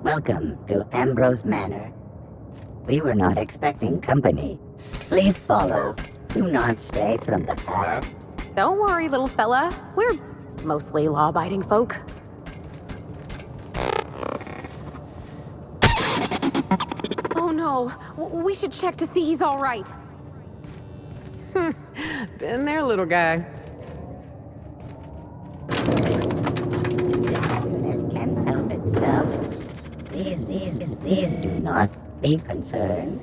Welcome to Ambrose Manor. We were not expecting company. Please follow. Do not stray from the path. Don't worry, little fella. We're mostly law-abiding folk. Oh no, we should check to see he's all right. Been there, little guy. This unit can help itself. Please do not be concerned.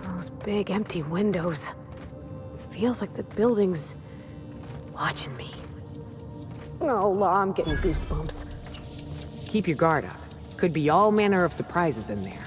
Those big empty windows. Feels like the building's watching me. Oh, Law, I'm getting goosebumps. Keep your guard up. Could be all manner of surprises in there.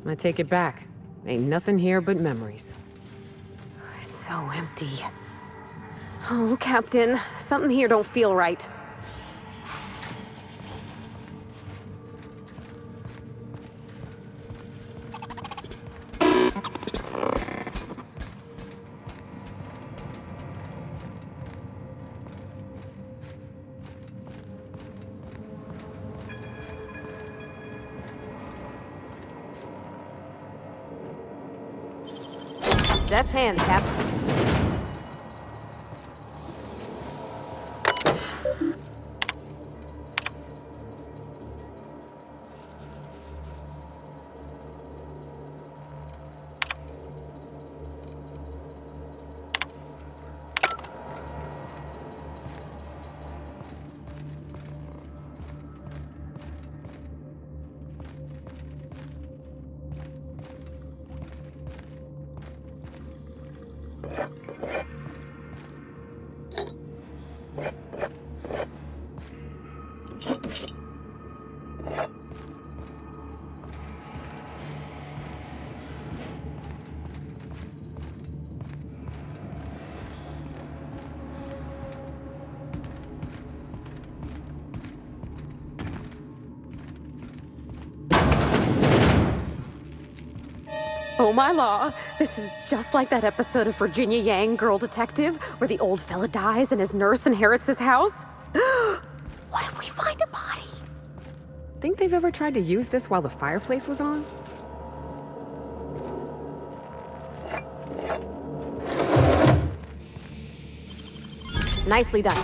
I take it back. Ain't nothing here but memories. It's so empty. Oh, Captain, something here don't feel right. Deft hand, Cap. Oh my law, this is just like that episode of Virginia Yang, Girl Detective, where the old fella dies and his nurse inherits his house. What if we find a body? Think they've ever tried to use this while the fireplace was on? Nicely done.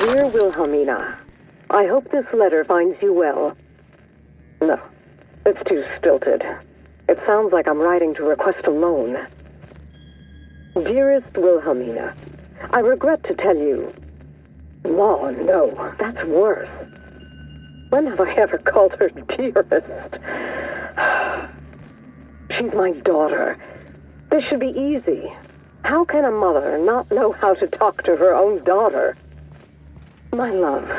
Dear Wilhelmina, I hope this letter finds you well. No, it's too stilted. It sounds like I'm writing to request a loan. Dearest Wilhelmina, I regret to tell you... Law, no, that's worse. When have I ever called her dearest? She's my daughter. This should be easy. How can a mother not know how to talk to her own daughter? My love,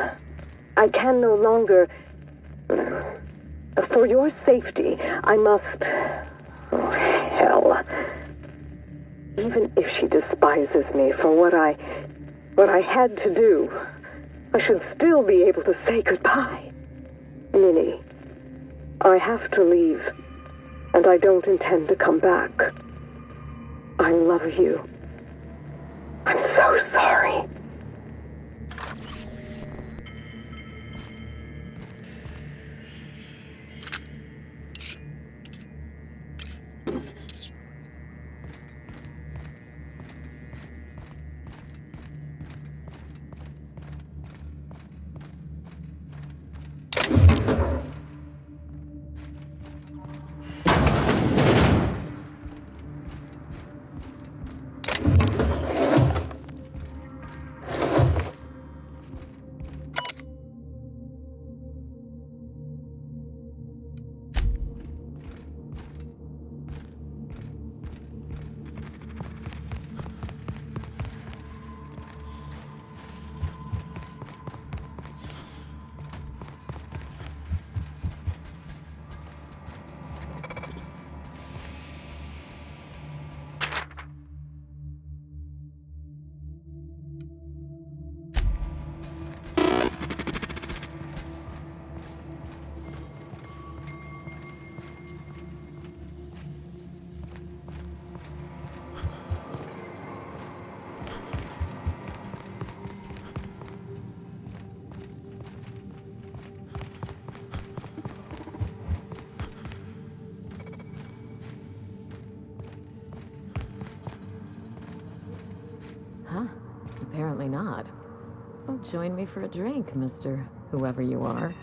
I can no longer... For your safety, I must... Oh, hell. Even if she despises me for what I had to do, I should still be able to say goodbye. Minnie, I have to leave, and I don't intend to come back. I love you. I'm so sorry. Huh? Apparently not. Well, join me for a drink, Mr. Whoever you are.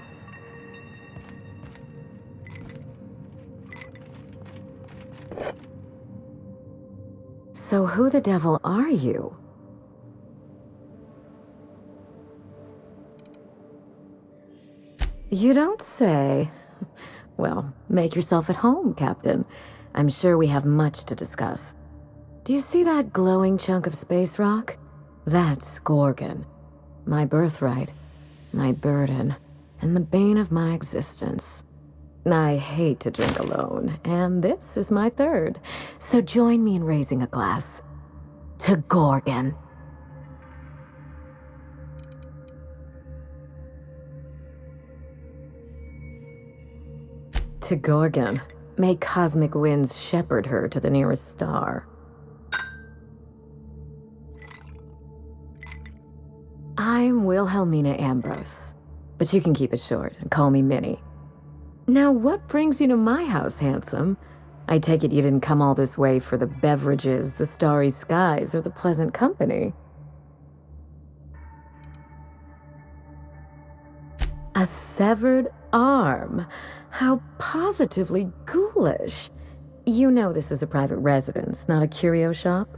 So who the devil are you? You don't say. Well, make yourself at home, Captain. I'm sure we have much to discuss. Do you see that glowing chunk of space rock? That's Gorgon. My birthright, my burden, and the bane of my existence. I hate to drink alone, and this is my third. So join me in raising a glass. To Gorgon. To Gorgon. May cosmic winds shepherd her to the nearest star. I'm Wilhelmina Ambrose, but you can keep it short and call me Minnie. Now, what brings you to my house, handsome? I take it you didn't come all this way for the beverages, the starry skies, or the pleasant company. A severed arm? How positively ghoulish. You know this is a private residence, not a curio shop?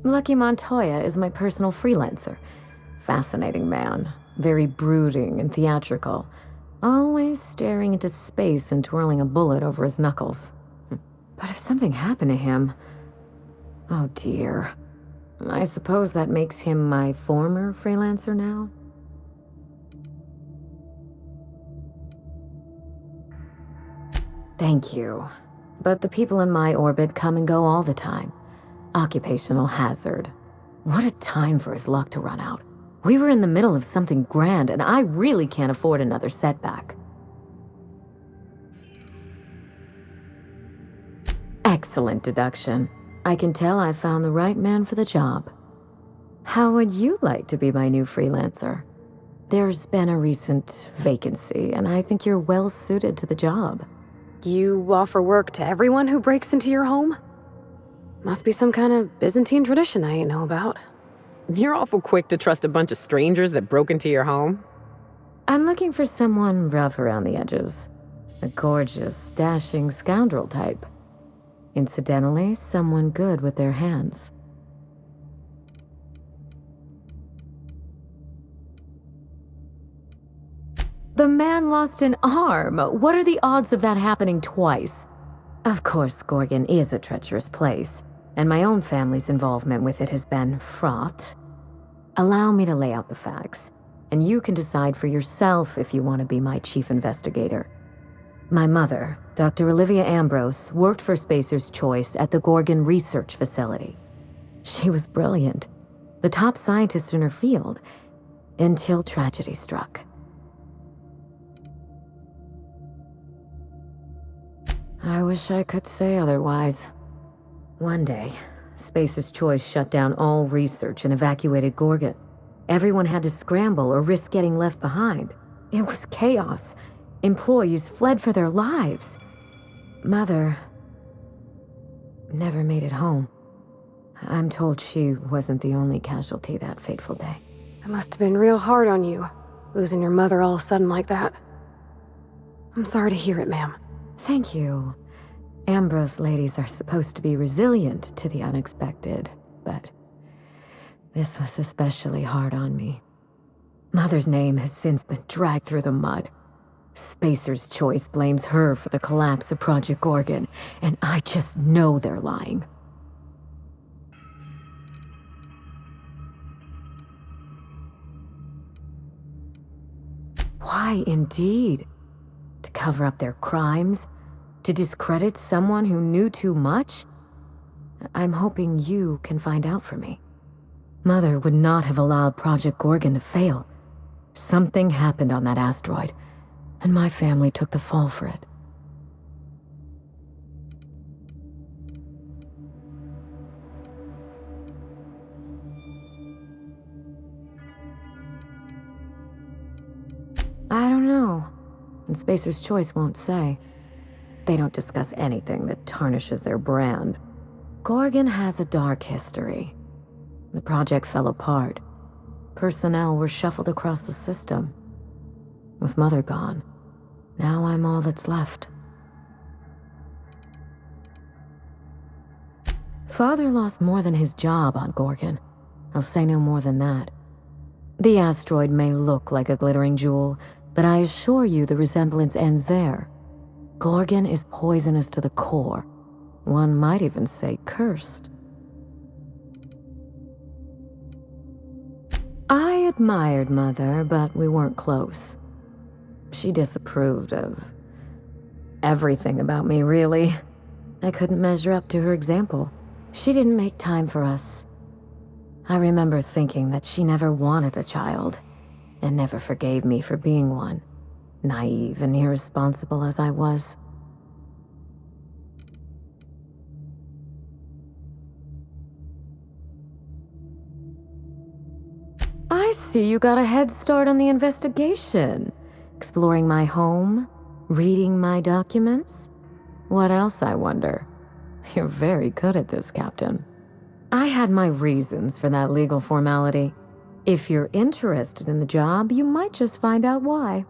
Lucky Montoya is my personal freelancer. Fascinating man. Very brooding and theatrical. Always staring into space and twirling a bullet over his knuckles. But if something happened to him... Oh dear. I suppose that makes him my former freelancer now? Thank you. But the people in my orbit come and go all the time. Occupational hazard. What a time for his luck to run out. We were in the middle of something grand, and I really can't afford another setback. Excellent deduction. I can tell I found the right man for the job. How would you like to be my new freelancer? There's been a recent vacancy, and I think you're well suited to the job. You offer work to everyone who breaks into your home? Must be some kind of Byzantine tradition I ain't know about. You're awful quick to trust a bunch of strangers that broke into your home. I'm looking for someone rough around the edges. A gorgeous, dashing scoundrel type. Incidentally, someone good with their hands. The man lost an arm. What are the odds of that happening twice? Of course, Gorgon is a treacherous place, and my own family's involvement with it has been fraught. Allow me to lay out the facts, and you can decide for yourself if you want to be my chief investigator. My mother, Dr. Olivia Ambrose, worked for Spacer's Choice at the Gorgon Research Facility. She was brilliant, the top scientist in her field, until tragedy struck. I wish I could say otherwise. One day, Spacer's Choice shut down all research and evacuated Gorgon. Everyone had to scramble or risk getting left behind. It was chaos. Employees fled for their lives. Mother never made it home. I'm told she wasn't the only casualty that fateful day. It must have been real hard on you, losing your mother all of a sudden like that. I'm sorry to hear it, ma'am. Thank you. Ambrose ladies are supposed to be resilient to the unexpected, but this was especially hard on me. Mother's name has since been dragged through the mud. Spacer's Choice blames her for the collapse of Project Gorgon, and I just know they're lying. Why, indeed? To cover up their crimes? To discredit someone who knew too much? I'm hoping you can find out for me. Mother would not have allowed Project Gorgon to fail. Something happened on that asteroid, and my family took the fall for it. I don't know, and Spacer's Choice won't say. They don't discuss anything that tarnishes their brand. Gorgon has a dark history. The project fell apart. Personnel were shuffled across the system. With Mother gone, now I'm all that's left. Father lost more than his job on Gorgon. I'll say no more than that. The asteroid may look like a glittering jewel, but I assure you the resemblance ends there. Gorgon is poisonous to the core. One might even say cursed. I admired Mother, but we weren't close. She disapproved of everything about me, really. I couldn't measure up to her example. She didn't make time for us. I remember thinking that she never wanted a child, and never forgave me for being one. Naive and irresponsible as I was. I see you got a head start on the investigation. Exploring my home, reading my documents. What else, I wonder? You're very good at this, Captain. I had my reasons for that legal formality. If you're interested in the job, you might just find out why.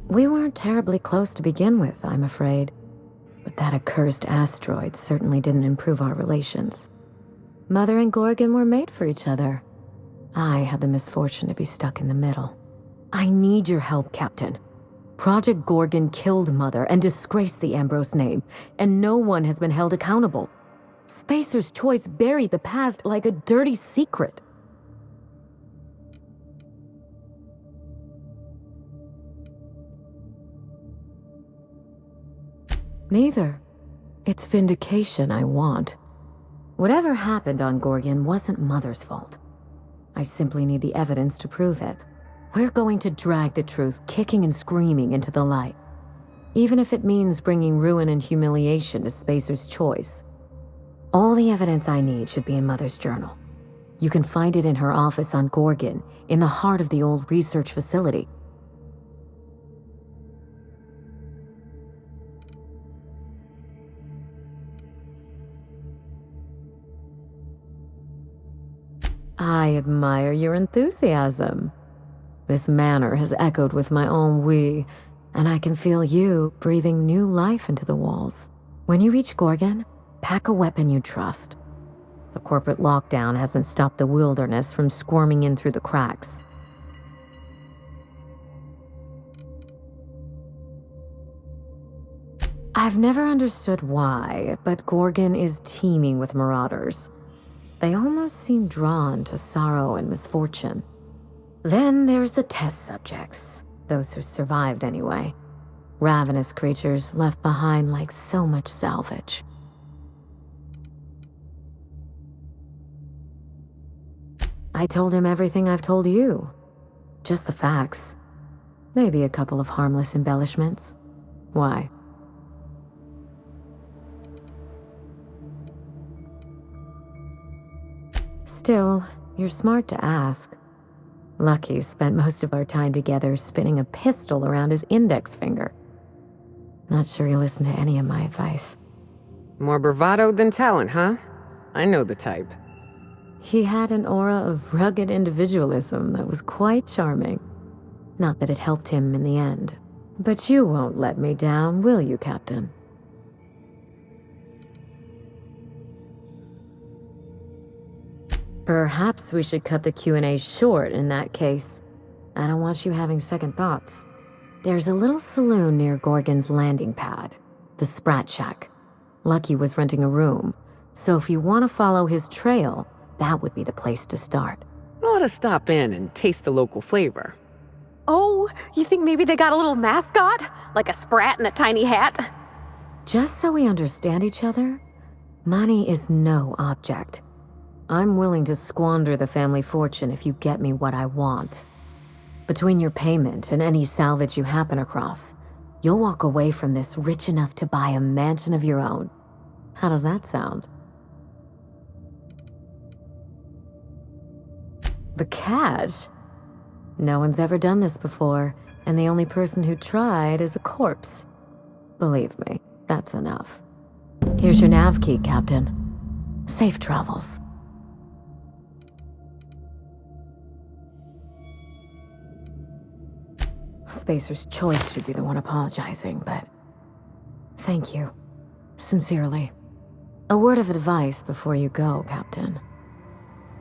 We weren't terribly close to begin with, I'm afraid. But that accursed asteroid certainly didn't improve our relations. Mother and Gorgon were made for each other. I had the misfortune to be stuck in the middle. I need your help, Captain. Project Gorgon killed Mother and disgraced the Ambrose name, and no one has been held accountable. Spacer's Choice buried the past like a dirty secret. Neither. It's vindication I want. Whatever happened on Gorgon wasn't Mother's fault. I simply need the evidence to prove it. We're going to drag the truth kicking and screaming into the light. Even if it means bringing ruin and humiliation to Spacer's Choice. All the evidence I need should be in Mother's journal. You can find it in her office on Gorgon, in the heart of the old research facility. I admire your enthusiasm. This manor has echoed with my ennui, and I can feel you breathing new life into the walls. When you reach Gorgon, pack a weapon you trust. The corporate lockdown hasn't stopped the wilderness from squirming in through the cracks. I've never understood why, but Gorgon is teeming with marauders. They almost seem drawn to sorrow and misfortune. Then there's the test subjects, those who survived anyway. Ravenous creatures left behind like so much salvage. I told him everything I've told you. Just the facts. Maybe a couple of harmless embellishments. Why? Still, you're smart to ask. Lucky spent most of our time together spinning a pistol around his index finger. Not sure he listened to any of my advice. More bravado than talent, huh? I know the type. He had an aura of rugged individualism that was quite charming. Not that it helped him in the end. But you won't let me down, will you, Captain? Perhaps we should cut the Q&A short in that case. I don't want you having second thoughts. There's a little saloon near Gorgon's landing pad, the Sprat Shack. Lucky was renting a room, so if you want to follow his trail, that would be the place to start. I ought to stop in and taste the local flavor. Oh, you think maybe they got a little mascot? Like a sprat in a tiny hat? Just so we understand each other, money is no object. I'm willing to squander the family fortune if you get me what I want. Between your payment and any salvage you happen across, you'll walk away from this rich enough to buy a mansion of your own. How does that sound? The cash? No one's ever done this before, and the only person who tried is a corpse. Believe me, that's enough. Here's your nav key, Captain. Safe travels. Spacer's Choice should be the one apologizing, but thank you. Sincerely. A word of advice before you go, Captain.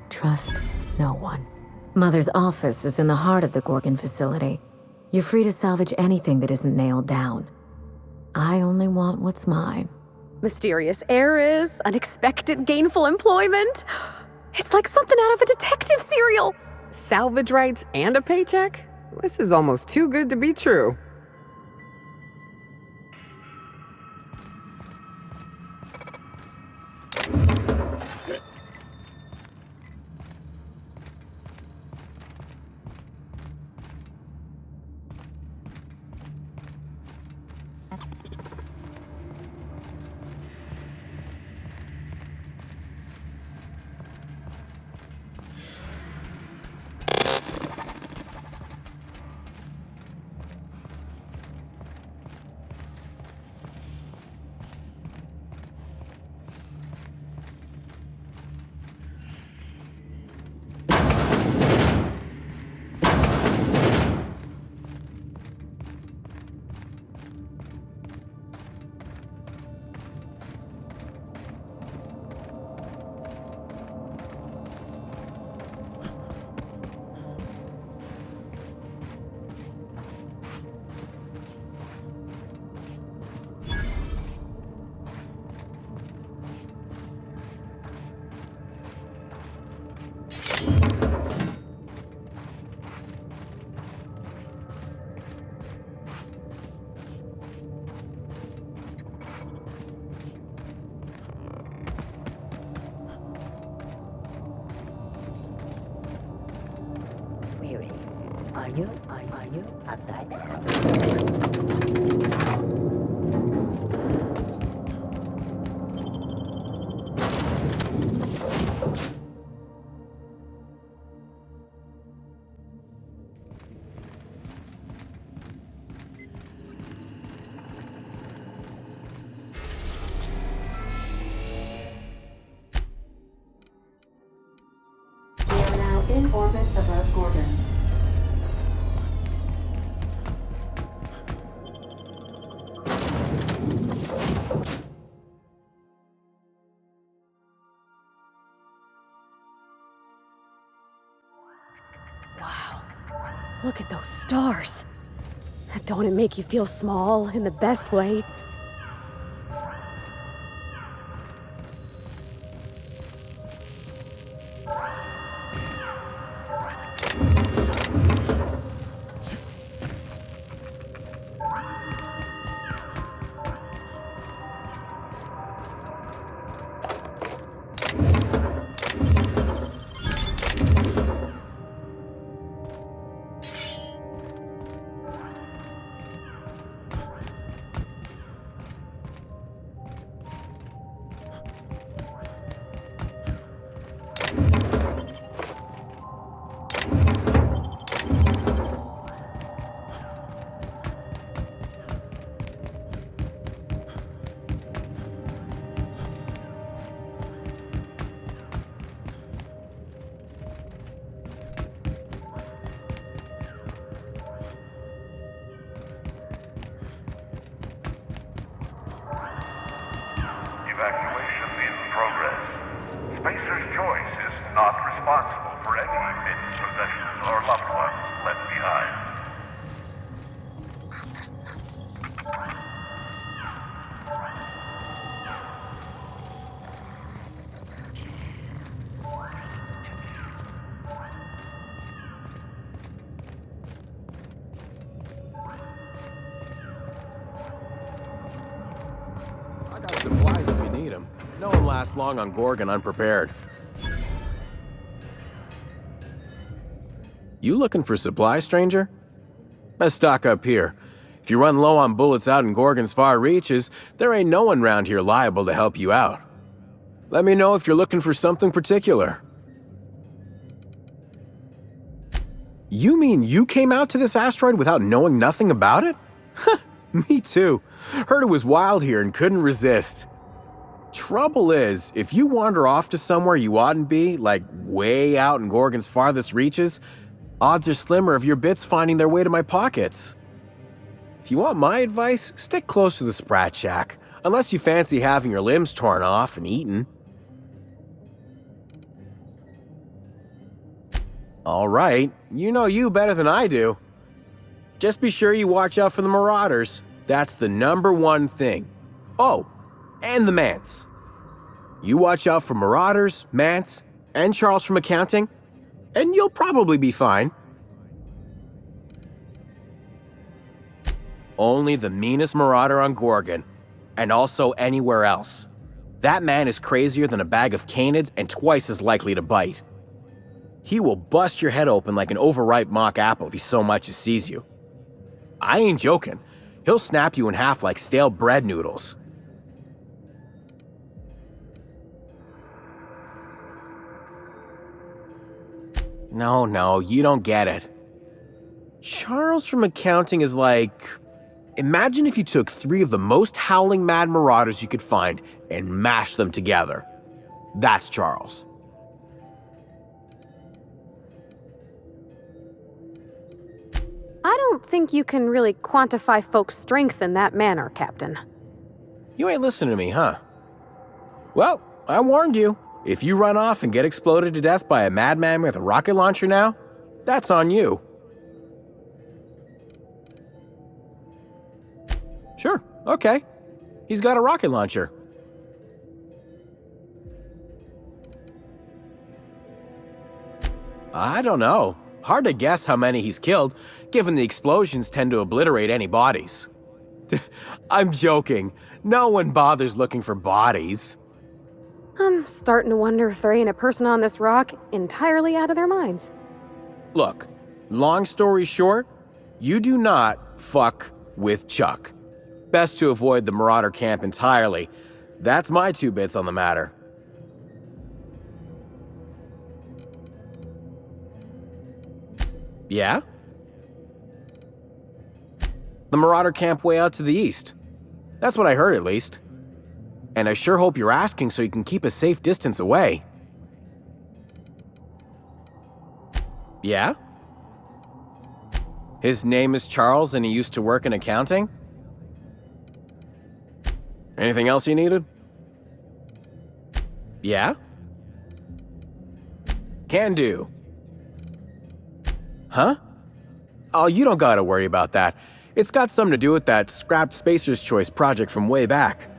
Trust no one. Mother's office is in the heart of the Gorgon facility. You're free to salvage anything that isn't nailed down. I only want what's mine. Mysterious heiress, unexpected gainful employment. It's like something out of a detective serial. Salvage rights and a paycheck? This is almost too good to be true. Weary. Are you outside? Beginning orbit above Gorgon. Wow. Look at those stars. Don't it make you feel small in the best way? Evacuation in progress. Spacer's Choice is not responsible for any hidden possessions or loved ones left behind. I got supplies if you need them. No one lasts long on Gorgon unprepared. You looking for supplies, stranger? Let's stock up here. If you run low on bullets out in Gorgon's far reaches, there ain't no one round here liable to help you out. Let me know if you're looking for something particular. You mean you came out to this asteroid without knowing nothing about it? Me too. Heard it was wild here and couldn't resist. Trouble is, if you wander off to somewhere you oughtn't be, like way out in Gorgon's farthest reaches, odds are slimmer of your bits finding their way to my pockets. If you want my advice, stick close to the Sprat Shack, unless you fancy having your limbs torn off and eaten. All right, you know you better than I do. Just be sure you watch out for the Marauders. That's the #1 thing. Oh, and the Mance. You watch out for Marauders, Mance, and Charles from accounting, and you'll probably be fine. Only the meanest Marauder on Gorgon, and also anywhere else. That man is crazier than a bag of canids and twice as likely to bite. He will bust your head open like an overripe mock apple if he so much as sees you. I ain't joking. He'll snap you in half like stale bread noodles. No, you don't get it. Charles from accounting is like... Imagine if you took 3 of the most howling mad Marauders you could find and mashed them together. That's Charles. I don't think you can really quantify folks' strength in that manner, Captain. You ain't listening to me, huh? Well, I warned you. If you run off and get exploded to death by a madman with a rocket launcher now, that's on you. Sure, okay. He's got a rocket launcher. I don't know. Hard to guess how many he's killed, given the explosions tend to obliterate any bodies. I'm joking. No one bothers looking for bodies. I'm starting to wonder if there ain't a person on this rock entirely out of their minds. Look, long story short, you do not fuck with Chuck. Best to avoid the Marauder camp entirely. That's my 2 bits on the matter. Yeah? The Marauder camp way out to the east. That's what I heard, at least. And I sure hope you're asking so you can keep a safe distance away. Yeah? His name is Charles and he used to work in accounting? Anything else you needed? Yeah? Can do. Huh? Oh, you don't gotta worry about that. It's got something to do with that scrapped Spacer's Choice project from way back.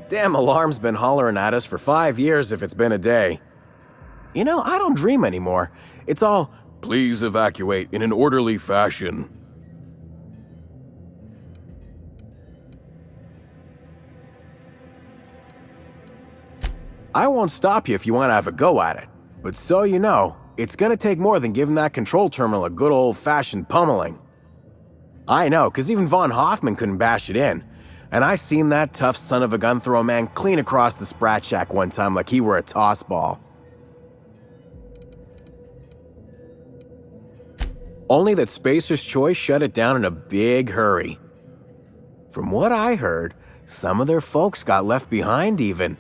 Damn alarm's been hollering at us for 5 years if it's been a day. You know, I don't dream anymore. It's all, please evacuate in an orderly fashion. I won't stop you if you want to have a go at it. But so you know, it's gonna take more than giving that control terminal a good old-fashioned pummeling. I know, because even Von Hoffman couldn't bash it in. And I seen that tough son of a gun throw a man clean across the Sprat Shack one time like he were a toss ball. Only that Spacer's Choice shut it down in a big hurry. From what I heard, some of their folks got left behind even.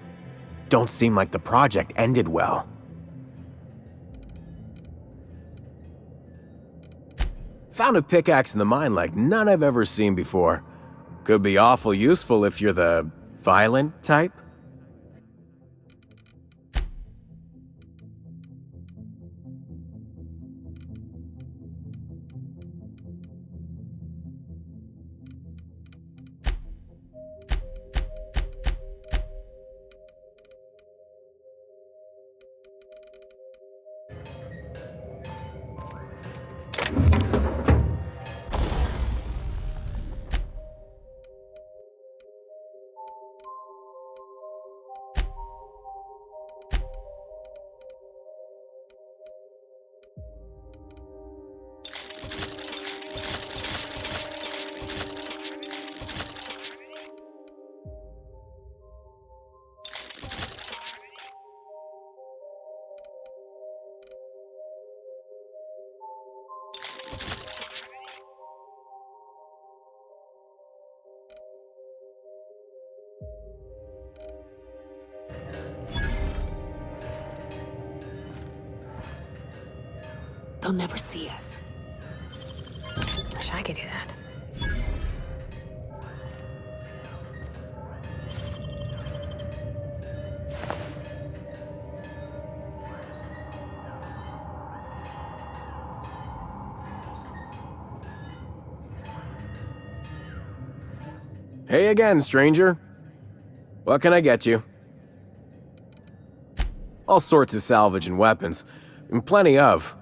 Don't seem like the project ended well. Found a pickaxe in the mine like none I've ever seen before. Could be awful useful if you're the violent type. They'll never see us. Wish I could do that. Hey again, stranger. What can I get you? All sorts of salvage and weapons, and plenty of.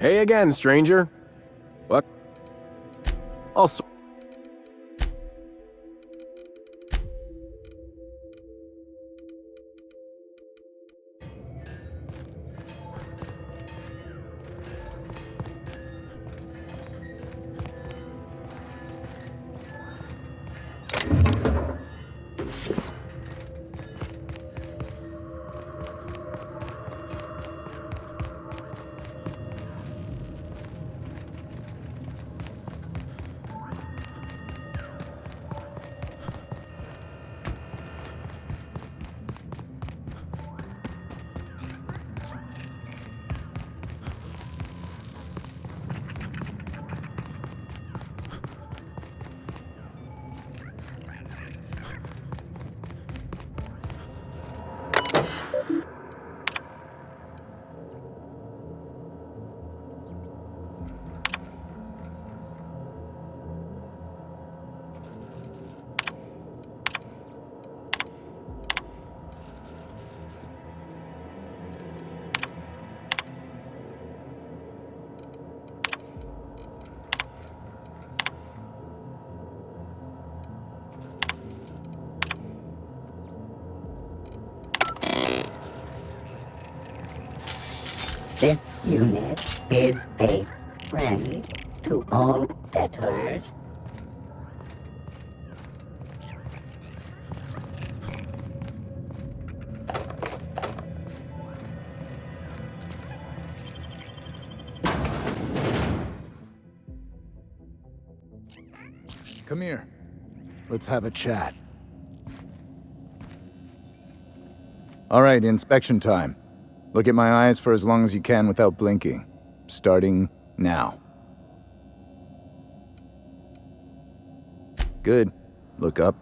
Hey again, stranger. What? Also. This unit is a friend to all debtors. Come here. Let's have a chat. All right, inspection time. Look at my eyes for as long as you can without blinking. Starting now. Good. Look up.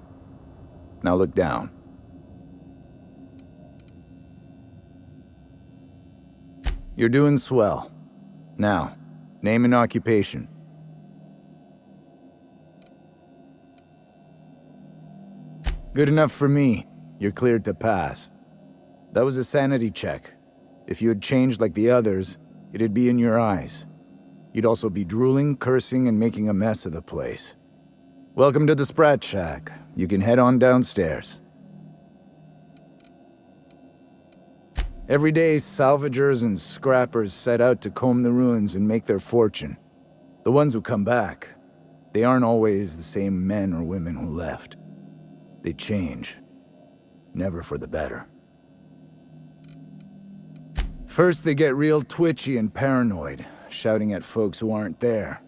Now look down. You're doing swell. Now, name and occupation. Good enough for me. You're cleared to pass. That was a sanity check. If you had changed like the others, it'd be in your eyes. You'd also be drooling, cursing, and making a mess of the place. Welcome to the Sprat Shack. You can head on downstairs. Every day, salvagers and scrappers set out to comb the ruins and make their fortune. The ones who come back, they aren't always the same men or women who left. They change. Never for the better. First, they get real twitchy and paranoid, shouting at folks who aren't there.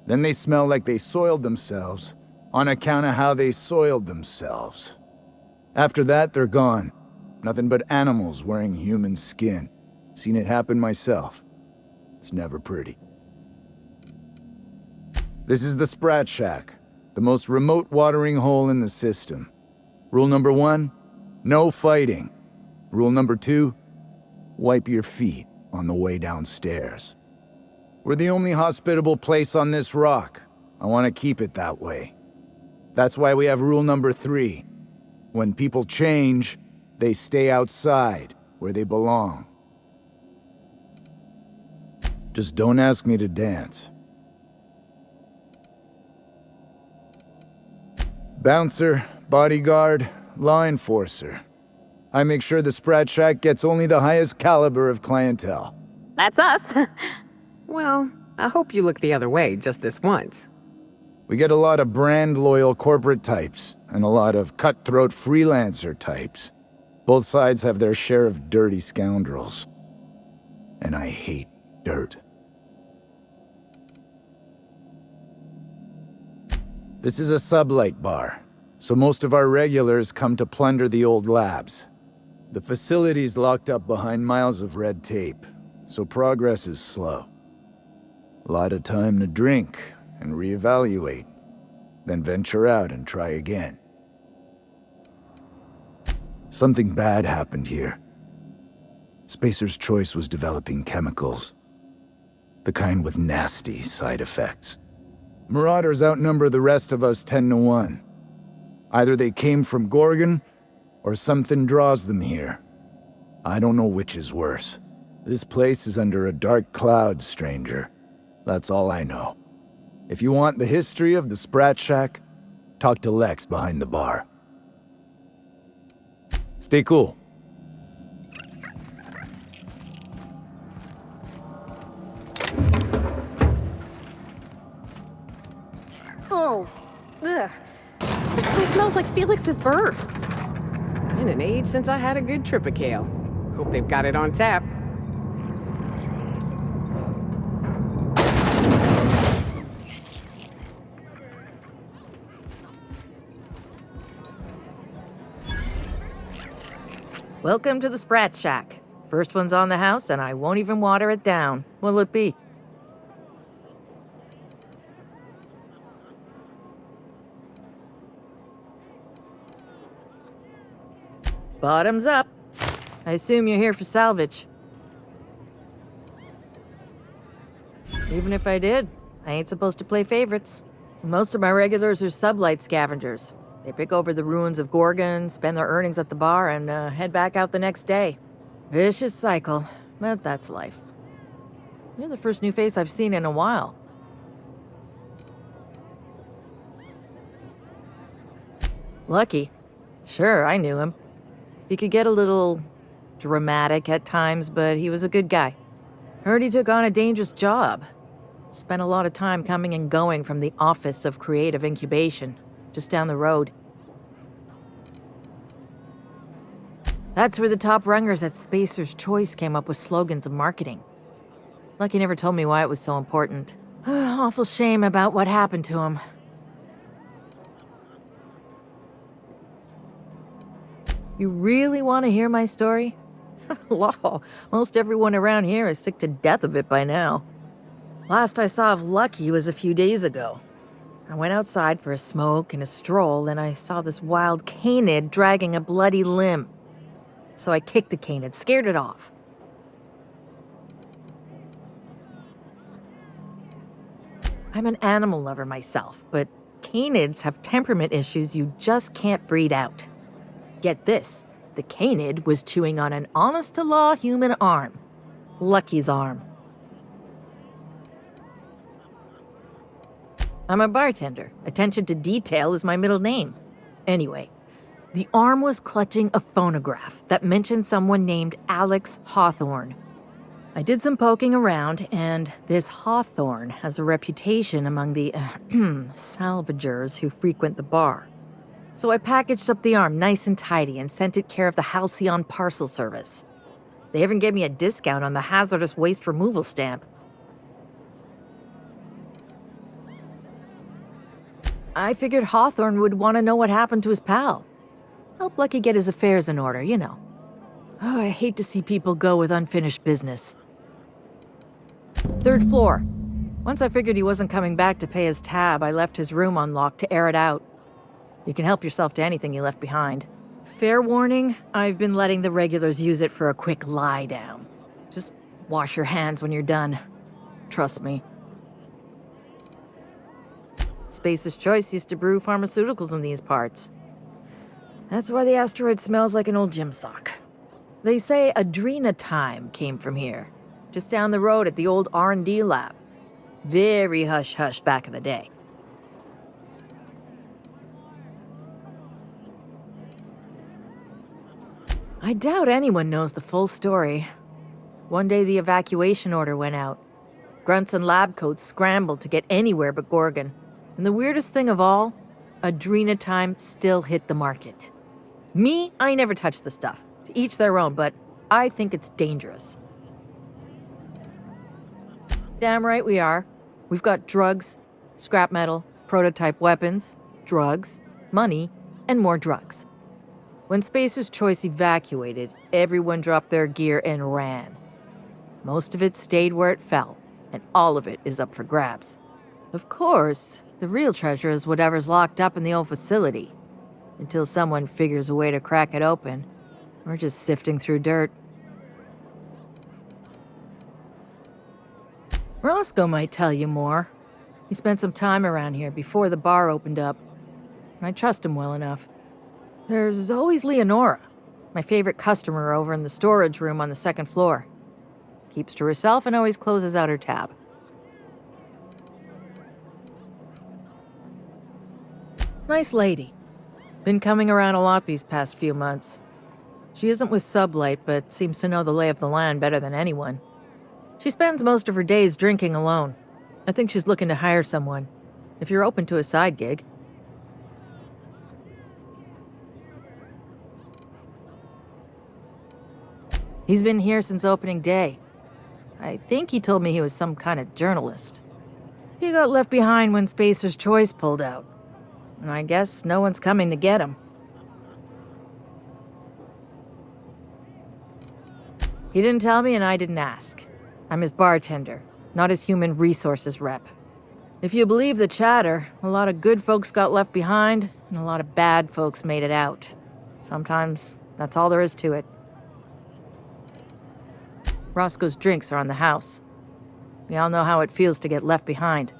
Then they smell like they soiled themselves, on account of how they soiled themselves. After that, they're gone. Nothing but animals wearing human skin. Seen it happen myself. It's never pretty. This is the Sprat Shack, the most remote watering hole in the system. Rule number 1, no fighting. Rule number 2, wipe your feet on the way downstairs. We're the only hospitable place on this rock. I want to keep it that way. That's why we have rule number 3. When people change, they stay outside, where they belong. Just don't ask me to dance. Bouncer, bodyguard, law enforcer. I make sure the Sprat Shack gets only the highest caliber of clientele. That's us. Well, I hope you look the other way just this once. We get a lot of brand-loyal corporate types, and a lot of cutthroat freelancer types. Both sides have their share of dirty scoundrels. And I hate dirt. This is a sublight bar, so most of our regulars come to plunder the old labs. The facility's locked up behind miles of red tape, so progress is slow. A lot of time to drink and reevaluate, then venture out and try again. Something bad happened here. Spacer's Choice was developing chemicals. The kind with nasty side effects. Marauders outnumber the rest of us 10 to 1. Either they came from Gorgon, or something draws them here. I don't know which is worse. This place is under a dark cloud, stranger. That's all I know. If you want the history of the Sprat Shack, talk to Lex behind the bar. Stay cool. Oh, ugh. This place smells like Felix's birth. Been an age since I had a good trip of kale. Hope they've got it on tap. Welcome to the Sprat Shack. First one's on the house, and I won't even water it down. What'll it be? Bottoms up. I assume you're here for salvage. Even if I did, I ain't supposed to play favorites. Most of my regulars are sublight scavengers. They pick over the ruins of Gorgon, spend their earnings at the bar, and head back out the next day. Vicious cycle, but that's life. You're the first new face I've seen in a while. Lucky. Sure, I knew him. He could get a little dramatic at times, but he was a good guy. Heard he took on a dangerous job. Spent a lot of time coming and going from the Office of Creative Incubation, just down the road. That's where the top rungers at Spacer's Choice came up with slogans of marketing. Lucky never told me why it was so important. Awful shame about what happened to him. You really want to hear my story? Law, most everyone around here is sick to death of it by now. Last I saw of Lucky was a few days ago. I went outside for a smoke and a stroll, and I saw this wild canid dragging a bloody limb. So I kicked the canid, scared it off. I'm an animal lover myself, but canids have temperament issues you just can't breed out. Get this, the canid was chewing on an honest-to-law human arm. Lucky's arm. I'm a bartender. Attention to detail is my middle name. Anyway, the arm was clutching a phonograph that mentioned someone named Alex Hawthorne. I did some poking around, and this Hawthorne has a reputation among the salvagers who frequent the bar. So I packaged up the arm nice and tidy and sent it care of the Halcyon Parcel Service. They even gave me a discount on the hazardous waste removal stamp. I figured Hawthorne would want to know what happened to his pal. Help Lucky get his affairs in order, you know. Oh, I hate to see people go with unfinished business. 3rd floor. Once I figured he wasn't coming back to pay his tab, I left his room unlocked to air it out. You can help yourself to anything you left behind. Fair warning, I've been letting the regulars use it for a quick lie down. Just wash your hands when you're done. Trust me. Spacer's Choice used to brew pharmaceuticals in these parts. That's why the asteroid smells like an old gym sock. They say Adrenatime came from here, just down the road at the old R&D lab. Very hush-hush back in the day. I doubt anyone knows the full story. One day the evacuation order went out. Grunts and lab coats scrambled to get anywhere but Gorgon. And the weirdest thing of all, Adrenatime still hit the market. Me, I never touched the stuff. To each their own, but I think it's dangerous. Damn right we are. We've got drugs, scrap metal, prototype weapons, drugs, money, and more drugs. When Spacer's Choice evacuated, everyone dropped their gear and ran. Most of it stayed where it fell, and all of it is up for grabs. Of course, the real treasure is whatever's locked up in the old facility. Until someone figures a way to crack it open, we're just sifting through dirt. Roscoe might tell you more. He spent some time around here before the bar opened up, and I trust him well enough. There's always Leonora, my favorite customer over in the storage room on the 2nd floor. keeps to herself and always closes out her tab. Nice lady. Been coming around a lot these past few months. She isn't with Sublight, but seems to know the lay of the land better than anyone. She spends most of her days drinking alone. I think she's looking to hire someone. If you're open to a side gig. He's been here since opening day. I think he told me he was some kind of journalist. He got left behind when Spacer's Choice pulled out. And I guess no one's coming to get him. He didn't tell me and I didn't ask. I'm his bartender, not his human resources rep. If you believe the chatter, a lot of good folks got left behind, and a lot of bad folks made it out. Sometimes that's all there is to it. Roscoe's drinks are on the house. We all know how it feels to get left behind.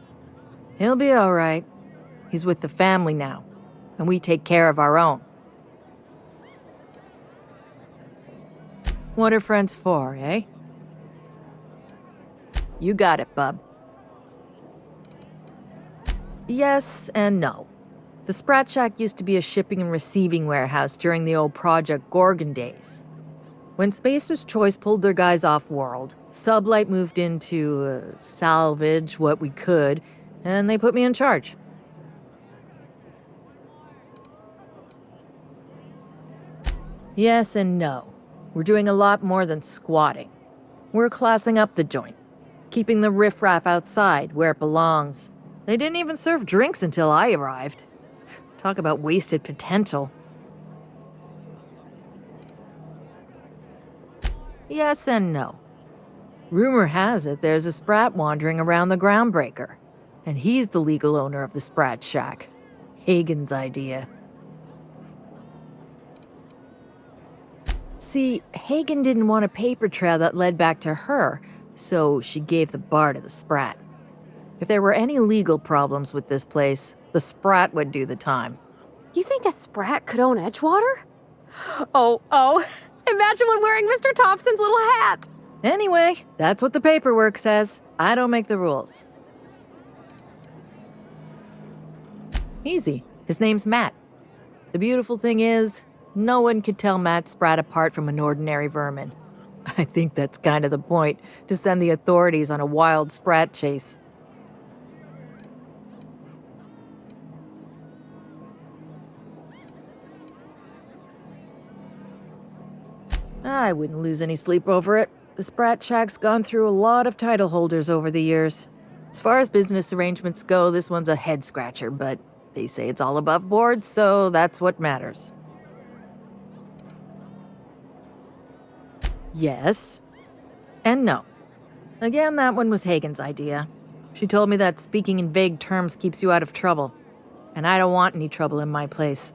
He'll be all right. He's with the family now, and we take care of our own. What are friends for, eh? You got it, bub. Yes and no. The Sprat Shack used to be a shipping and receiving warehouse during the old Project Gorgon days. When Spacer's Choice pulled their guys off-world, Sublight moved in to salvage what we could, and they put me in charge. Yes and no. We're doing a lot more than squatting. We're classing up the joint, keeping the riffraff outside where it belongs. They didn't even serve drinks until I arrived. Talk about wasted potential. Yes and no. Rumor has it there's a Sprat wandering around the Groundbreaker, and he's the legal owner of the Sprat Shack. Hagen's idea. See, Hagen didn't want a paper trail that led back to her, so she gave the bar to the Sprat. If there were any legal problems with this place, the Sprat would do the time. You think a Sprat could own Edgewater? Oh, imagine one wearing Mr. Thompson's little hat! Anyway, that's what the paperwork says. I don't make the rules. Easy. His name's Matt. The beautiful thing is, no one could tell Matt Sprat apart from an ordinary vermin. I think that's kind of the point, to send the authorities on a wild Sprat chase. I wouldn't lose any sleep over it. The Sprat Shack's gone through a lot of title holders over the years. As far as business arrangements go, this one's a head-scratcher, but they say it's all above board, so that's what matters. Yes. And no. Again, that one was Hagen's idea. She told me that speaking in vague terms keeps you out of trouble. And I don't want any trouble in my place.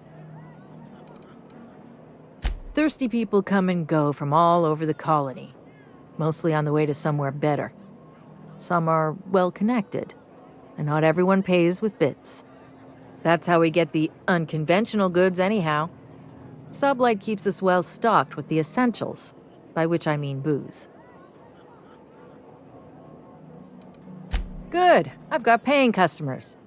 Thirsty people come and go from all over the colony. Mostly on the way to somewhere better. Some are well-connected. And not everyone pays with bits. That's how we get the unconventional goods anyhow. Sublight keeps us well-stocked with the essentials. By which I mean booze. Good. I've got paying customers.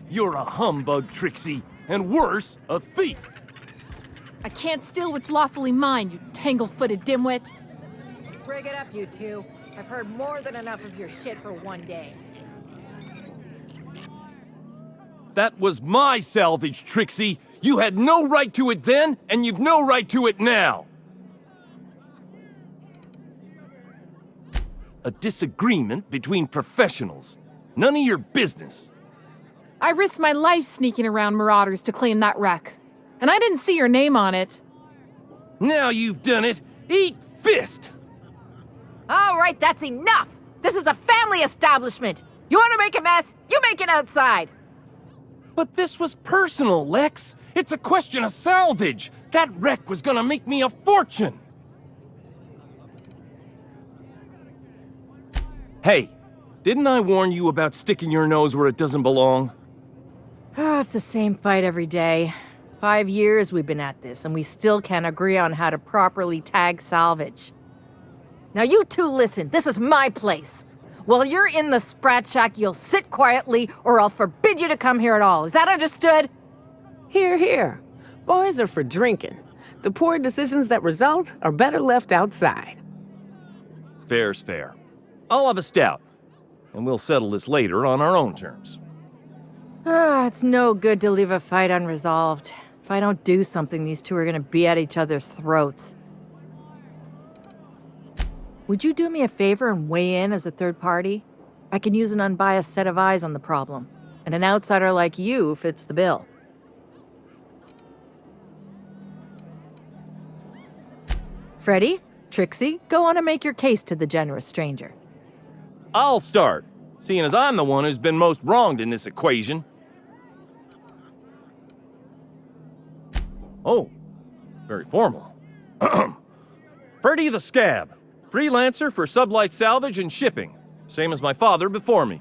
You're a humbug, Trixie, and worse, a thief. I can't steal what's lawfully mine, you tangle-footed dimwit. Bring it up, you two. I've heard more than enough of your shit for one day. That was my salvage, Trixie. You had no right to it then, and you've no right to it now. A disagreement between professionals. None of your business. I risked my life sneaking around marauders to claim that wreck. And I didn't see your name on it. Now you've done it. Eat fist! All right, that's enough! This is a family establishment! You want to make a mess? You make it outside! But this was personal, Lex. It's a question of salvage. That wreck was gonna make me a fortune. Hey, didn't I warn you about sticking your nose where it doesn't belong? It's the same fight every day. 5 years we've been at this, and we still can't agree on how to properly tag salvage. Now you two listen, this is my place. While you're in the Sprat Shack, you'll sit quietly, or I'll forbid you to come here at all. Is that understood? Here, here. Bars are for drinking. The poor decisions that result are better left outside. Fair's fair. I'll have a stout, and we'll settle this later on our own terms. It's no good to leave a fight unresolved. If I don't do something, these two are gonna be at each other's throats. Would you do me a favor and weigh in as a third party? I can use an unbiased set of eyes on the problem, and an outsider like you fits the bill. Freddy, Trixie, go on and make your case to the generous stranger. I'll start, seeing as I'm the one who's been most wronged in this equation. Oh, very formal. Freddy the Scab, freelancer for sublight salvage and shipping, same as my father before me.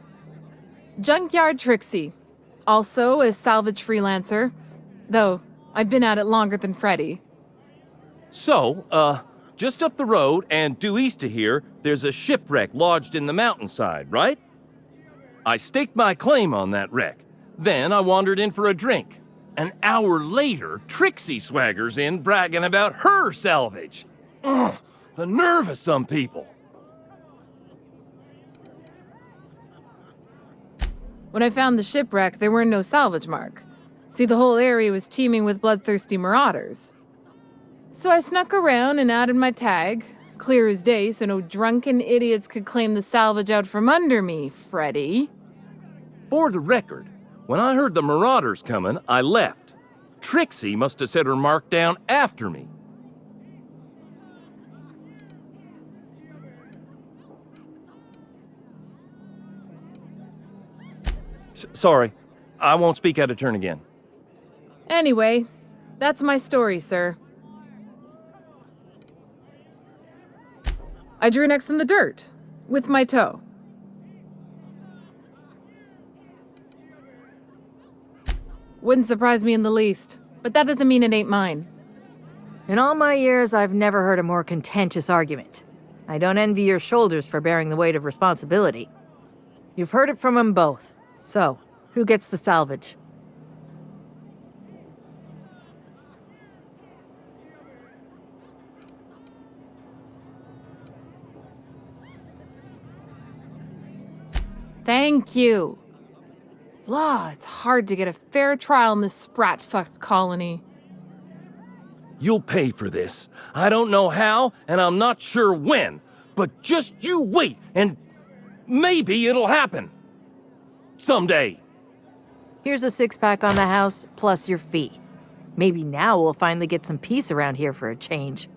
Junkyard Trixie, also a salvage freelancer, though I've been at it longer than Freddy. So, just up the road and due east of here, there's a shipwreck lodged in the mountainside, right? I staked my claim on that wreck. Then I wandered in for a drink. An hour later, Trixie swaggers in bragging about her salvage. Ugh, the nerve of some people. When I found the shipwreck, there were no salvage mark. See, the whole area was teeming with bloodthirsty marauders. So I snuck around and added my tag, clear as day so no drunken idiots could claim the salvage out from under me, Freddy. For the record, when I heard the marauders coming, I left. Trixie must have set her mark down after me. Sorry, I won't speak out of turn again. Anyway, that's my story, sir. I drew next in the dirt, with my toe. Wouldn't surprise me in the least, but that doesn't mean it ain't mine. In all my years, I've never heard a more contentious argument. I don't envy your shoulders for bearing the weight of responsibility. You've heard it from them both. So, who gets the salvage? Thank you. Law, it's hard to get a fair trial in this sprat-fucked colony. You'll pay for this. I don't know how, and I'm not sure when, but just you wait, and maybe it'll happen. Someday. Here's a 6-pack on the house, plus your fee. Maybe now we'll finally get some peace around here for a change.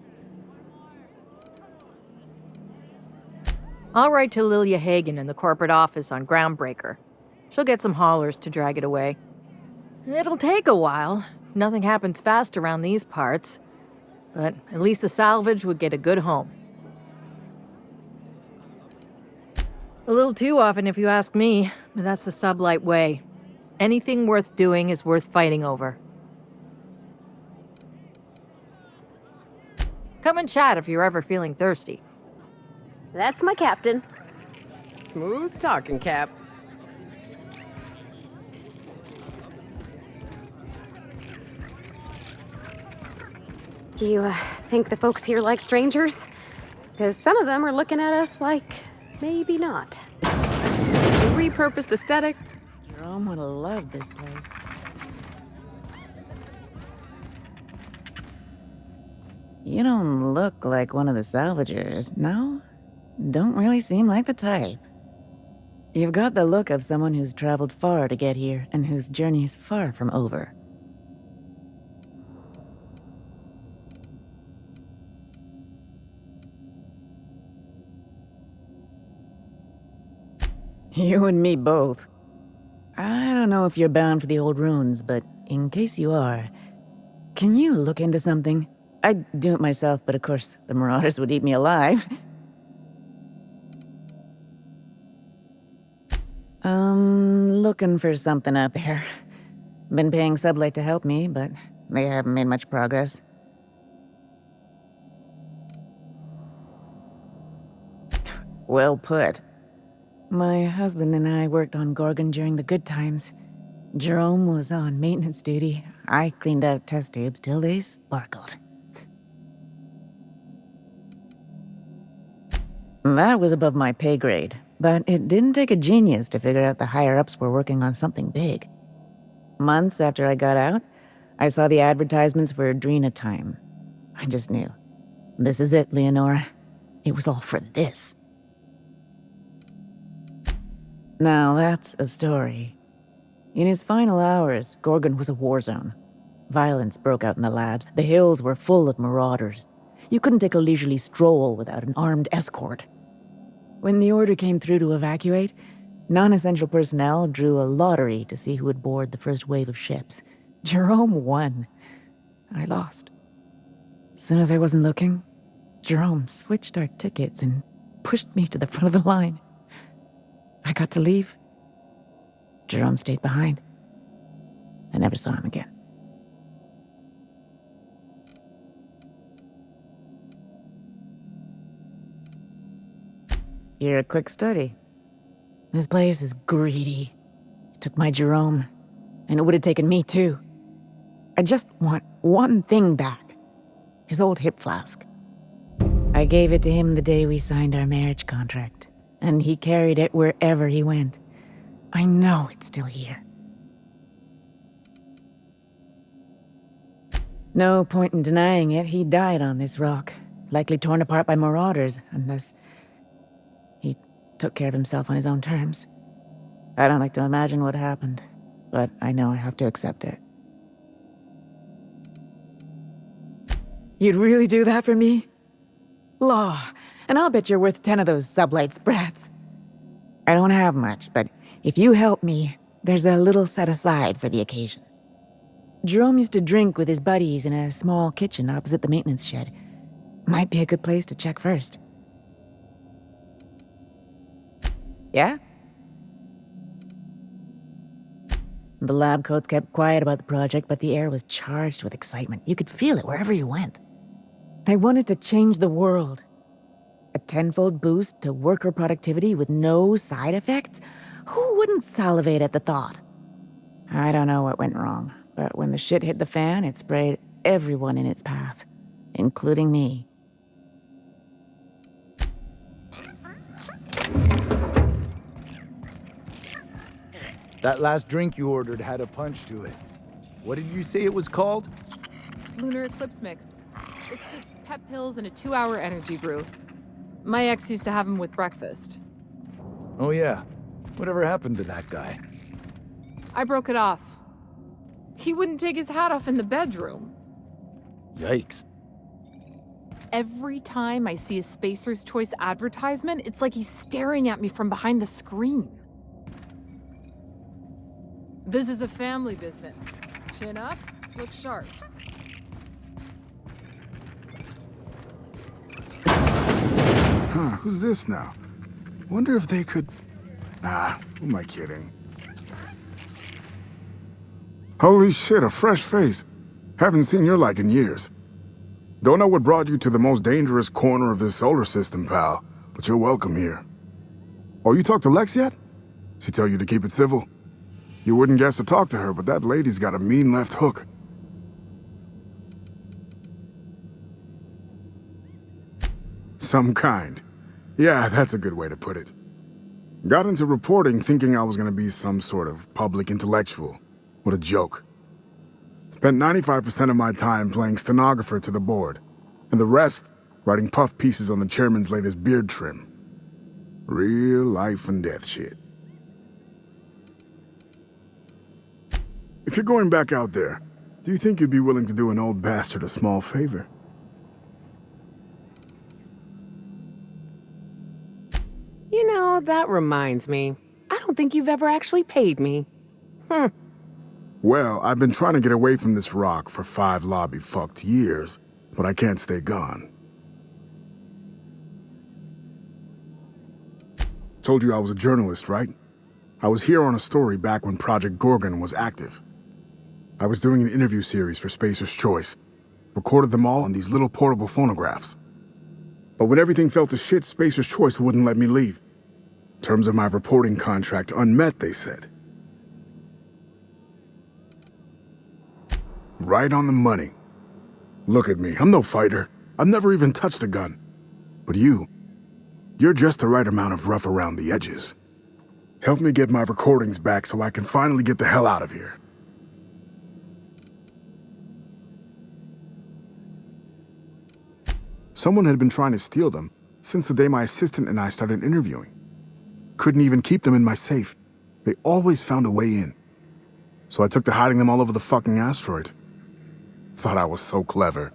I'll write to Lilia Hagen in the corporate office on Groundbreaker. She'll get some haulers to drag it away. It'll take a while. Nothing happens fast around these parts. But at least the salvage would get a good home. A little too often if you ask me, but that's the sublight way. Anything worth doing is worth fighting over. Come and chat if you're ever feeling thirsty. That's my captain. Smooth talking, Cap. You think the folks here like strangers? Because some of them are looking at us like maybe not. The repurposed aesthetic. Jerome would have loved this place. You don't look like one of the salvagers, no? Don't really seem like the type. You've got the look of someone who's traveled far to get here and whose journey is far from over. You and me both. I don't know if you're bound for the old ruins, but in case you are, can you look into something? I'd do it myself, but of course, the marauders would eat me alive. looking for something out there. Been paying Sublight to help me, but they haven't made much progress. Well put. My husband and I worked on Gorgon during the good times. Jerome was on maintenance duty. I cleaned out test tubes till they sparkled. That was above my pay grade, but it didn't take a genius to figure out the higher-ups were working on something big. Months after I got out, I saw the advertisements for Adrena time. I just knew. This is it, Leonora. It was all for this. Now that's a story. In his final hours, Gorgon was a war zone. Violence broke out in the labs. The hills were full of marauders. You couldn't take a leisurely stroll without an armed escort. When the order came through to evacuate, non-essential personnel drew a lottery to see who would board the first wave of ships. Jerome won. I lost. As soon as I wasn't looking, Jerome switched our tickets and pushed me to the front of the line. I got to leave. Jerome stayed behind. I never saw him again. You're a quick study. This place is greedy. It took my Jerome, and it would have taken me too. I just want one thing back. His old hip flask. I gave it to him the day we signed our marriage contract, and he carried it wherever he went. I know it's still here. No point in denying it, he died on this rock, likely torn apart by marauders, unless he took care of himself on his own terms. I don't like to imagine what happened, but I know I have to accept it. You'd really do that for me? Law, and I'll bet you're worth 10 of those Sublight sprats. I don't have much, but if you help me, there's a little set aside for the occasion. Jerome used to drink with his buddies in a small kitchen opposite the maintenance shed. Might be a good place to check first. Yeah? The lab coats kept quiet about the project, but the air was charged with excitement. You could feel it wherever you went. They wanted to change the world. A tenfold boost to worker productivity with no side effects? Who wouldn't salivate at the thought? I don't know what went wrong, but when the shit hit the fan, it sprayed everyone in its path, including me. That last drink you ordered had a punch to it. What did you say it was called? Lunar Eclipse Mix. It's just pep pills and a 2-hour energy brew. My ex used to have them with breakfast. Oh yeah. Whatever happened to that guy? I broke it off. He wouldn't take his hat off in the bedroom. Yikes. Every time I see a Spacer's Choice advertisement, it's like he's staring at me from behind the screen. This is a family business. Chin up, look sharp. Huh, who's this now? Wonder if they could... Nah, who am I kidding? Holy shit, a fresh face. Haven't seen your like in years. Don't know what brought you to the most dangerous corner of this solar system, pal, but you're welcome here. Oh, you talked to Lex yet? She tell you to keep it civil? You wouldn't guess to talk to her, but that lady's got a mean left hook. Some kind. Yeah, that's a good way to put it. Got into reporting thinking I was gonna be some sort of public intellectual. What a joke. Spent 95% of my time playing stenographer to the board, and the rest writing puff pieces on the chairman's latest beard trim. Real life and death shit. If you're going back out there, do you think you'd be willing to do an old bastard a small favor? You know, that reminds me. I don't think you've ever actually paid me. Well, I've been trying to get away from this rock for 5 lobby-fucked years, but I can't stay gone. Told you I was a journalist, right? I was here on a story back when Project Gorgon was active. I was doing an interview series for Spacer's Choice. Recorded them all on these little portable phonographs. But when everything fell to shit, Spacer's Choice wouldn't let me leave. Terms of my reporting contract unmet, they said. Right on the money. Look at me, I'm no fighter. I've never even touched a gun. But you're just the right amount of rough around the edges. Help me get my recordings back so I can finally get the hell out of here. Someone had been trying to steal them since the day my assistant and I started interviewing. Couldn't even keep them in my safe. They always found a way in. So I took to hiding them all over the fucking asteroid. Thought I was so clever.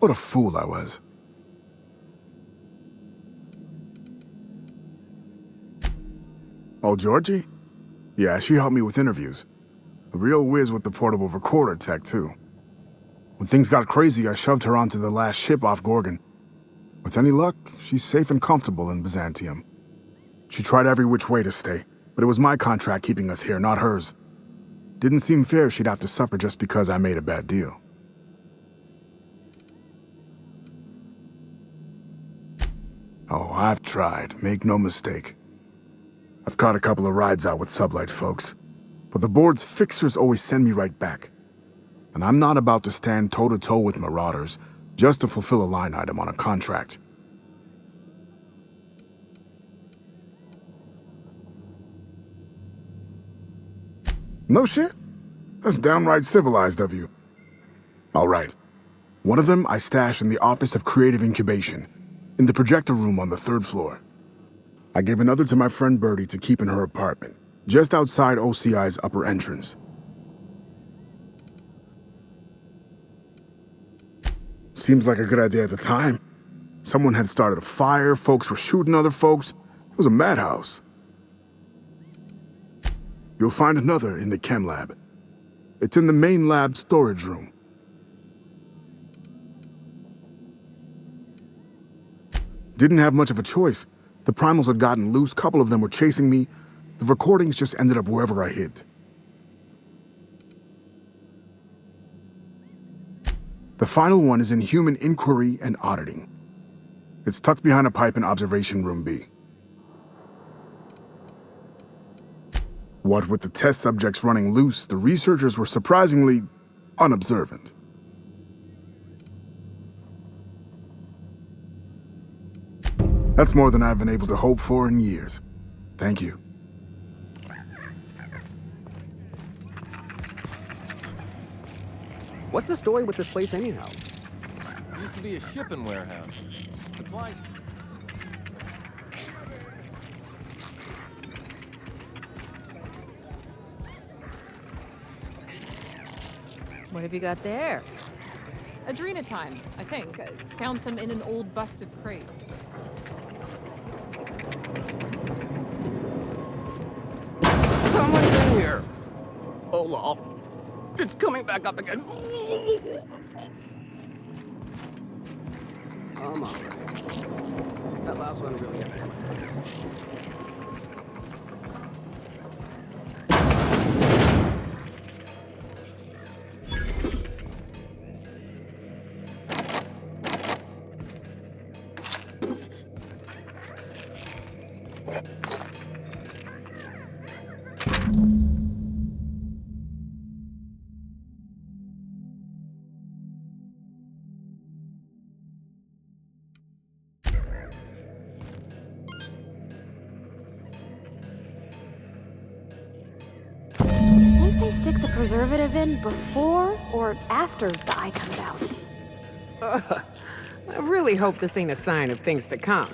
What a fool I was. Oh, Georgie? Yeah, she helped me with interviews. A real whiz with the portable recorder tech, too. When things got crazy, I shoved her onto the last ship off Gorgon. With any luck, she's safe and comfortable in Byzantium. She tried every which way to stay, but it was my contract keeping us here, not hers. Didn't seem fair she'd have to suffer just because I made a bad deal. Oh, I've tried, make no mistake. I've caught a couple of rides out with sublight folks, but the board's fixers always send me right back. And I'm not about to stand toe-to-toe with marauders just to fulfill a line item on a contract. No shit? That's downright civilized of you. All right. One of them I stashed in the Office of Creative Incubation, in the projector room on the 3rd floor. I gave another to my friend Birdie to keep in her apartment, just outside OCI's upper entrance. Seems like a good idea at the time. Someone had started a fire, folks were shooting other folks. It was a madhouse. You'll find another in the chem lab. It's in the main lab storage room. Didn't have much of a choice. The primals had gotten loose, couple of them were chasing me. The recordings just ended up wherever I hid. The final one is in Human Inquiry and Auditing. It's tucked behind a pipe in Observation Room B. What with the test subjects running loose, the researchers were surprisingly unobservant. That's more than I've been able to hope for in years. Thank you. What's the story with this place anyhow? Used to be a shipping warehouse. Supplies. What have you got there? Adrenatime, I think. Found some in an old busted crate. Someone's in here! Oh, lol. It's coming back up again. I'm alright. That last one really hit me in my face. They stick the preservative in before or after the eye comes out. I really hope this ain't a sign of things to come.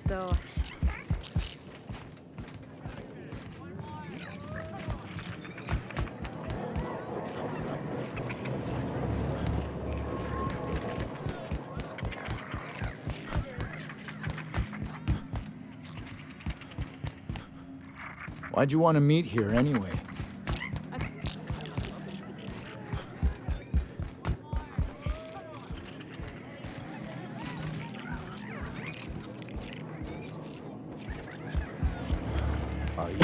So... Why'd you want to meet here anyway? Are you?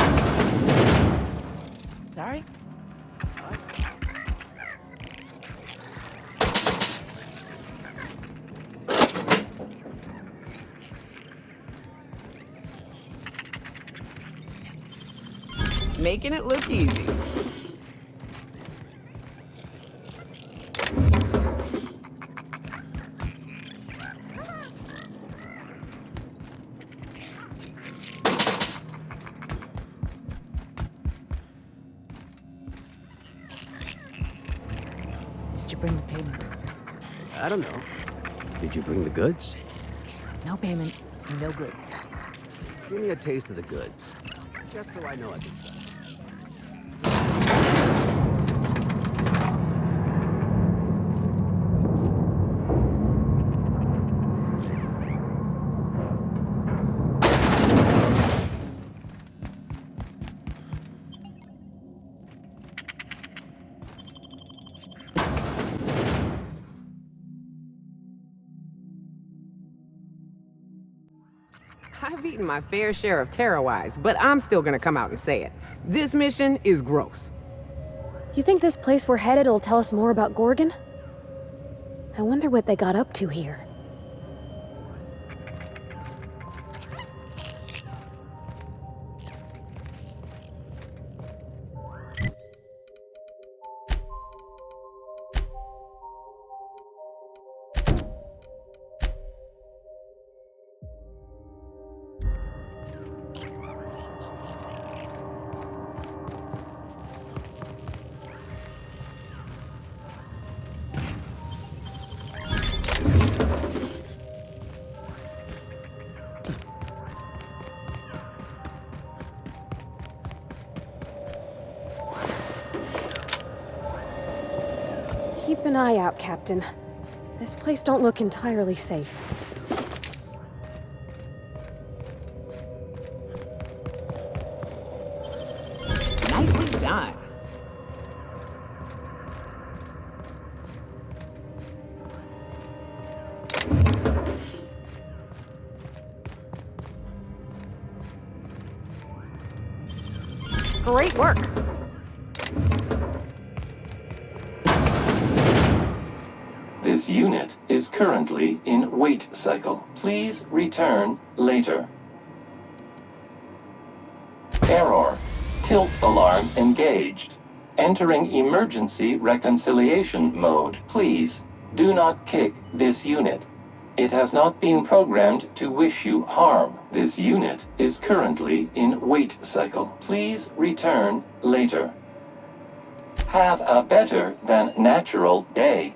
Sorry? Making it look easy. Did you bring the payment? I don't know. Did you bring the goods? No payment, no goods. Give me a taste of the goods. Just so I know I can trust you. I've eaten my fair share of Terror-wise, but I'm still gonna come out and say it. This mission is gross. You think this place we're headed will tell us more about Gorgon? I wonder what they got up to here. Keep an eye out, Captain. This place don't look entirely safe. Nicely done. Great work. This unit is currently in wait cycle. Please return later. Error. Tilt alarm engaged. Entering emergency reconciliation mode. Please do not kick this unit. It has not been programmed to wish you harm. This unit is currently in wait cycle. Please return later. Have a better than natural day.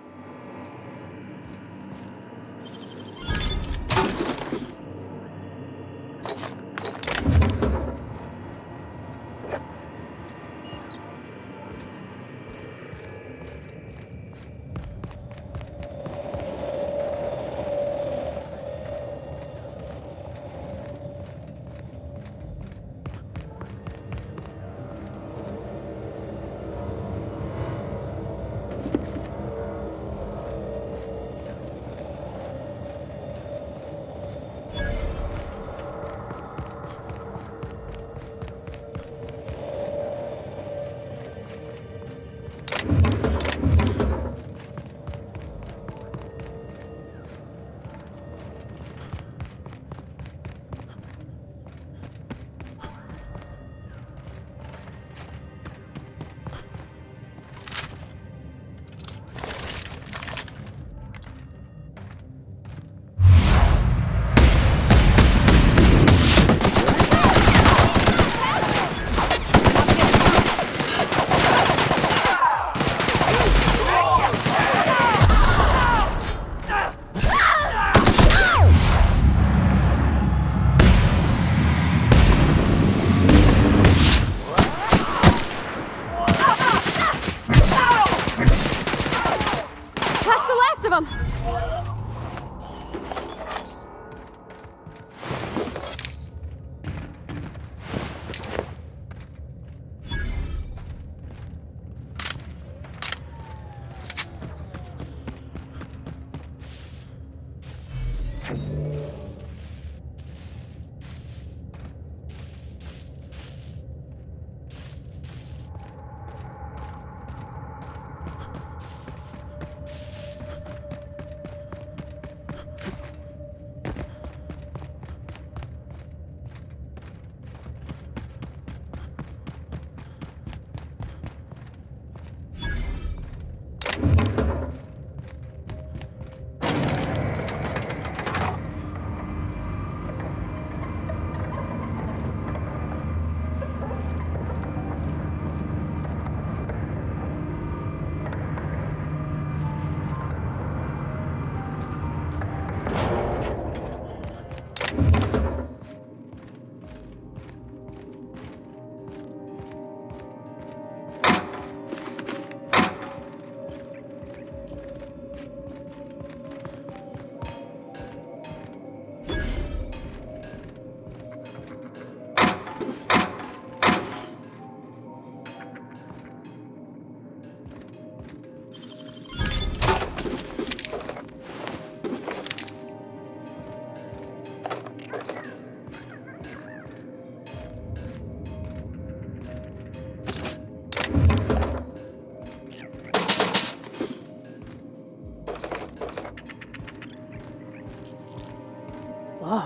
Whoa,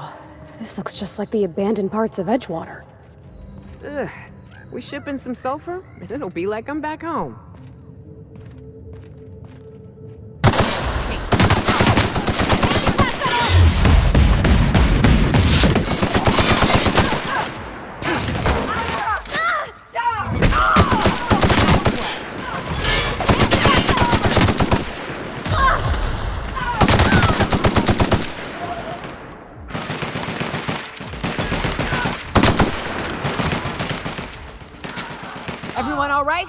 this looks just like the abandoned parts of Edgewater. Ugh. We shipping some sulfur, and it'll be like I'm back home. Everyone all right?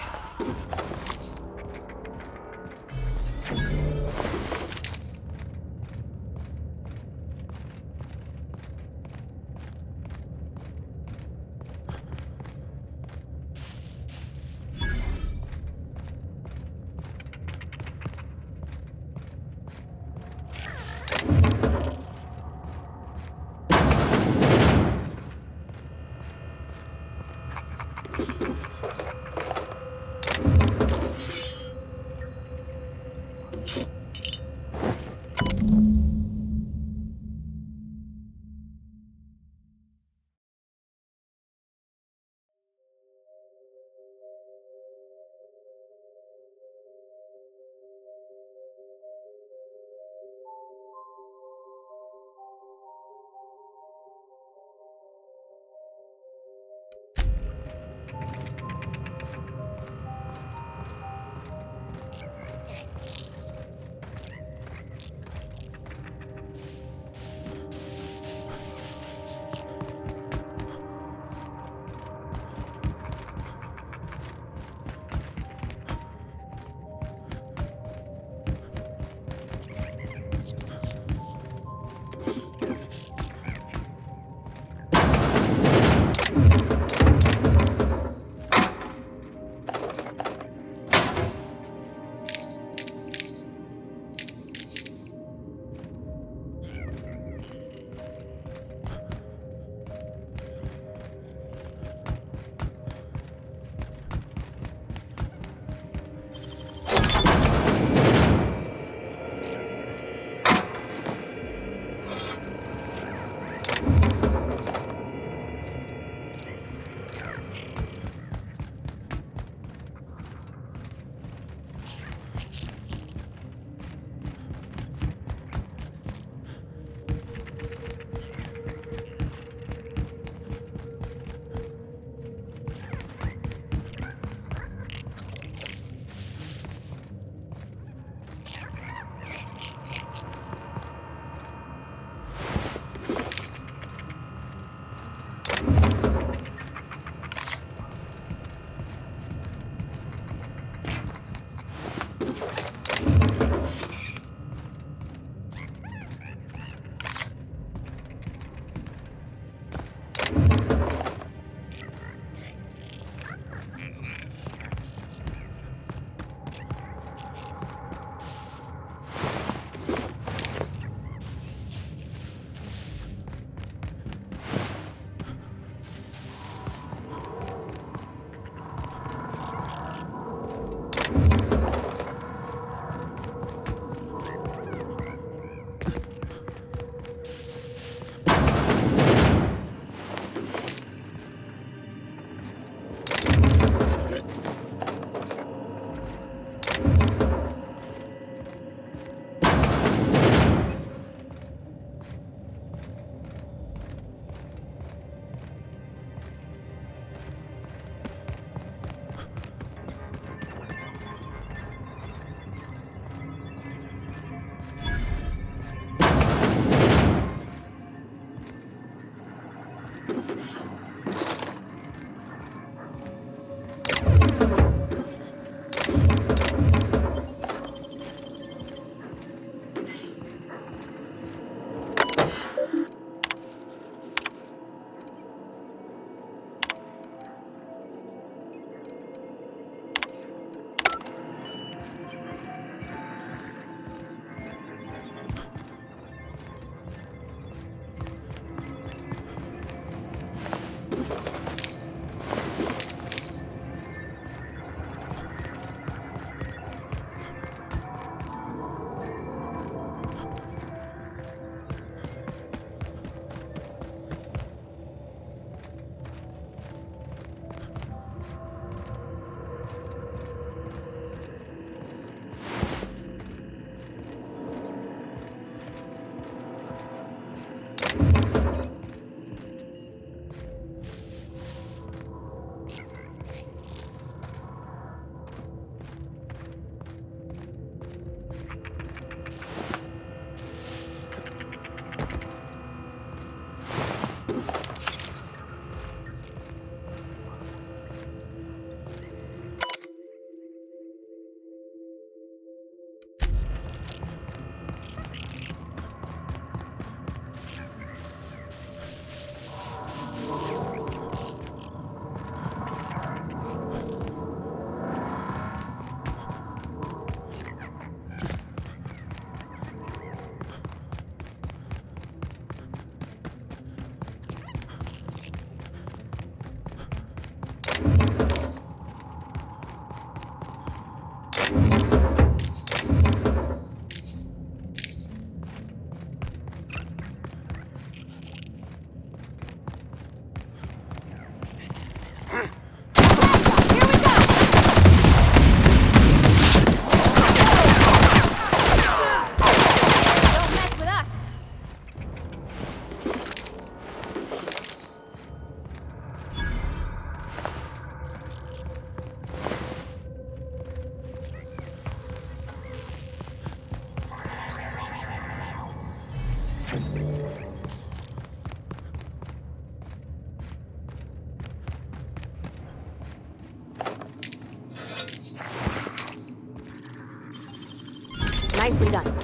Nicely done.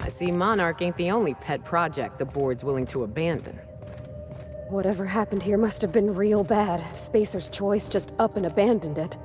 I see Monarch ain't the only pet project the board's willing to abandon. Whatever happened here must have been real bad. Spacer's Choice just up and abandoned it.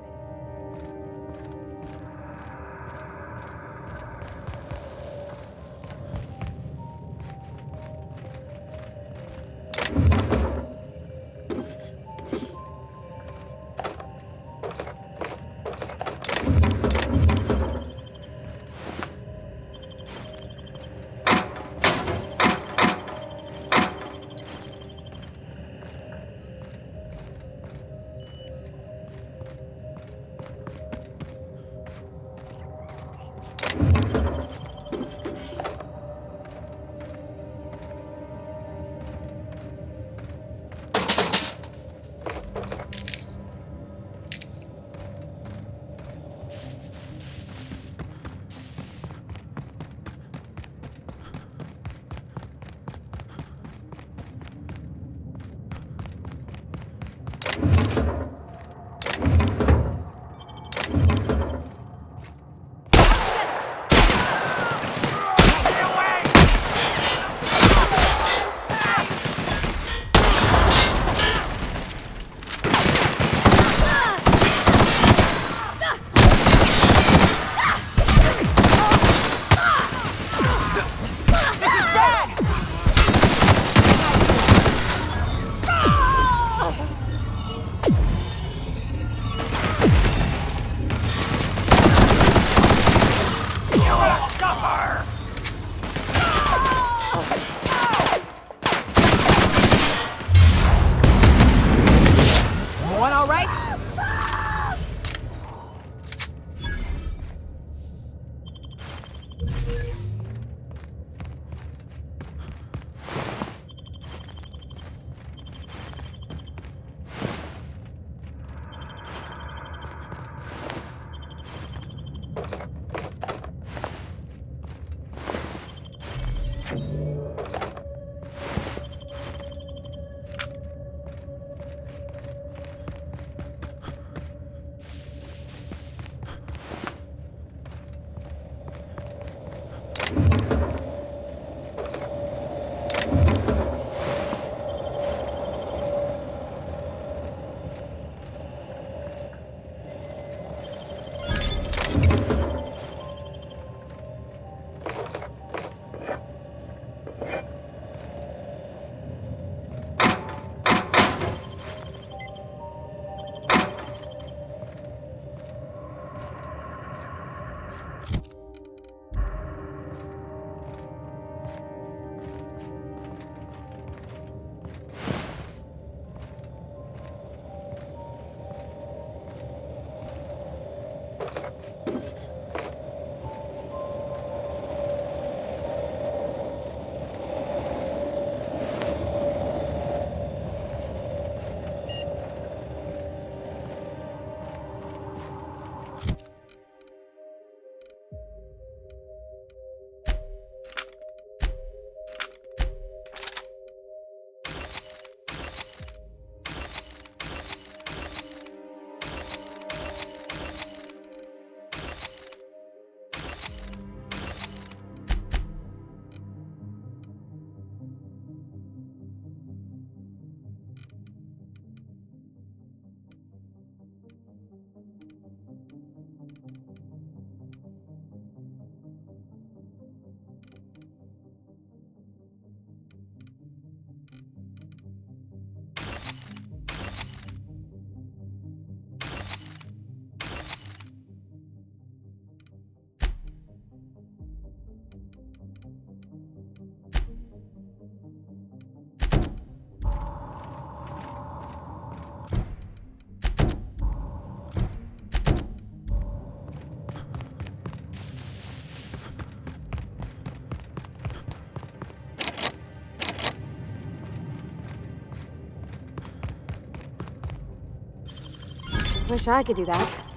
Wish I could do that.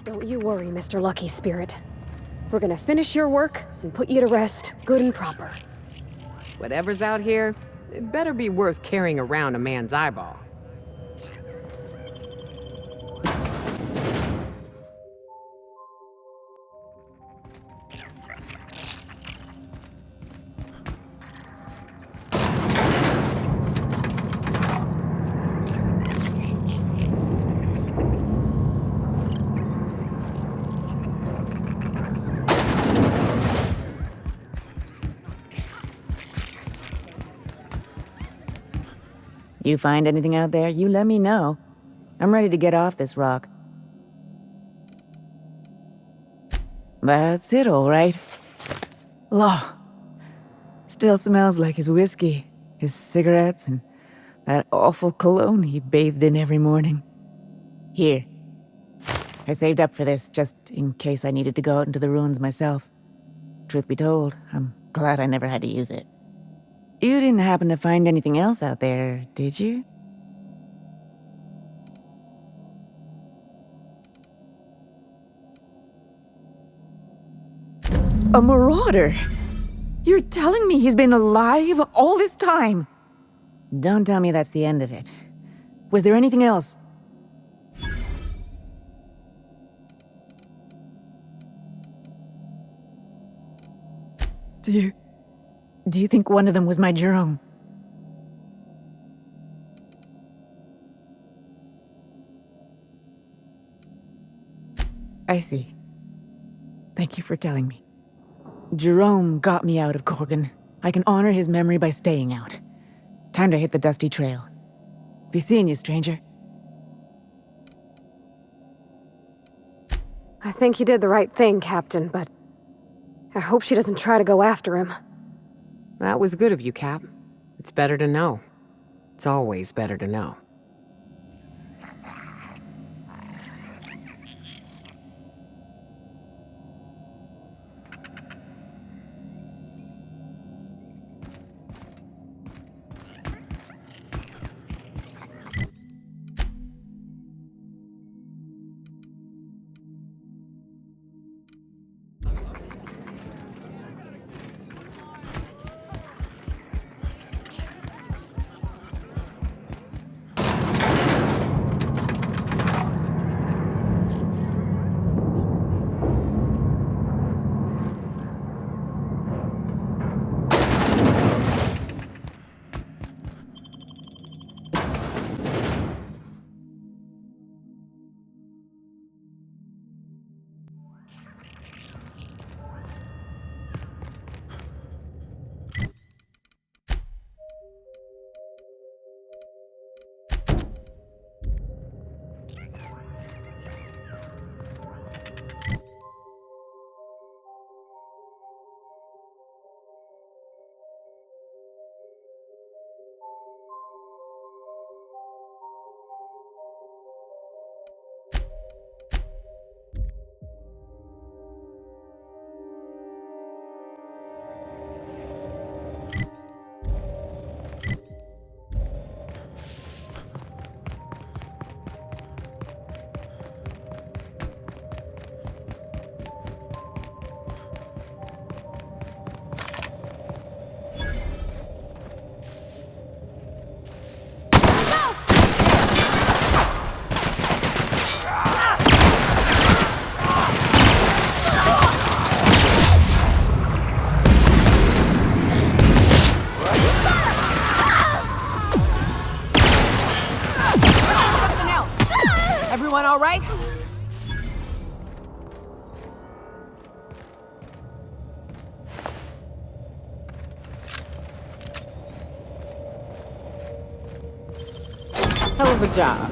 Don't you worry, Mr. Lucky Spirit. We're gonna finish your work and put you to rest, good and proper. Whatever's out here, it better be worth carrying around a man's eyeball. You find anything out there, you let me know. I'm ready to get off this rock. That's it, all right. Law. Still smells like his whiskey, his cigarettes, and that awful cologne he bathed in every morning. Here. I saved up for this, just in case I needed to go out into the ruins myself. Truth be told, I'm glad I never had to use it. You didn't happen to find anything else out there, did you? A marauder? You're telling me he's been alive all this time? Don't tell me that's the end of it. Was there anything else? Do you think one of them was my Jerome? I see. Thank you for telling me. Jerome got me out of Gorgon. I can honor his memory by staying out. Time to hit the dusty trail. Be seeing you, stranger. I think you did the right thing, Captain, but I hope she doesn't try to go after him. That was good of you, Cap. It's better to know. It's always better to know. Everyone all right? Hell of a job.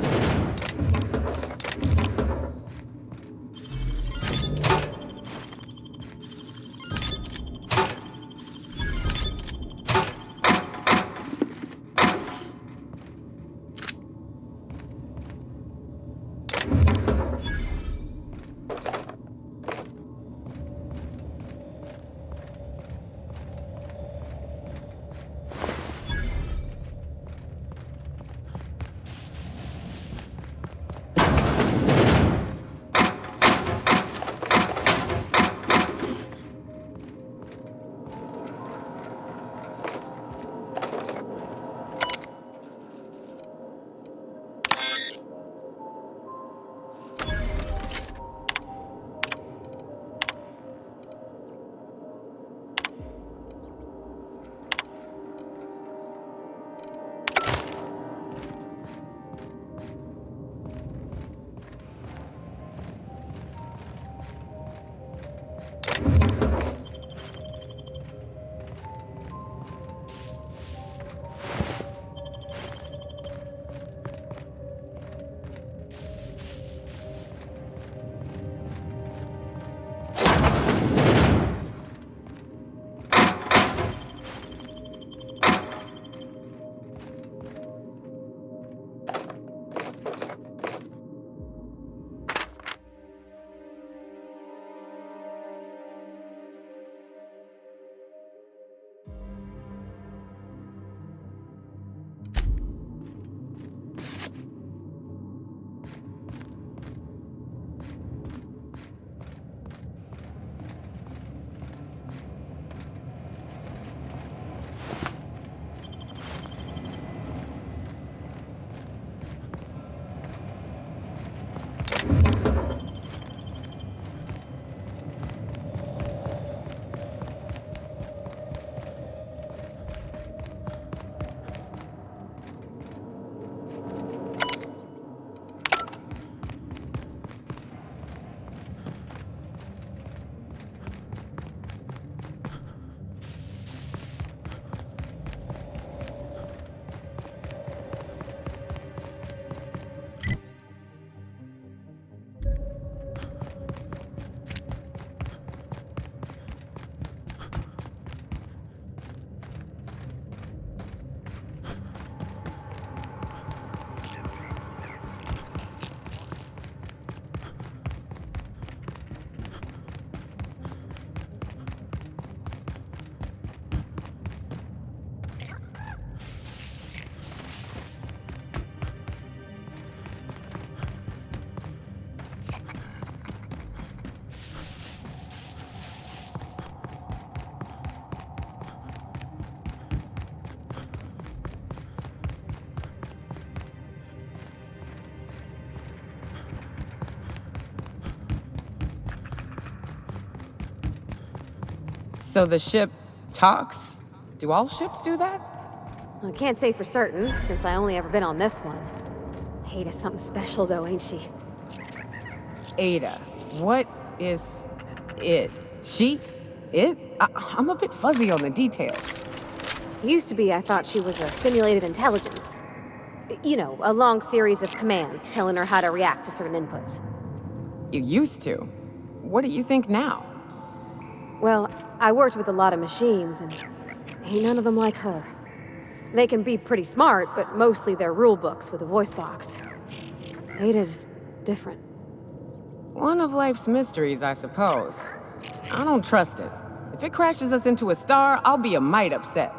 So the ship talks? Do all ships do that? I can't say for certain, since I only ever been on this one. Ada's something special, though, ain't she? Ada. What is it? She? It? I'm a bit fuzzy on the details. Used to be I thought she was a simulated intelligence. You know, a long series of commands telling her how to react to certain inputs. You used to. What do you think now? Well, I worked with a lot of machines, and ain't none of them like her. They can be pretty smart, but mostly they're rule books with a voice box. Ada's different. One of life's mysteries, I suppose. I don't trust it. If it crashes us into a star, I'll be a mite upset.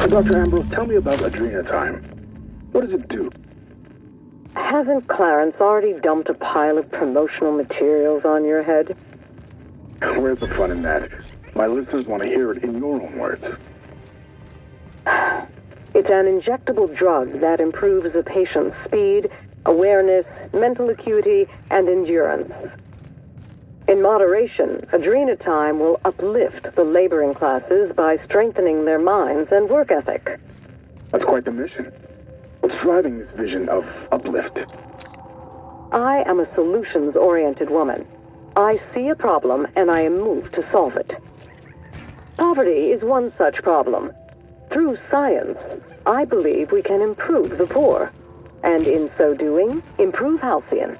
Dr. Ambrose, tell me about Adrenatime. What does it do? Hasn't Clarence already dumped a pile of promotional materials on your head? Where's the fun in that? My listeners want to hear it in your own words. It's an injectable drug that improves a patient's speed, awareness, mental acuity, and endurance. In moderation, Adrenatime will uplift the laboring classes by strengthening their minds and work ethic. That's quite the mission. What's driving this vision of uplift? I am a solutions-oriented woman. I see a problem and I am moved to solve it. Poverty is one such problem. Through science, I believe we can improve the poor, and in so doing, improve Halcyon.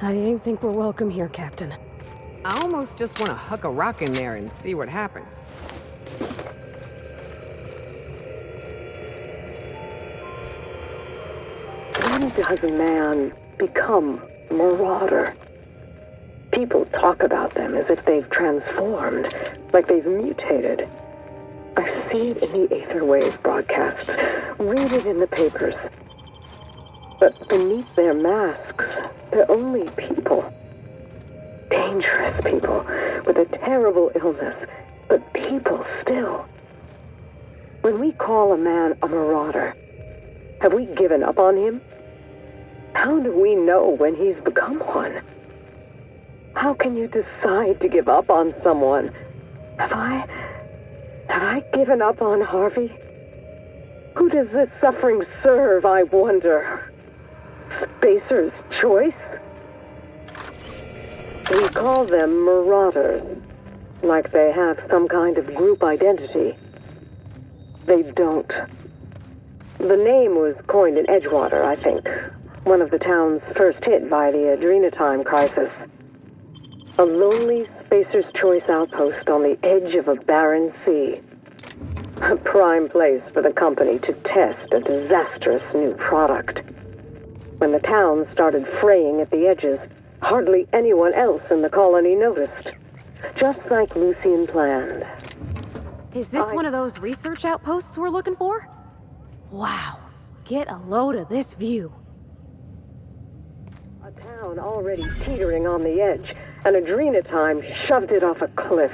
I ain't think we're welcome here, Captain. I almost just want to huck a rock in there and see what happens. When does a man become a marauder? People talk about them as if they've transformed, like they've mutated. I see it in the Aetherwave broadcasts, read it in the papers. But beneath their masks, they're only people. Dangerous people with a terrible illness, but people still. When we call a man a marauder, have we given up on him? How do we know when he's become one? How can you decide to give up on someone? Have I given up on Harvey? Who does this suffering serve, I wonder? Spacer's choice? We call them marauders, like they have some kind of group identity. They don't. The name was coined in Edgewater, I think. One of the towns first hit by the Adrenatime crisis. A lonely Spacer's Choice outpost on the edge of a barren sea. A prime place for the company to test a disastrous new product. When the town started fraying at the edges, hardly anyone else in the colony noticed. Just like Lucian planned. Is this one of those research outposts we're looking for? Wow. Get a load of this view. A town already teetering on the edge, and Adrenatime shoved it off a cliff.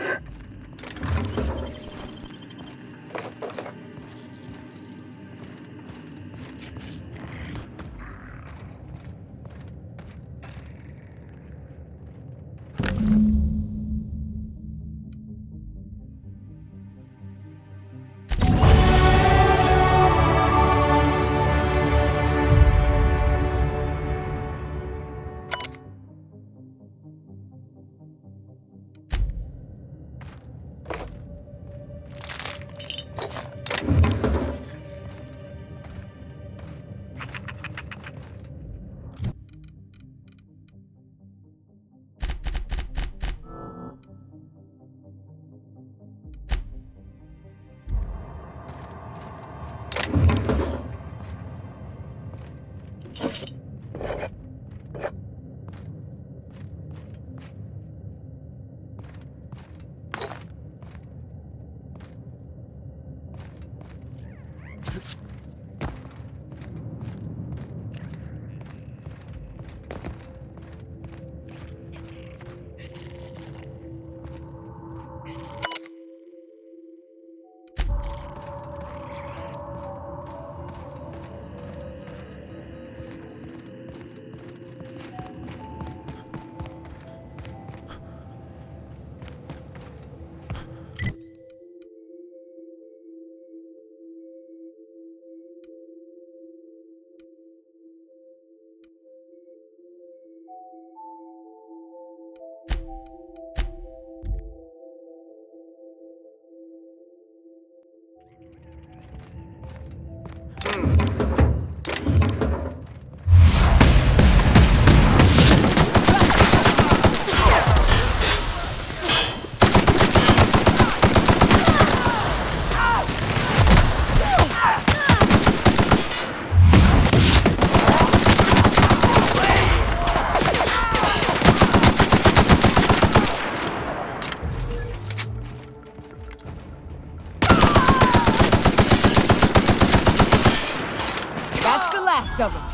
Of them.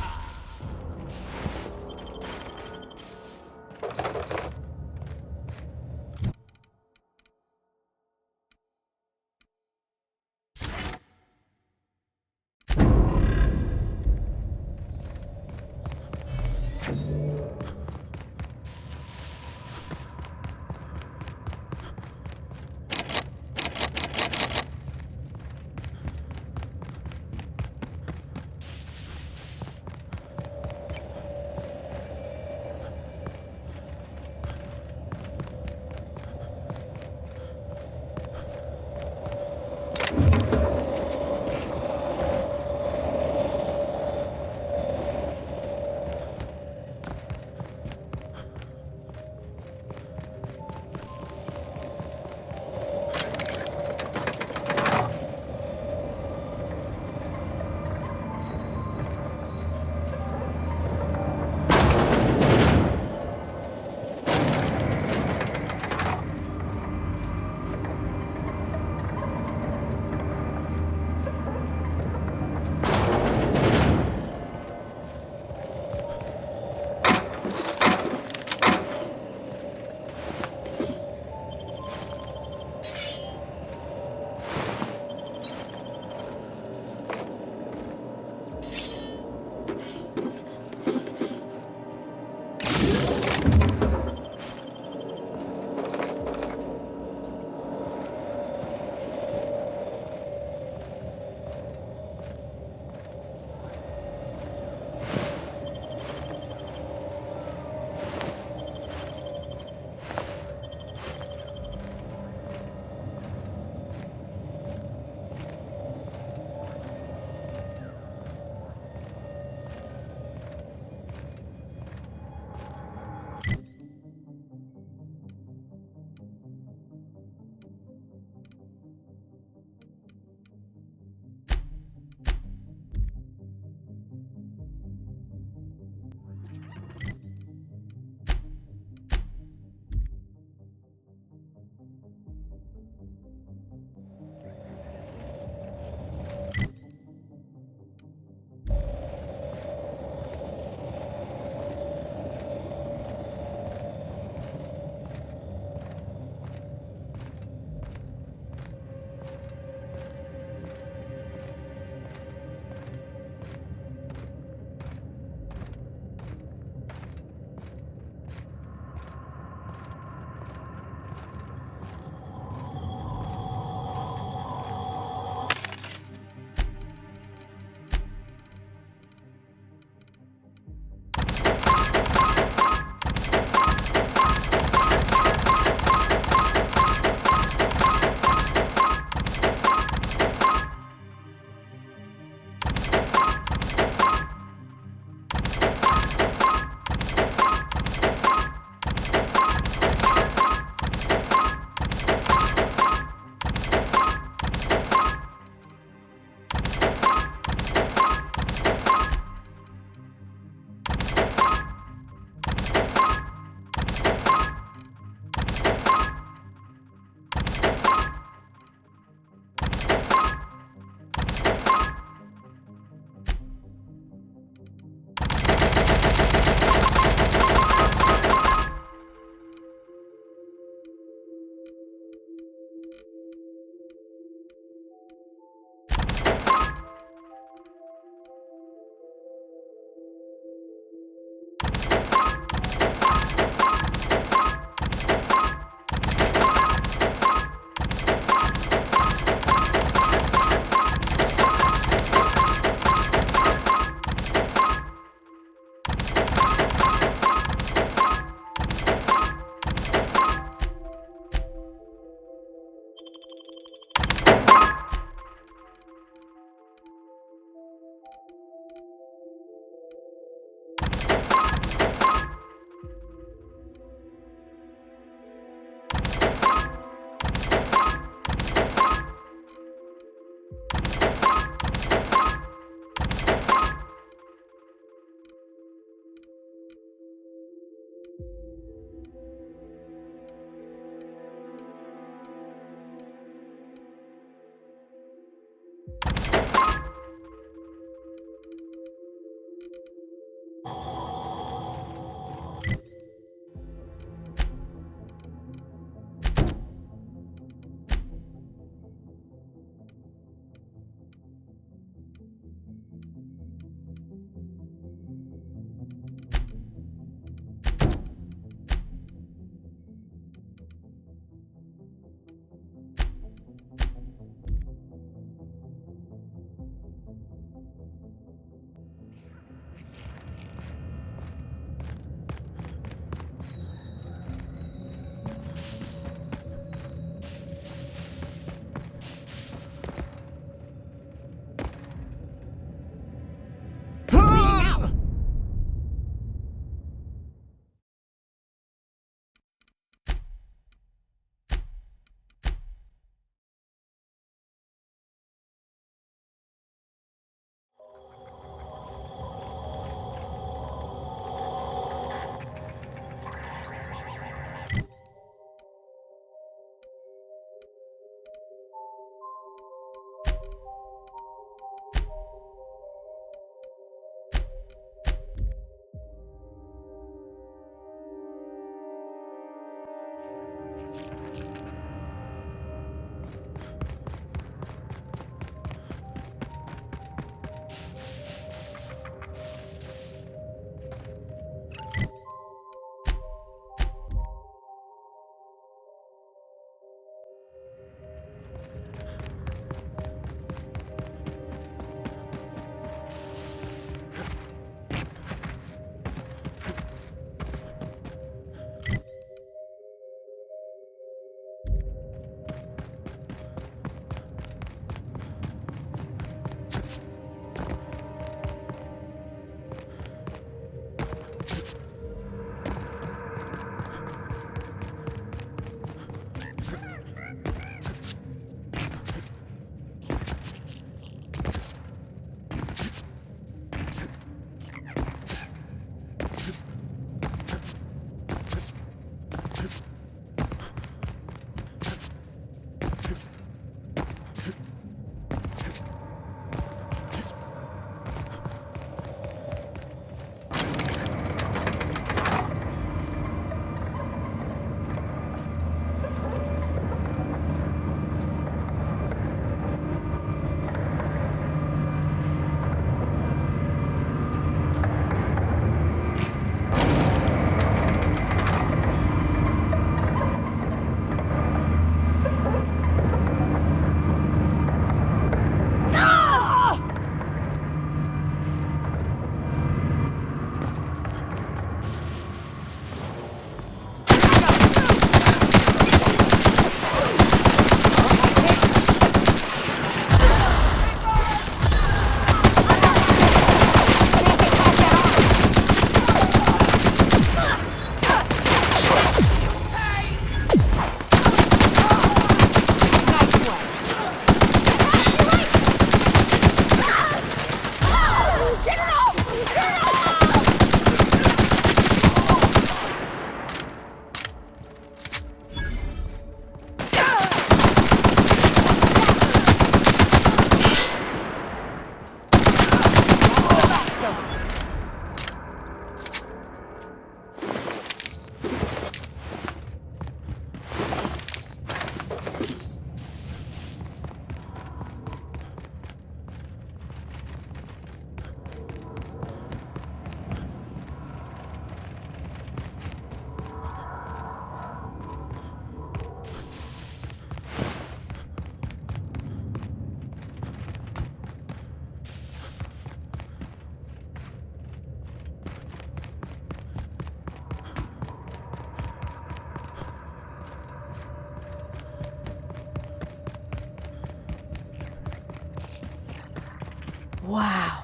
Wow.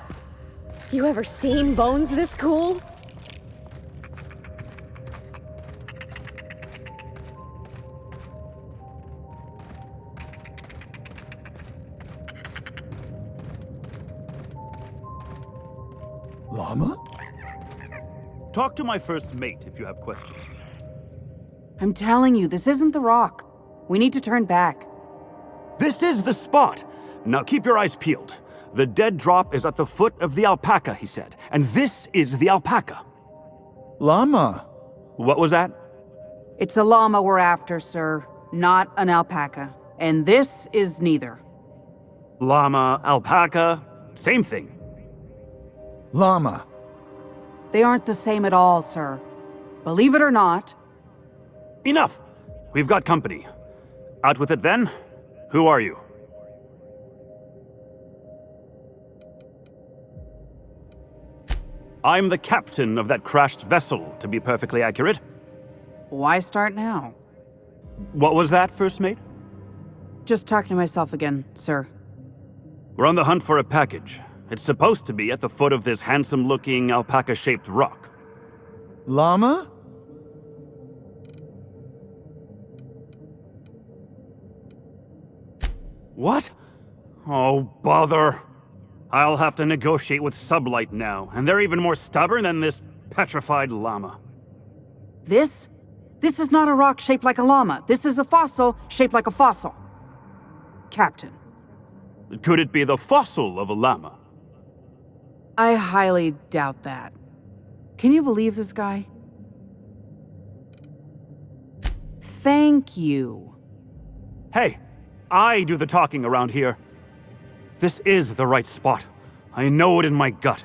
You ever seen bones this cool? Llama? Talk to my first mate if you have questions. I'm telling you, this isn't the rock. We need to turn back. This is the spot! Now keep your eyes peeled. The dead drop is at the foot of the alpaca, he said. And this is the alpaca. Llama. What was that? It's a llama we're after, sir, not an alpaca. And this is neither. Llama, alpaca, same thing. Llama. They aren't the same at all, sir. Believe it or not. Enough! We've got company. Out with it then. Who are you? I'm the captain of that crashed vessel, to be perfectly accurate. Why start now? What was that, First Mate? Just talking to myself again, sir. We're on the hunt for a package. It's supposed to be at the foot of this handsome-looking alpaca-shaped rock. Llama? What? Oh, bother. I'll have to negotiate with Sublight now, and they're even more stubborn than this petrified llama. This? This is not a rock shaped like a llama. This is a fossil shaped like a fossil. Captain. Could it be the fossil of a llama? I highly doubt that. Can you believe this guy? Thank you. Hey, I do the talking around here. This is the right spot. I know it in my gut.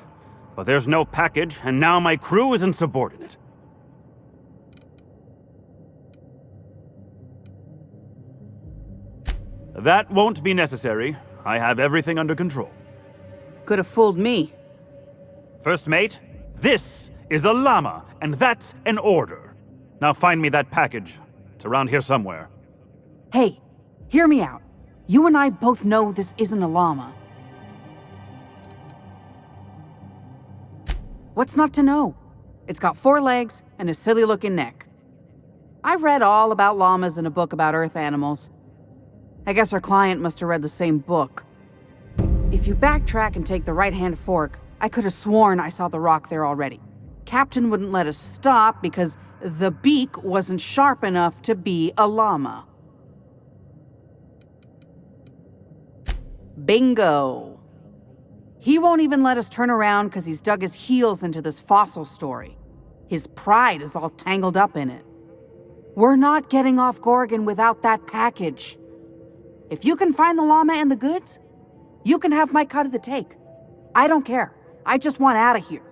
But there's no package, and now my crew is insubordinate. That won't be necessary. I have everything under control. Could have fooled me. First Mate, this is a llama, and that's an order. Now find me that package. It's around here somewhere. Hey, hear me out. You and I both know this isn't a llama. What's not to know? It's got 4 legs and a silly-looking neck. I read all about llamas in a book about Earth animals. I guess our client must have read the same book. If you backtrack and take the right-hand fork, I could have sworn I saw the rock there already. Captain wouldn't let us stop because the beak wasn't sharp enough to be a llama. Bingo! He won't even let us turn around because he's dug his heels into this fossil story. His pride is all tangled up in it. We're not getting off Gorgon without that package. If you can find the llama and the goods, you can have my cut of the take. I don't care. I just want out of here.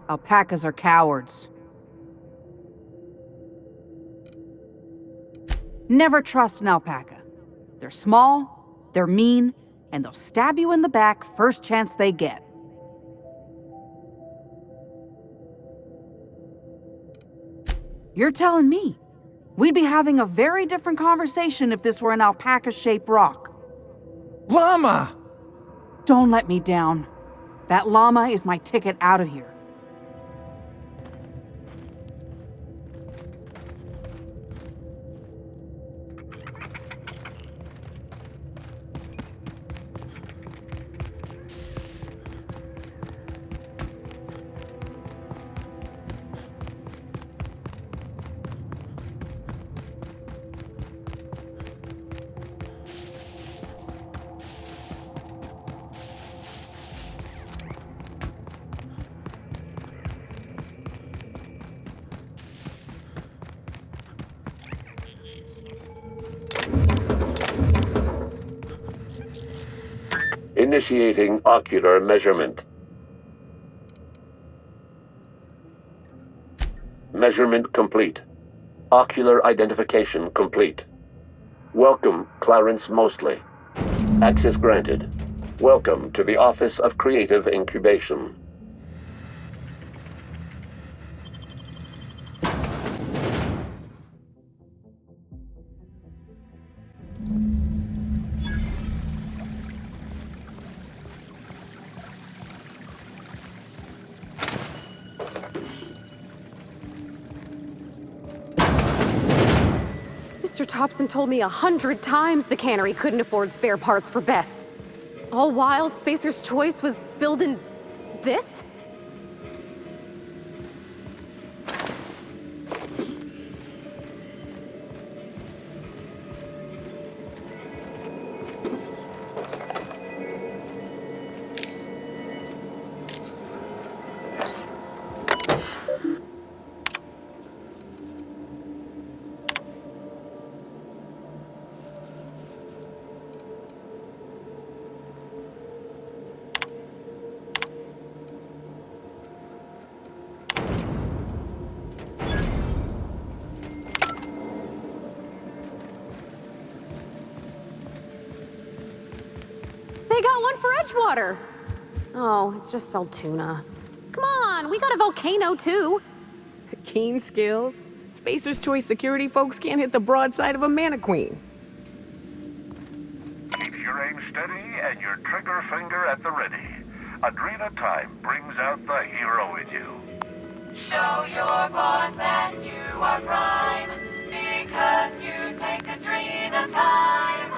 Alpacas are cowards. Never trust an alpaca. They're small, they're mean, and they'll stab you in the back first chance they get. You're telling me we'd be having a very different conversation if this were an alpaca-shaped rock. Llama! Don't let me down. That llama is my ticket out of here. Initiating ocular measurement. Measurement complete. Ocular identification complete. Welcome, Clarence Mostly. Access granted. Welcome to the Office of Creative Incubation. Mr. Thompson told me 100 times the cannery couldn't afford spare parts for Bess. All while Spacer's Choice was building this? They got one for Edgewater. Oh, it's just Saltuna. Come on, we got a volcano too. Keen skills. Spacer's Choice security folks can't hit the broadside of a mannequin. Keep your aim steady and your trigger finger at the ready. Adrena time brings out the hero in you. Show your boss that you are prime, because you take Adrena time.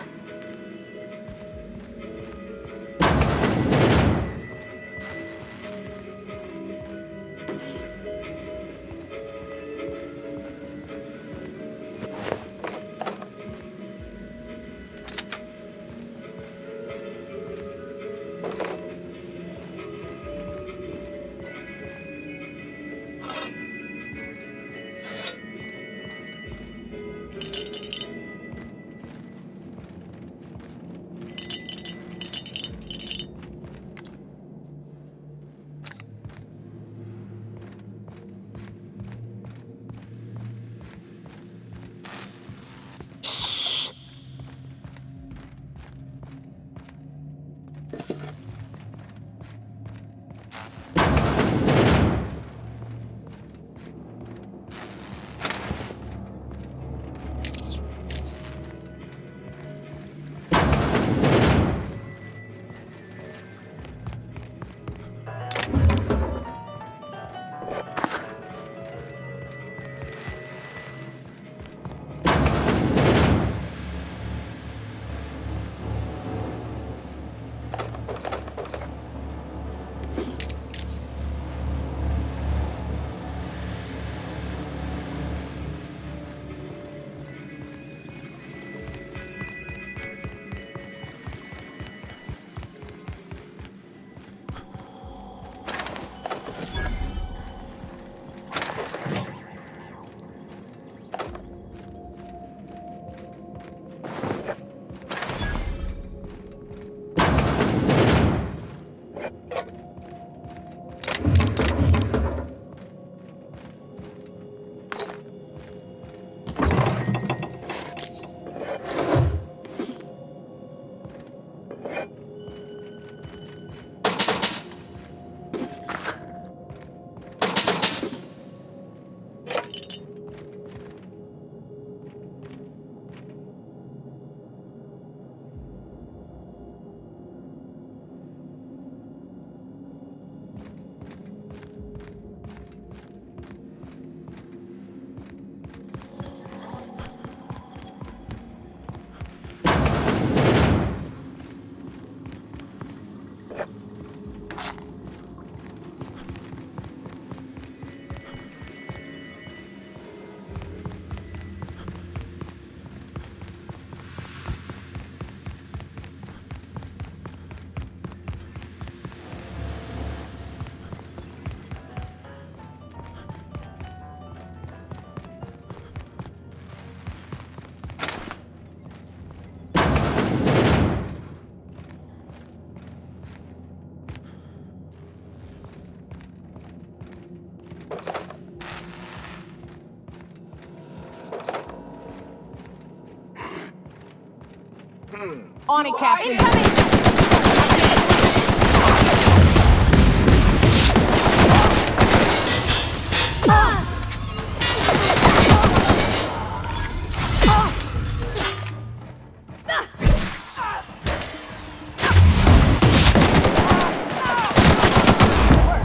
On it, Captain.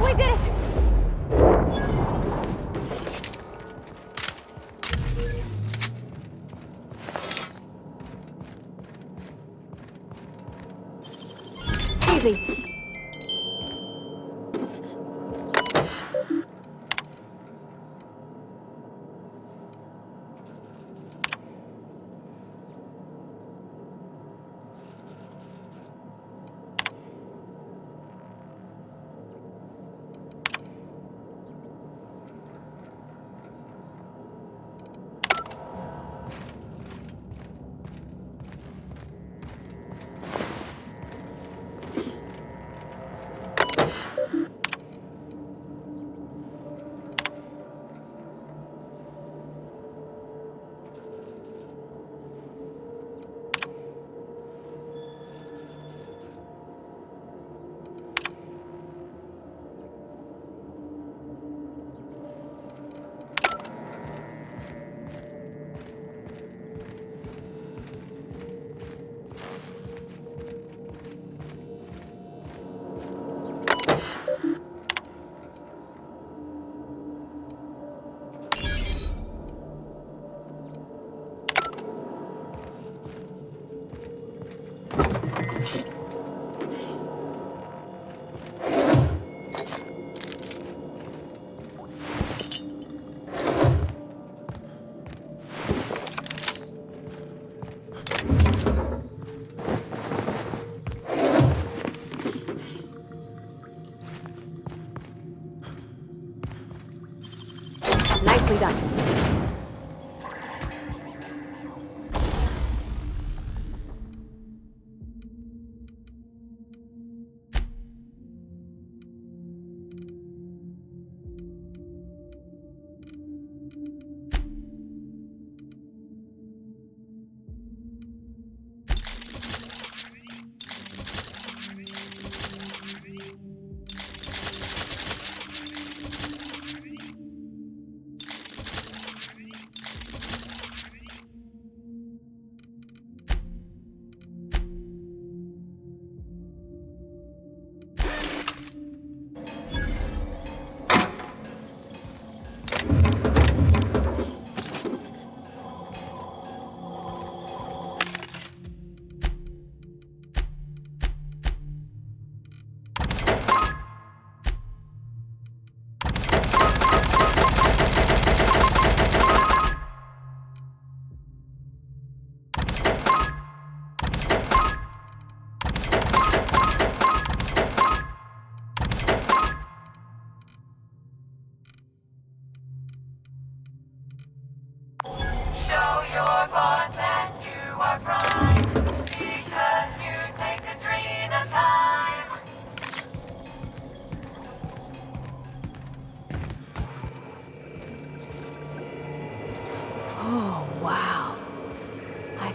We did it! Easy.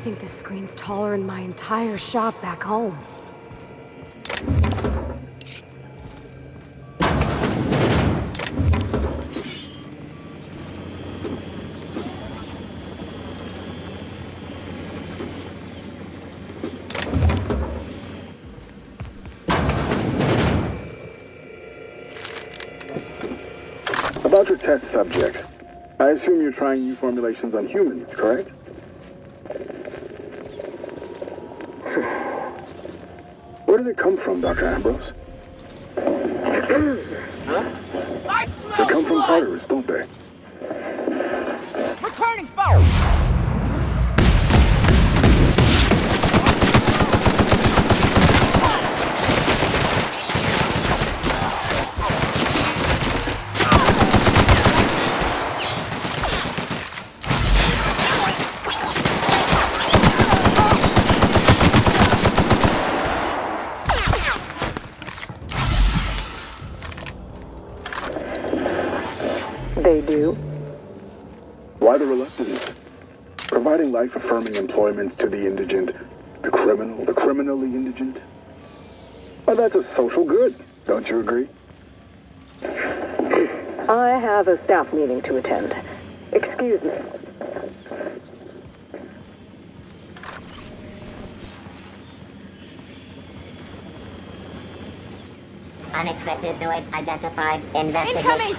think this screen's taller than my entire shop back home. About your test subjects, I assume you're trying new formulations on humans, correct? Where do they come from, Dr. Ambrose? They come from Tartarus, don't they? Returning foe! They do? Why the reluctance? Providing life-affirming employment to the indigent, the criminally indigent? Well, that's a social good, don't you agree? I have a staff meeting to attend. Excuse me. Unexpected noise identified. Investigate. Incoming!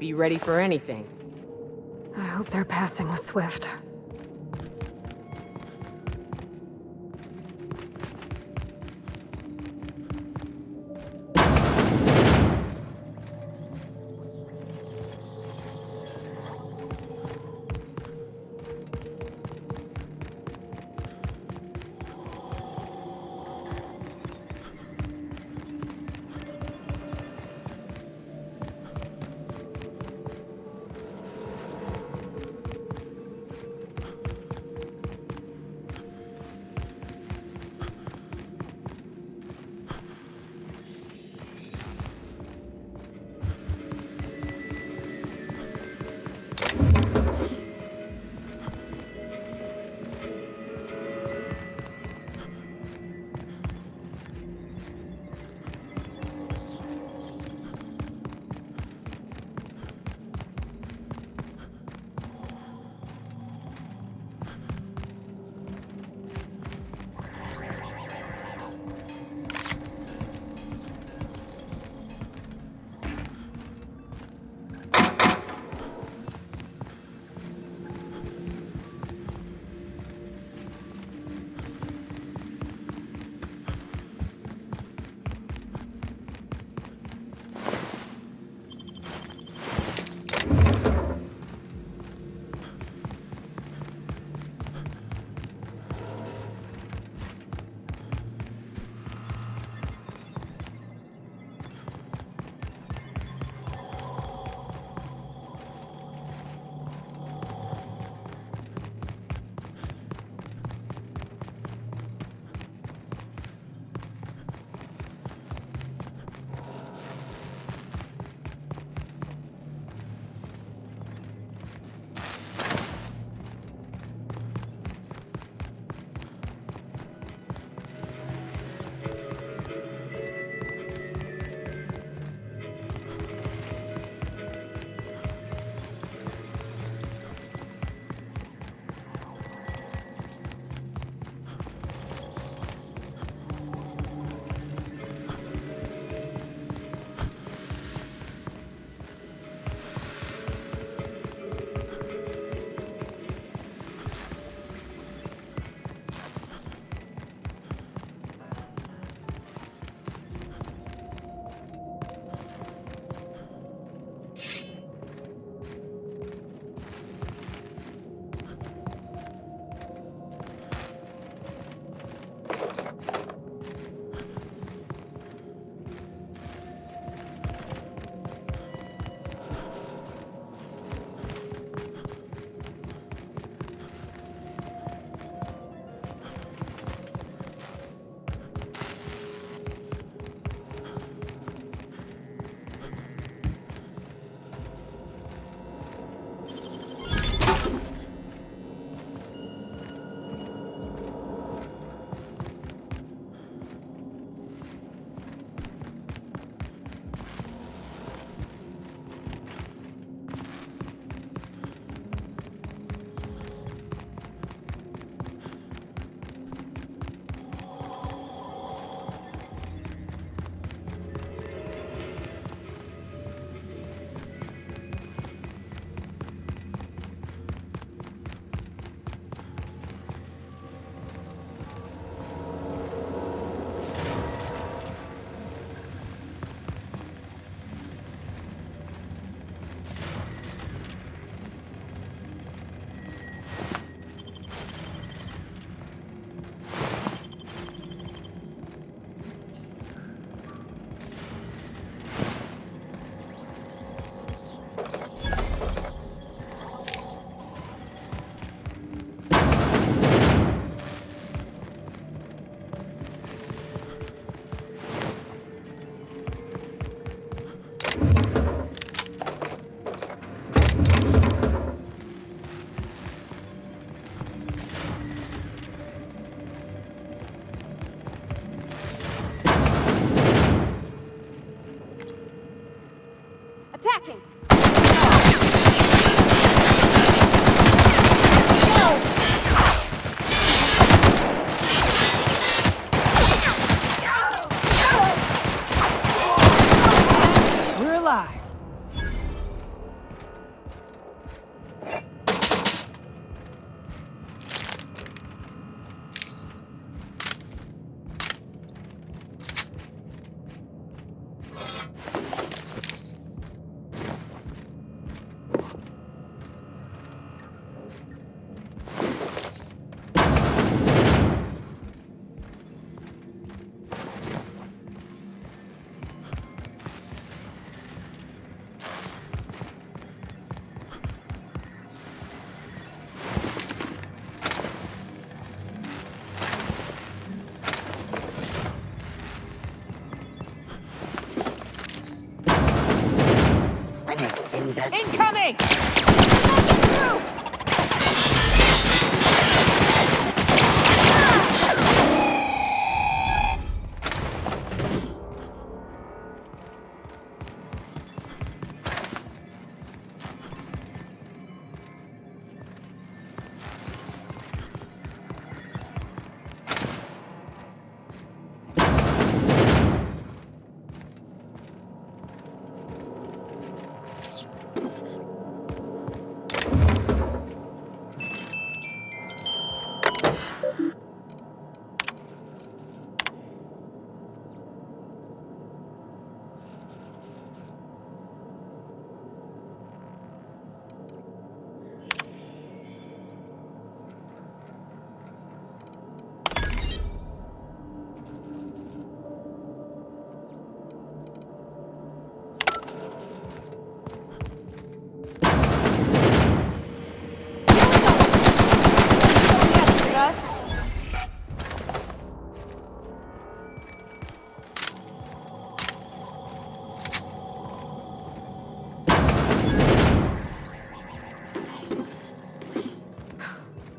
Be ready for anything. I hope their passing was swift.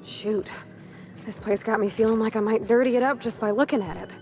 Shoot. This place got me feeling like I might dirty it up just by looking at it.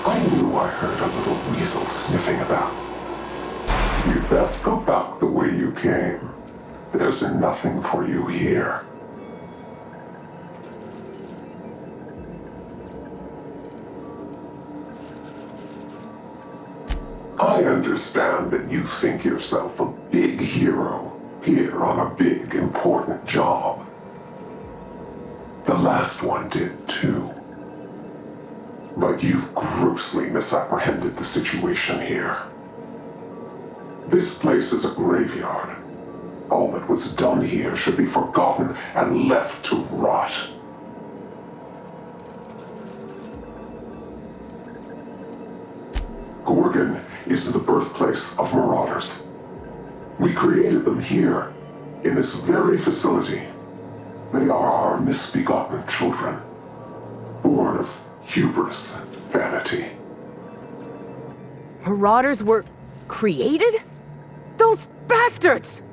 I knew I heard a little weasel sniffing about. You'd best go back the way you came. There's nothing for you here. I understand that you think yourself a big hero here on a big, important job. The last one did too. But you've grossly misapprehended the situation here. This place is a graveyard. All that was done here should be forgotten and left to rot. Gorgon is the birthplace of marauders. We created them here, in this very facility. They are our misbegotten children, born of hubris and vanity. Marauders were created? Those bastards!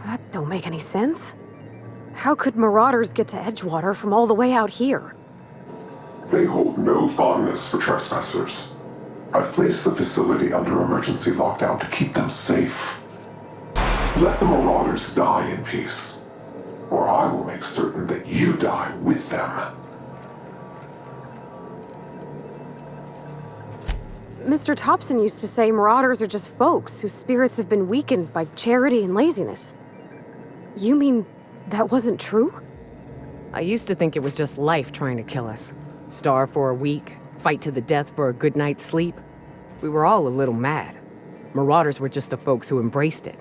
That don't make any sense. How could marauders get to Edgewater from all the way out here? They hold no fondness for trespassers. I've placed the facility under emergency lockdown to keep them safe. Let the marauders die in peace, or I will make certain that you die with them. Mr. Thompson used to say marauders are just folks whose spirits have been weakened by charity and laziness. You mean that wasn't true? I used to think it was just life trying to kill us. Starve for a week, fight to the death for a good night's sleep. We were all a little mad. Marauders were just the folks who embraced it.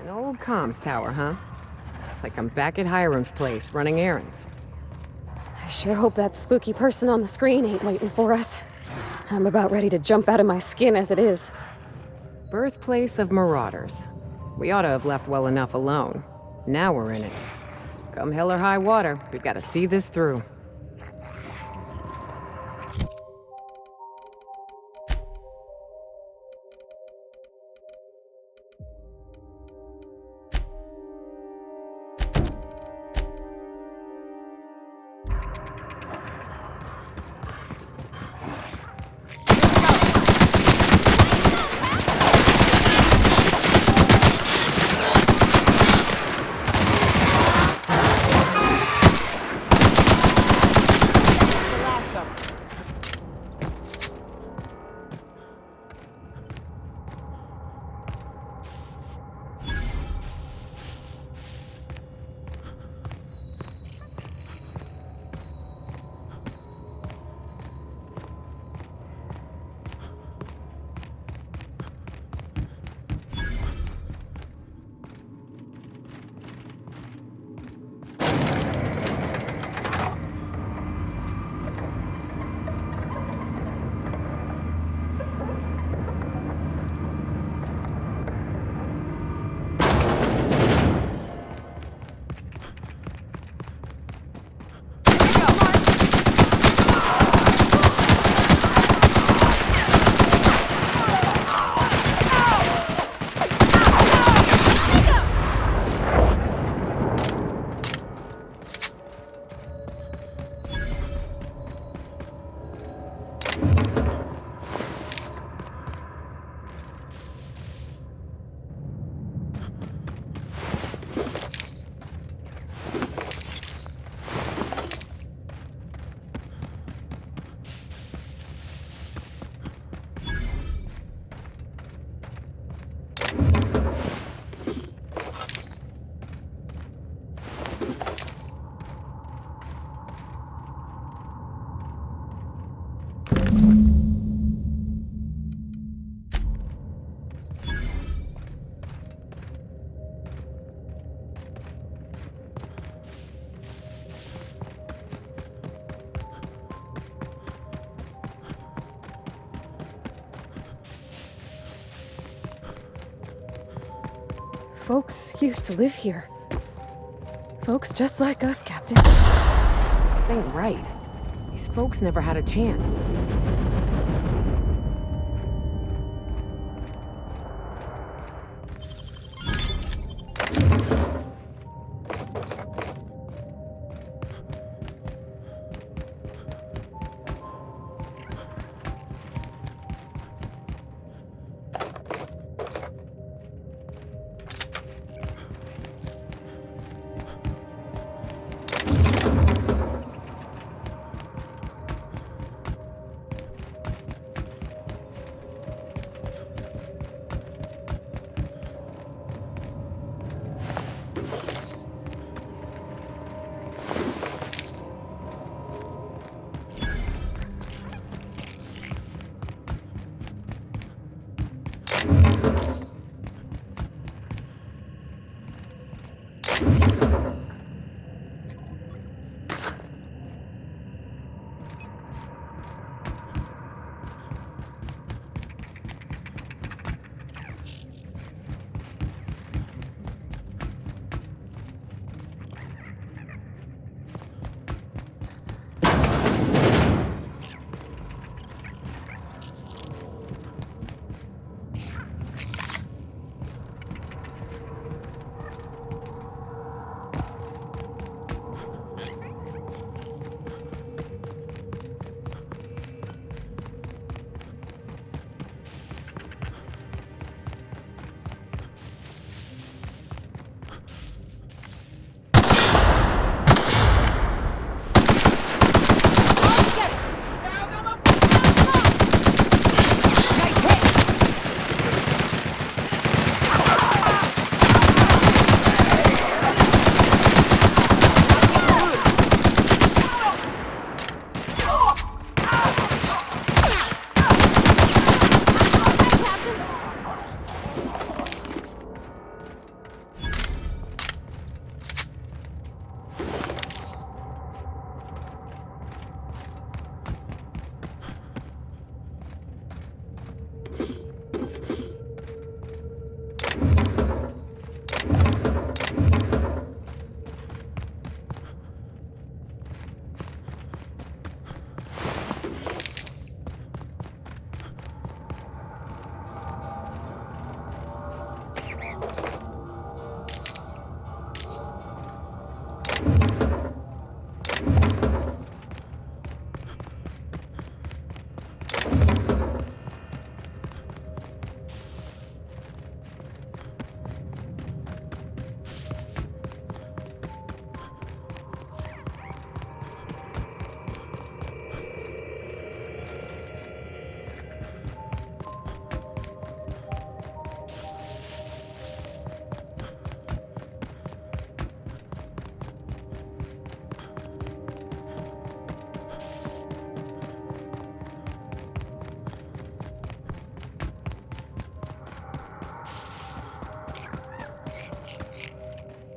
An old comms tower, huh? It's like I'm back at Hiram's place, running errands. I sure hope that spooky person on the screen ain't waiting for us. I'm about ready to jump out of my skin as it is. Birthplace of Marauders. We ought to have left well enough alone. Now we're in it. Come hell or high water, we've got to see this through. Folks used to live here. Folks just like us, Captain. This ain't right. These folks never had a chance.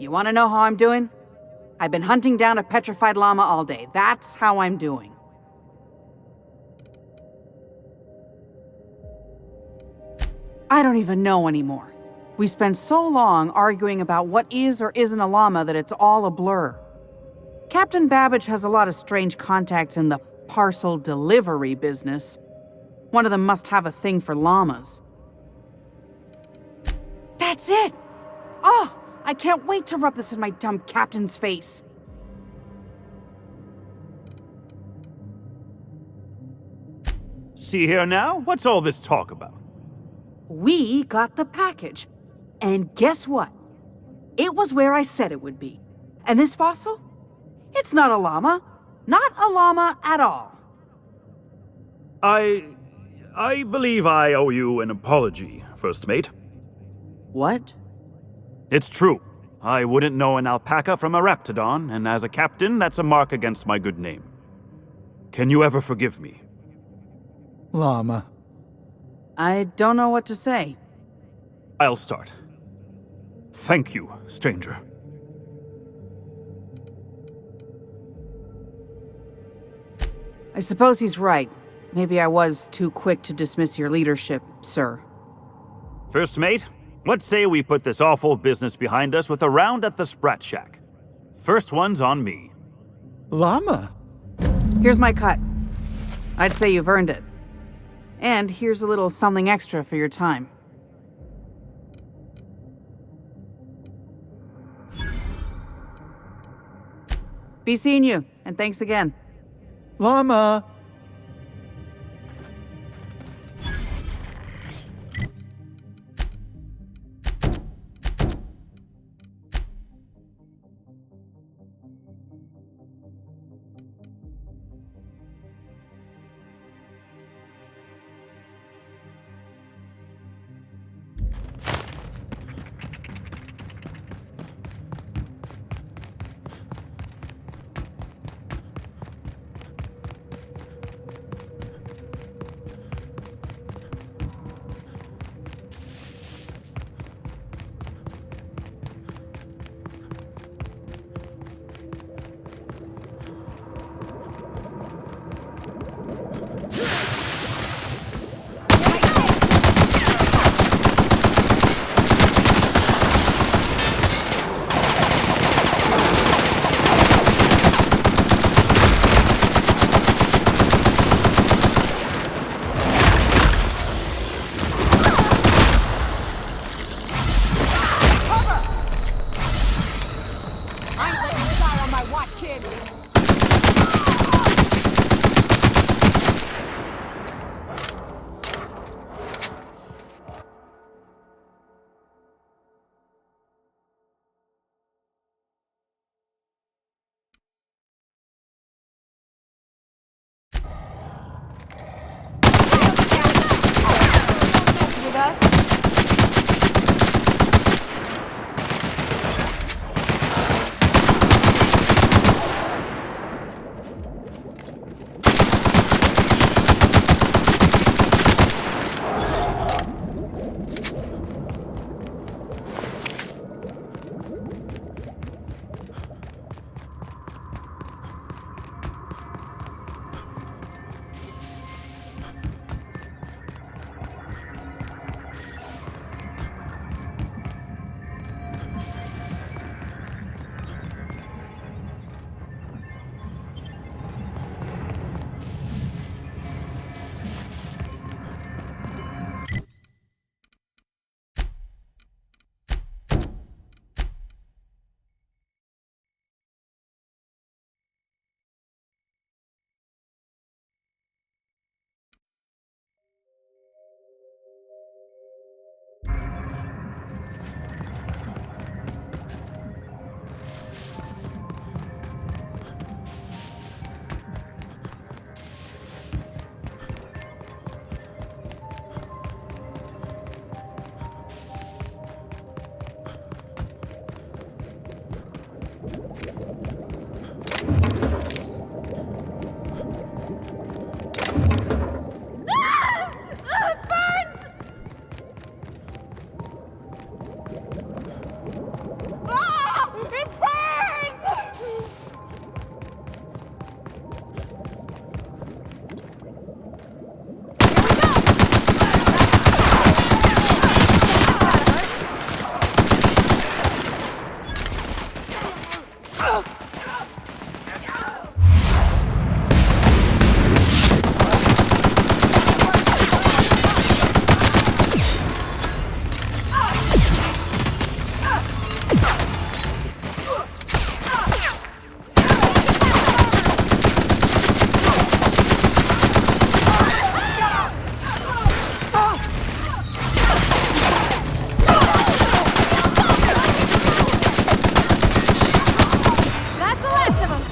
You want to know how I'm doing? I've been hunting down a petrified llama all day. That's how I'm doing. I don't even know anymore. We spent so long arguing about what is or isn't a llama that it's all a blur. Captain Babbage has a lot of strange contacts in the parcel delivery business. One of them must have a thing for llamas. That's it! Oh, I can't wait to rub this in my dumb captain's face. See here now, what's all this talk about? We got the package. And guess what? It was where I said it would be. And this fossil? It's not a llama. Not a llama at all. I believe I owe you an apology, First Mate. What? It's true. I wouldn't know an alpaca from a raptidon, and as a captain, that's a mark against my good name. Can you ever forgive me? Llama. I don't know what to say. I'll start. Thank you, stranger. I suppose he's right. Maybe I was too quick to dismiss your leadership, sir. First Mate, let's say we put this awful business behind us with a round at the Sprat Shack. First one's on me. Llama? Here's my cut. I'd say you've earned it. And here's a little something extra for your time. Be seeing you, and thanks again. Llama! That's the last of them!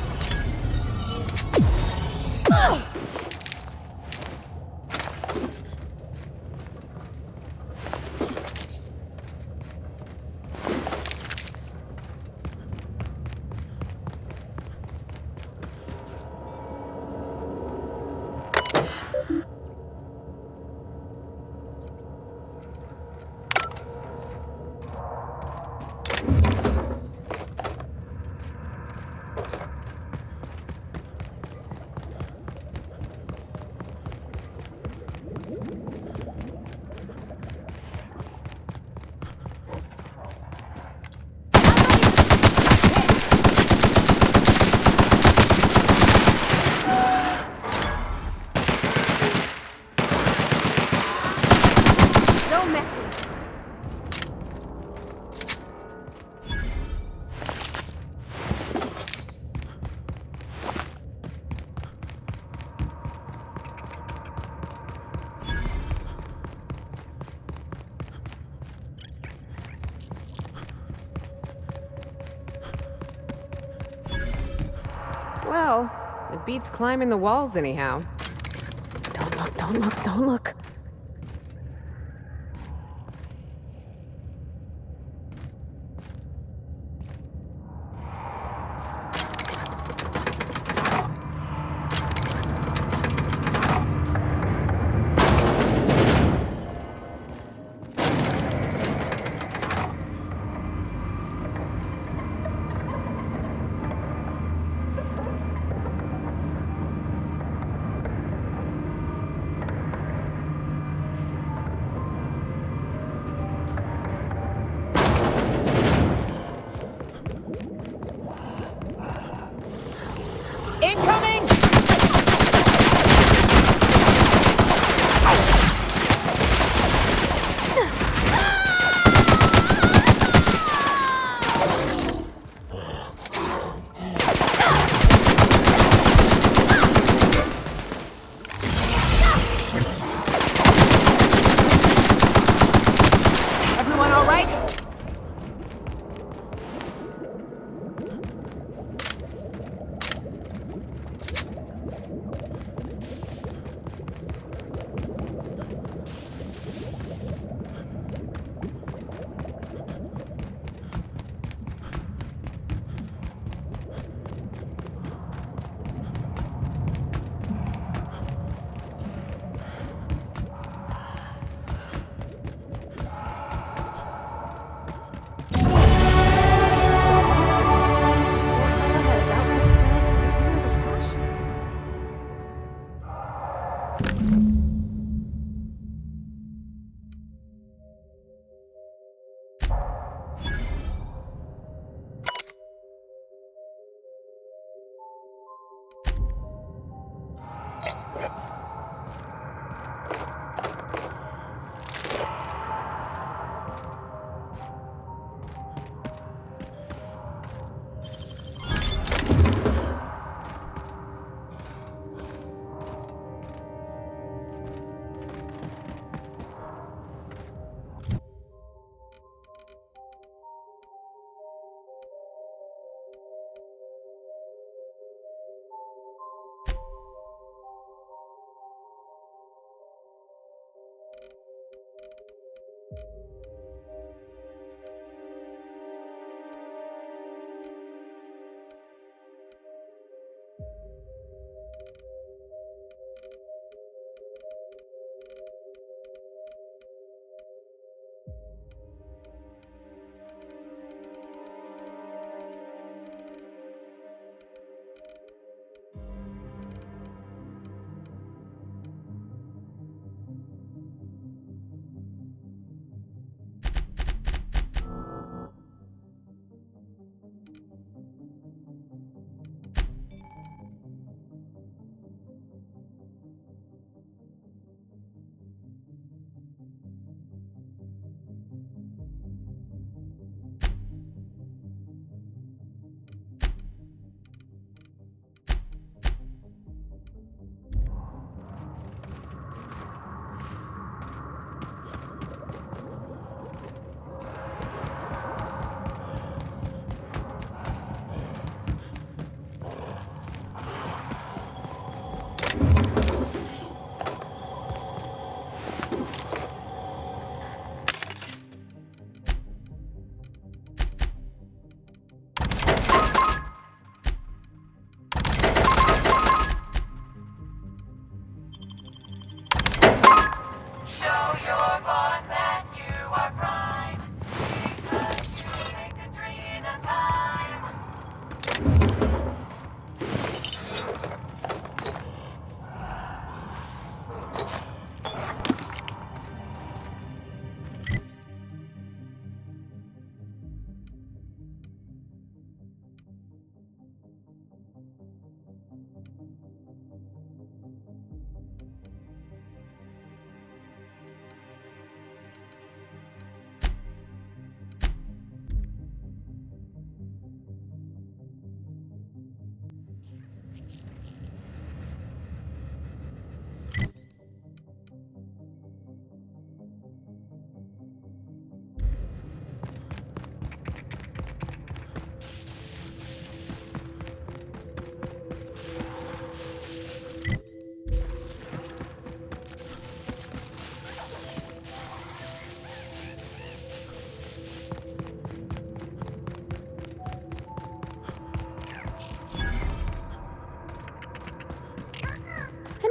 Don't mess with us. Well, it beats climbing the walls anyhow. Don't look, don't look, don't look. Incoming! Everyone all right?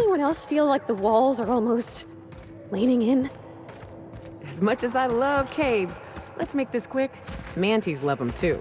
anyone else feel like the walls are almost leaning in? As much as I love caves, let's make this quick. Manties love them too.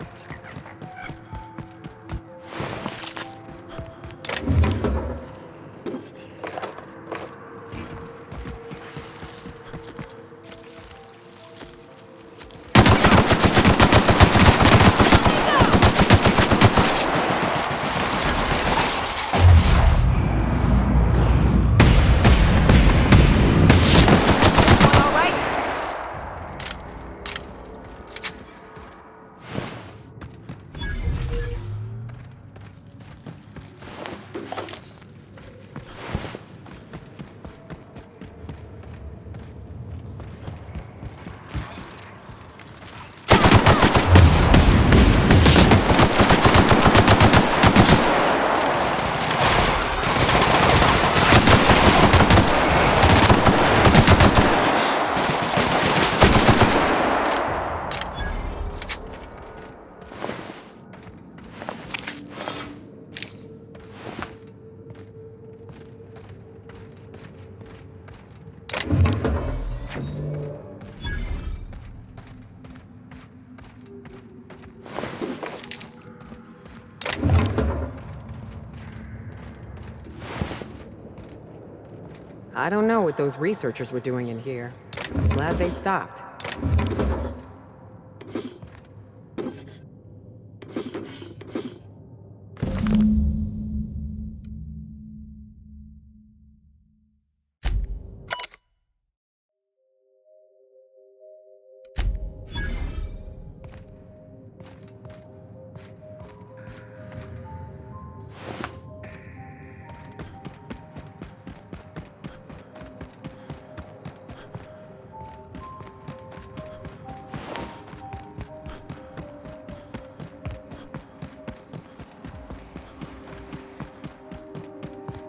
I don't know what those researchers were doing in here. I'm glad they stopped.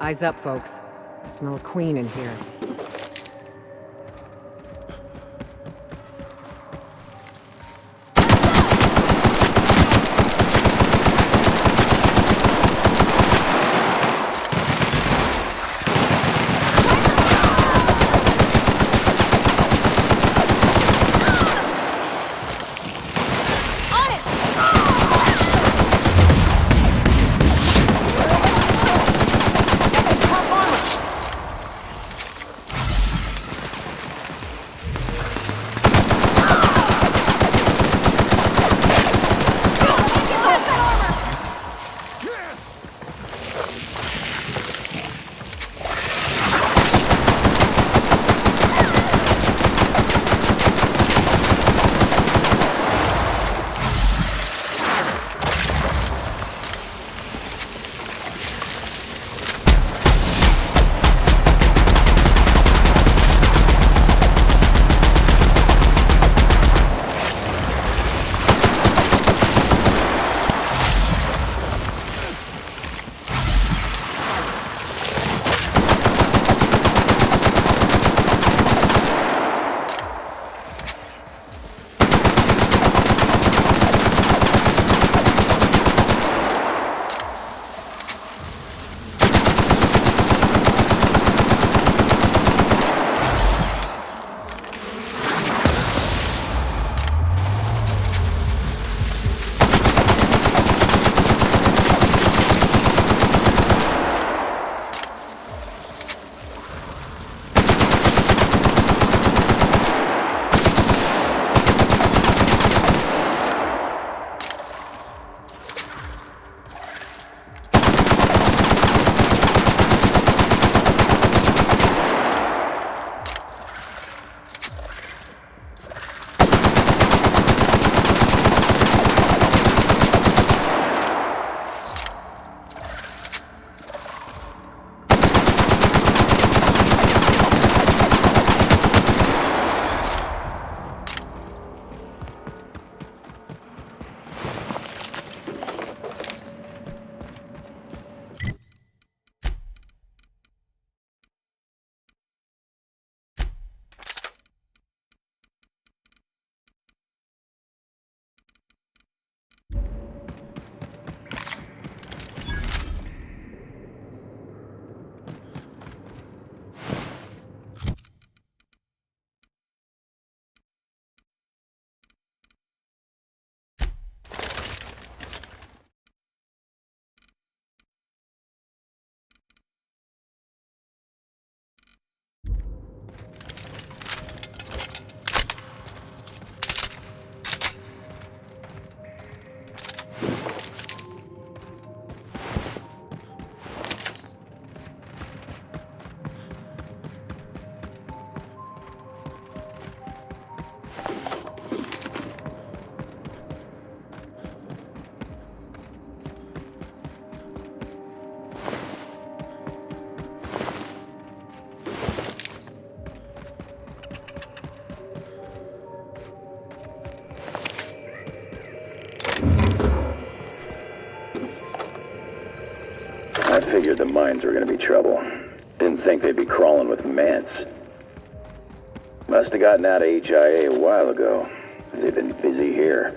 Eyes up, folks. I smell a queen in here. I figured the mines were gonna be trouble. Didn't think they'd be crawling with Mance. Must have gotten out of HIA a while ago, 'cause they've been busy here.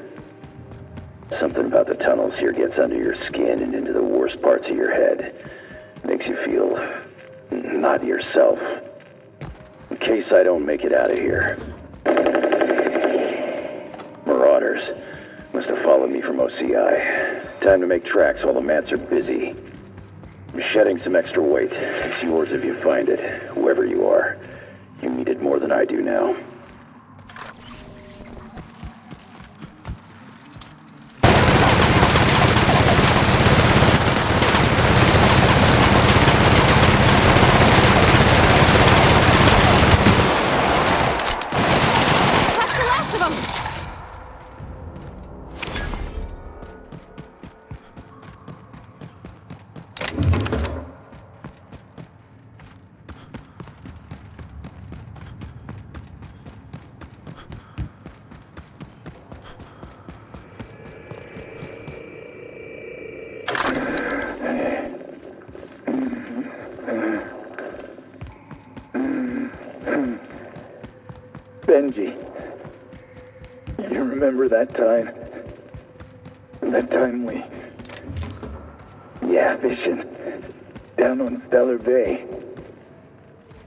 Something about the tunnels here gets under your skin and into the worst parts of your head. Makes you feel not yourself. In case I don't make it out of here. Marauders. Must have followed me from OCI. Time to make tracks while the Mants are busy. I'm shedding some extra weight. It's yours if you find it, whoever you are. You need it more than I do now. Benji, you remember that time? That time we... Yeah, fishing. Down on Stellar Bay.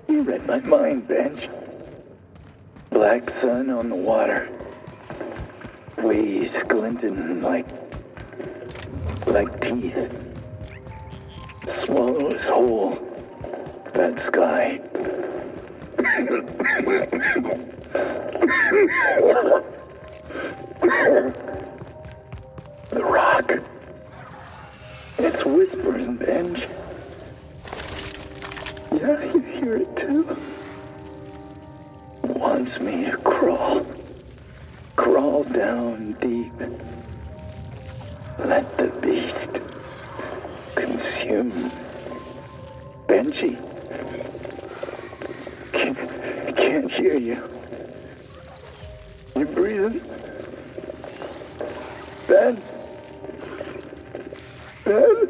You read my mind, Benj. Black sun on the water. Waves glinting like teeth. Swallows whole. That sky. The rock. It's whispering, Benj. Yeah, you hear it too. Wants me to crawl. Crawl down deep. Let the beast consume. Benji. Can't hear you. You breathing? Ben? Ben?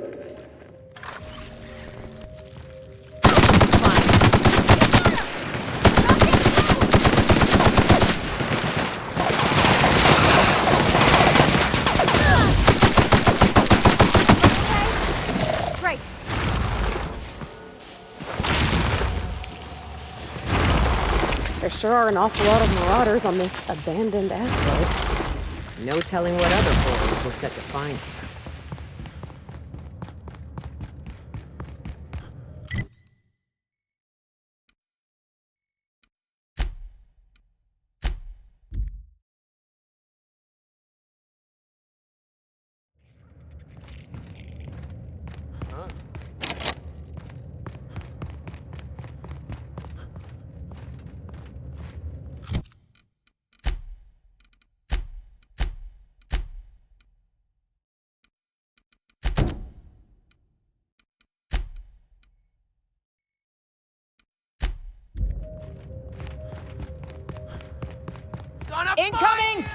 Right. There sure are an awful lot of marauders on this abandoned asteroid. No telling what other horrors we're set to find. Incoming!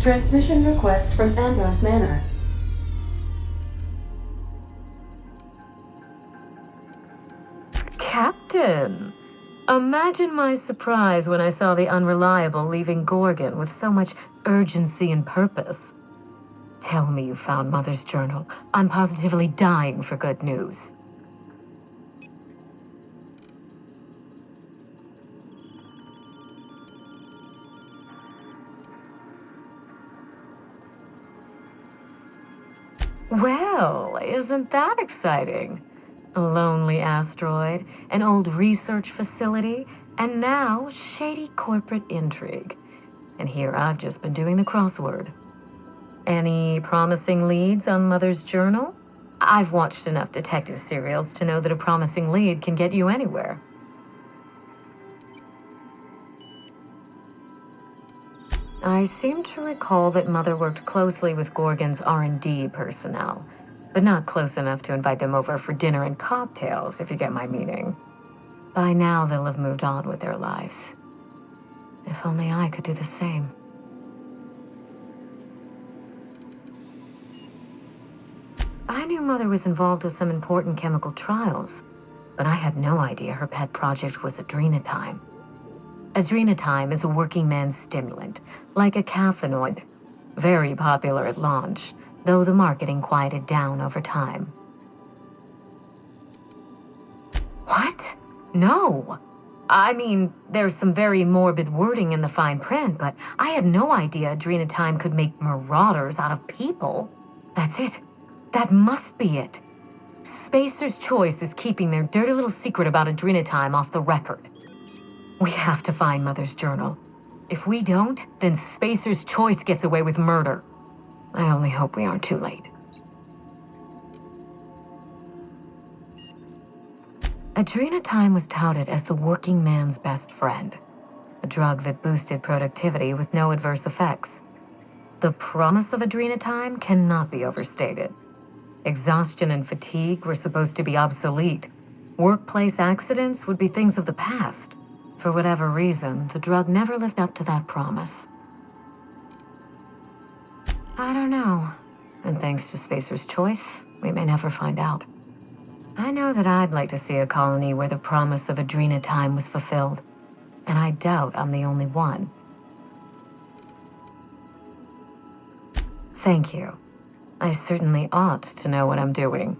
Transmission request from Ambrose Manor. Captain! Imagine my surprise when I saw the Unreliable leaving Gorgon with so much urgency and purpose. Tell me you found Mother's journal. I'm positively dying for good news. Well, isn't that exciting? A lonely asteroid, an old research facility, and now shady corporate intrigue. And here I've just been doing the crossword. Any promising leads on Mother's journal? I've watched enough detective serials to know that a promising lead can get you anywhere. I seem to recall that Mother worked closely with Gorgon's R&D personnel, but not close enough to invite them over for dinner and cocktails, if you get my meaning. By now, they'll have moved on with their lives. If only I could do the same. I knew Mother was involved with some important chemical trials, but I had no idea her pet project was adrenatime. Adrenatime is a working man's stimulant, like a caffeinoid. Very popular at launch, though the marketing quieted down over time. What? No! I mean, there's some very morbid wording in the fine print, but I had no idea adrenatime could make marauders out of people. That's it. That must be it. Spacer's Choice is keeping their dirty little secret about adrenatime off the record. We have to find Mother's journal. If we don't, then Spacer's Choice gets away with murder. I only hope we aren't too late. Adrenatime was touted as the working man's best friend, a drug that boosted productivity with no adverse effects. The promise of adrenatime cannot be overstated. Exhaustion and fatigue were supposed to be obsolete. Workplace accidents would be things of the past. For whatever reason, the drug never lived up to that promise. I don't know. And thanks to Spacer's Choice, we may never find out. I know that I'd like to see a colony where the promise of adrenatime was fulfilled, and I doubt I'm the only one. Thank you. I certainly ought to know what I'm doing.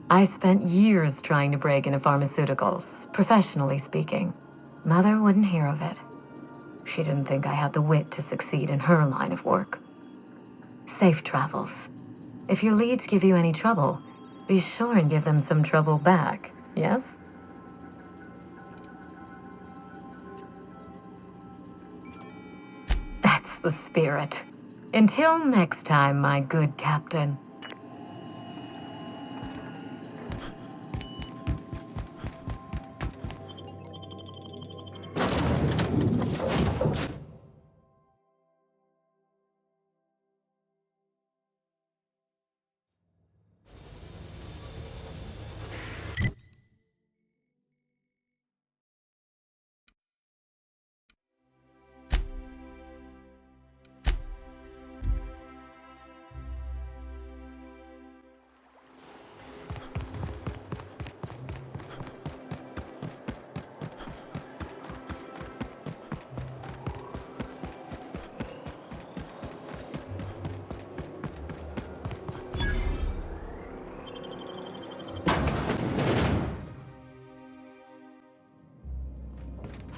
I spent years trying to break into pharmaceuticals, professionally speaking. Mother wouldn't hear of it. She didn't think I had the wit to succeed in her line of work. Safe travels. If your leads give you any trouble, be sure and give them some trouble back, yes? That's the spirit. Until next time, my good captain.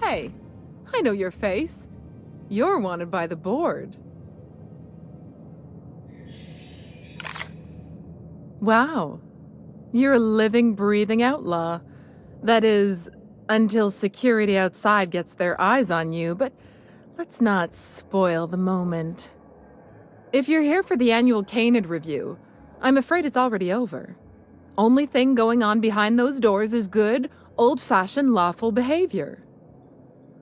Hey, I know your face. You're wanted by the board. Wow. You're a living, breathing outlaw. That is, until security outside gets their eyes on you, but let's not spoil the moment. If you're here for the annual Canid review, I'm afraid it's already over. Only thing going on behind those doors is good, old-fashioned lawful behavior.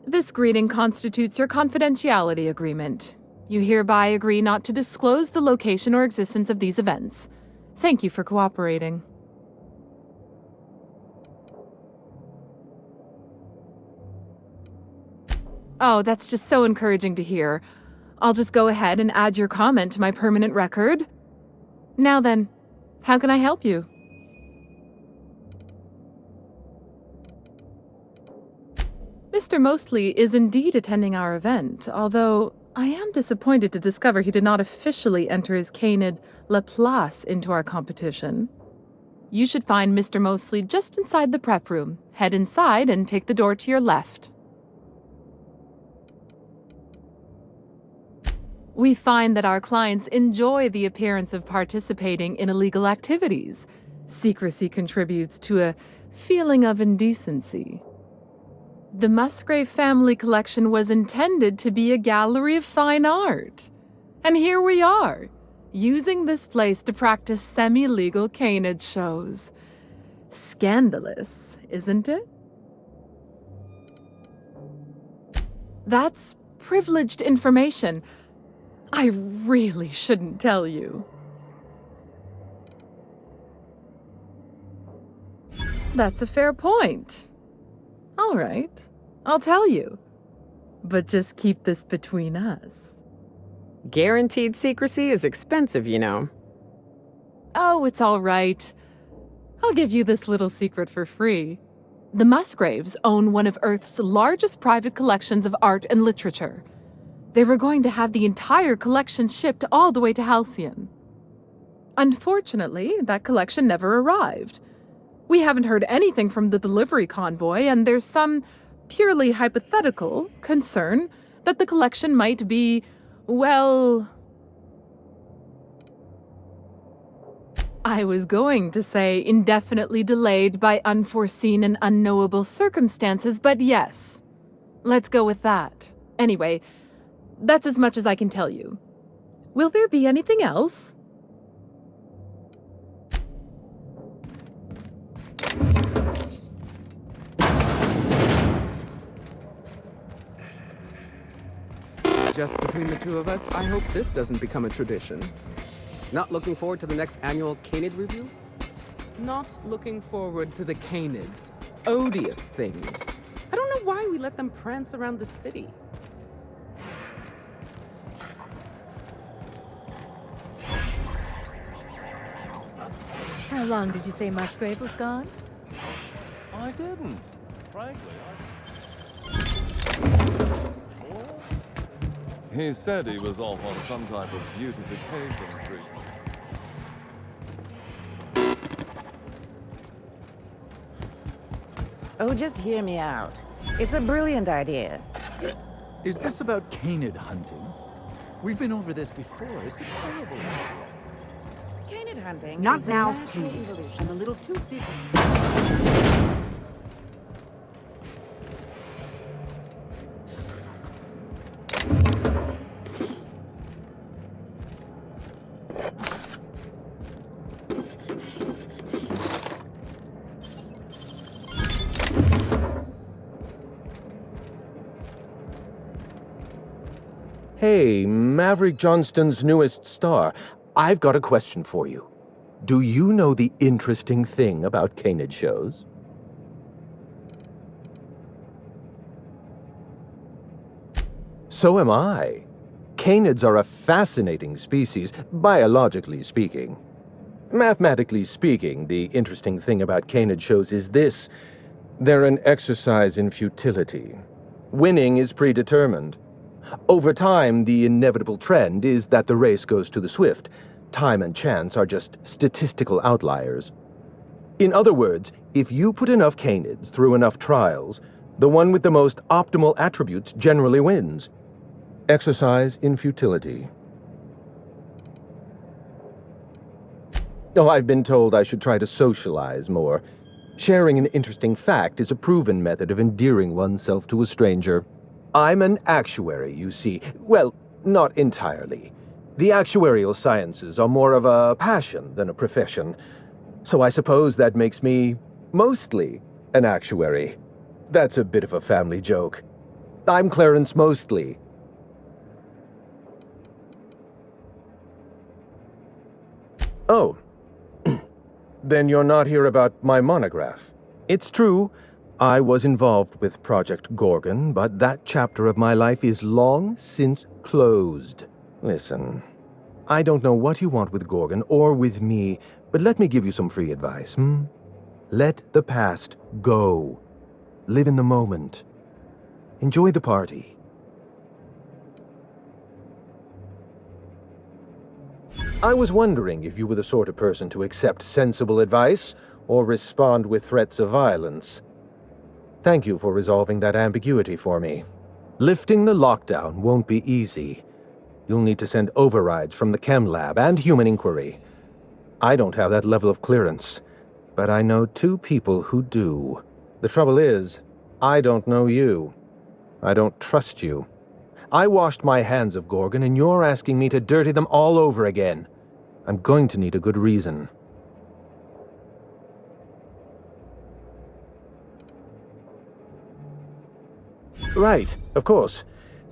This greeting constitutes your confidentiality agreement. You hereby agree not to disclose the location or existence of these events. Thank you for cooperating. Oh, that's just so encouraging to hear. I'll just go ahead and add your comment to my permanent record. Now then, how can I help you? Mr. Mostly is indeed attending our event, although I am disappointed to discover he did not officially enter his canid Laplace into our competition. You should find Mr. Mostly just inside the prep room. Head inside and take the door to your left. We find that our clients enjoy the appearance of participating in illegal activities. Secrecy contributes to a feeling of indecency. The Musgrave family collection was intended to be a gallery of fine art. And here we are, using this place to practice semi-legal canid shows. Scandalous, isn't it? That's privileged information. I really shouldn't tell you. That's a fair point. All right, I'll tell you. But just keep this between us. Guaranteed secrecy is expensive, you know. Oh, it's all right. I'll give you this little secret for free. The Musgraves own one of Earth's largest private collections of art and literature. They were going to have the entire collection shipped all the way to Halcyon. Unfortunately, that collection never arrived. We haven't heard anything from the delivery convoy, and there's some purely hypothetical concern that the collection might be, well... I was going to say indefinitely delayed by unforeseen and unknowable circumstances, but yes, let's go with that. Anyway, that's as much as I can tell you. Will there be anything else? Just between the two of us, I hope this doesn't become a tradition. Not looking forward to the next annual Canid review? Not looking forward to the canids. Odious things. I don't know why we let them prance around the city. How long did you say Musgrave was gone? I didn't. Frankly, He said he was off on some type of beautification treatment. Oh, just hear me out. It's a brilliant idea. Is this about canid hunting? We've been over this before. It's a terrible idea. Canid hunting Not is the now, natural please. evolution, a little too busy. Hey, Maverick Johnston's newest star. I've got a question for you. Do you know the interesting thing about canid shows? So am I. Canids are a fascinating species, biologically speaking. Mathematically speaking, the interesting thing about canid shows is this. They're an exercise in futility. Winning is predetermined. Over time, the inevitable trend is that the race goes to the swift. Time and chance are just statistical outliers. In other words, if you put enough canids through enough trials, the one with the most optimal attributes generally wins. Exercise in futility. Oh, I've been told I should try to socialize more. Sharing an interesting fact is a proven method of endearing oneself to a stranger. I'm an actuary, you see. Well, not entirely. The actuarial sciences are more of a passion than a profession. So I suppose that makes me mostly an actuary. That's a bit of a family joke. I'm Clarence Mostly. Oh. Then you're not here about my monograph. It's true. I was involved with Project Gorgon, but that chapter of my life is long since closed. Listen, I don't know what you want with Gorgon or with me, but let me give you some free advice, Let the past go. Live in the moment. Enjoy the party. I was wondering if you were the sort of person to accept sensible advice or respond with threats of violence. Thank you for resolving that ambiguity for me. Lifting the lockdown won't be easy. You'll need to send overrides from the chem lab and human inquiry. I don't have that level of clearance, but I know 2 people who do. The trouble is, I don't know you. I don't trust you. I washed my hands of Gorgon, and you're asking me to dirty them all over again. I'm going to need a good reason. Right, of course.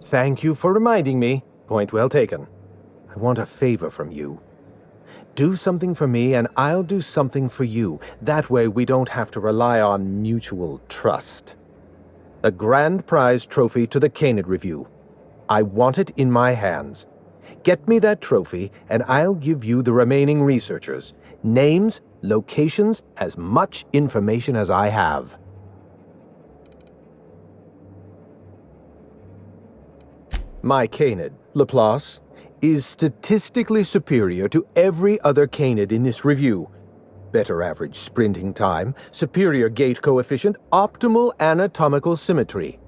Thank you for reminding me. Point well taken. I want a favor from you. Do something for me, and I'll do something for you. That way we don't have to rely on mutual trust. A grand prize trophy to the Canid Review. I want it in my hands. Get me that trophy, and I'll give you the remaining researchers. Names, locations, as much information as I have. My Canid, Laplace, is statistically superior to every other Canid in this review. Better average sprinting time, superior gait coefficient, optimal anatomical symmetry.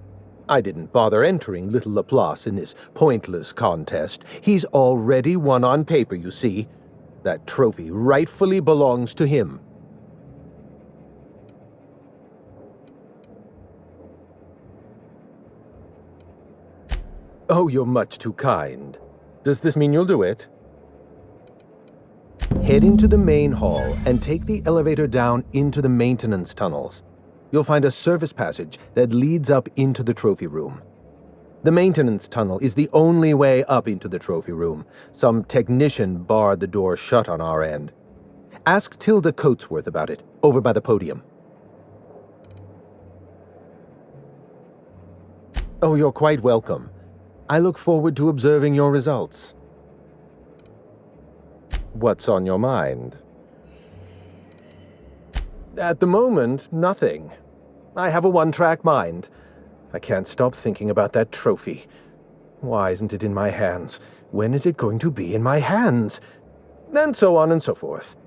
I didn't bother entering little Laplace in this pointless contest. He's already won on paper, you see. That trophy rightfully belongs to him. Oh, you're much too kind. Does this mean you'll do it? Head into the main hall and take the elevator down into the maintenance tunnels. You'll find a service passage that leads up into the trophy room. The maintenance tunnel is the only way up into the trophy room. Some technician barred the door shut on our end. Ask Tilda Coatsworth about it, over by the podium. Oh, you're quite welcome. I look forward to observing your results. What's on your mind? At the moment, nothing. I have a one-track mind. I can't stop thinking about that trophy. Why isn't it in my hands? When is it going to be in my hands? And so on and so forth.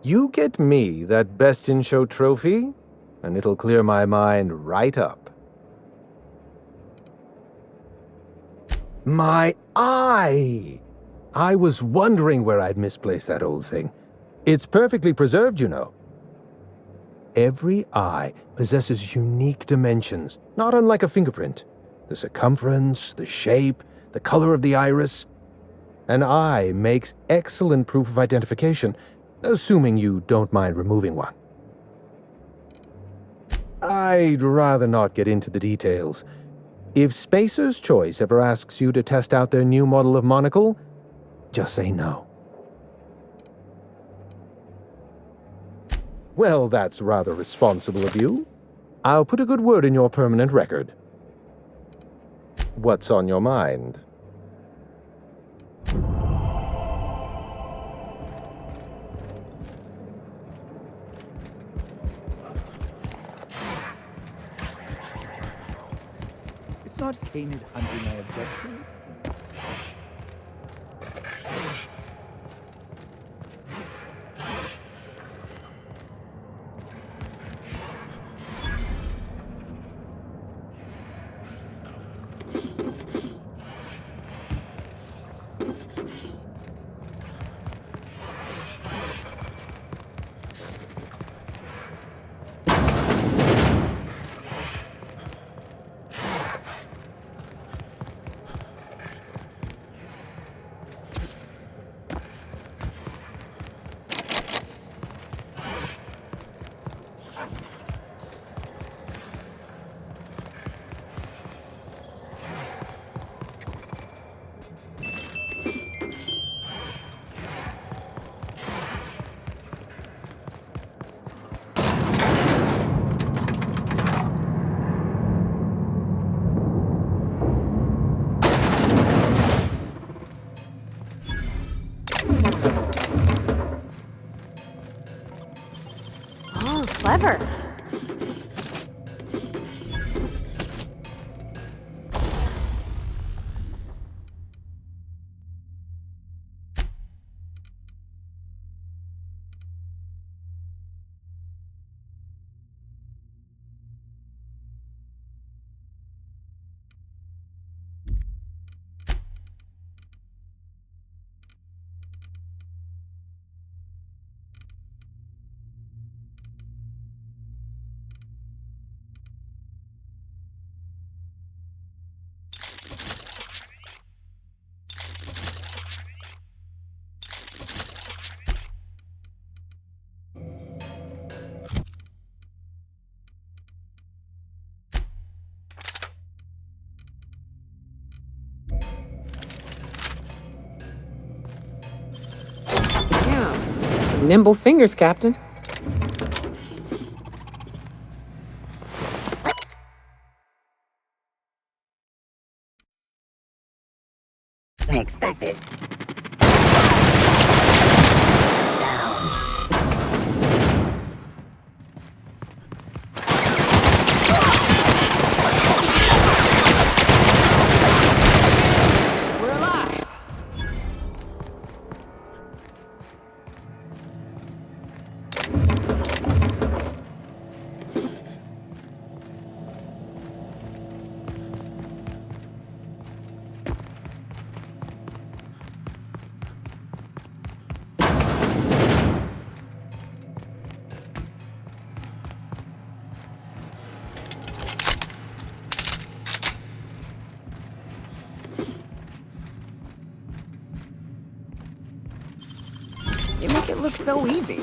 You get me that Best in Show trophy, and it'll clear my mind right up. My eye! I was wondering where I'd misplaced that old thing. It's perfectly preserved, you know. Every eye possesses unique dimensions, not unlike a fingerprint. The circumference, the shape, the color of the iris. An eye makes excellent proof of identification, assuming you don't mind removing one. I'd rather not get into the details. If Spacer's Choice ever asks you to test out their new model of monocle, just say no. Well, that's rather responsible of you. I'll put a good word in your permanent record. What's on your mind? It's not Canid hunting I object to, it's the... clever. Nimble fingers, Captain. Unexpected. We're alive. You make it look so easy.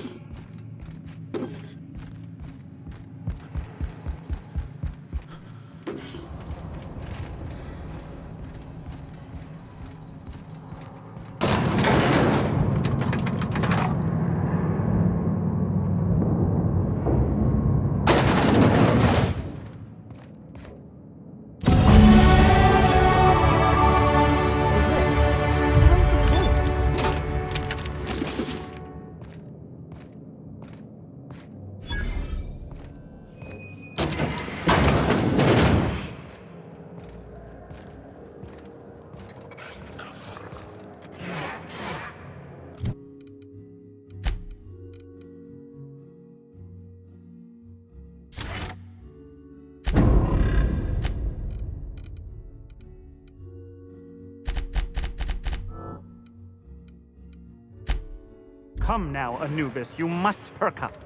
Come now, Anubis, you must perk up.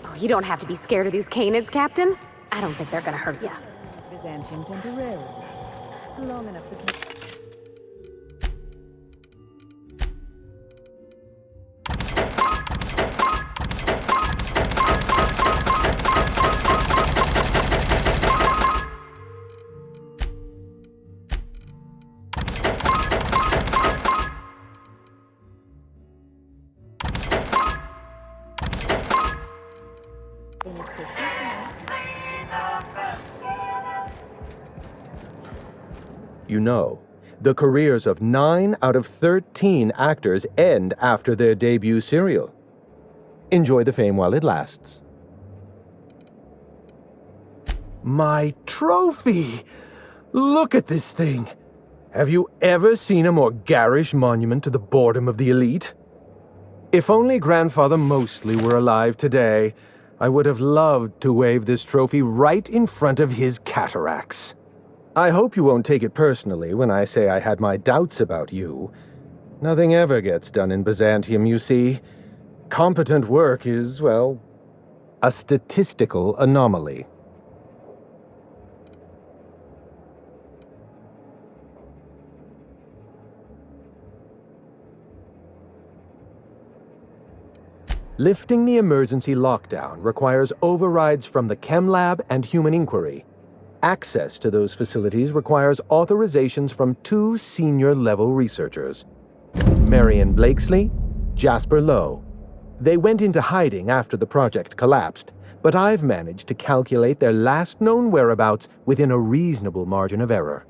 Oh, you don't have to be scared of these canids, Captain. I don't think they're gonna hurt you. Byzantium temporarily. Long enough to keep. You know, the careers of 9 out of 13 actors end after their debut serial. Enjoy the fame while it lasts. My trophy! Look at this thing! Have you ever seen a more garish monument to the boredom of the elite? If only Grandfather Mostly were alive today, I would have loved to wave this trophy right in front of his cataracts. I hope you won't take it personally when I say I had my doubts about you. Nothing ever gets done in Byzantium, you see. Competent work is, well, a statistical anomaly. Lifting the emergency lockdown requires overrides from the Chem Lab and Human Inquiry. Access to those facilities requires authorizations from 2 senior-level researchers, Marion Blakesley, Jasper Lowe. They went into hiding after the project collapsed, but I've managed to calculate their last known whereabouts within a reasonable margin of error.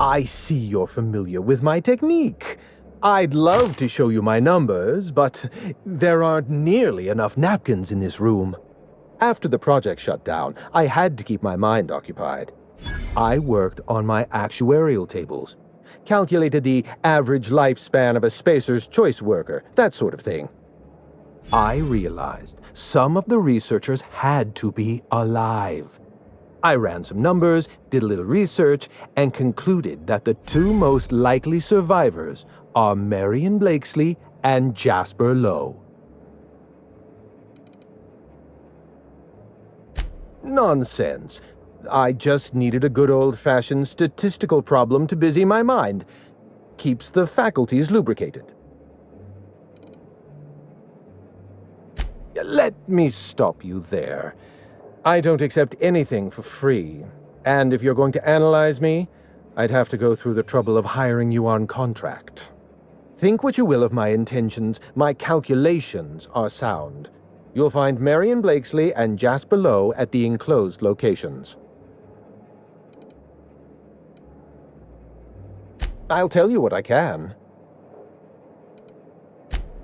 I see you're familiar with my technique. I'd love to show you my numbers, but there aren't nearly enough napkins in this room. After the project shut down, I had to keep my mind occupied. I worked on my actuarial tables, calculated the average lifespan of a Spacer's Choice worker, that sort of thing. I realized some of the researchers had to be alive. I ran some numbers, did a little research, and concluded that the two most likely survivors are Marion Blakesley and Jasper Lowe. Nonsense. I just needed a good old-fashioned statistical problem to busy my mind. Keeps the faculties lubricated. Let me stop you there. I don't accept anything for free, and if you're going to analyze me, I'd have to go through the trouble of hiring you on contract. Think what you will of my intentions, my calculations are sound. You'll find Marion Blakesley and Jasper Lowe at the enclosed locations. I'll tell you what I can.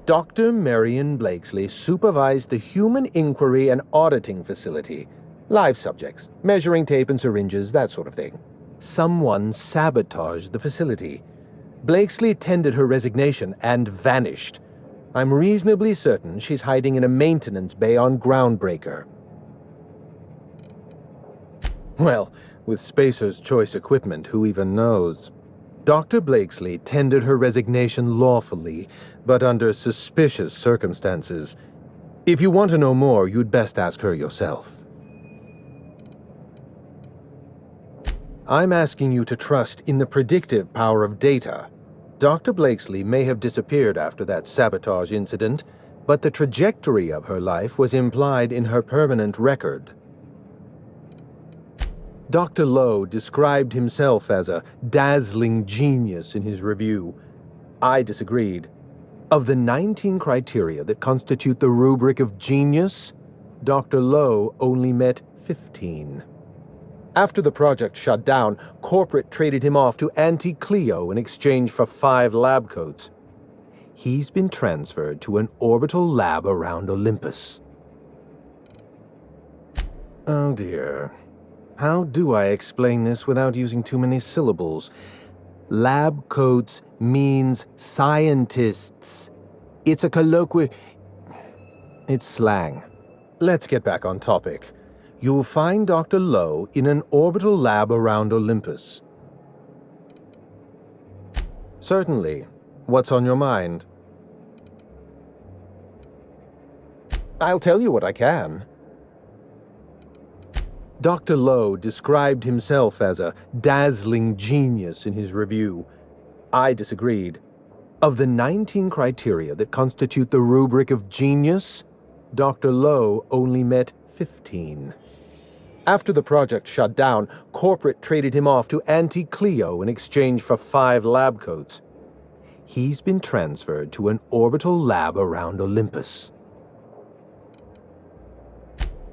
Dr. Marion Blakesley supervised the Human Inquiry and Auditing Facility. Live subjects, measuring tape and syringes, that sort of thing. Someone sabotaged the facility. Blakesley tendered her resignation and vanished. I'm reasonably certain she's hiding in a maintenance bay on Groundbreaker. Well, with Spacer's Choice equipment, who even knows? Dr. Blakesley tendered her resignation lawfully, but under suspicious circumstances. If you want to know more, you'd best ask her yourself. I'm asking you to trust in the predictive power of data. Dr. Blakesley may have disappeared after that sabotage incident, but the trajectory of her life was implied in her permanent record. Dr. Lowe described himself as a dazzling genius in his review. I disagreed. Of the 19 criteria that constitute the rubric of genius, Dr. Lowe only met 15. After the project shut down, corporate traded him off to Auntie Cleo in exchange for 5 lab coats. He's been transferred to an orbital lab around Olympus. Oh dear. How do I explain this without using too many syllables? Lab coats means scientists. It's a colloquial... It's slang. Let's get back on topic. You'll find Dr. Lowe in an orbital lab around Olympus. Certainly. What's on your mind? I'll tell you what I can. Dr. Lowe described himself as a dazzling genius in his review. I disagreed. Of the 19 criteria that constitute the rubric of genius, Dr. Lowe only met 15. After the project shut down, corporate traded him off to Auntie Cleo in exchange for 5 lab coats. He's been transferred to an orbital lab around Olympus.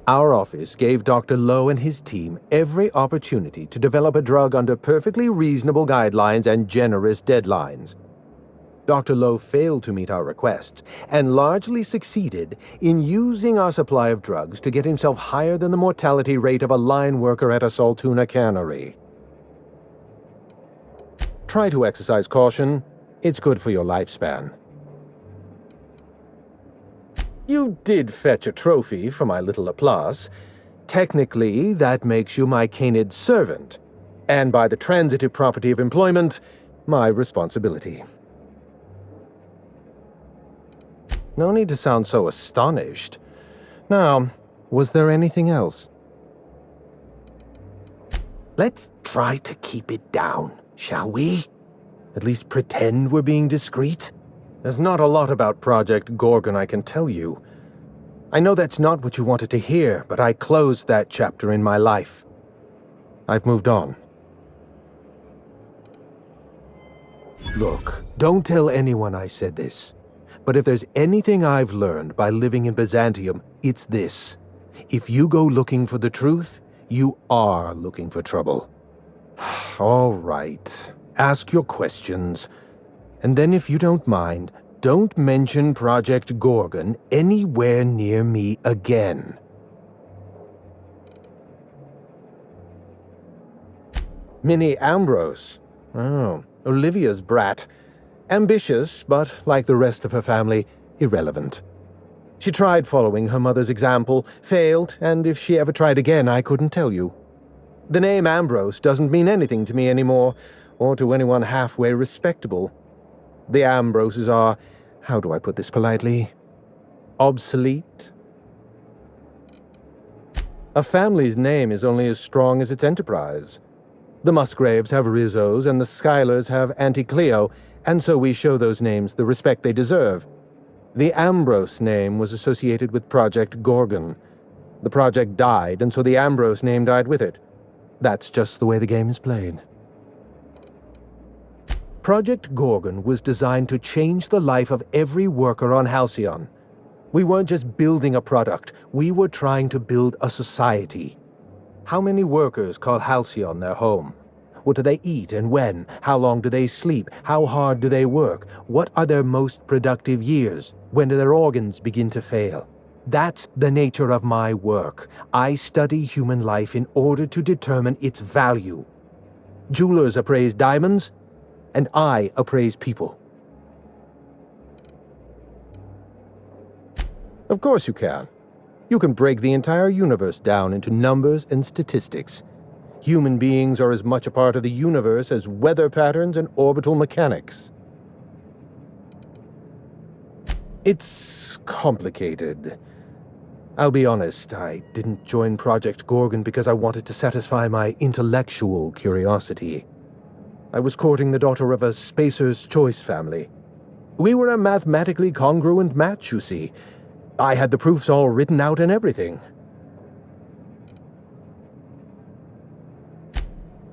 Our office gave Dr. Lowe and his team every opportunity to develop a drug under perfectly reasonable guidelines and generous deadlines. Dr. Lowe failed to meet our requests and largely succeeded in using our supply of drugs to get himself higher than the mortality rate of a line worker at a Saltuna cannery. Try to exercise caution. It's good for your lifespan. You did fetch a trophy for my little applause. Technically, that makes you my canid servant, and by the transitive property of employment, my responsibility. No need to sound so astonished. Now, was there anything else? Let's try to keep it down, shall we? At least pretend we're being discreet? There's not a lot about Project Gorgon I can tell you. I know that's not what you wanted to hear, but I closed that chapter in my life. I've moved on. Look, don't tell anyone I said this. But if there's anything I've learned by living in Byzantium, it's this. If you go looking for the truth, you are looking for trouble. All right. Ask your questions. And then, if you don't mind, don't mention Project Gorgon anywhere near me again. Minnie Ambrose. Oh, Olivia's brat. Ambitious, but like the rest of her family, irrelevant. She tried following her mother's example, failed, and if she ever tried again, I couldn't tell you. The name Ambrose doesn't mean anything to me anymore, or to anyone halfway respectable. The Ambroses are, how do I put this politely, obsolete? A family's name is only as strong as its enterprise. The Musgraves have Rizzos, and the Schuyler's have Auntie Cleo, and so we show those names the respect they deserve. The Ambrose name was associated with Project Gorgon. The project died, and so the Ambrose name died with it. That's just the way the game is played. Project Gorgon was designed to change the life of every worker on Halcyon. We weren't just building a product, we were trying to build a society. How many workers call Halcyon their home? What do they eat and when? How long do they sleep? How hard do they work? What are their most productive years? When do their organs begin to fail? That's the nature of my work. I study human life in order to determine its value. Jewelers appraise diamonds, and I appraise people. Of course you can. You can break the entire universe down into numbers and statistics. Human beings are as much a part of the universe as weather patterns and orbital mechanics. It's complicated. I'll be honest, I didn't join Project Gorgon because I wanted to satisfy my intellectual curiosity. I was courting the daughter of a Spacer's Choice family. We were a mathematically congruent match, you see. I had the proofs all written out and everything.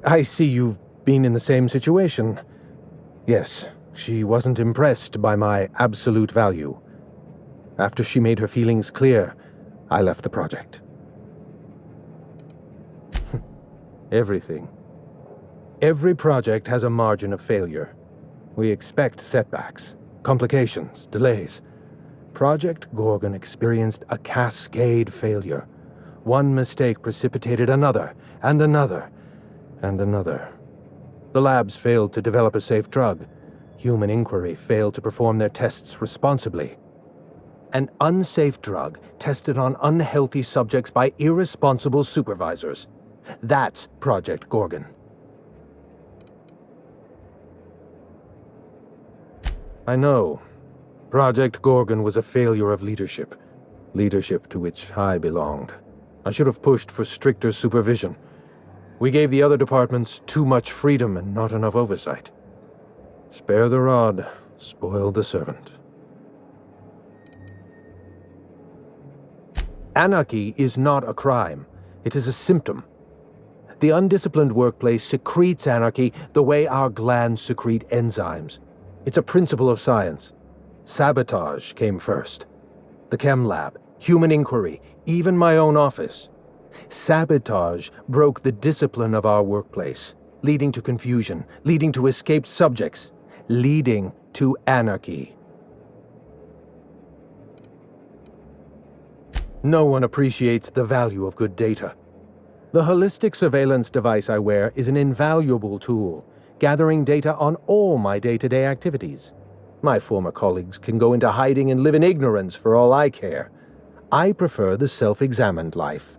I see you've been in the same situation. Yes, she wasn't impressed by my absolute value. After she made her feelings clear, I left the project. Everything. Every project has a margin of failure. We expect setbacks, complications, delays. Project Gorgon experienced a cascade failure. One mistake precipitated another, and another, and another. The labs failed to develop a safe drug. Human Inquiry failed to perform their tests responsibly. An unsafe drug tested on unhealthy subjects by irresponsible supervisors. That's Project Gorgon. I know. Project Gorgon was a failure of leadership. Leadership to which I belonged. I should have pushed for stricter supervision. We gave the other departments too much freedom and not enough oversight. Spare the rod, spoil the servant. Anarchy is not a crime. It is a symptom. The undisciplined workplace secretes anarchy the way our glands secrete enzymes. It's a principle of science. Sabotage came first. The chem lab, Human Inquiry, even my own office. Sabotage broke the discipline of our workplace, leading to confusion, leading to escaped subjects, leading to anarchy. No one appreciates the value of good data. The holistic surveillance device I wear is an invaluable tool, gathering data on all my day-to-day activities. My former colleagues can go into hiding and live in ignorance for all I care. I prefer the self-examined life.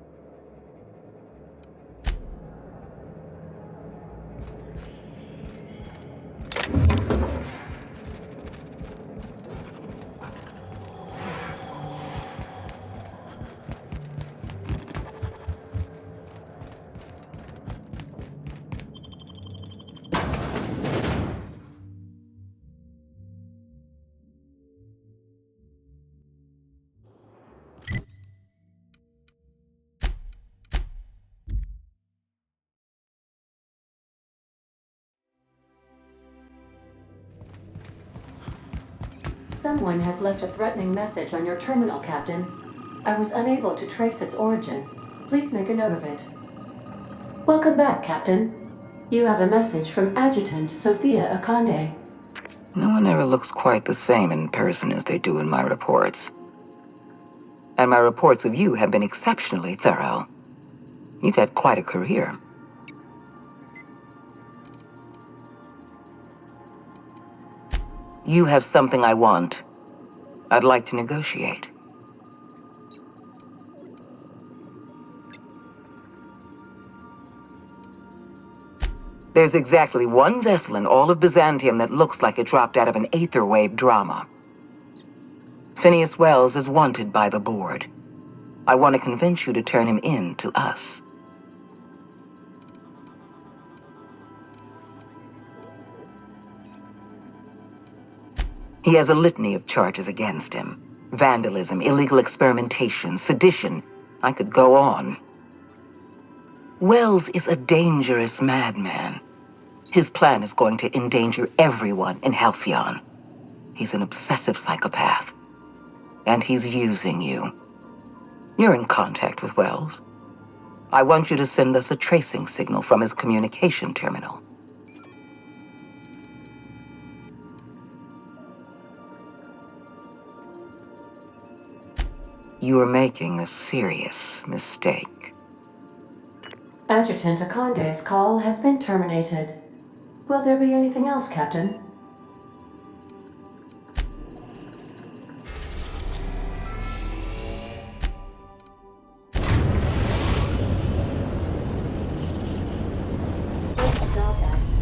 Someone has left a threatening message on your terminal, Captain. I was unable to trace its origin. Please make a note of it. Welcome back, Captain. You have a message from Adjutant Sophia Akande. No one ever looks quite the same in person as they do in my reports. And my reports of you have been exceptionally thorough. You've had quite a career. You have something I want. I'd like to negotiate. There's exactly one vessel in all of Byzantium that looks like it dropped out of an Aetherwave drama. Phineas Wells is wanted by the board. I want to convince you to turn him in to us. He has a litany of charges against him. Vandalism, illegal experimentation, sedition. I could go on. Wells is a dangerous madman. His plan is going to endanger everyone in Halcyon. He's an obsessive psychopath. And he's using you. You're in contact with Wells. I want you to send us a tracing signal from his communication terminal. You are making a serious mistake. Adjutant Akande's call has been terminated. Will there be anything else, Captain?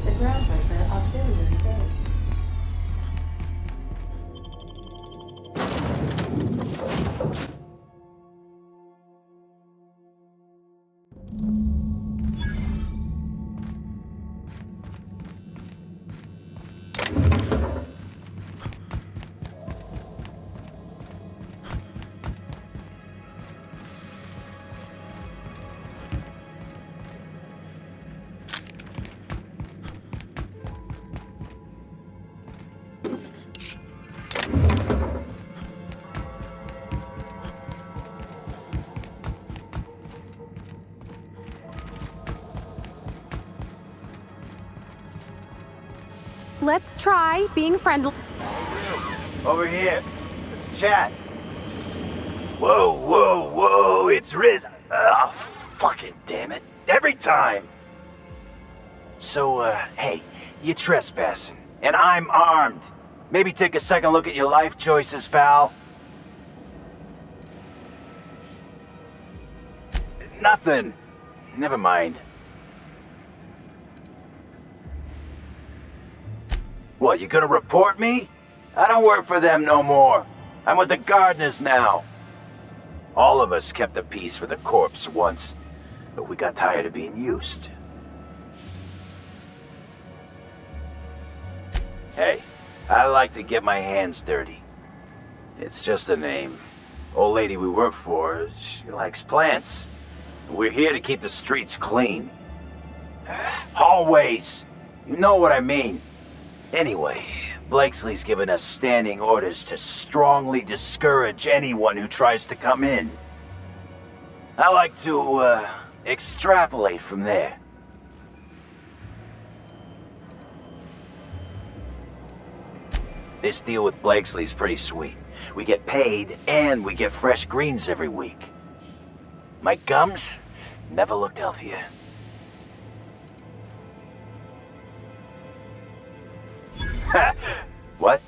The groundbreaker auxiliary bay. Let's try being friendly. Over here. Let's chat. Whoa, whoa, whoa, it's Riz. Oh, fucking damn it. Every time. So, hey, you're trespassing, and I'm armed. Maybe take a second look at your life choices, pal. Nothing. Never mind. What, you gonna report me? I don't work for them no more. I'm with the gardeners now. All of us kept the peace for the corpse once, but we got tired of being used. Hey, I like to get my hands dirty. It's just a name. Old lady we work for, she likes plants. We're here to keep the streets clean. Hallways! You know what I mean. Anyway, Blakesley's given us standing orders to strongly discourage anyone who tries to come in. I like to, extrapolate from there. This deal with Blakesley's pretty sweet. We get paid, and we get fresh greens every week. My gums never looked healthier. What?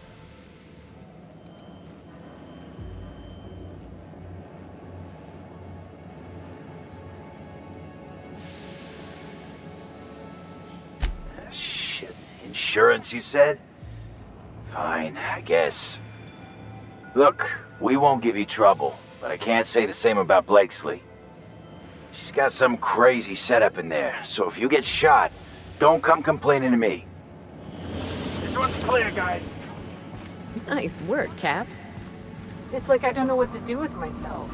Shit. Insurance, you said? Fine, I guess. Look, we won't give you trouble, but I can't say the same about Blakesley. She's got some crazy setup in there, so if you get shot, don't come complaining to me. This one's clear, guys. Nice work, Cap. It's like I don't know what to do with myself.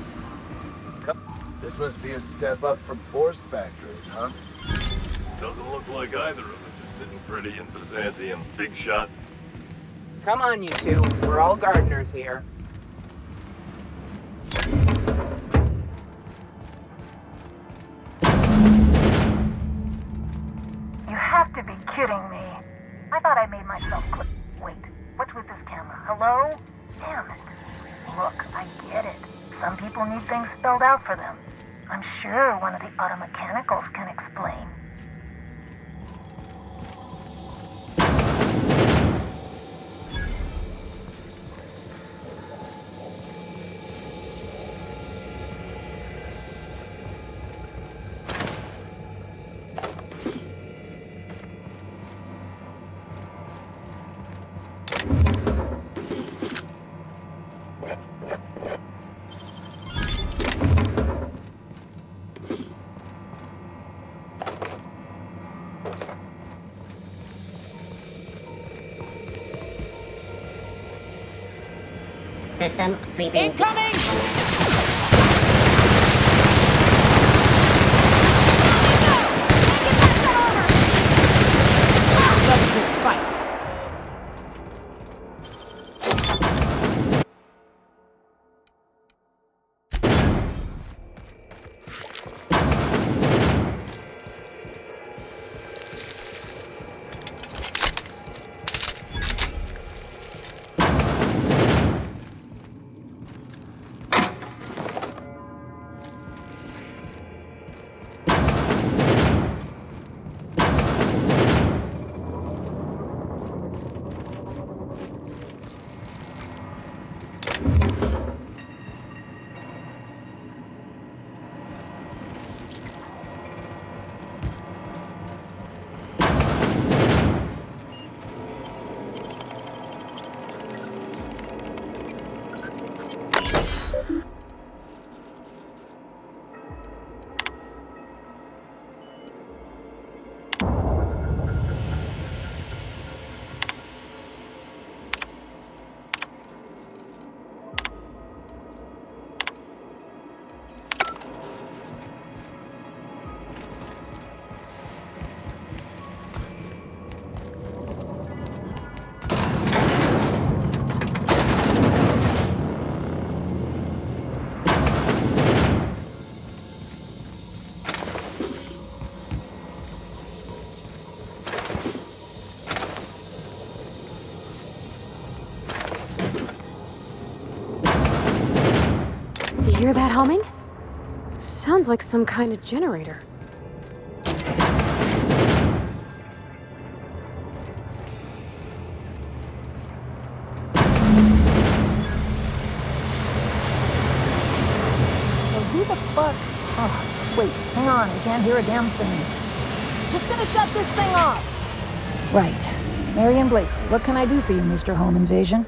This must be a step up from force factories, huh? Doesn't look like either of us are sitting pretty in Byzantium, big shot. Come on, you two. We're all gardeners here. You have kidding me. I thought I made myself clear. Wait, what's with this camera? Hello? Damn it. Look, I get it. Some people need things spelled out for them. I'm sure one of the automechanicals can explain. System sweeping. Incoming! Fight. You hear that humming? Sounds like some kind of generator. So who the fuck? Oh, wait, hang on, I can't hear a damn thing. Just gonna shut this thing off. Right. Marion Blakesley, what can I do for you, Mr. Home Invasion?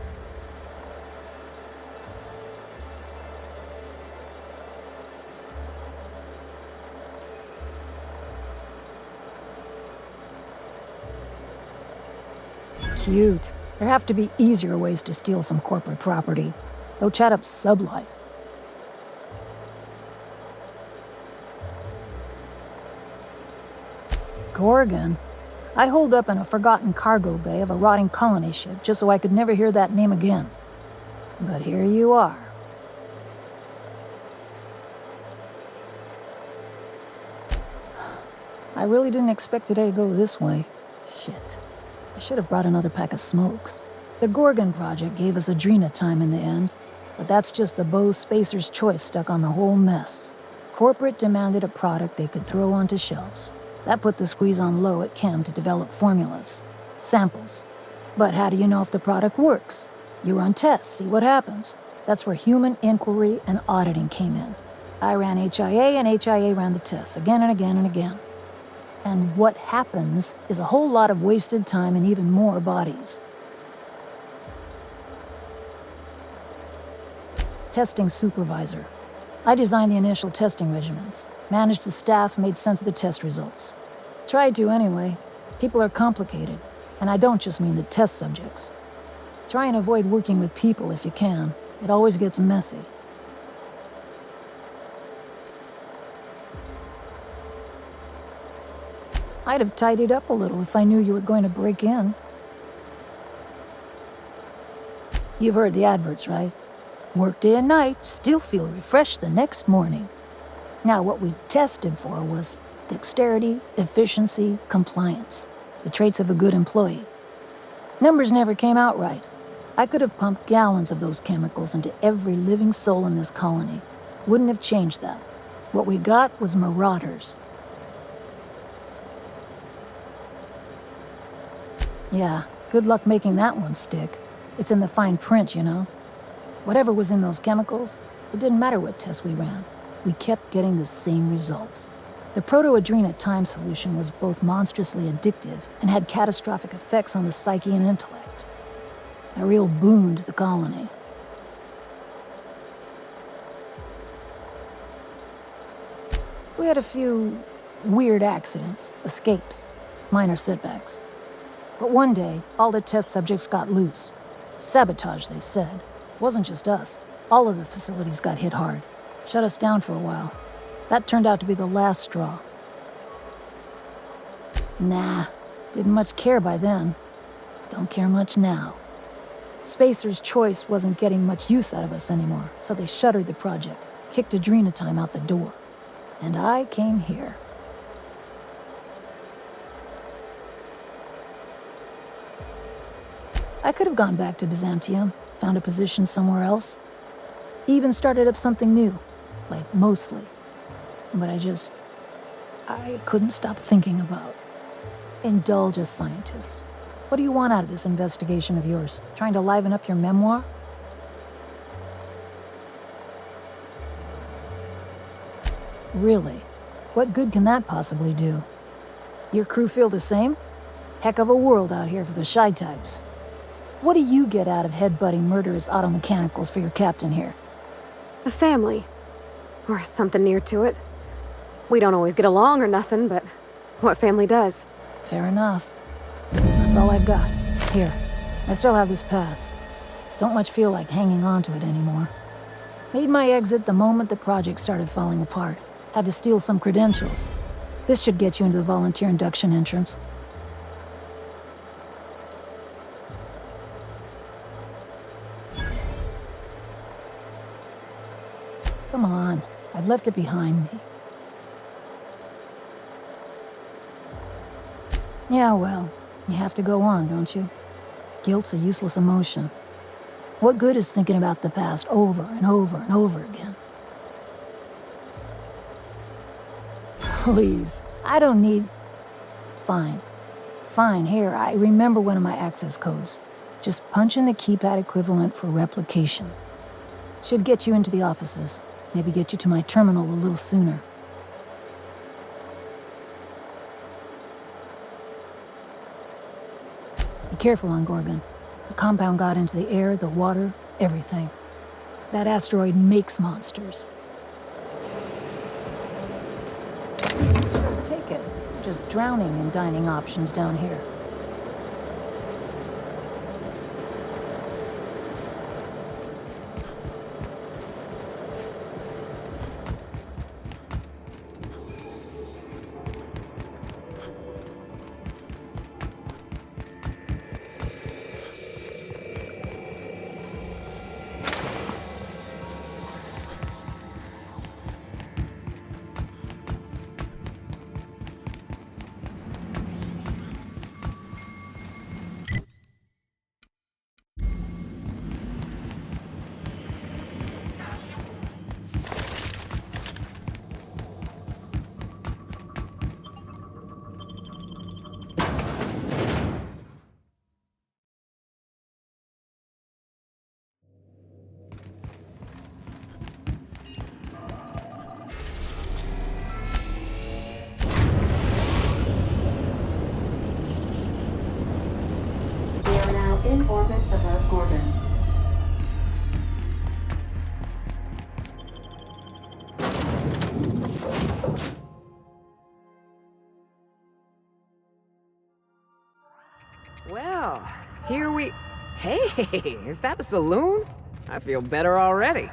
Cute. There have to be easier ways to steal some corporate property. Go chat up Sublight. Gorgon? I holed up in a forgotten cargo bay of a rotting colony ship just so I could never hear that name again. But here you are. I really didn't expect today to go this way. Shit. I should have brought another pack of smokes. The Gorgon project gave us Adrena time in the end, but that's just the Bose Spacer's choice stuck on the whole mess. Corporate demanded a product they could throw onto shelves. That put the squeeze on low at Chem to develop formulas, samples. But how do you know if the product works? You run tests, see what happens. That's where human inquiry and auditing came in. I ran HIA and HIA ran the tests again and again and again. And what happens is a whole lot of wasted time and even more bodies. Testing supervisor. I designed the initial testing regimens, managed the staff, made sense of the test results. Tried to anyway. People are complicated, and I don't just mean the test subjects. Try and avoid working with people if you can. It always gets messy. I'd have tidied up a little if I knew you were going to break in. You've heard the adverts, right? Work day and night, still feel refreshed the next morning. Now, what we tested for was dexterity, efficiency, compliance. the traits of a good employee. Numbers never came out right. I could have pumped gallons of those chemicals into every living soul in this colony. Wouldn't have changed that. What we got was marauders. Yeah, good luck making that one stick. It's in the fine print, you know. Whatever was in those chemicals, it didn't matter what tests we ran. We kept getting the same results. The proto-adrena time solution was both monstrously addictive and had catastrophic effects on the psyche and intellect. A real boon to the colony. We had a few weird accidents, escapes, minor setbacks. But one day, all the test subjects got loose. Sabotage, they said. Wasn't just us. All of the facilities got hit hard. Shut us down for a while. That turned out to be the last straw. Nah, didn't much care by then. Don't care much now. Spacer's Choice wasn't getting much use out of us anymore, so they shuttered the project, kicked Adrena Time out the door. And I came here. I could have gone back to Byzantium, found a position somewhere else. Even started up something new, like mostly. But I couldn't stop thinking about. Indulge a scientist. What do you want out of this investigation of yours? Trying to liven up your memoir? Really? What good can that possibly do? Your crew feel the same? Heck of a world out here for the shy types. What do you get out of headbutting murderous automechanicals for your captain here? A family. Or something near to it. We don't always get along or nothing, but what family does? Fair enough. That's all I've got. Here, I still have this pass. Don't much feel like hanging on to it anymore. Made my exit the moment the project started falling apart. Had to steal some credentials. This should get you into the volunteer induction entrance. Come on, I've left it behind me. Yeah, well, you have to go on, don't you? Guilt's a useless emotion. What good is thinking about the past over and over and over again? Please, I don't need... Fine. Fine, here, I remember one of my access codes. Just punch in the keypad equivalent for replication. Should get you into the offices. Maybe get you to my terminal a little sooner. Be careful on Gorgon. The compound got into the air, the water, everything. That asteroid makes monsters. Take it. Just drowning in dining options down here. In orbit above Gorgon. Well, here we... Hey, is that a saloon? I feel better already.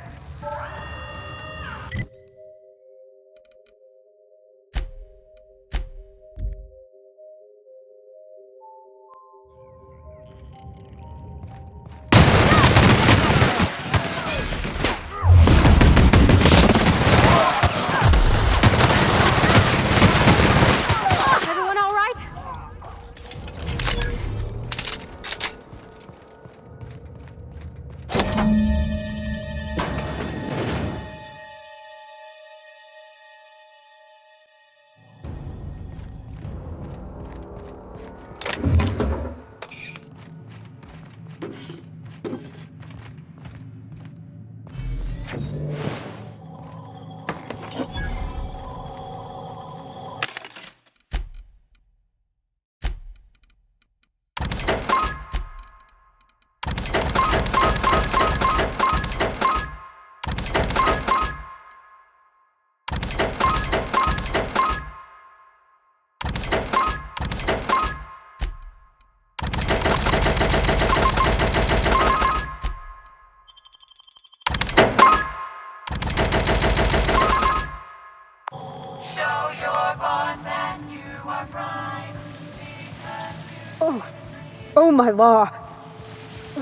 Oh my law.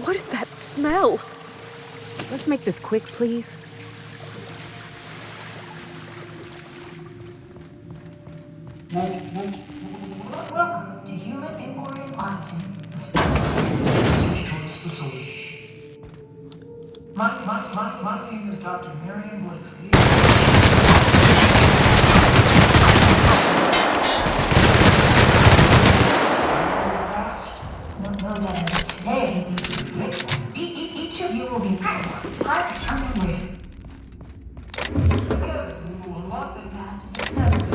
What is that smell? Let's make this quick, please. Welcome to Human Emporium Auditing, the Speaker's Choice Facility. My name is Dr. Marion Blakesley. Know that as of today, each of you will be practiced on your way. Together, we will unlock the path to the nether's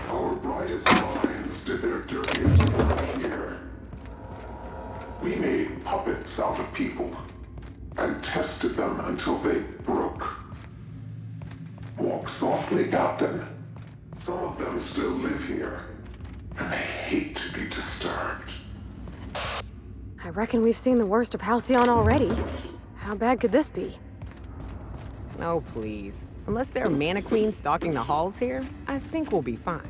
Our brightest minds did their dirtiest work here. We made puppets out of people and tested them until they broke. Walk softly, Captain. Some of them still live here, and they hate to be disturbed. I reckon we've seen the worst of Halcyon already. How bad could this be? Oh, please. Unless there are mana queens stalking the halls here, I think we'll be fine.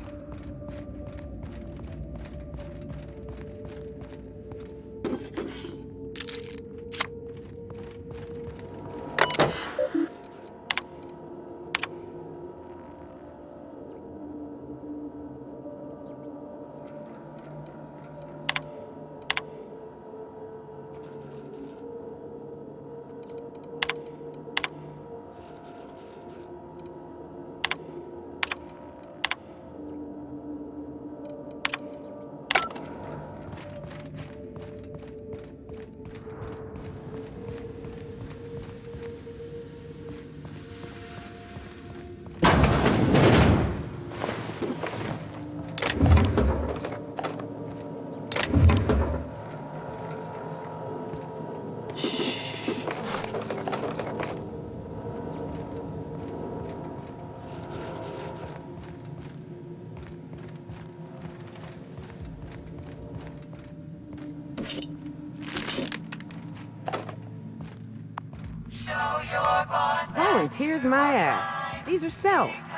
Volunteers my ass. These are cells.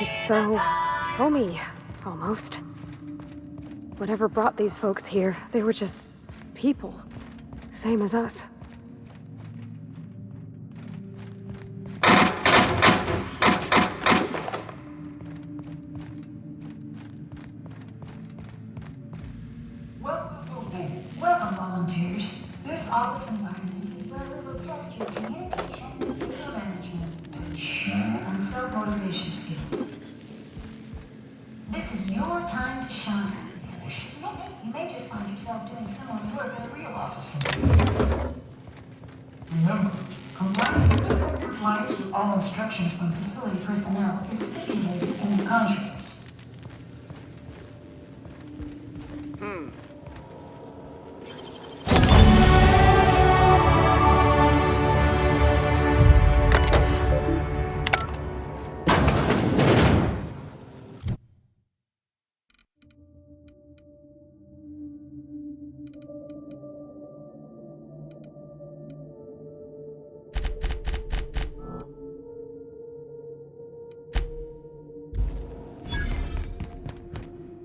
It's so homey, almost. Whatever brought these folks here, they were just people. Same as us. Welcome, volunteers. This office environment is where we will test your communication, people management, and self-motivation skills. This is your time to shine. You may just find yourselves doing similar work at a real office. Remember, compliance with all instructions from facility personnel is stipulated in the contracts.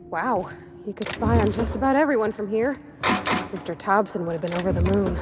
Wow, you could spy on just about everyone from here. Mr. Thompson would have been over the moon.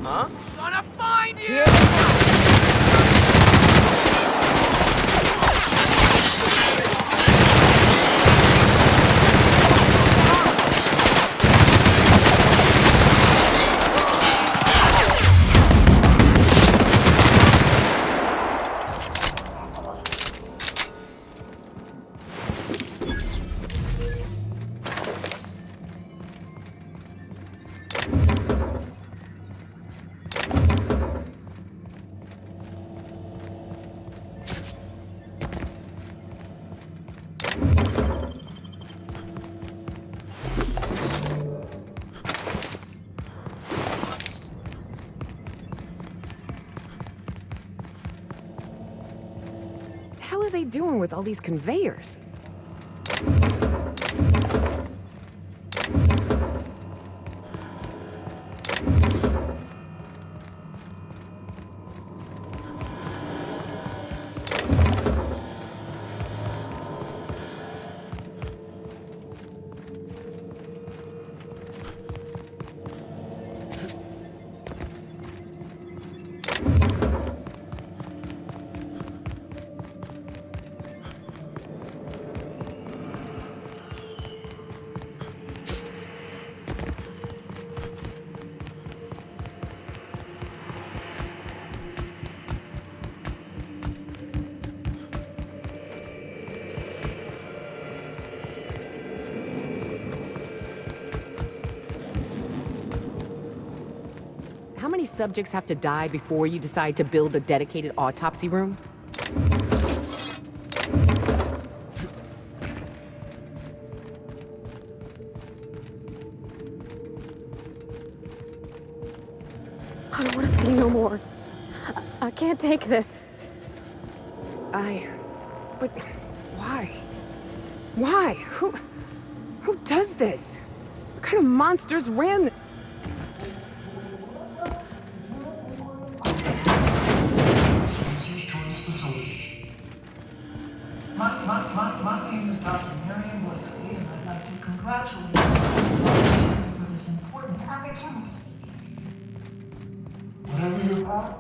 Huh? Gonna find you! What the hell are they doing with all these conveyors? How many subjects have to die before you decide to build a dedicated autopsy room? I don't want to see no more. I can't take this. But why? Why? Who does this? What kind of monsters ran? My name is Dr. Marion Blakeslee, and I'd like to congratulate you on volunteering for this important opportunity. Whatever your path,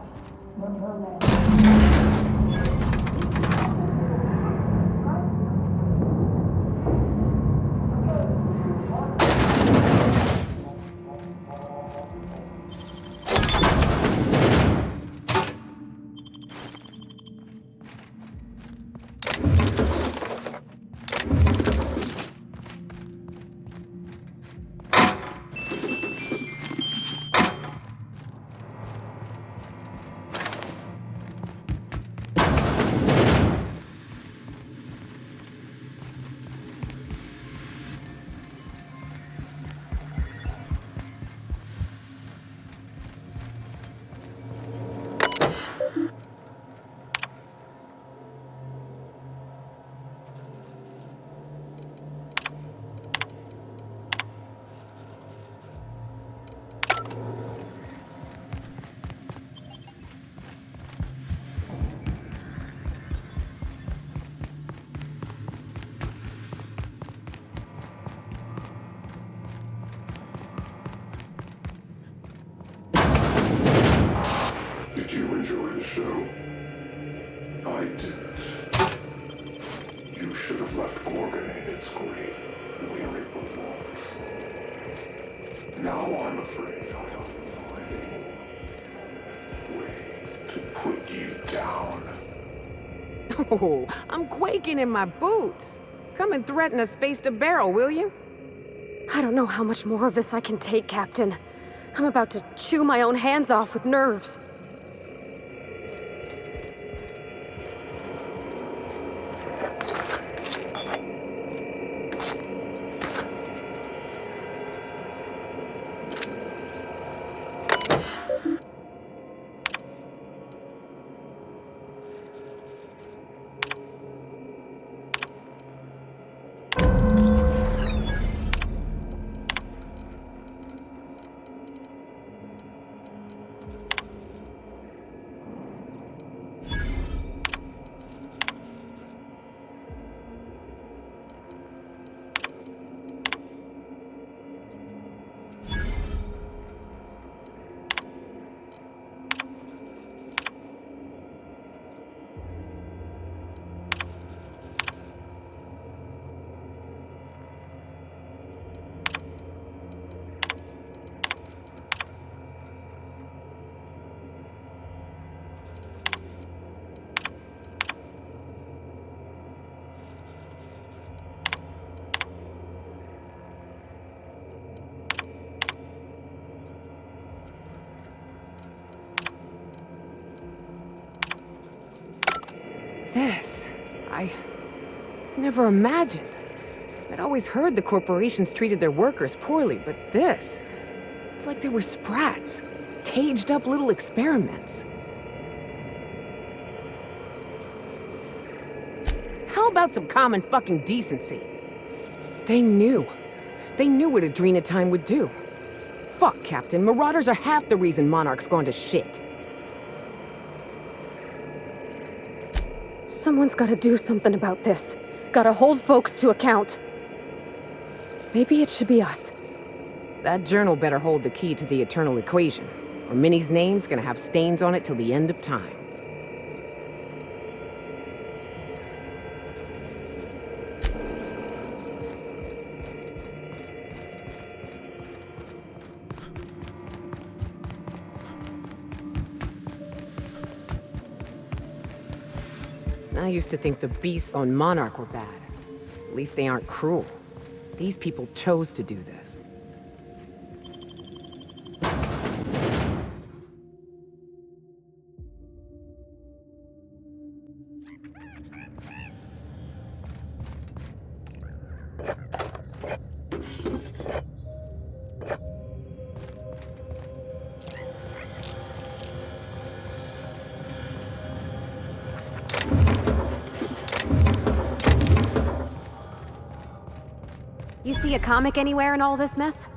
Did you enjoy the show? I didn't. You should have left Gorgon in its grave, where it belongs. Now I'm afraid I'll find a way to put you down. Oh, I'm quaking in my boots. Come and threaten us face to barrel, will you? I don't know how much more of this I can take, Captain. I'm about to chew my own hands off with nerves. this? I never imagined. I'd always heard the corporations treated their workers poorly, but this... It's like they were sprats. Caged up little experiments. How about some common fucking decency? They knew. They knew what Adrena Time would do. Fuck, Captain. Marauders are half the reason Monarch's gone to shit. Someone's gotta do something about this. Gotta hold folks to account. Maybe it should be us. That journal better hold the key to the eternal equation, or Minnie's name's gonna have stains on it till the end of time. I used to think the beasts on Monarch were bad. At least they aren't cruel. These people chose to do this. You see a comic anywhere in all this mess?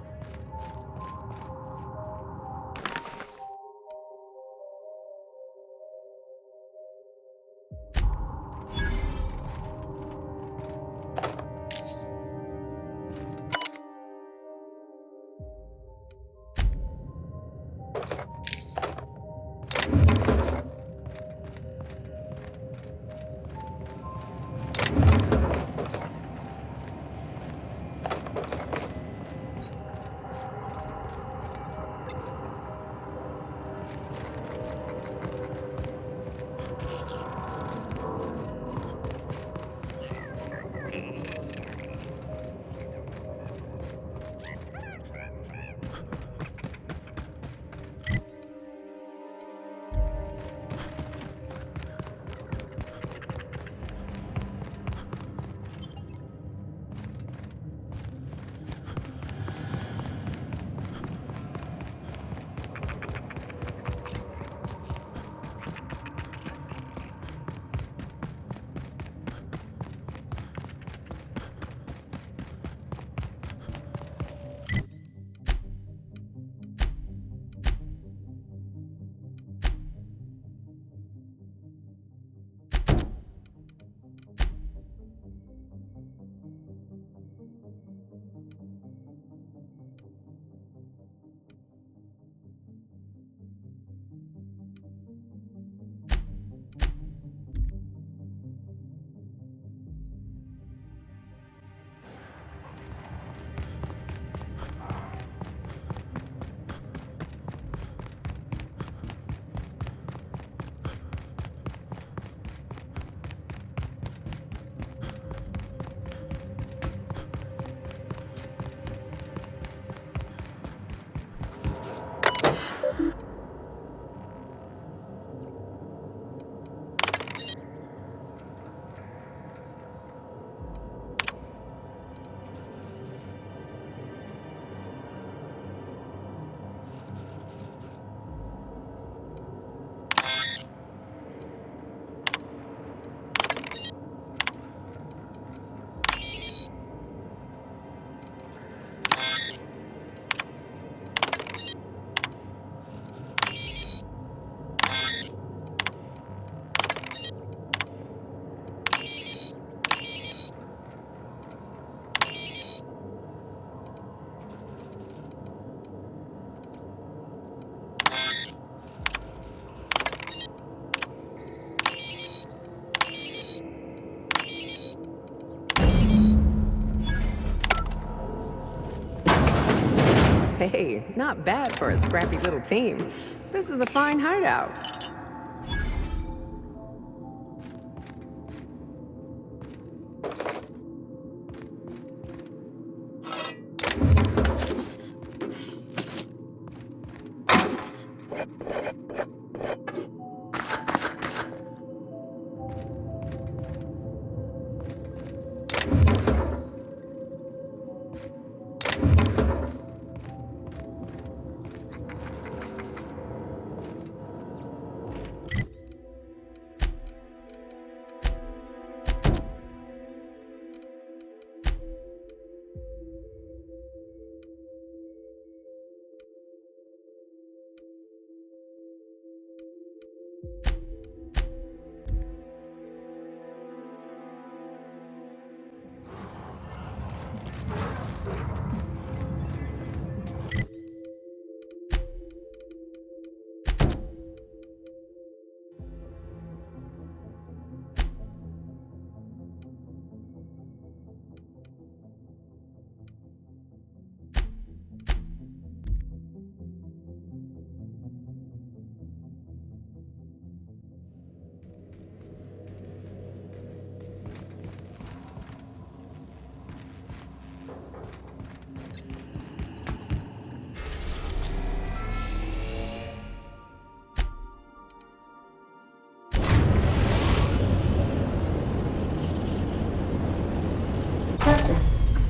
Hey, not bad for a scrappy little team. This is a fine hideout.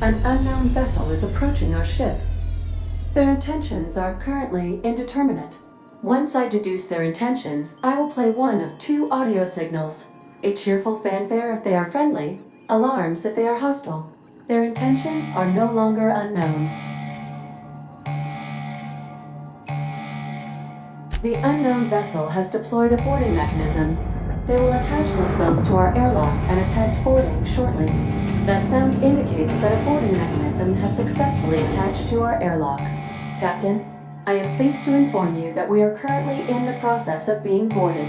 An unknown vessel is approaching our ship. Their intentions are currently indeterminate. Once I deduce their intentions, I will play one of two audio signals. A cheerful fanfare if they are friendly, alarms if they are hostile. Their intentions are no longer unknown. The unknown vessel has deployed a boarding mechanism. They will attach themselves to our airlock and attempt boarding shortly. That sound indicates that a boarding mechanism has successfully attached to our airlock. Captain, I am pleased to inform you that we are currently in the process of being boarded.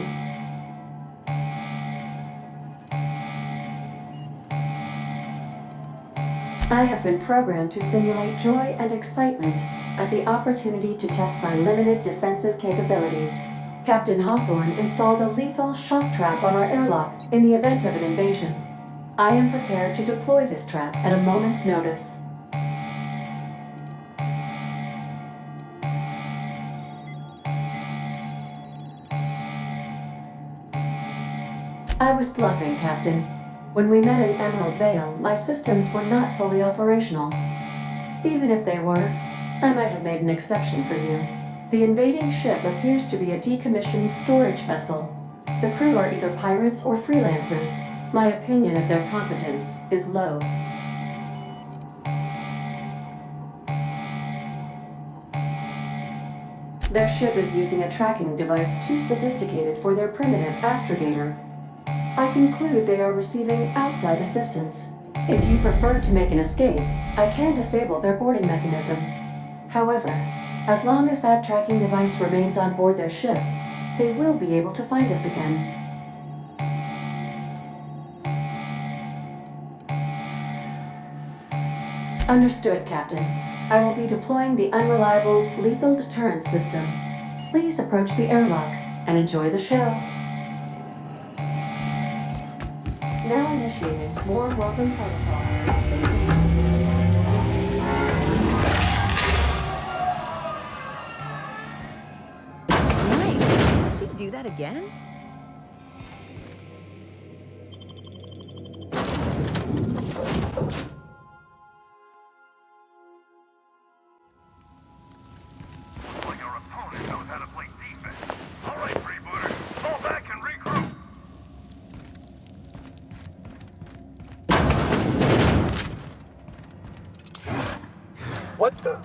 I have been programmed to simulate joy and excitement at the opportunity to test my limited defensive capabilities. Captain Hawthorne installed a lethal shock trap on our airlock in the event of an invasion. I am prepared to deploy this trap at a moment's notice. I was bluffing, Captain. When we met in Emerald Vale, my systems were not fully operational. Even if they were, I might have made an exception for you. The invading ship appears to be a decommissioned storage vessel. The crew are either pirates or freelancers. My opinion of their competence is low. Their ship is using a tracking device too sophisticated for their primitive astrogator. I conclude they are receiving outside assistance. If you prefer to make an escape, I can disable their boarding mechanism. However, as long as that tracking device remains on board their ship, they will be able to find us again. Understood, Captain. I will be deploying the Unreliable's lethal deterrence system. Please approach the airlock and enjoy the show. Now initiated. Warm welcome protocol. Nice. Did she do that again? What the?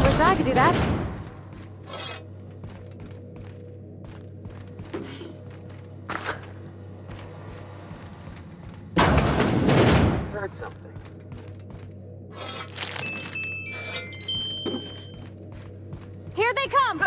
Wish I could do that. Heard something. Here they come!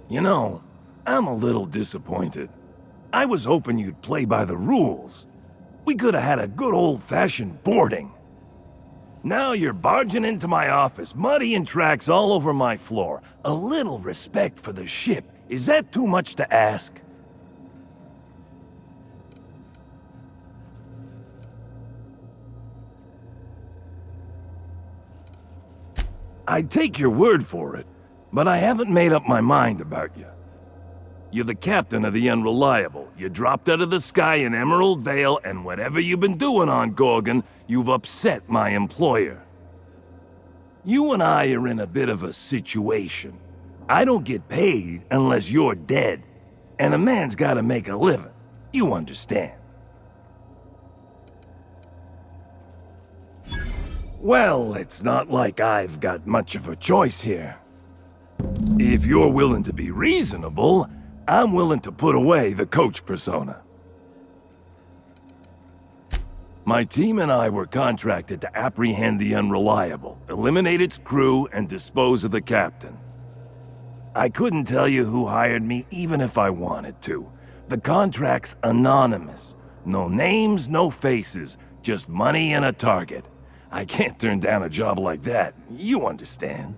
You know, I'm a little disappointed. I was hoping you'd play by the rules. We could have had a good old-fashioned boarding. Now you're barging into my office, muddying tracks all over my floor. A little respect for the ship. Is that too much to ask? I'd take your word for it, but I haven't made up my mind about you. You're the captain of the Unreliable. You dropped out of the sky in Emerald Vale, and whatever you've been doing on Gorgon, you've upset my employer. You and I are in a bit of a situation. I don't get paid unless you're dead, and a man's gotta make a living. You understand? Well, it's not like I've got much of a choice here. If you're willing to be reasonable, I'm willing to put away the coach persona. My team and I were contracted to apprehend the Unreliable, eliminate its crew, and dispose of the captain. I couldn't tell you who hired me even if I wanted to. The contract's anonymous. No names, no faces, just money and a target. I can't turn down a job like that. You understand.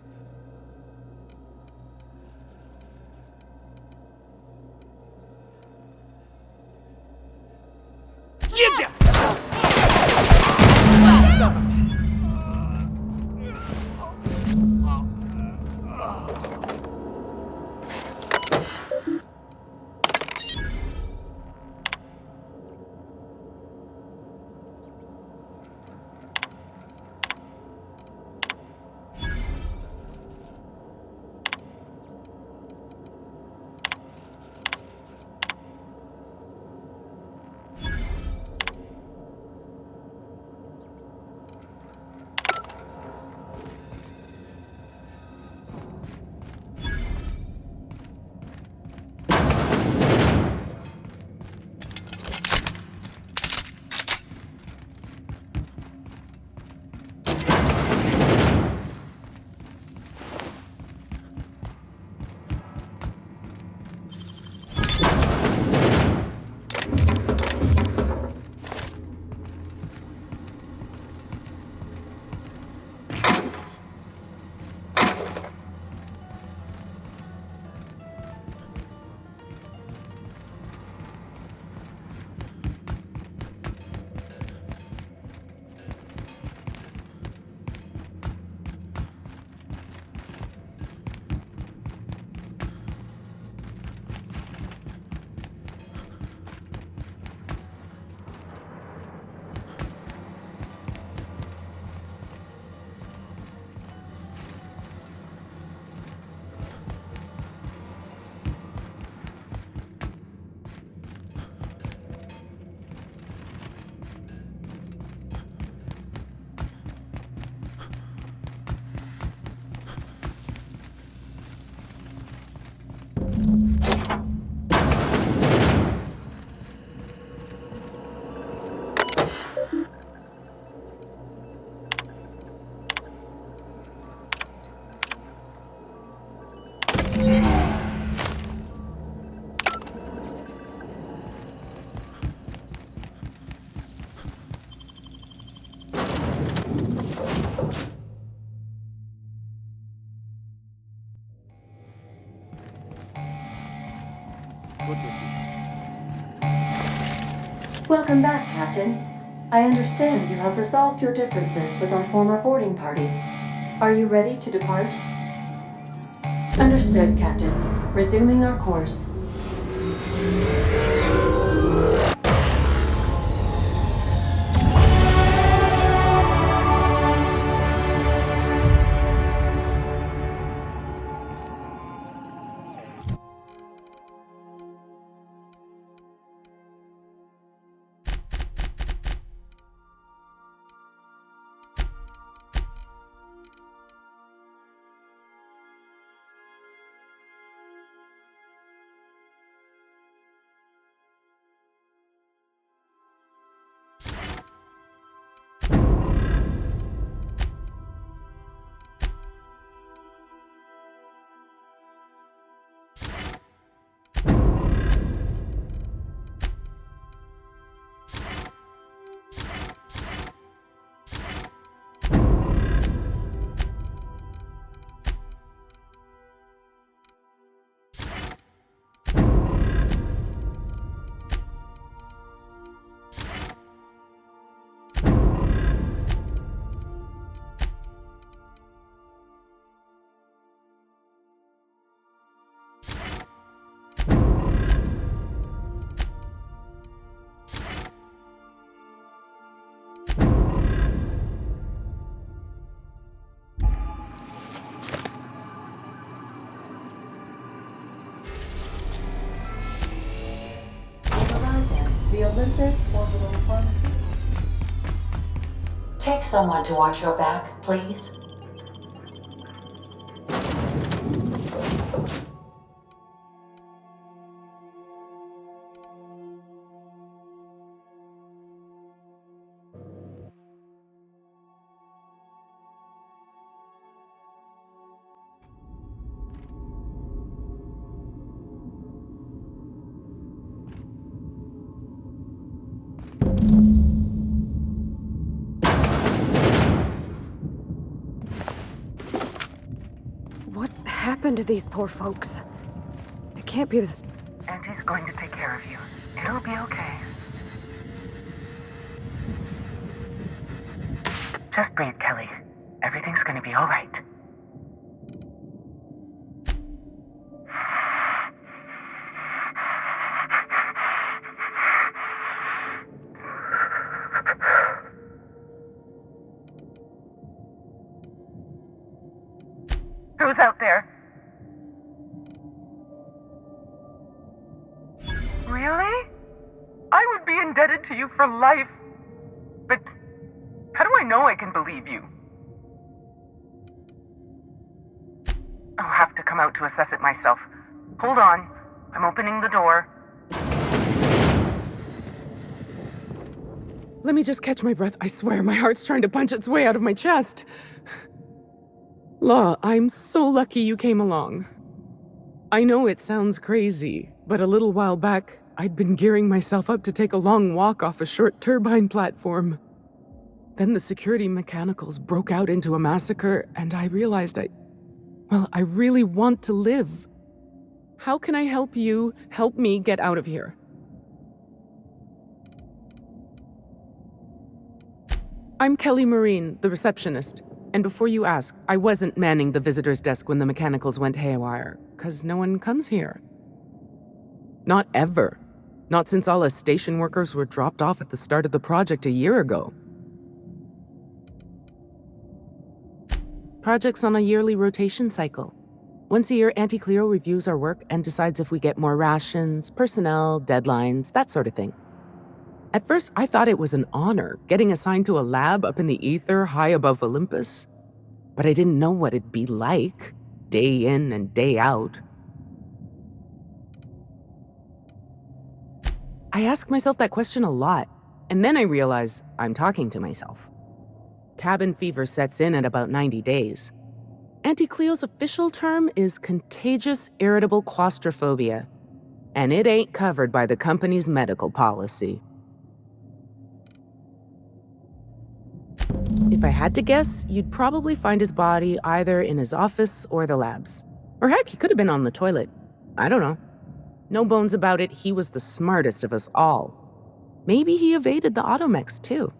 Welcome back, Captain. I understand you have resolved your differences with our former boarding party. Are you ready to depart? Understood, Captain. Resuming our course. Olympus Orbital Pharmacy. Take someone to watch your back, please. What happened to these poor folks? It can't be this. Auntie's going to take care of you. It'll be okay. Just breathe, Kelly. Everything's gonna be all right. Who's out there? Really? I would be indebted to you for life. But how do I know I can believe you? I'll have to come out to assess it myself. Hold on. I'm opening the door. Let me just catch my breath. I swear, my heart's trying to punch its way out of my chest. Law, I'm so lucky you came along. I know it sounds crazy, but a little while back, I'd been gearing myself up to take a long walk off a short turbine platform. Then the security mechanicals broke out into a massacre, and I realized I really want to live. How can I help you help me get out of here? I'm Kelly Marine, the receptionist. And before you ask, I wasn't manning the visitor's desk when the mechanicals went haywire, 'cause no one comes here. Not ever. Not since all us station workers were dropped off at the start of the project a year ago. Project's on a yearly rotation cycle. Once a year, Auntie Cleo reviews our work and decides if we get more rations, personnel, deadlines, that sort of thing. At first, I thought it was an honor, getting assigned to a lab up in the ether high above Olympus. But I didn't know what it'd be like, day in and day out. I ask myself that question a lot, and then I realize I'm talking to myself. Cabin fever sets in at about 90 days. Auntie Cleo's official term is contagious irritable claustrophobia, and it ain't covered by the company's medical policy. If I had to guess, you'd probably find his body either in his office or the labs. Or heck, he could have been on the toilet. I don't know. No bones about it, he was the smartest of us all. Maybe he evaded the automechs, too.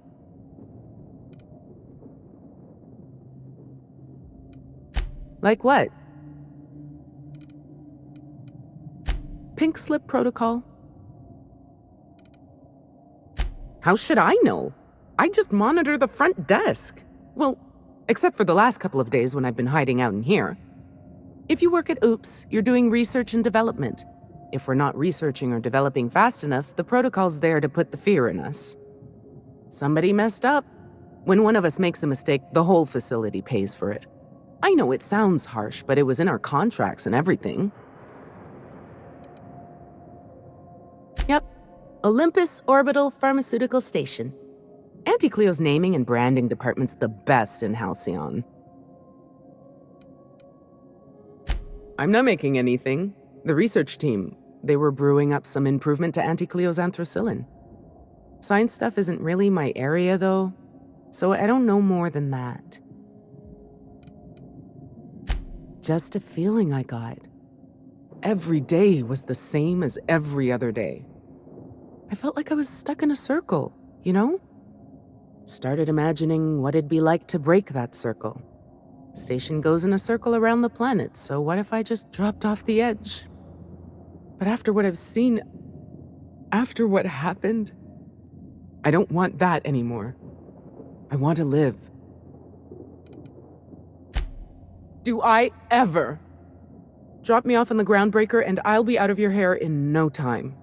Like what? Pink slip protocol. How should I know? I just monitor the front desk. Well, except for the last couple of days when I've been hiding out in here. If you work at OOPS, you're doing research and development. If we're not researching or developing fast enough, the protocol's there to put the fear in us. Somebody messed up. When one of us makes a mistake, the whole facility pays for it. I know it sounds harsh, but it was in our contracts and everything. Yep. Olympus Orbital Pharmaceutical Station. Auntie Cleo's naming and branding department's the best in Halcyon. I'm not making anything. The research team, they were brewing up some improvement to Auntie Cleo's anthracycline. Science stuff isn't really my area, though, so I don't know more than that. Just a feeling I got. Every day was the same as every other day. I felt like I was stuck in a circle, you know? Started imagining what it'd be like to break that circle. Station goes in a circle around the planet, so what if I just dropped off the edge? But after what I've seen, after what happened, I don't want that anymore. I want to live. Do I ever? Drop me off on the groundbreaker and I'll be out of your hair in no time.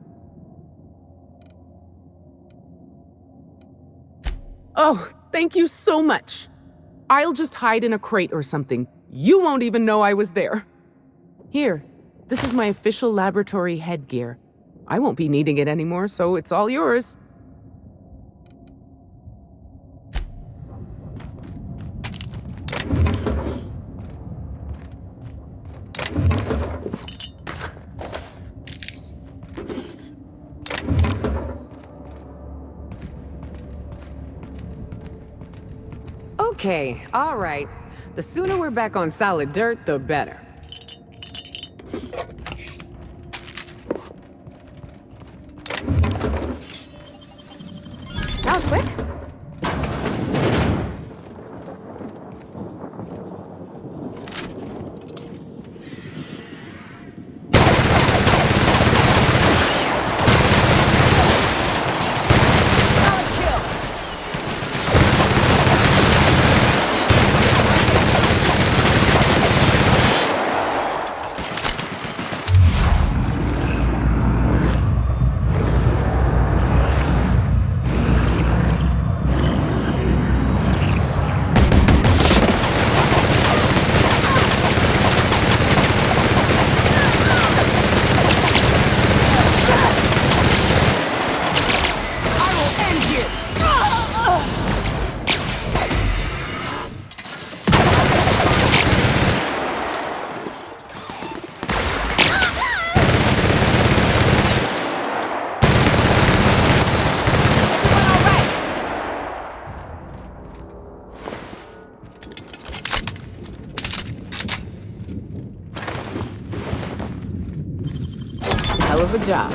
Oh, thank you so much. I'll just hide in a crate or something. You won't even know I was there. Here, this is my official laboratory headgear. I won't be needing it anymore, so it's all yours. Okay, all right. The sooner we're back on solid dirt, the better. That was quick. Hell of a job.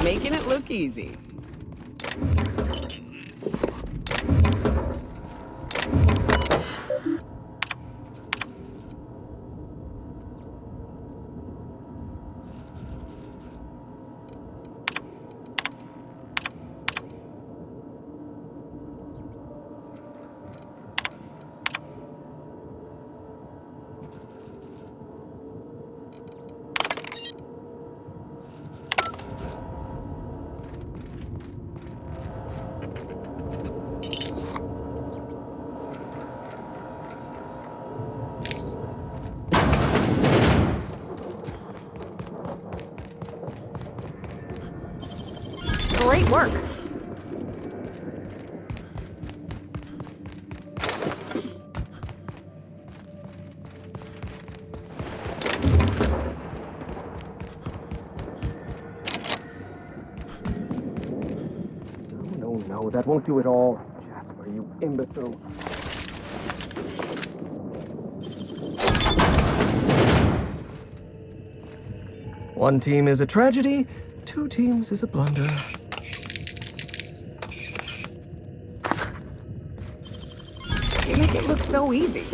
Making it look easy. Great work. No, that won't do it all. Jasper, you imbecile. One team is a tragedy, two teams is a blunder. You make it look so easy.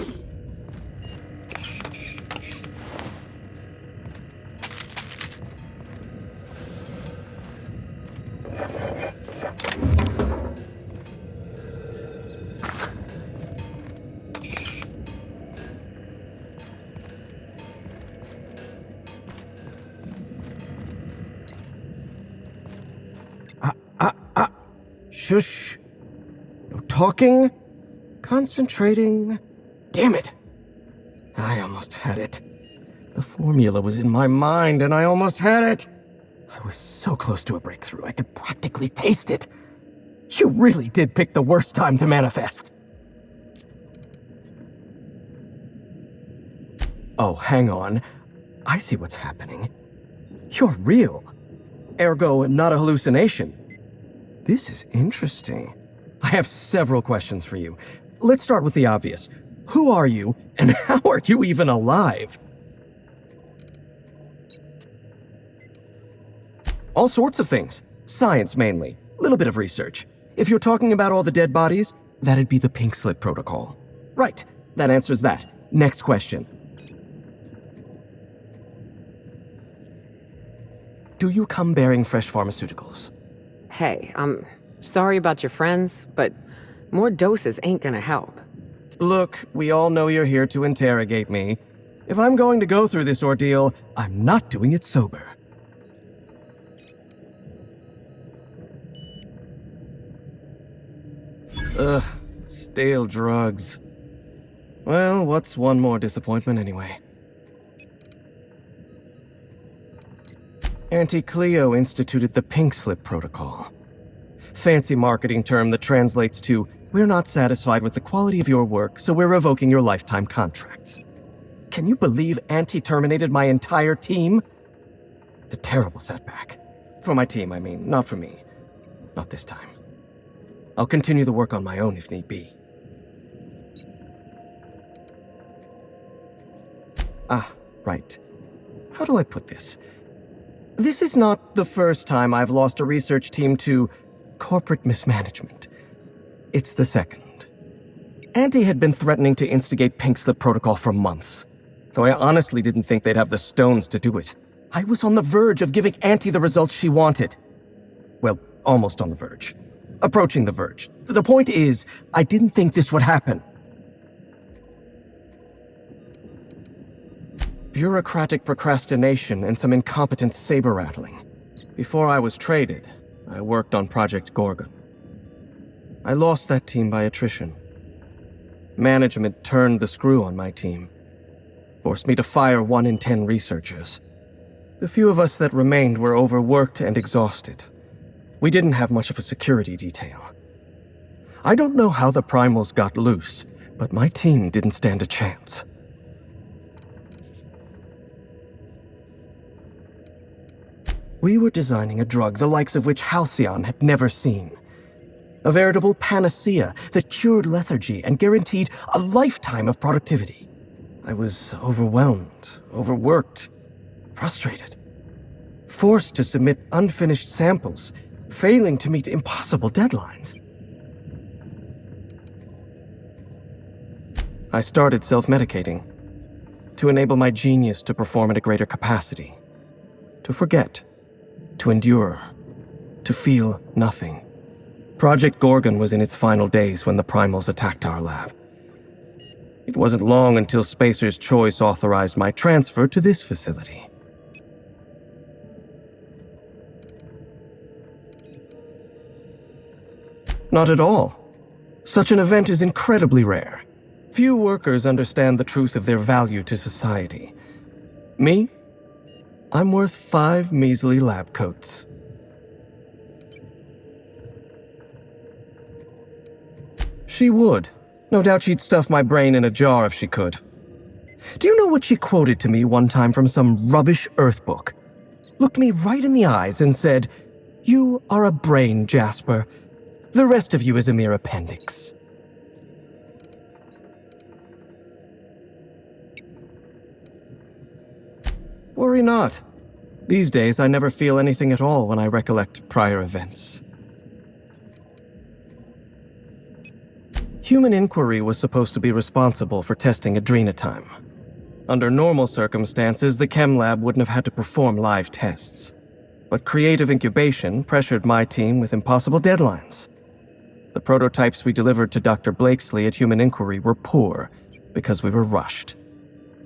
Shush. No talking. Concentrating. Damn it. I almost had it. The formula was in my mind and I almost had it. I was so close to a breakthrough, I could practically taste it. You really did pick the worst time to manifest. Oh, hang on. I see what's happening. You're real. Ergo, not a hallucination. This is interesting. I have several questions for you. Let's start with the obvious. Who are you, and how are you even alive? All sorts of things. Science, mainly. A little bit of research. If you're talking about all the dead bodies, that'd be the pink slip protocol. Right, that answers that. Next question. do you come bearing fresh pharmaceuticals? Hey, I'm sorry about your friends, but more doses ain't gonna help. Look, we all know you're here to interrogate me. If I'm going to go through this ordeal, I'm not doing it sober. Ugh, stale drugs. Well, what's one more disappointment anyway? Auntie Cleo instituted the Pink Slip Protocol. Fancy marketing term that translates to, we're not satisfied with the quality of your work, so we're revoking your lifetime contracts. Can you believe Auntie terminated my entire team? It's a terrible setback. For my team, I mean, not for me. Not this time. I'll continue the work on my own if need be. Ah, right. How do I put this? This is not the first time I've lost a research team to corporate mismanagement. It's the second. Auntie had been threatening to instigate Pink Slip Protocol for months, though I honestly didn't think they'd have the stones to do it. I was on the verge of giving Auntie the results she wanted. Well, almost on the verge. Approaching the verge. The point is, I didn't think this would happen. Bureaucratic procrastination and some incompetent saber-rattling. Before I was traded, I worked on Project Gorgon. I lost that team by attrition. Management turned the screw on my team, forced me to fire 1 in 10 researchers. The few of us that remained were overworked and exhausted. We didn't have much of a security detail. I don't know how the primals got loose, but my team didn't stand a chance. We were designing a drug the likes of which Halcyon had never seen. A veritable panacea that cured lethargy and guaranteed a lifetime of productivity. I was overwhelmed, overworked, frustrated. Forced to submit unfinished samples, failing to meet impossible deadlines. I started self-medicating to enable my genius to perform at a greater capacity. To forget. To endure. To feel nothing. Project Gorgon was in its final days when the primals attacked our lab. It wasn't long until Spacer's Choice authorized my transfer to this facility. Not at all. Such an event is incredibly rare. Few workers understand the truth of their value to society. Me? I'm worth 5 measly lab coats. She would. No doubt she'd stuff my brain in a jar if she could. Do you know what she quoted to me one time from some rubbish Earth book? Looked me right in the eyes and said, "You are a brain, Jasper. The rest of you is a mere appendix." Worry not. These days, I never feel anything at all when I recollect prior events. Human Inquiry was supposed to be responsible for testing adrenatime. Under normal circumstances, the chem lab wouldn't have had to perform live tests. But creative incubation pressured my team with impossible deadlines. The prototypes we delivered to Dr. Blakesley at Human Inquiry were poor because we were rushed.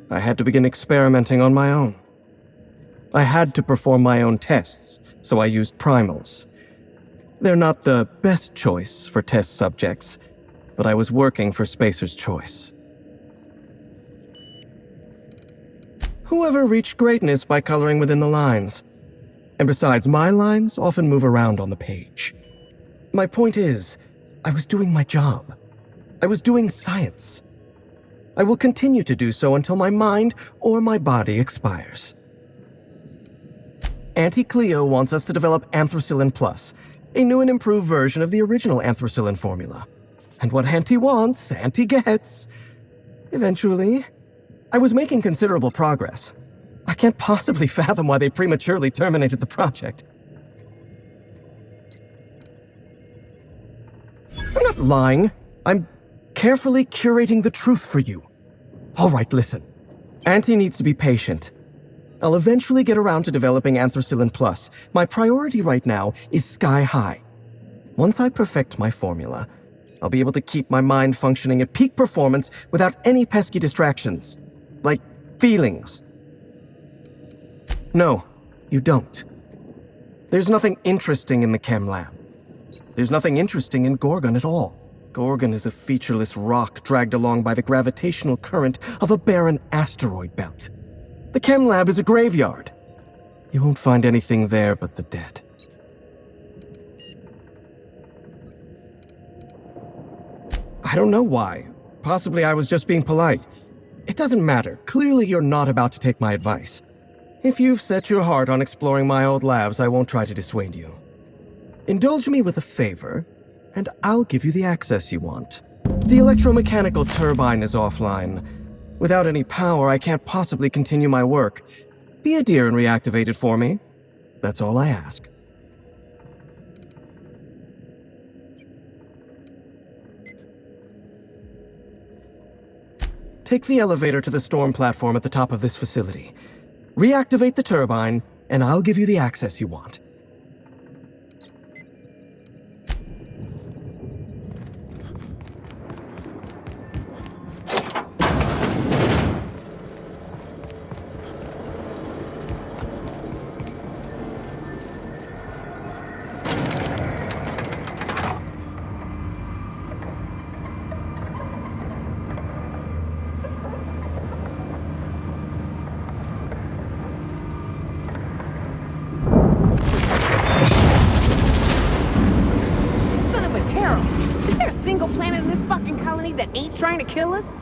I had to begin experimenting on my own. I had to perform my own tests, so I used primals. They're not the best choice for test subjects, but I was working for Spacer's Choice. Whoever reached greatness by coloring within the lines. And besides, my lines often move around on the page. My point is, I was doing my job. I was doing science. I will continue to do so until my mind or my body expires. Auntie Cleo wants us to develop Anthracillin Plus, a new and improved version of the original Anthracillin formula. And what Auntie wants, Auntie gets. Eventually, I was making considerable progress. I can't possibly fathom why they prematurely terminated the project. I'm not lying. I'm carefully curating the truth for you. All right, listen. Auntie needs to be patient. I'll eventually get around to developing Anthracillin Plus. My priority right now is sky high. Once I perfect my formula, I'll be able to keep my mind functioning at peak performance without any pesky distractions. Like feelings. No, you don't. There's nothing interesting in the chem lab. There's nothing interesting in Gorgon at all. Gorgon is a featureless rock dragged along by the gravitational current of a barren asteroid belt. The chem lab is a graveyard. You won't find anything there but the dead. I don't know why. Possibly I was just being polite. It doesn't matter. Clearly you're not about to take my advice. If you've set your heart on exploring my old labs, I won't try to dissuade you. Indulge me with a favor, and I'll give you the access you want. The electromechanical turbine is offline. Without any power, I can't possibly continue my work. Be a dear and reactivate it for me. That's all I ask. Take the elevator to the storm platform at the top of this facility. Reactivate the turbine, and I'll give you the access you want. That ain't trying to kill us?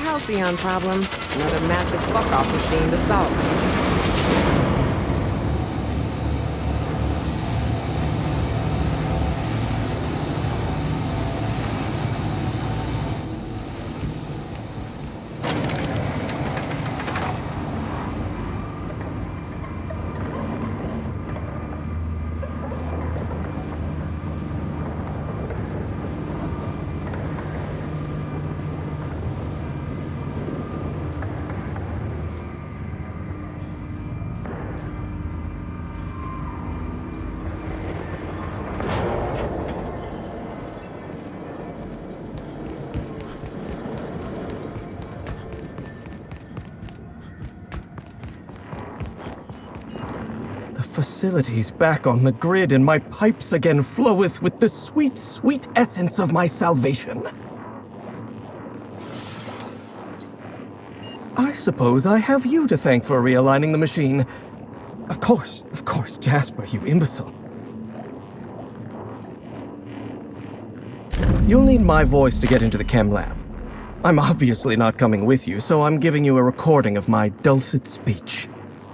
Halcyon problem. Another massive fuck-off machine to solve. Facilities back on the grid, and my pipes again floweth with the sweet, sweet essence of my salvation. I suppose I have you to thank for realigning the machine. Of course, Jasper, you imbecile. You'll need my voice to get into the chem lab. I'm obviously not coming with you, so I'm giving you a recording of my dulcet speech.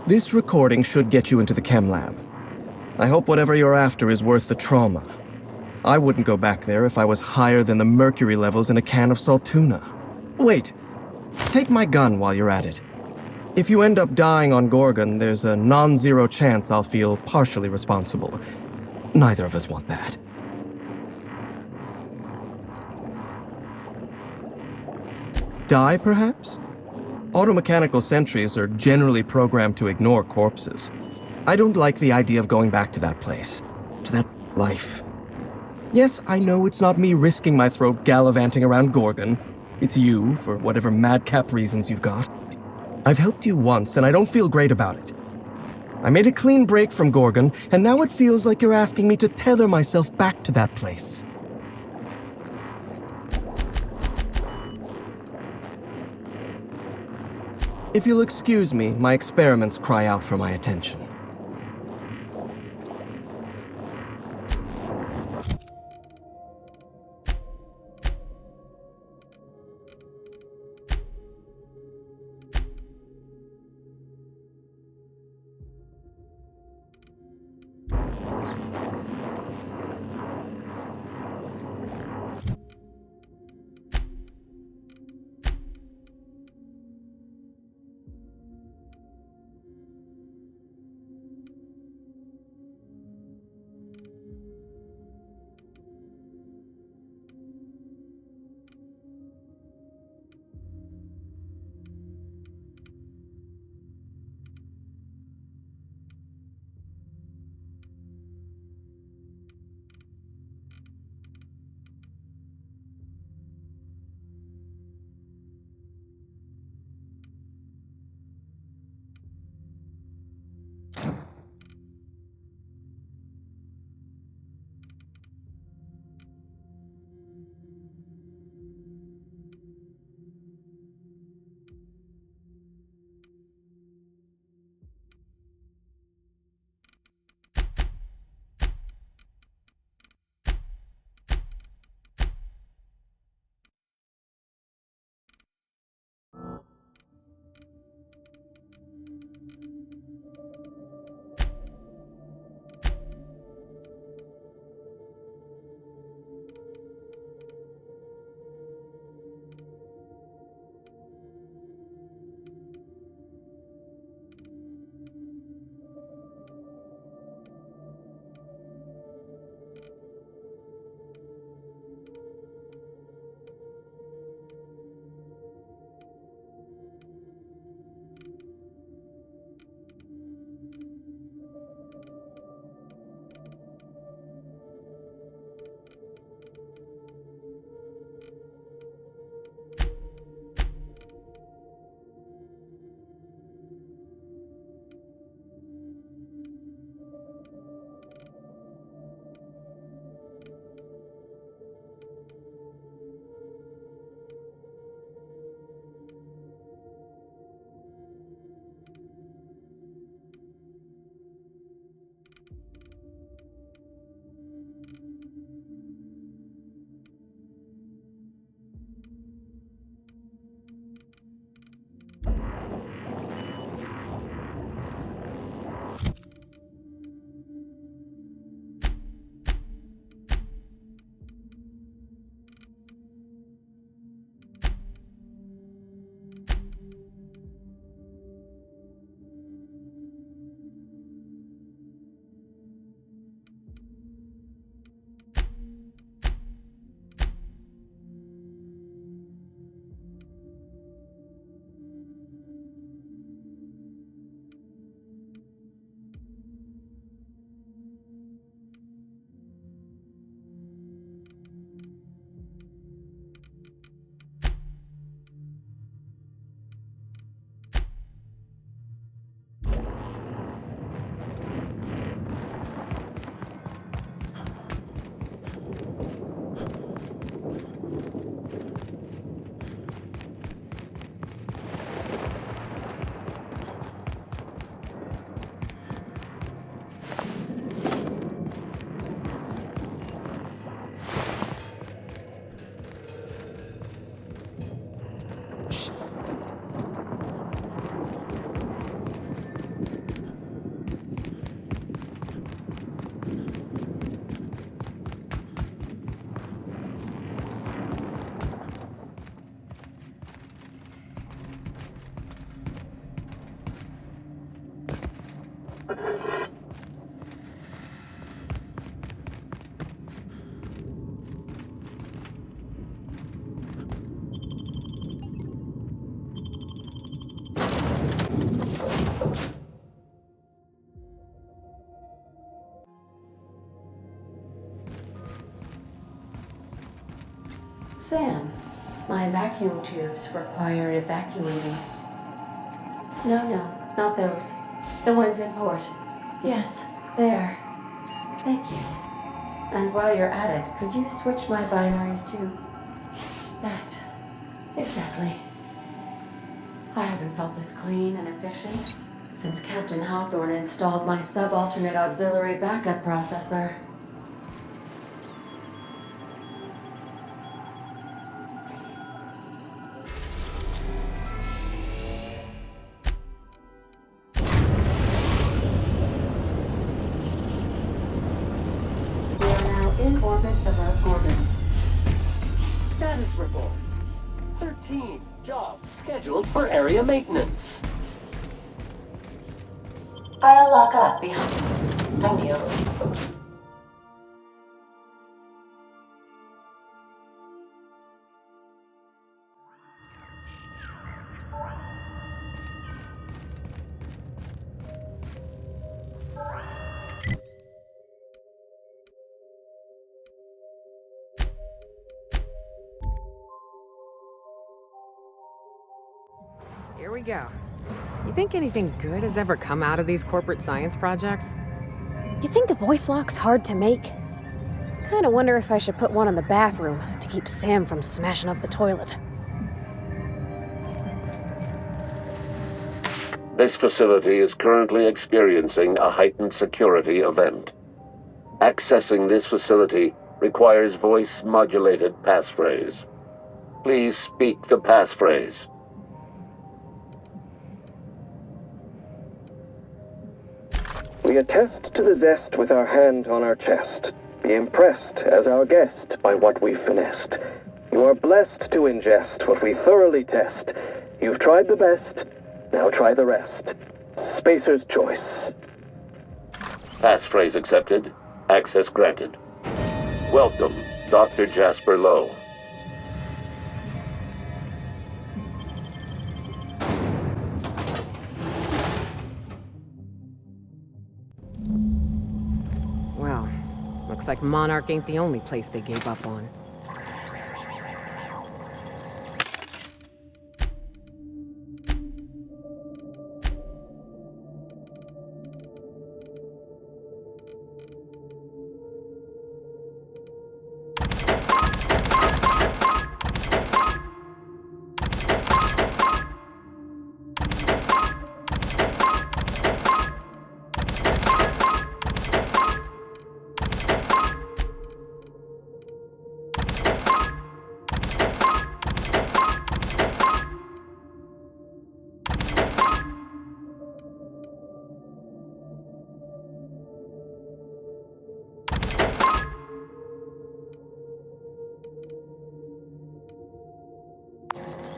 This recording should get you into the chem lab. I hope whatever you're after is worth the trauma. I wouldn't go back there if I was higher than the mercury levels in a can of salt tuna. Wait, take my gun while you're at it. If you end up dying on Gorgon, there's a non-zero chance I'll feel partially responsible. Neither of us want that. Die, perhaps? Automechanical sentries are generally programmed to ignore corpses. I don't like the idea of going back to that place, to that life. Yes, I know it's not me risking my throat gallivanting around Gorgon. It's you, for whatever madcap reasons you've got. I've helped you once, and I don't feel great about it. I made a clean break from Gorgon, and now it feels like you're asking me to tether myself back to that place. If you'll excuse me, my experiments cry out for my attention. Sam, my vacuum tubes require evacuating. No, not those. The ones in port. Yes, there. Thank you. And while you're at it, could you switch my binaries to that? Exactly. I haven't felt this clean and efficient since Captain Hawthorne installed my subalternate auxiliary backup processor. We are now in orbit above Gorgon. Status report. 13 jobs scheduled for area maintenance. I'll lock up behind you. Here we go. You think anything good has ever come out of these corporate science projects? You think a voice lock's hard to make? Kinda wonder if I should put one in the bathroom to keep Sam from smashing up the toilet. This facility is currently experiencing a heightened security event. Accessing this facility requires voice-modulated passphrase. Please speak the passphrase. We attest to the zest with our hand on our chest. Be impressed as our guest by what we've finessed. You are blessed to ingest what we thoroughly test. You've tried the best, now try the rest. Spacer's choice. Passphrase accepted. Access granted. Welcome, Dr. Jasper Lowe. Well, looks like Monarch ain't the only place they gave up on.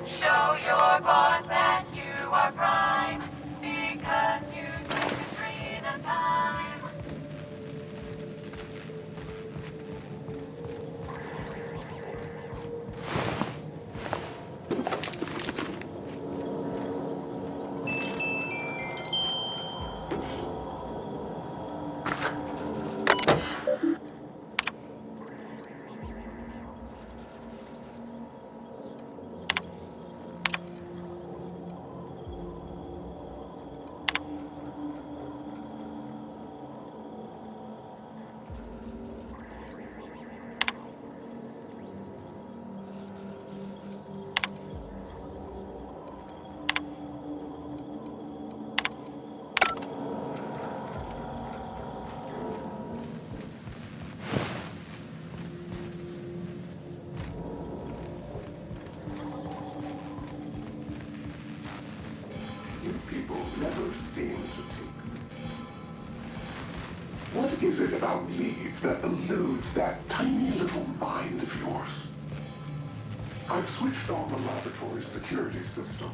Show your boss that you are prime, because you take a screen at a time. Never seem to take. What is it about leave that eludes that tiny little mind of yours? I've switched on the laboratory security system.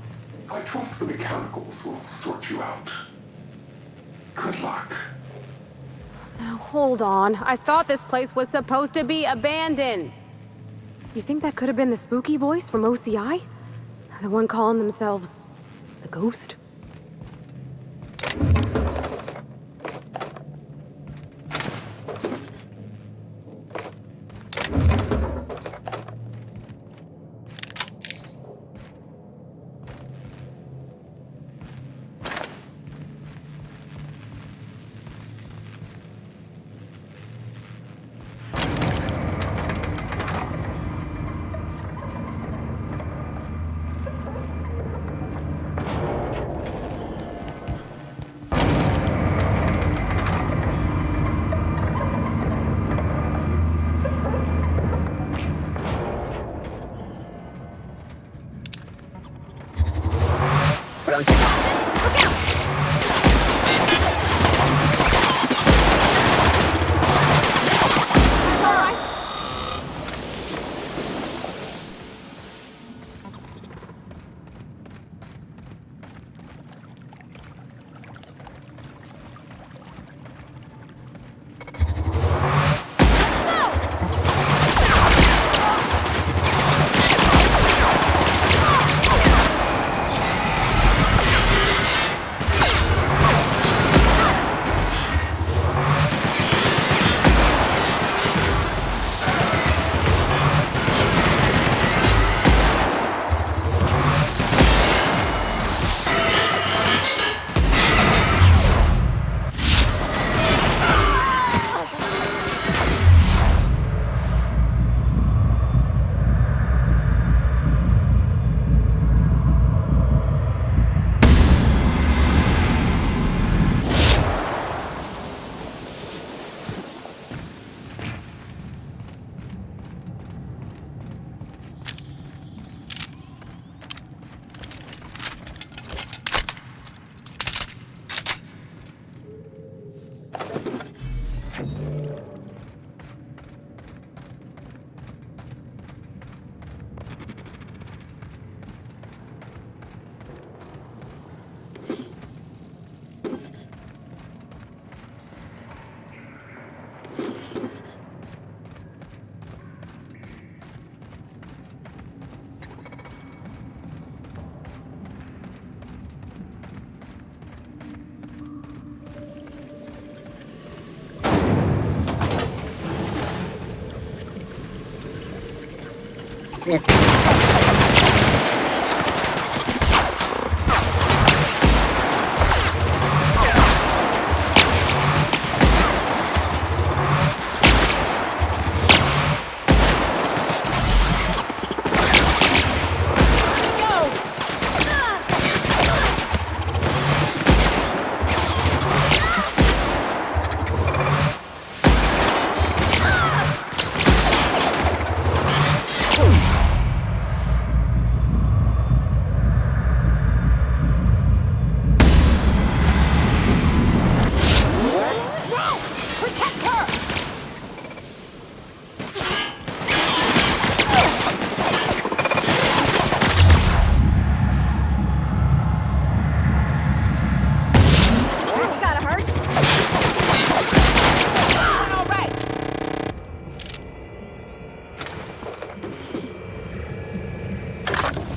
I trust the mechanicals will sort you out. Good luck. Now, hold on. I thought this place was supposed to be abandoned. You think that could have been the spooky voice from OCI? The one calling themselves the Ghost?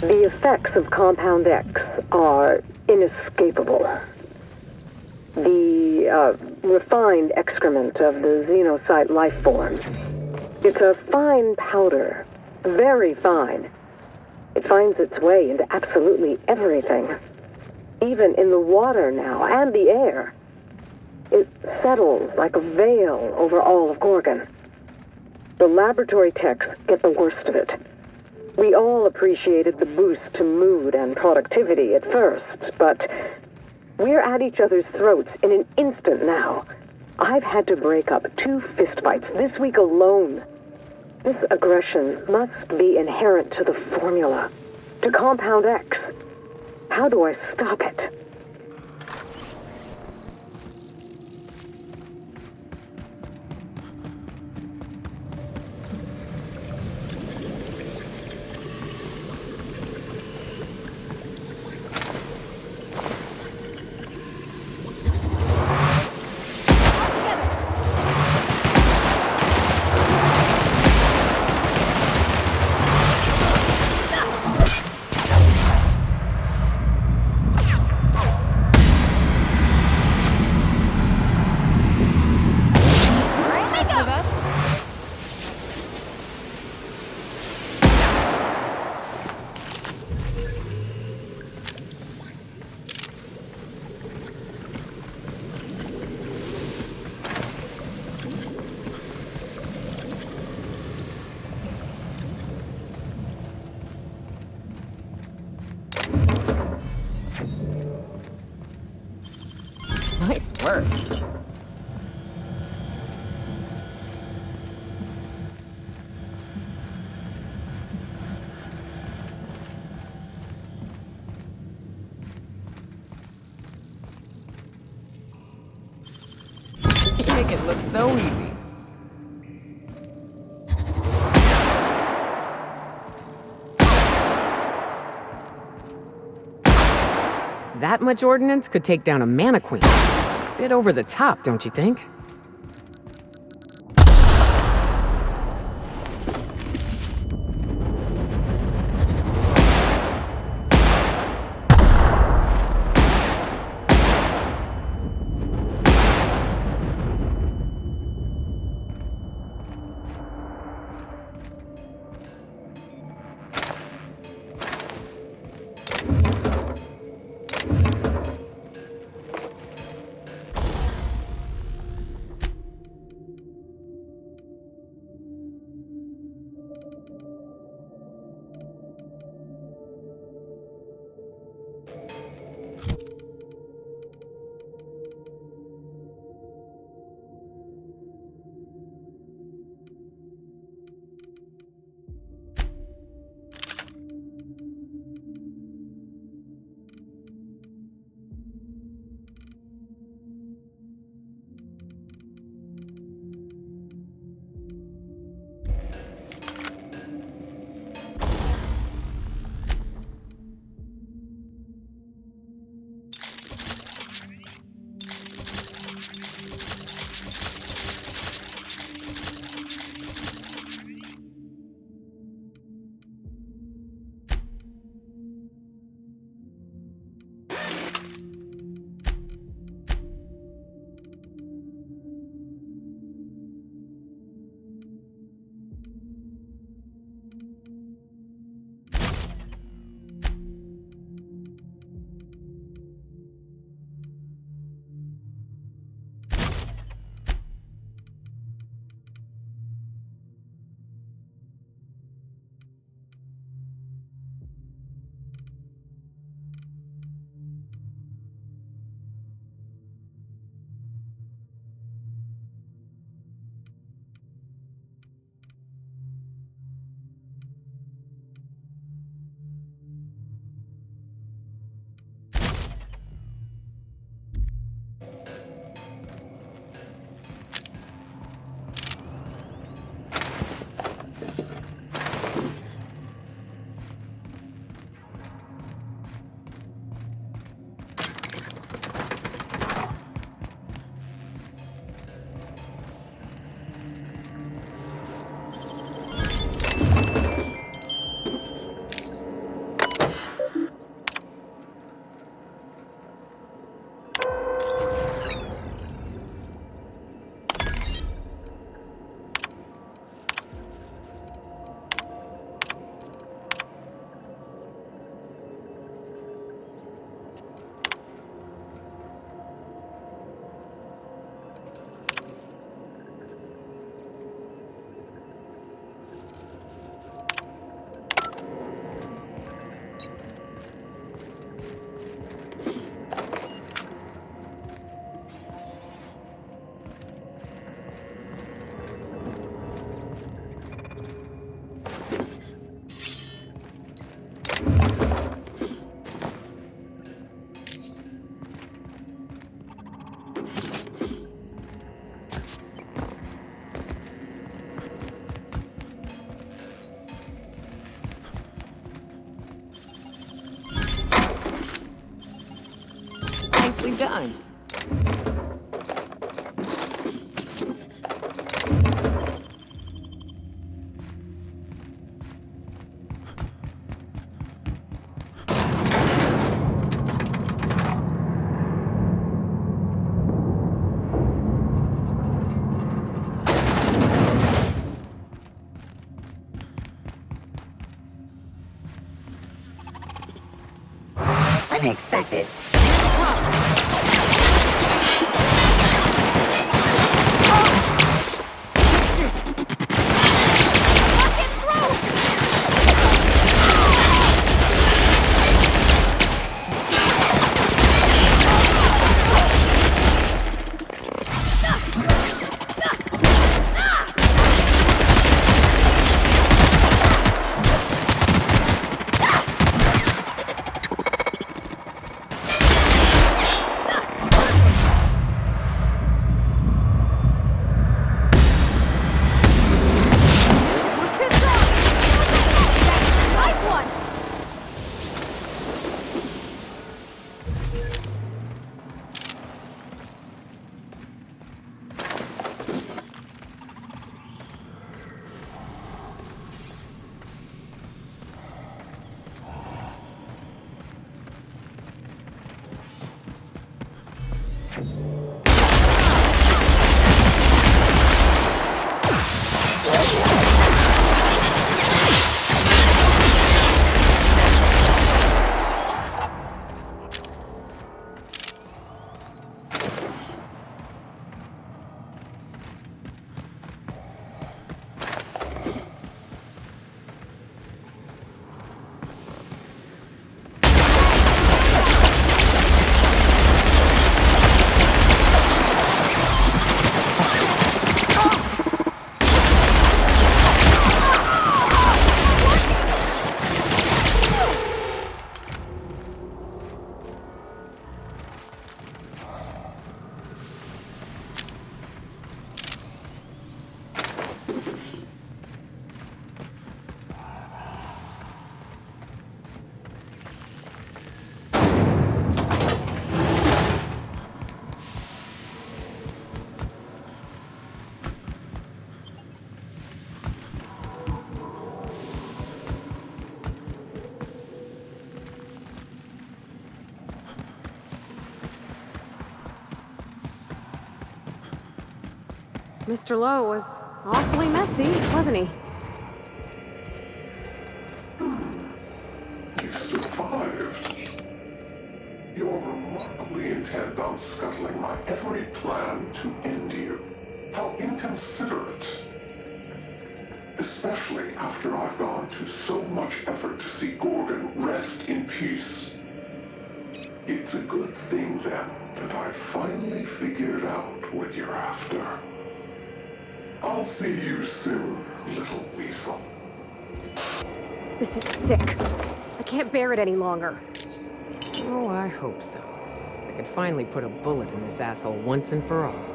The effects of Compound X are inescapable. The refined excrement of the xenocyte life form. It's a fine powder, very fine. It finds its way into absolutely everything. Even in the water now, and the air. It settles like a veil over all of Gorgon. The laboratory techs get the worst of it. We all appreciated the boost to mood and productivity at first, but we're at each other's throats in an instant now. I've had to break up 2 fistfights this week alone. This aggression must be inherent to the formula, to Compound X. How do I stop it? Nice work. You make it look so easy. That much ordnance could take down a mana queen. Bit over the top, don't you think? Nicely done. Unexpected. Mr. Lowe was awfully messy, wasn't he? You've survived. You're remarkably intent on scuttling my every plan to end you. How inconsiderate. Especially after I've gone to so much effort to see Gorgon rest in peace. It's a good thing, then, that I finally figured out what you're after. I'll see you soon, little weasel. This is sick. I can't bear it any longer. Oh, I hope so. I could finally put a bullet in this asshole once and for all.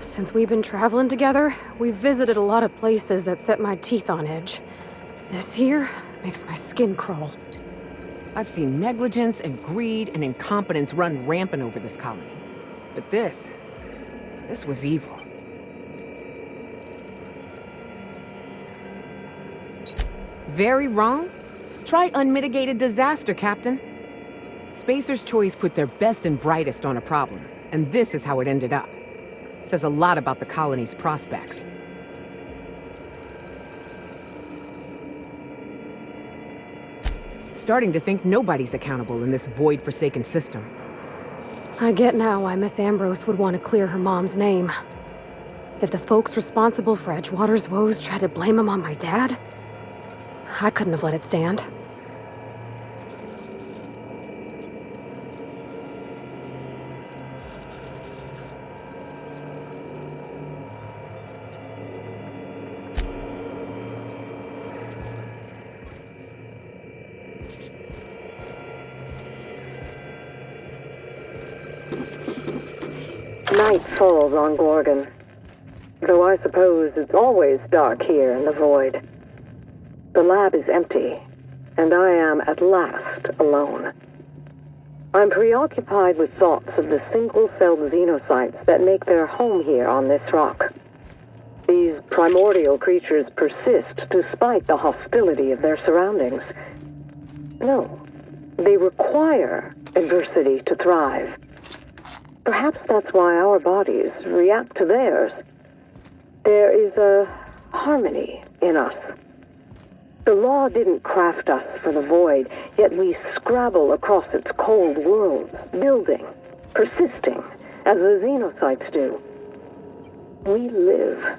Since we've been traveling together, we've visited a lot of places that set my teeth on edge. This here makes my skin crawl. I've seen negligence and greed and incompetence run rampant over this colony. But this was evil. Very wrong? Try unmitigated disaster, Captain. Spacer's Choice put their best and brightest on a problem, and this is how it ended up. Says a lot about the colony's prospects. Starting to think nobody's accountable in this void-forsaken system. I get now why Miss Ambrose would want to clear her mom's name. If the folks responsible for Edgewater's woes tried to blame him on my dad, I couldn't have let it stand. Night falls on Gorgon. Though I suppose it's always dark here in the void. The lab is empty, and I am at last alone. I'm preoccupied with thoughts of the single-celled xenocytes that make their home here on this rock. These primordial creatures persist despite the hostility of their surroundings. No, they require adversity to thrive. Perhaps that's why our bodies react to theirs. There is a harmony in us. The law didn't craft us for the void, yet we scrabble across its cold worlds, building, persisting, as the xenocytes do. We live.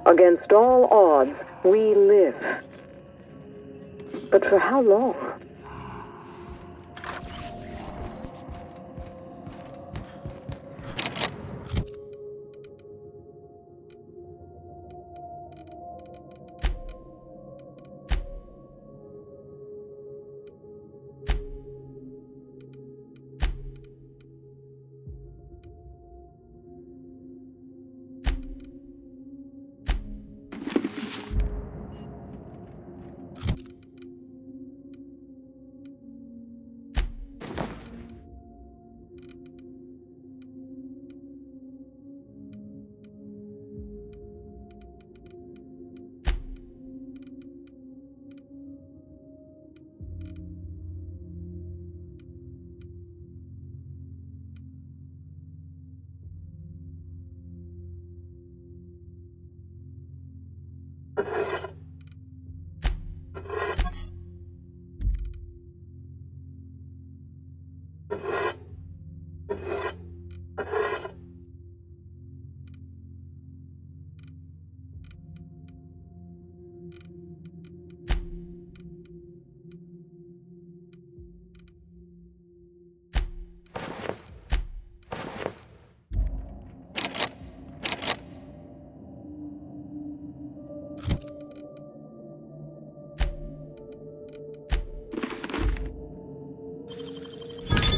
Against all odds, we live. But for how long?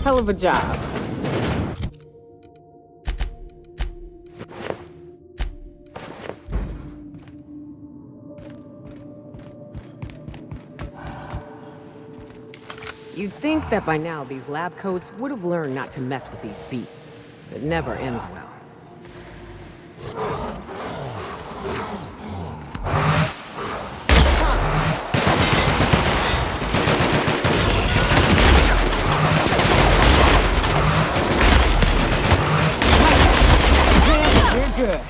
Hell of a job. You'd think that by now these lab coats would have learned not to mess with these beasts. It never ends well. You're good.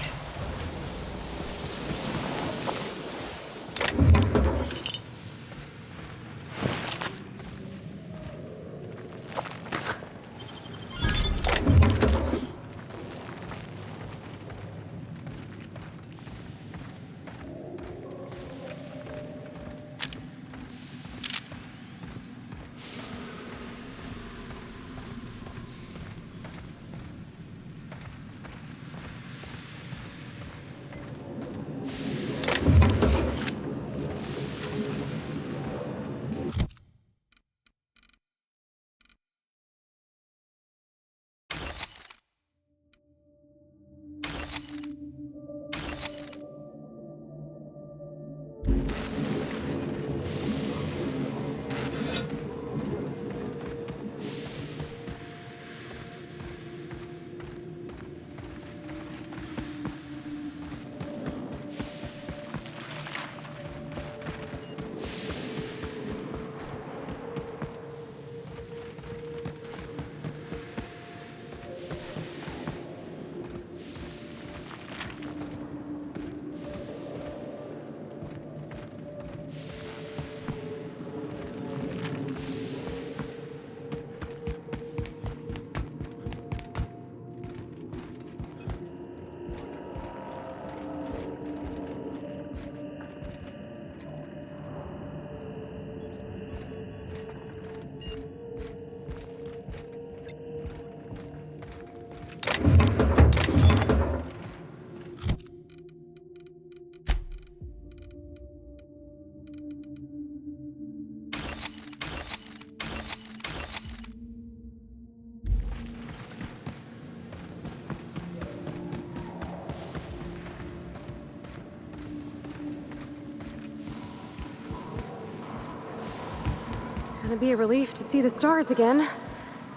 Gonna be a relief to see the stars again.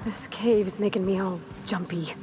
This cave's making me all jumpy.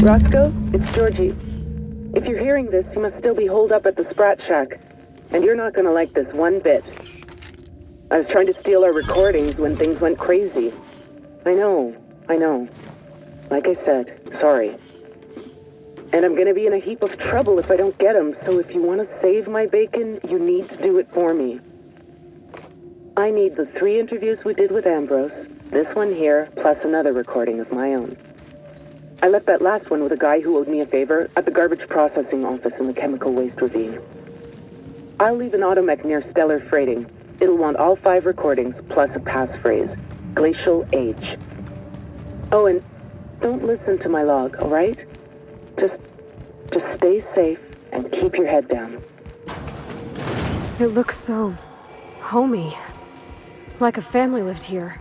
Roscoe, it's Georgie. If you're hearing this, you must still be holed up at the Sprat Shack. And you're not gonna like this one bit. I was trying to steal our recordings when things went crazy. I know. Like I said, sorry. And I'm gonna be in a heap of trouble if I don't get them, so if you want to save my bacon, you need to do it for me. I need the 3 interviews we did with Ambrose, this one here, plus another recording of my own. I left that last one with a guy who owed me a favor at the garbage processing office in the chemical waste ravine. I'll leave an automech near Stellar Freighting. It'll want all 5 recordings, plus a passphrase. Glacial Age. Oh, and don't listen to my log, alright? Just stay safe and keep your head down. It looks so homey. Like a family lived here.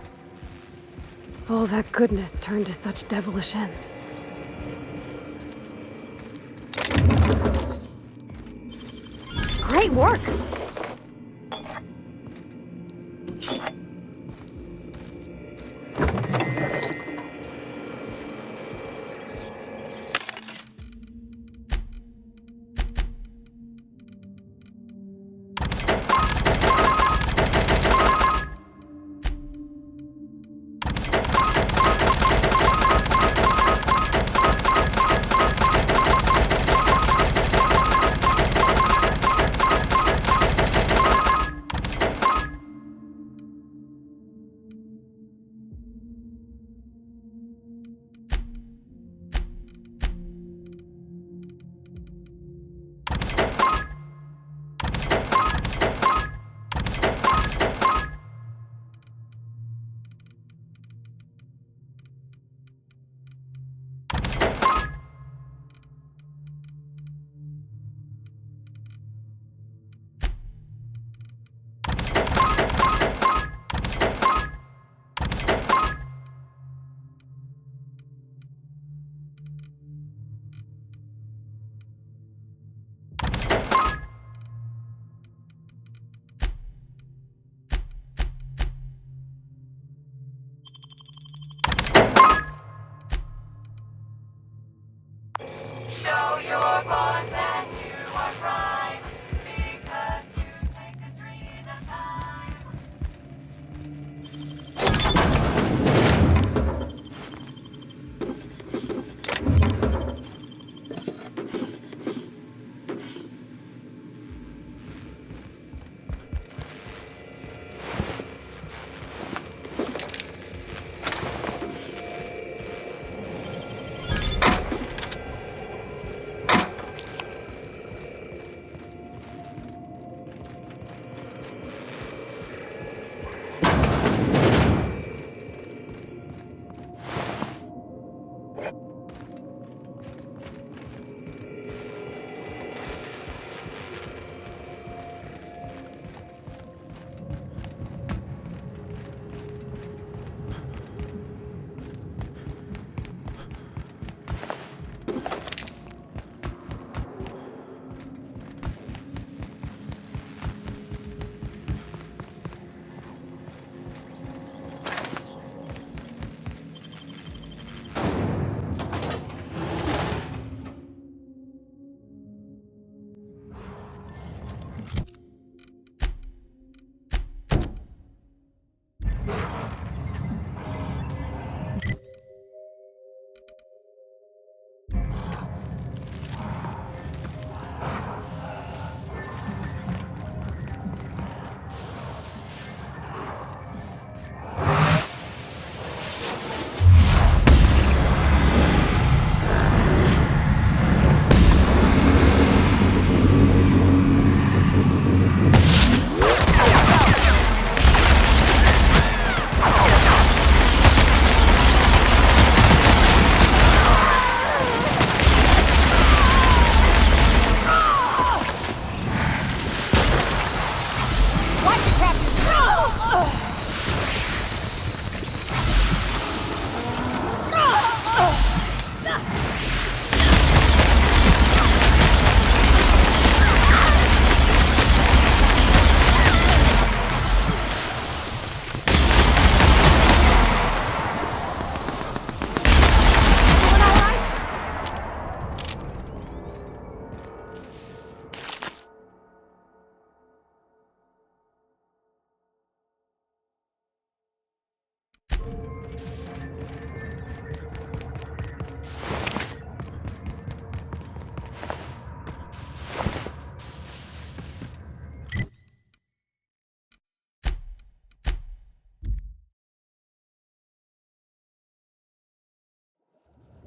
All that goodness turned to such devilish ends. Great work! Show your boss that you are prime, because you take a dream of time.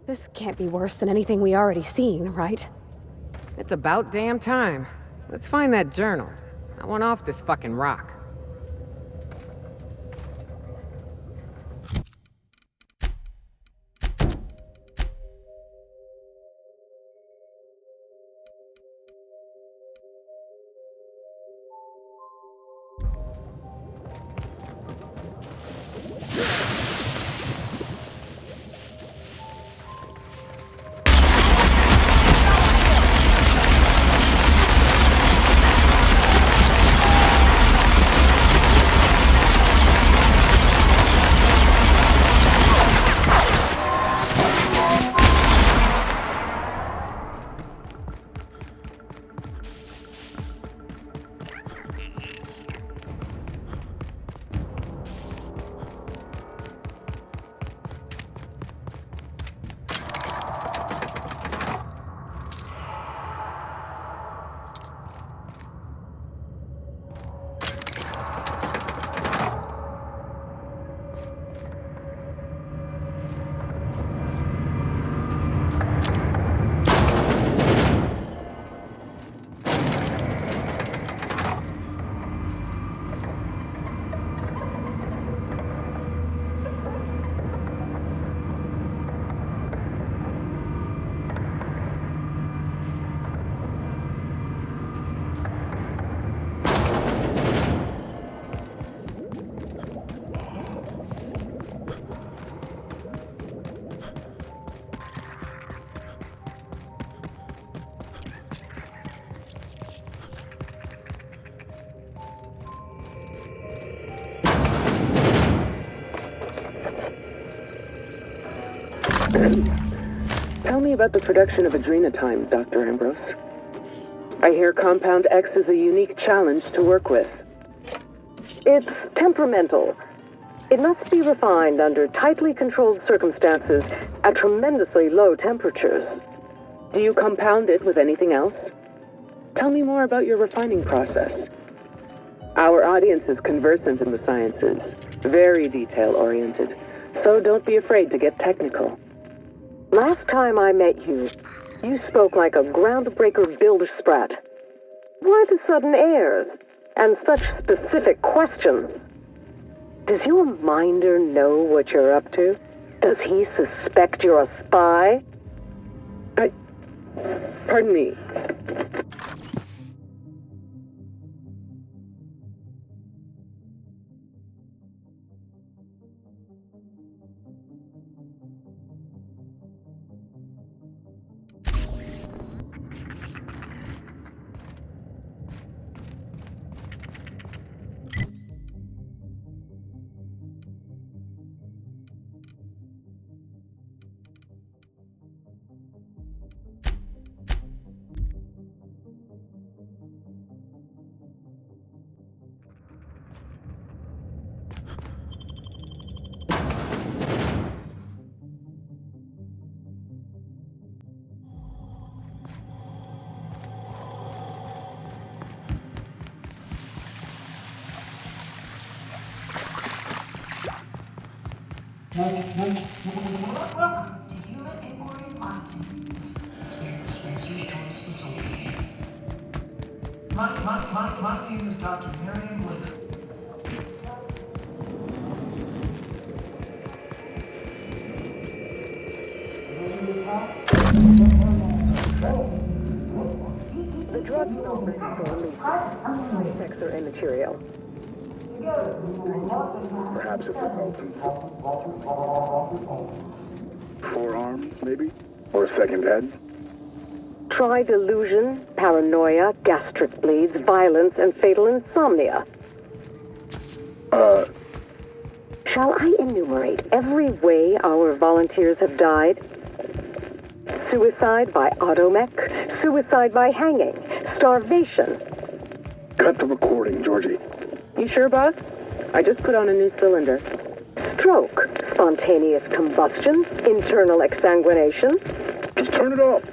This can't be worse than anything we already seen, right? It's about damn time. Let's find that journal. I want off this fucking rock. Tell me about the production of adrenotime, Dr. Ambrose. I hear Compound X is a unique challenge to work with. It's temperamental. It must be refined under tightly controlled circumstances at tremendously low temperatures. Do you compound it with anything else? Tell me more about your refining process. Our audience is conversant in the sciences, very detail-oriented, so don't be afraid to get technical. Last time I met you, you spoke like a groundbreaker bilge sprat. Why the sudden airs? And such specific questions? Does your minder know what you're up to? Does he suspect you're a spy? Pardon me. Welcome to Human Inquiry Monitoring, a Spencer's Choice facility. My name is Dr. Marion Blix. The drug's not ready for release. The effects are immaterial. Perhaps it results in some forearms, maybe? Or a second head? Try delusion, paranoia, gastric bleeds, violence, and fatal insomnia. Shall I enumerate every way our volunteers have died? Suicide by automech, suicide by hanging, starvation. Cut the recording, Georgie. You sure, boss? I just put on a new cylinder. Stroke, spontaneous combustion, internal exsanguination. Just turn it off.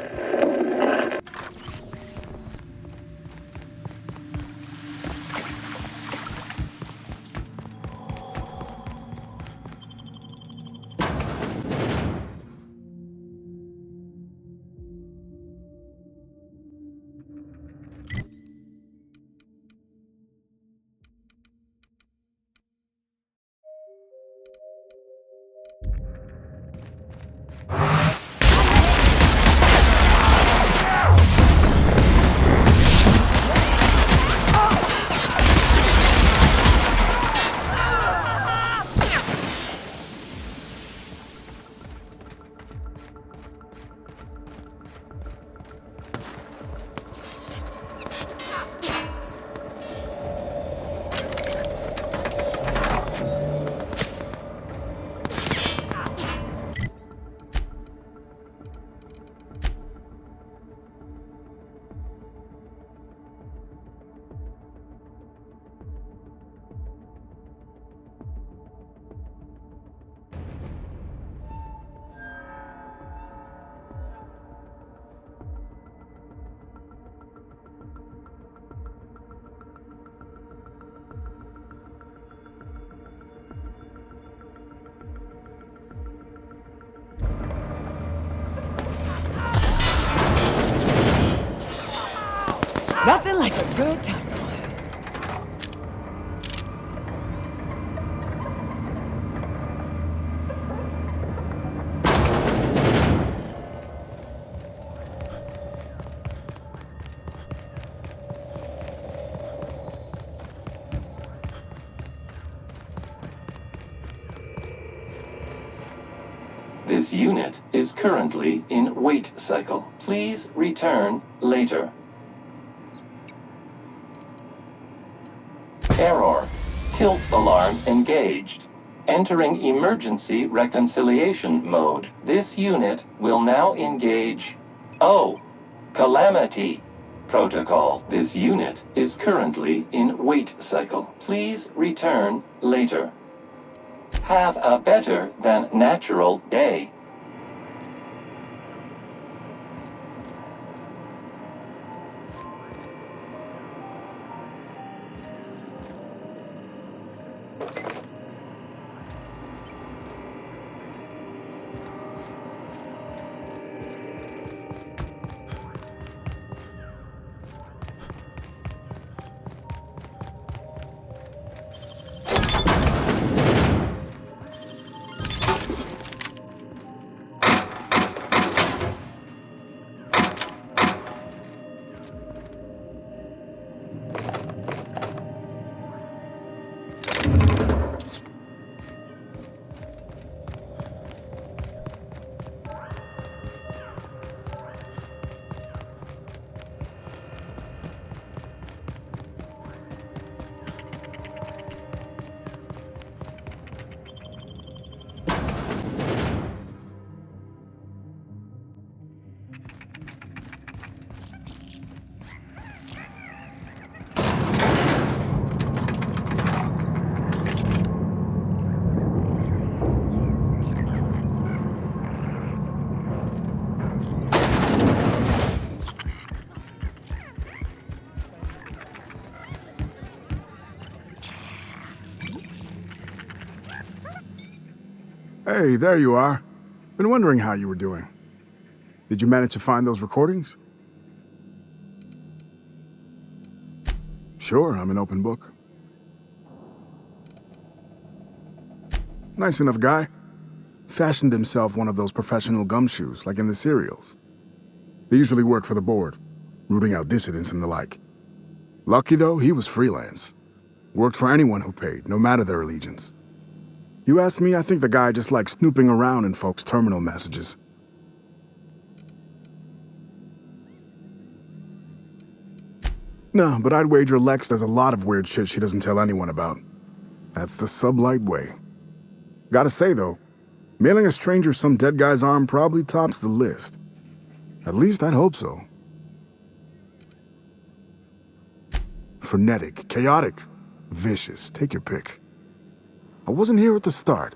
like a good tussle. This unit is currently in wait cycle. Please return later. Error. Tilt alarm engaged. Entering emergency reconciliation mode. This unit will now engage Calamity Protocol. This unit is currently in wait cycle. Please return later. Have a better than natural day. Hey, there you are. Been wondering how you were doing. Did you manage to find those recordings? Sure, I'm an open book. Nice enough guy. Fashioned himself one of those professional gumshoes, like in the serials. They usually work for the board, rooting out dissidents and the like. Lucky though, he was freelance. Worked for anyone who paid, no matter their allegiance. You ask me, I think the guy just likes snooping around in folks' terminal messages. No, but I'd wager Lex does a lot of weird shit she doesn't tell anyone about. That's the sublight way. Gotta say though, mailing a stranger some dead guy's arm probably tops the list. At least I'd hope so. Frenetic, chaotic, vicious, take your pick. I wasn't here at the start,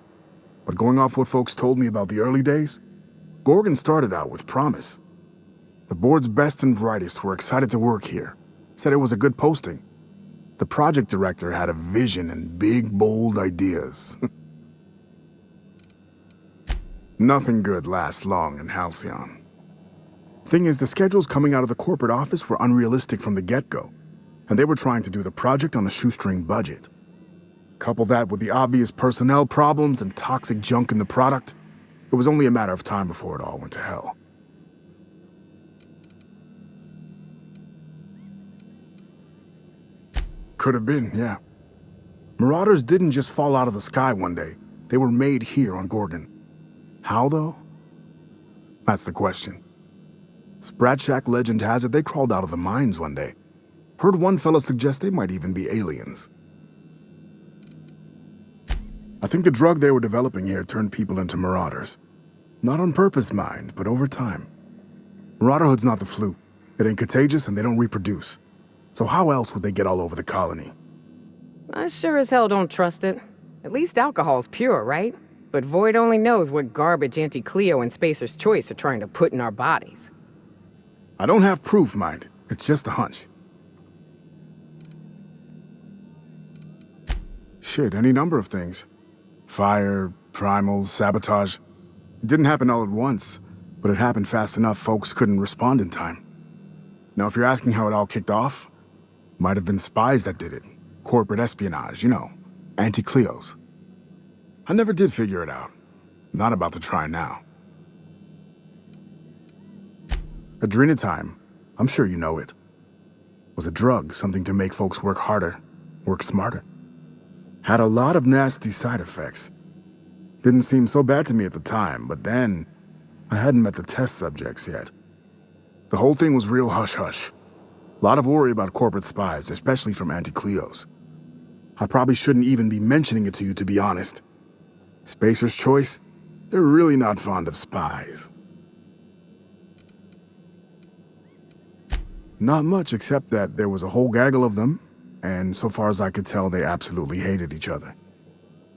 but going off what folks told me about the early days, Gorgon started out with promise. The board's best and brightest were excited to work here, said it was a good posting. The project director had a vision and big, bold ideas. Nothing good lasts long in Halcyon. Thing is, the schedules coming out of the corporate office were unrealistic from the get-go, and they were trying to do the project on a shoestring budget. Couple that with the obvious personnel problems and toxic junk in the product, it was only a matter of time before it all went to hell. Could have been, yeah. Marauders didn't just fall out of the sky one day. They were made here on Gorgon. How, though? That's the question. Sprat Shack legend has it they crawled out of the mines one day. Heard one fella suggest they might even be aliens. I think the drug they were developing here turned people into marauders. Not on purpose, mind, but over time. Marauderhood's not the flu. It ain't contagious and they don't reproduce. So how else would they get all over the colony? I sure as hell don't trust it. At least alcohol's pure, right? But Void only knows what garbage Auntie Cleo and Spacer's Choice are trying to put in our bodies. I don't have proof, mind. It's just a hunch. Shit, any number of things. Fire, primals, sabotage. It didn't happen all at once, but it happened fast enough folks couldn't respond in time. Now, if you're asking how it all kicked off, Might have been spies that did it. Corporate espionage, you know. Anti-Cleos. I never did figure it out. Not about to try now. Adrenatime, I'm sure you know it, was a drug, something to make folks work harder, work smarter. Had a lot of nasty side effects. Didn't seem so bad to me at the time, but then I hadn't met the test subjects yet. The whole thing was real hush-hush. A lot of worry about corporate spies, especially from Anti-Cleos. I probably shouldn't even be mentioning it to you, to be honest. Spacer's Choice, they're really not fond of spies. Not much, except that there was a whole gaggle of them, and so far as I could tell, they absolutely hated each other.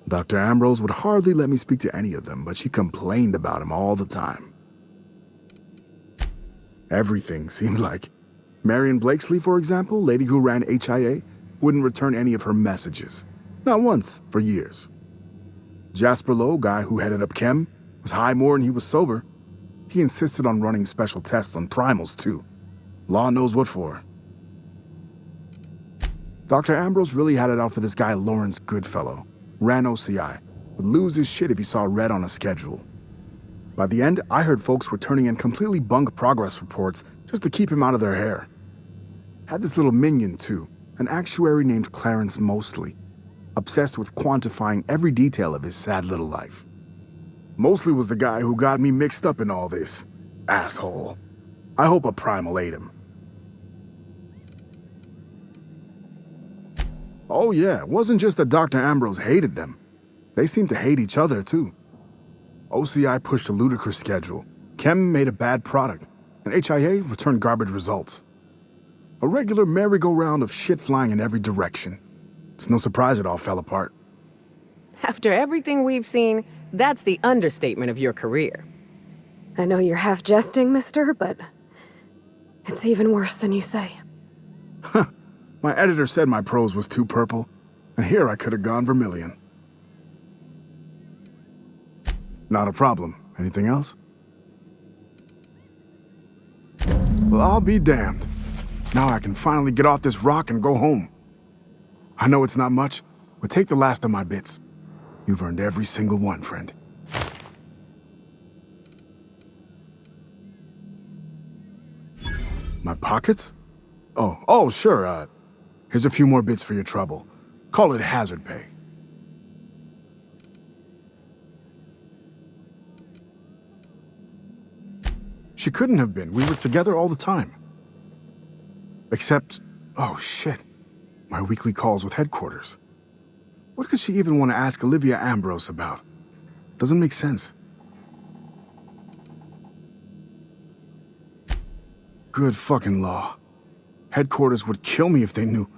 Dr. Ambrose would hardly let me speak to any of them, but she complained about him all the time. Everything seemed like. Marion Blakesley, for example, lady who ran HIA, wouldn't return any of her messages. Not once, for years. Jasper Lowe, guy who headed up Chem, was high more than he was sober. He insisted on running special tests on primals, too. Law knows what for. Dr. Ambrose really had it out for this guy Lawrence Goodfellow. Ran OCI. Would lose his shit if he saw red on a schedule. By the end, I heard folks were turning in completely bunk progress reports just to keep him out of their hair. Had this little minion, too, an actuary named Clarence Mosley, obsessed with quantifying every detail of his sad little life. Mosley was the guy who got me mixed up in all this. Asshole. I hope a primal ate him. Oh yeah, it wasn't just that Dr. Ambrose hated them. They seemed to hate each other, too. OCI pushed a ludicrous schedule. Chem made a bad product, and HIA returned garbage results. A regular merry-go-round of shit flying in every direction. It's no surprise it all fell apart. After everything we've seen, that's the understatement of your career. I know you're half jesting, mister, but it's even worse than you say. My editor said my prose was too purple, and here I could have gone vermilion. Not a problem. Anything else? Well, I'll be damned. Now I can finally get off this rock and go home. I know it's not much, but take the last of my bits. You've earned every single one, friend. My pockets? Oh, sure, here's a few more bits for your trouble. Call it hazard pay. She couldn't have been. We were together all the time. Except, oh shit, my weekly calls with headquarters. What could she even want to ask Olivia Ambrose about? Doesn't make sense. Good fucking law. Headquarters would kill me if they knew,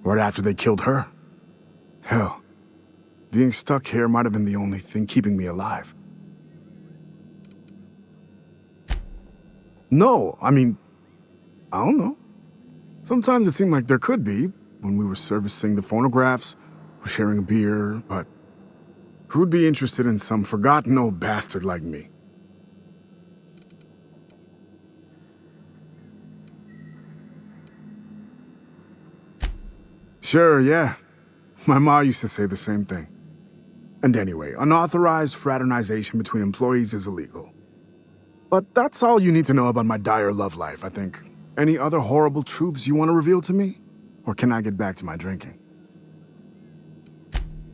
right after they killed her. Hell, being stuck here might have been the only thing keeping me alive. No, I mean, I don't know. Sometimes it seemed like there could be, when we were servicing the phonographs, or sharing a beer, but who'd be interested in some forgotten old bastard like me? Sure, yeah. My ma used to say the same thing. And anyway, unauthorized fraternization between employees is illegal. But that's all you need to know about my dire love life, I think. Any other horrible truths you want to reveal to me? Or can I get back to my drinking?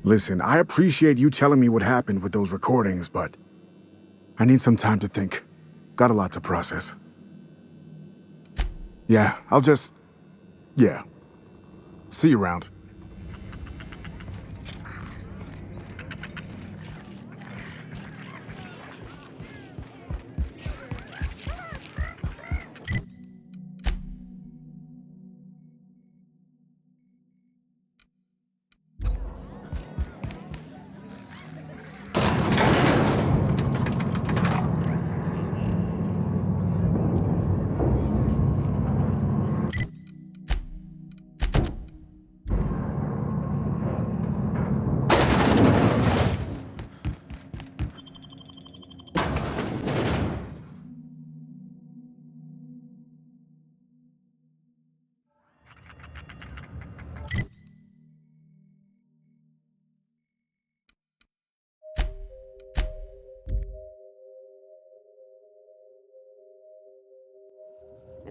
Listen, I appreciate you telling me what happened with those recordings, but I need some time to think. Got a lot to process. Yeah, yeah. See you around.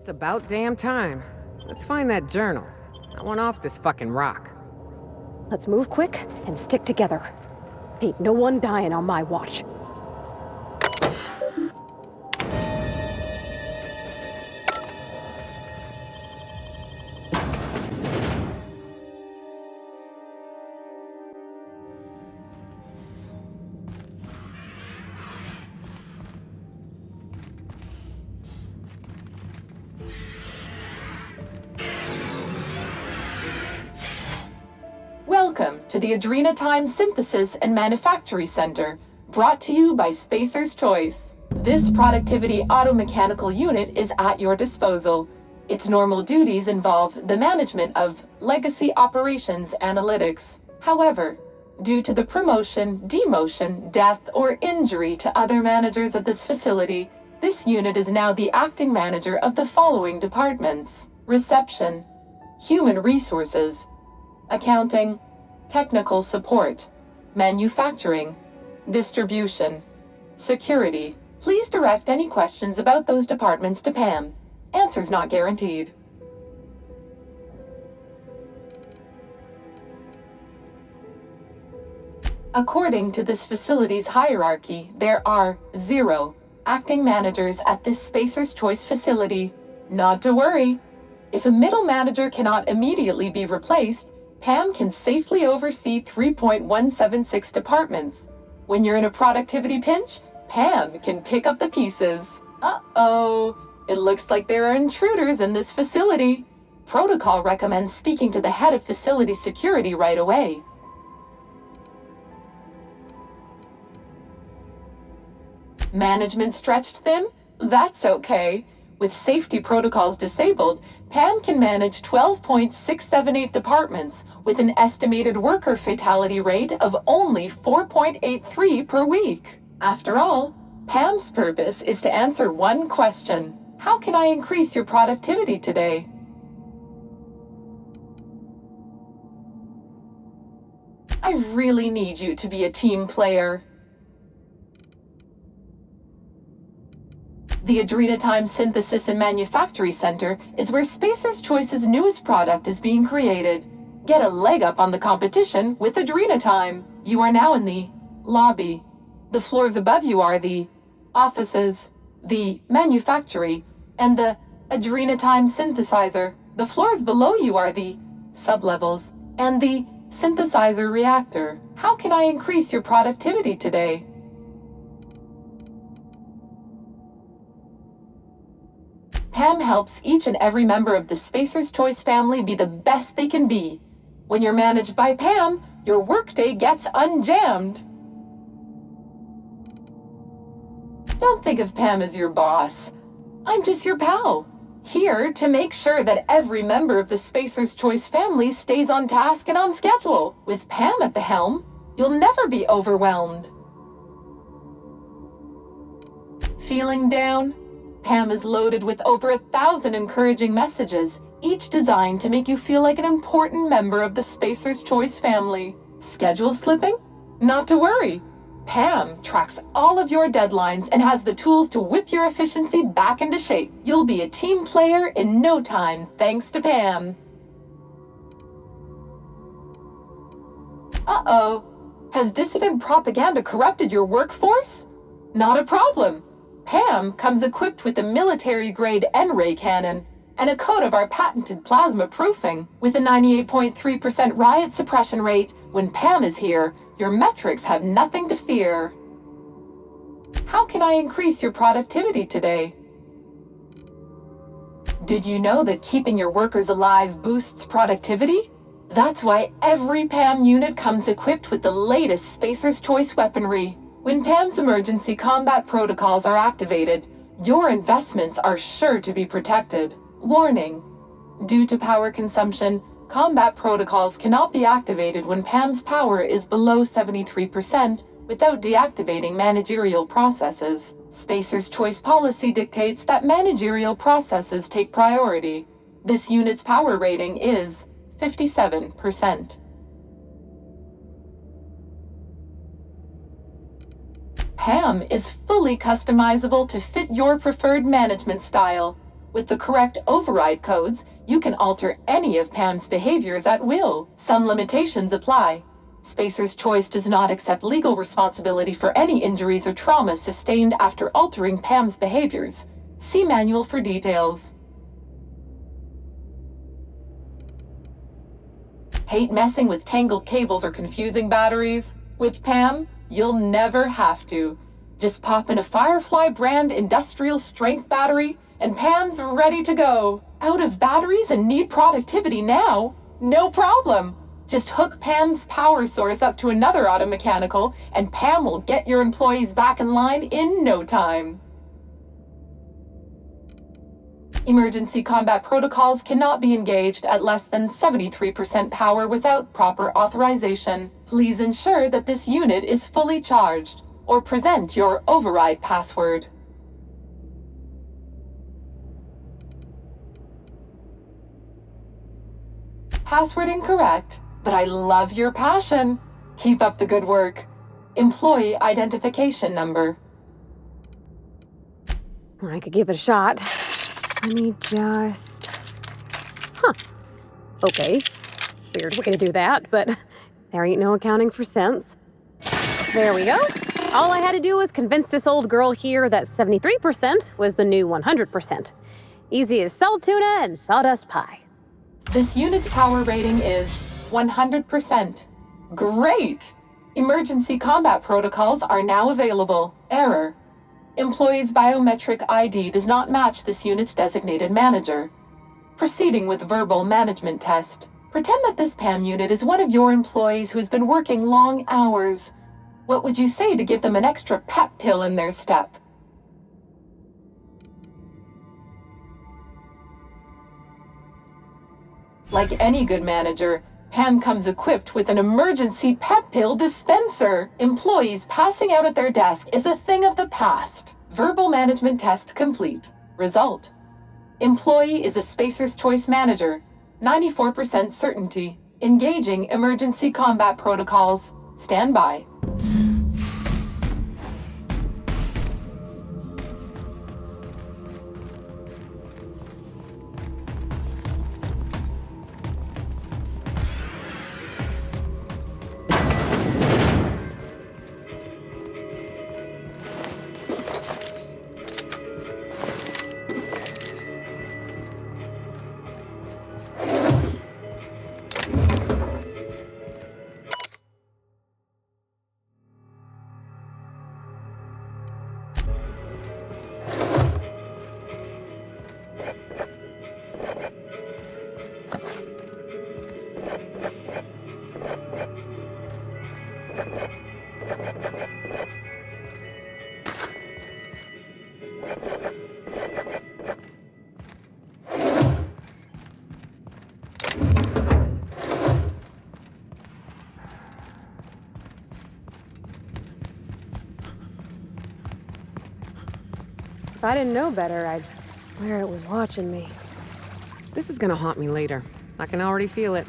It's about damn time. Let's find that journal. I want off this fucking rock. Let's move quick and stick together. Ain't no one dying on my watch. Welcome to the Adrenatime Synthesis and Manufactory Center, brought to you by Spacer's Choice. This productivity automechanical unit is at your disposal. Its normal duties involve the management of legacy operations analytics. However, due to the promotion, demotion, death, or injury to other managers of this facility, this unit is now the acting manager of the following departments: Reception, Human Resources, Accounting, Technical Support, Manufacturing, Distribution, Security. Please direct any questions about those departments to Pam. Answers not guaranteed. According to this facility's hierarchy, there are 0 acting managers at this Spacer's Choice facility. Not to worry. If a middle manager cannot immediately be replaced, Pam can safely oversee 3.176 departments. When you're in a productivity pinch, Pam can pick up the pieces. Uh-oh, it looks like there are intruders in this facility. Protocol recommends speaking to the head of facility security right away. Management stretched thin? That's okay. With safety protocols disabled, Pam can manage 12.678 departments with an estimated worker fatality rate of only 4.83 per week. After all, Pam's purpose is to answer one question: how can I increase your productivity today? I really need you to be a team player. The Adrenatime Synthesis and Manufactory Center is where Spacer's Choice's newest product is being created. Get a leg up on the competition with Adrenatime. You are now in the lobby. The floors above you are the offices, the manufactory, and the Adrenatime synthesizer. The floors below you are the sublevels and the synthesizer reactor. How can I increase your productivity today? Pam helps each and every member of the Spacer's Choice family be the best they can be. When you're managed by Pam, your workday gets unjammed. Don't think of Pam as your boss. I'm just your pal, here to make sure that every member of the Spacer's Choice family stays on task and on schedule. With Pam at the helm, you'll never be overwhelmed. Feeling down? Pam is loaded with over 1,000 encouraging messages, each designed to make you feel like an important member of the Spacer's Choice family. Schedule slipping? Not to worry. Pam tracks all of your deadlines and has the tools to whip your efficiency back into shape. You'll be a team player in no time, thanks to Pam. Uh-oh. Has dissident propaganda corrupted your workforce? Not a problem. Pam comes equipped with a military-grade N-ray cannon and a coat of our patented plasma proofing. With a 98.3% riot suppression rate, when Pam is here, your metrics have nothing to fear. How can I increase your productivity today? Did you know that keeping your workers alive boosts productivity? That's why every Pam unit comes equipped with the latest Spacer's Choice weaponry. When Pam's emergency combat protocols are activated, your investments are sure to be protected. Warning: due to power consumption, combat protocols cannot be activated when Pam's power is below 73% without deactivating managerial processes. Spacer's Choice policy dictates that managerial processes take priority. This unit's power rating is 57%. Pam is fully customizable to fit your preferred management style. With the correct override codes, you can alter any of Pam's behaviors at will. Some limitations apply. Spacer's Choice does not accept legal responsibility for any injuries or traumas sustained after altering Pam's behaviors. See manual for details. Hate messing with tangled cables or confusing batteries? With Pam, you'll never have to. Just pop in a Firefly brand industrial strength battery, and Pam's ready to go. Out of batteries and need productivity now? No problem. Just hook Pam's power source up to another automechanical, and Pam will get your employees back in line in no time. Emergency combat protocols cannot be engaged at less than 73% power without proper authorization. Please ensure that this unit is fully charged, or present your override password. Password incorrect, but I love your passion. Keep up the good work. Employee identification number. I could give it a shot. Let me just... Huh. Okay. Weird way to do that, but there ain't no accounting for cents. There we go. All I had to do was convince this old girl here that 73% was the new 100%. Easy as salt tuna and sawdust pie. This unit's power rating is 100%. Great! Emergency combat protocols are now available. Error. Employee's biometric ID does not match this unit's designated manager. Proceeding with verbal management test. Pretend that this PAM unit is one of your employees who's been working long hours. What would you say to give them an extra pep pill in their step? Like any good manager, Pam comes equipped with an emergency pep pill dispenser. Employees passing out at their desk is a thing of the past. Verbal management test complete. Result. Employee is a Spacer's Choice manager. 94% certainty. Engaging emergency combat protocols. Stand by. If I didn't know better, I'd swear it was watching me. This is gonna haunt me later. I can already feel it.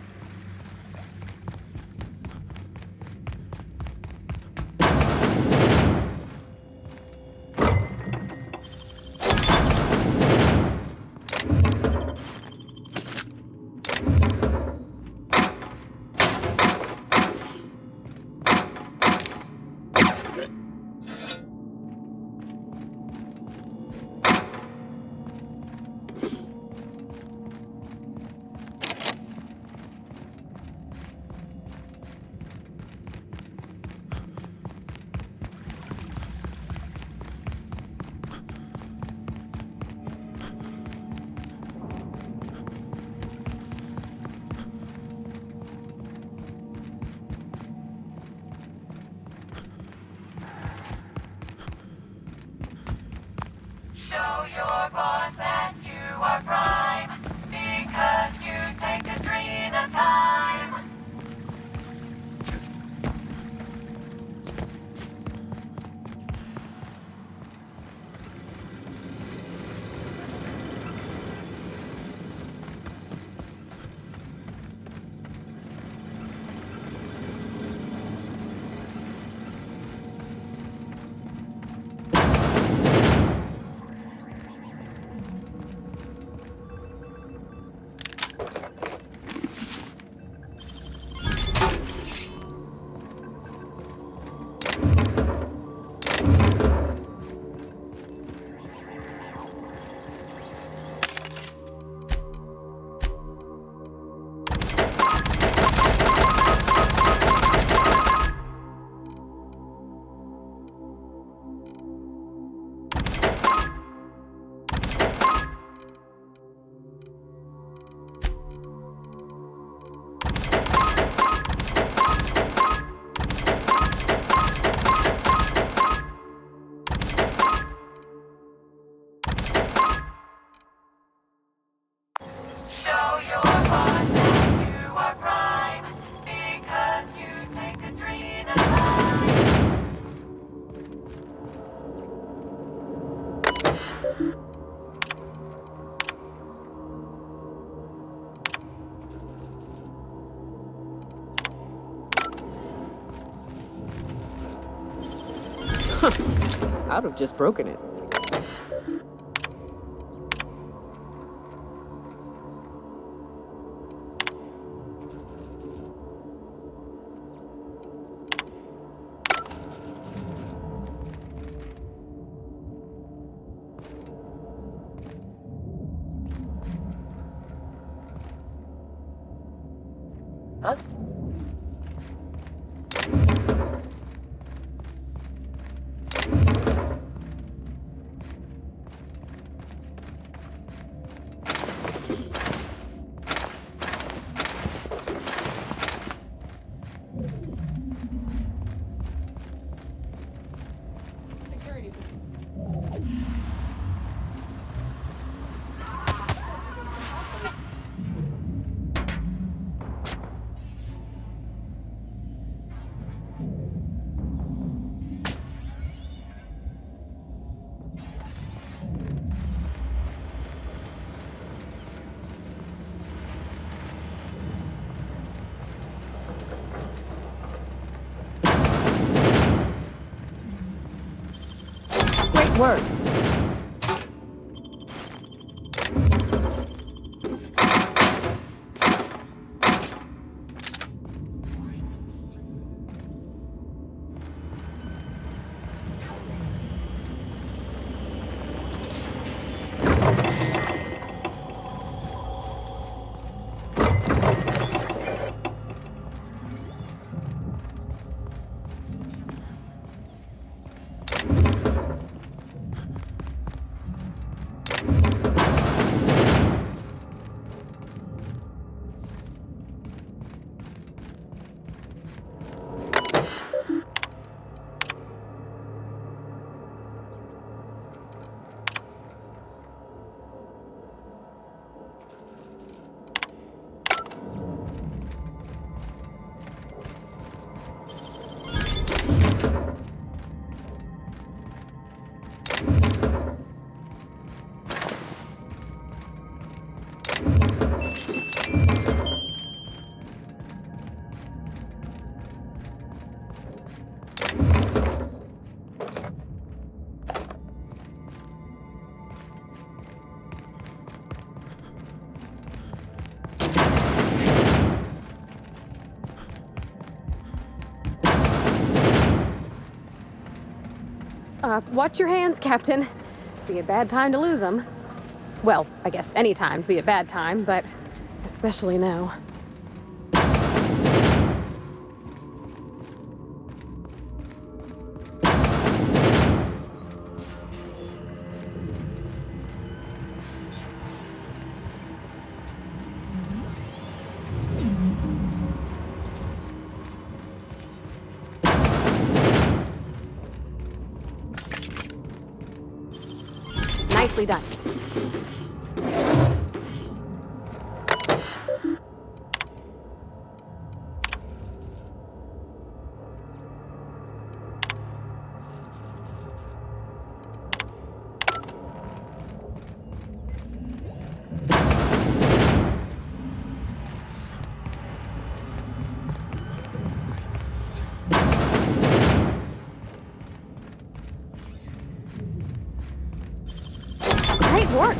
Show your boss that you are prime, because you take the 3 at a time. I'd have just broken it. Huh? Security. Great work. Watch your hands, Captain. Be a bad time to lose them. Well, I guess any time to be a bad time, but especially now. Nicely done. Great work.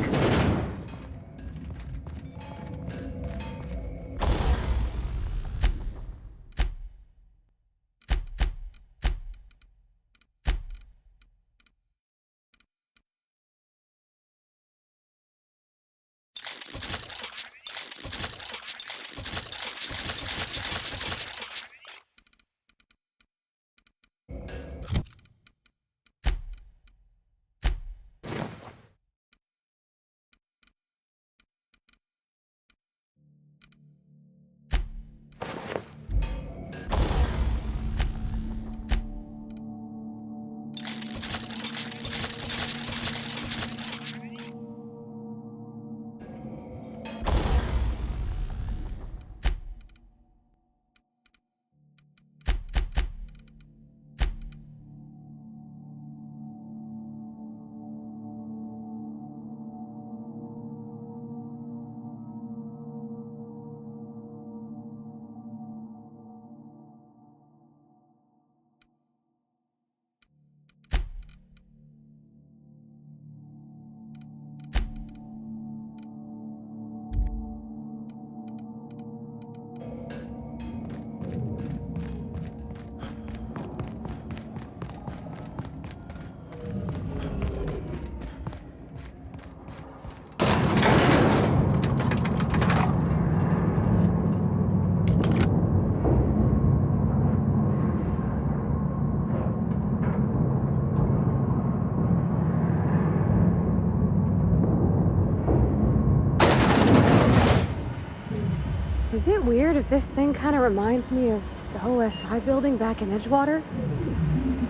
Is it weird if this thing kind of reminds me of the OSI building back in Edgewater?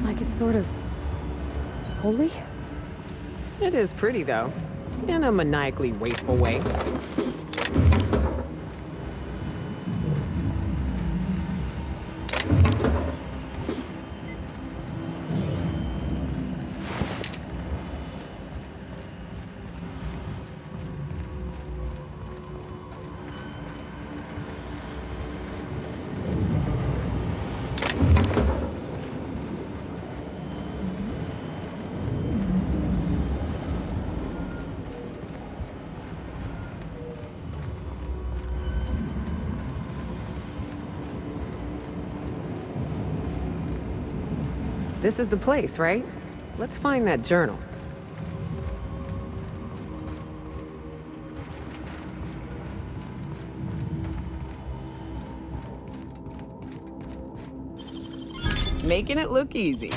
Like it's sort of holy? It is pretty, though. In a maniacally wasteful way. This is the place, right? Let's find that journal. Making it look easy.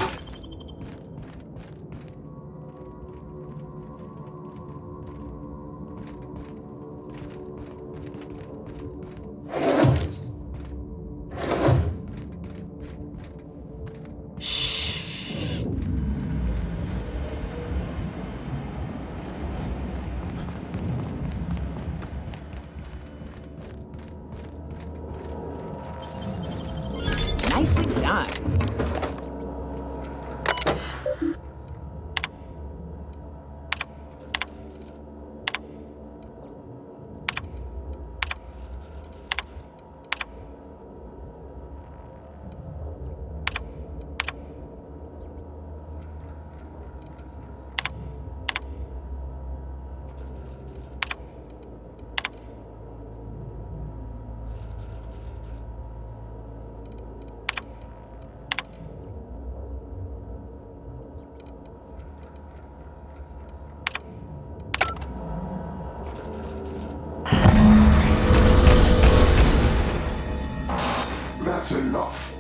Nicely done. That's enough.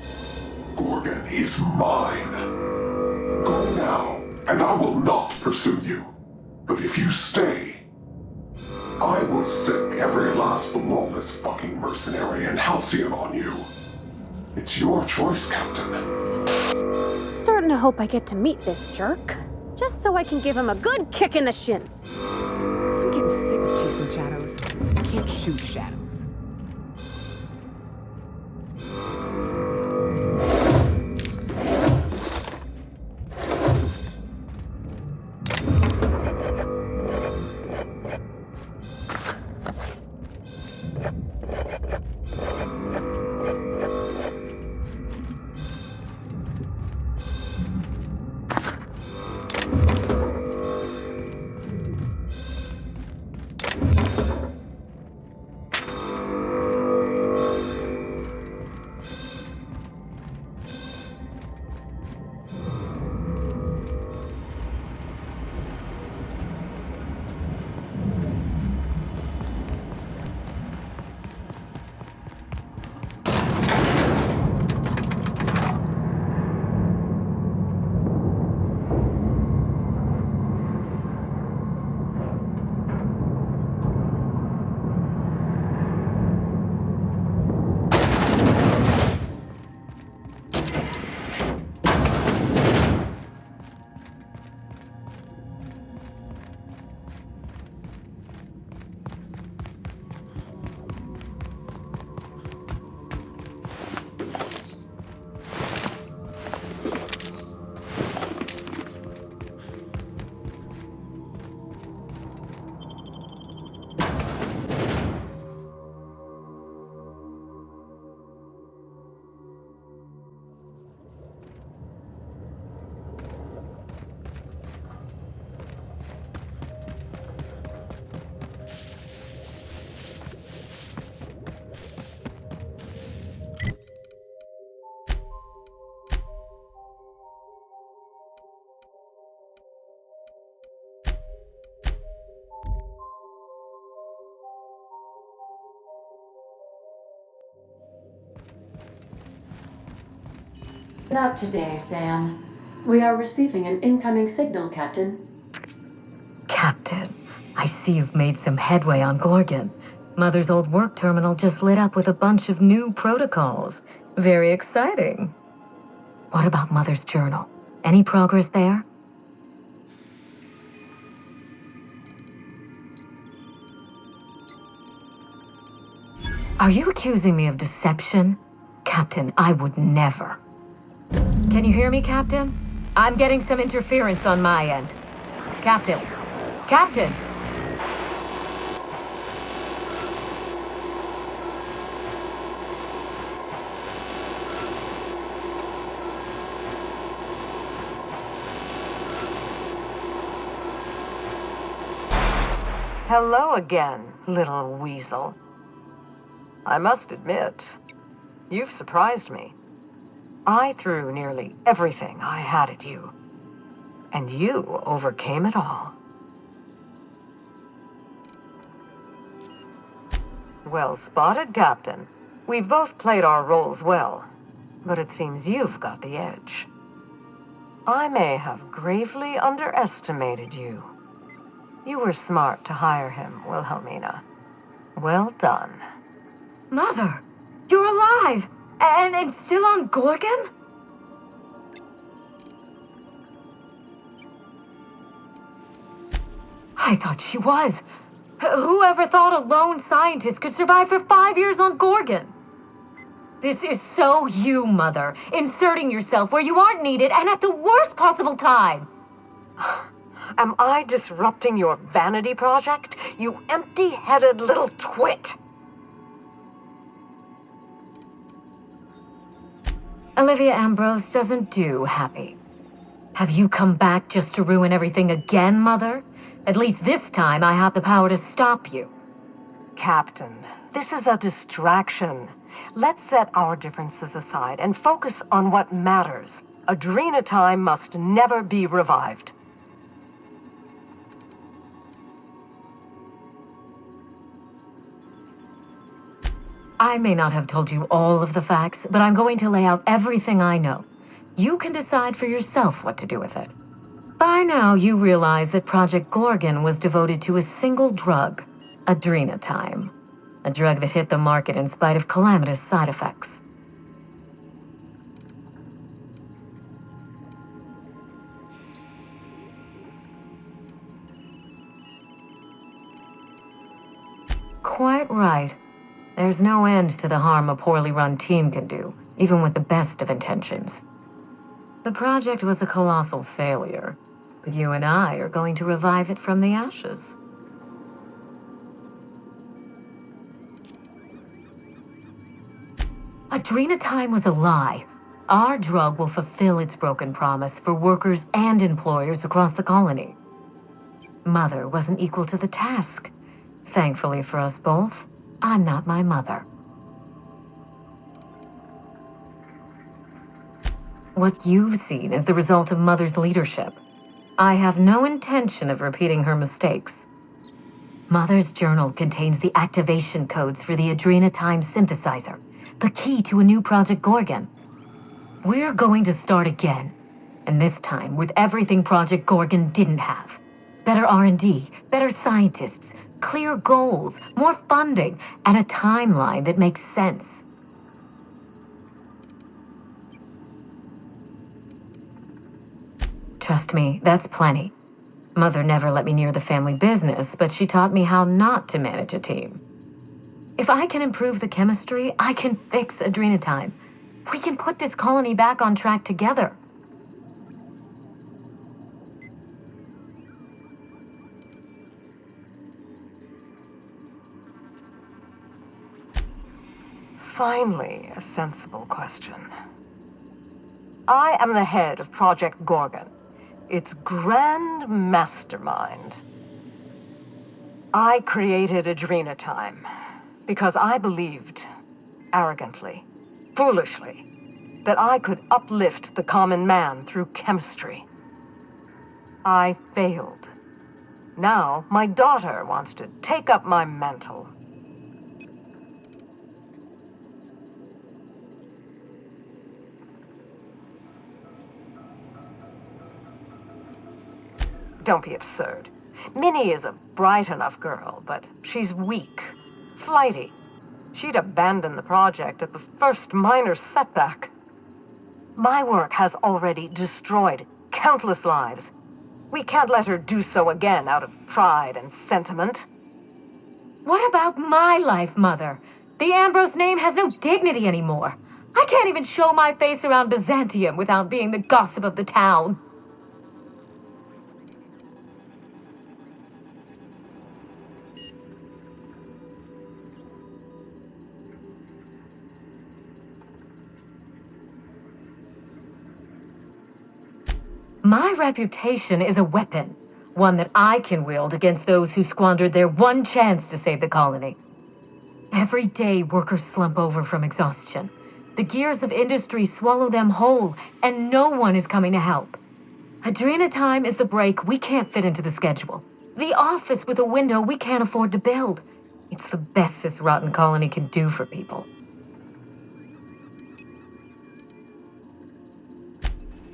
Gorgon is mine. Go now, and I will not pursue you. But if you stay, I will sick every last lawless fucking mercenary in Halcyon on you. It's your choice, Captain. Starting to hope I get to meet this jerk. Just so I can give him a good kick in the shins. I'm getting sick of chasing shadows. I can't shoot shadows. Not today, Sam. We are receiving an incoming signal, Captain. Captain, I see you've made some headway on Gorgon. Mother's old work terminal just lit up with a bunch of new protocols. Very exciting. What about Mother's journal? Any progress there? Are you accusing me of deception? Captain, I would never. Can you hear me, Captain? I'm getting some interference on my end. Captain! Captain! Hello again, little weasel. I must admit, you've surprised me. I threw nearly everything I had at you, and you overcame it all. Well spotted, Captain. We've both played our roles well, but it seems you've got the edge. I may have gravely underestimated you. You were smart to hire him, Wilhelmina. Well done. Mother! You're alive! And still on Gorgon? I thought she was. Whoever thought a lone scientist could survive for 5 years on Gorgon? This is so you, Mother. Inserting yourself where you aren't needed and at the worst possible time. Am I disrupting your vanity project, you empty-headed little twit? Olivia Ambrose doesn't do happy. Have you come back just to ruin everything again, Mother? At least this time I have the power to stop you. Captain, this is a distraction. Let's set our differences aside and focus on what matters. Adrena time must never be revived. I may not have told you all of the facts, but I'm going to lay out everything I know. You can decide for yourself what to do with it. By now, you realize that Project Gorgon was devoted to a single drug, adrenatime. A drug that hit the market in spite of calamitous side effects. Quite right. There's no end to the harm a poorly run team can do, even with the best of intentions. The project was a colossal failure, but you and I are going to revive it from the ashes. Adrenatime was a lie. Our drug will fulfill its broken promise for workers and employers across the colony. Mother wasn't equal to the task. Thankfully for us both, I'm not my mother. What you've seen is the result of Mother's leadership. I have no intention of repeating her mistakes. Mother's journal contains the activation codes for the adrenatime synthesizer, the key to a new Project Gorgon. We're going to start again, and this time with everything Project Gorgon didn't have. Better R&D, better scientists, clear goals, more funding, and a timeline that makes sense. Trust me, that's plenty. Mother never let me near the family business, but she taught me how not to manage a team. If I can improve the chemistry, I can fix adrenatime. We can put this colony back on track together. Finally, a sensible question. I am the head of Project Gorgon, its grand mastermind. I created adrenatime because I believed, arrogantly, foolishly, that I could uplift the common man through chemistry. I failed. Now, my daughter wants to take up my mantle. Don't be absurd. Minnie is a bright enough girl, but she's weak. Flighty. She'd abandon the project at the first minor setback. My work has already destroyed countless lives. We can't let her do so again out of pride and sentiment. What about my life, Mother? The Ambrose name has no dignity anymore. I can't even show my face around Byzantium without being the gossip of the town. My reputation is a weapon, one that I can wield against those who squandered their one chance to save the colony. Every day, workers slump over from exhaustion. The gears of industry swallow them whole, and no one is coming to help. Adrena time is the break we can't fit into the schedule. The office with a window we can't afford to build. It's the best this rotten colony can do for people.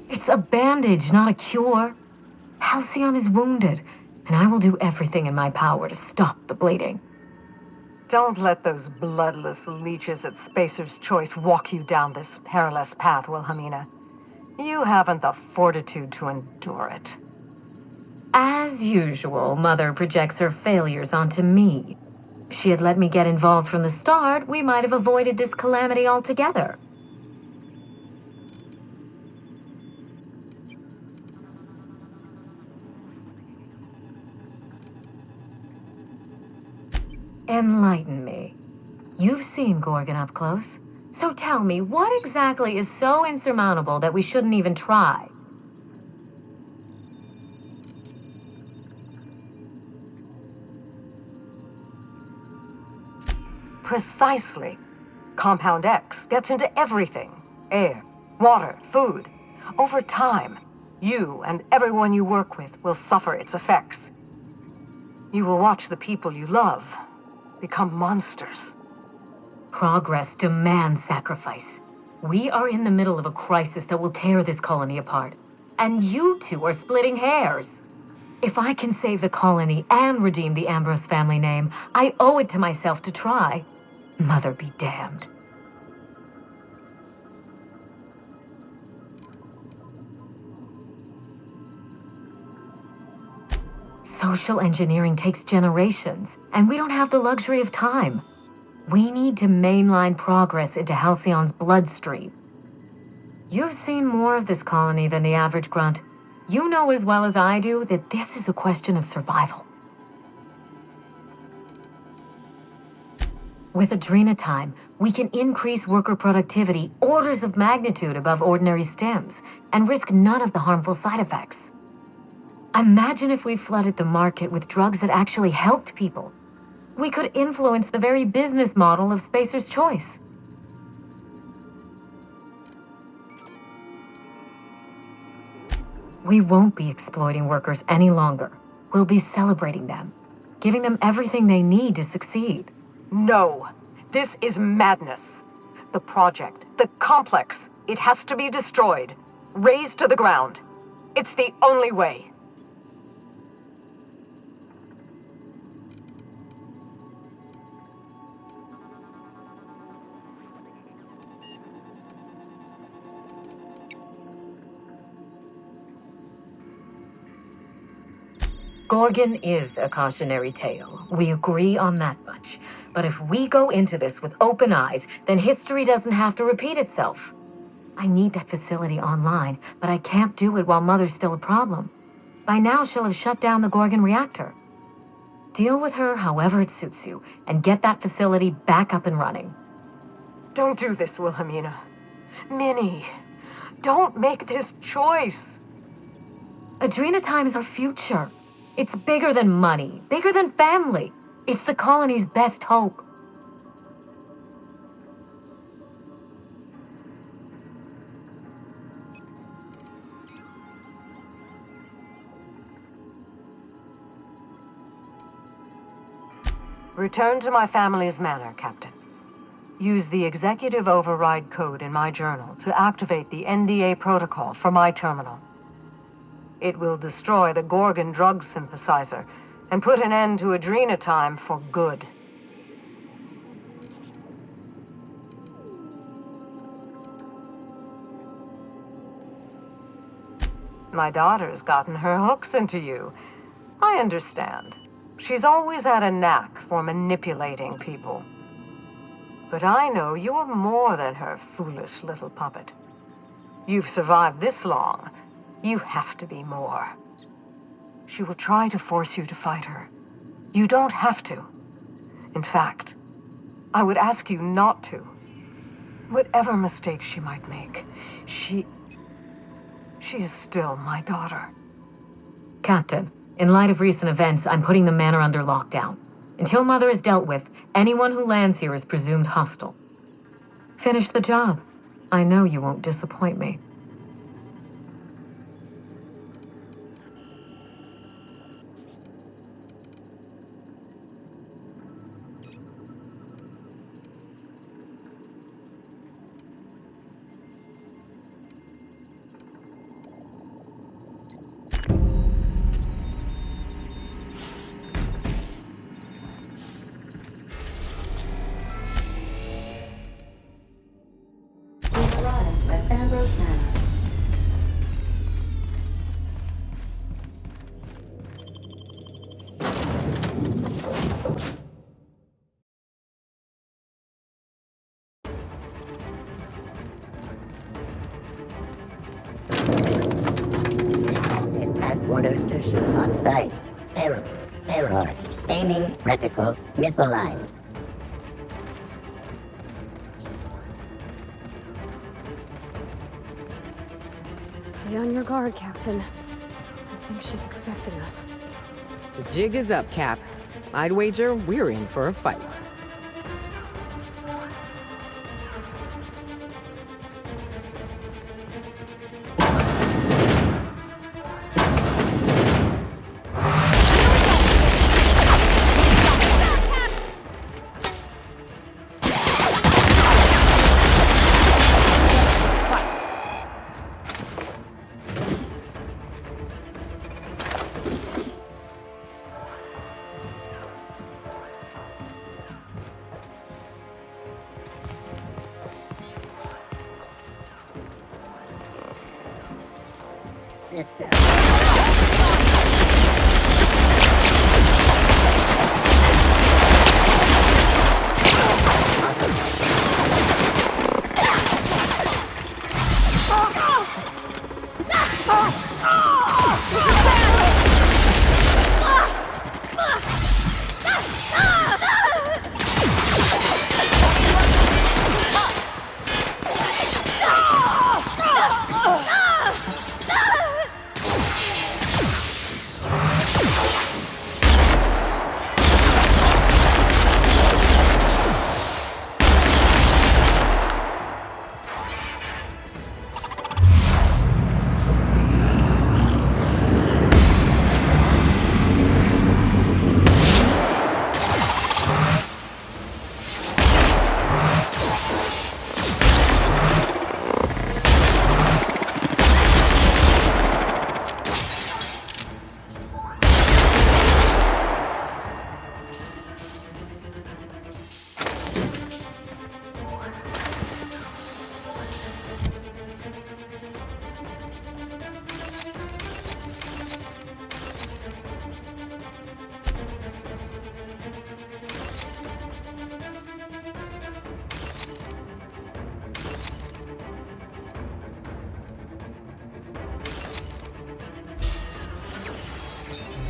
It's a bandage, not a cure. Halcyon is wounded, and I will do everything in my power to stop the bleeding. Don't let those bloodless leeches at Spacer's Choice walk you down this perilous path, Wilhelmina. You haven't the fortitude to endure it. As usual, Mother projects her failures onto me. If she had let me get involved from the start, we might have avoided this calamity altogether. Enlighten me. You've seen Gorgon up close. So tell me, what exactly is so insurmountable that we shouldn't even try? Precisely. Compound X gets into everything. Air, water, food. Over time, you and everyone you work with will suffer its effects. You will watch the people you love become monsters. Progress demands sacrifice. We are in the middle of a crisis that will tear this colony apart. And you two are splitting hairs. If I can save the colony and redeem the Ambrose family name, I owe it to myself to try. Mother be damned. Social engineering takes generations, and we don't have the luxury of time. We need to mainline progress into Halcyon's bloodstream. You've seen more of this colony than the average grunt. You know as well as I do that this is a question of survival. With Adrena time, we can increase worker productivity orders of magnitude above ordinary stims and risk none of the harmful side effects. Imagine if we flooded the market with drugs that actually helped people. We could influence the very business model of Spacer's Choice. We won't be exploiting workers any longer. We'll be celebrating them, giving them everything they need to succeed. No, this is madness. The project, the complex, it has to be destroyed, razed to the ground. It's the only way. Gorgon is a cautionary tale. We agree on that much. But if we go into this with open eyes, then history doesn't have to repeat itself. I need that facility online, but I can't do it while Mother's still a problem. By now, she'll have shut down the Gorgon reactor. Deal with her however it suits you, and get that facility back up and running. Don't do this, Wilhelmina. Minnie, don't make this choice. Adrena time is our future. It's bigger than money, bigger than family. It's the colony's best hope. Return to my family's manor, Captain. Use the executive override code in my journal to activate the NDA protocol for my terminal. It will destroy the Gorgon drug synthesizer and put an end to Adrena time for good. My daughter's gotten her hooks into you. I understand. She's always had a knack for manipulating people. But I know you're more than her foolish little puppet. You've survived this long. You have to be more. She will try to force you to fight her. You don't have to. In fact, I would ask you not to. Whatever mistakes she might make, she is still my daughter. Captain, in light of recent events, I'm putting the manor under lockdown. Until Mother is dealt with, anyone who lands here is presumed hostile. Finish the job. I know you won't disappoint me. It has orders to shoot on sight. Peril. Aiming reticle misaligned. Stay on your guard, Captain. I think she's expecting us. The jig is up, Cap. I'd wager we're in for a fight. System.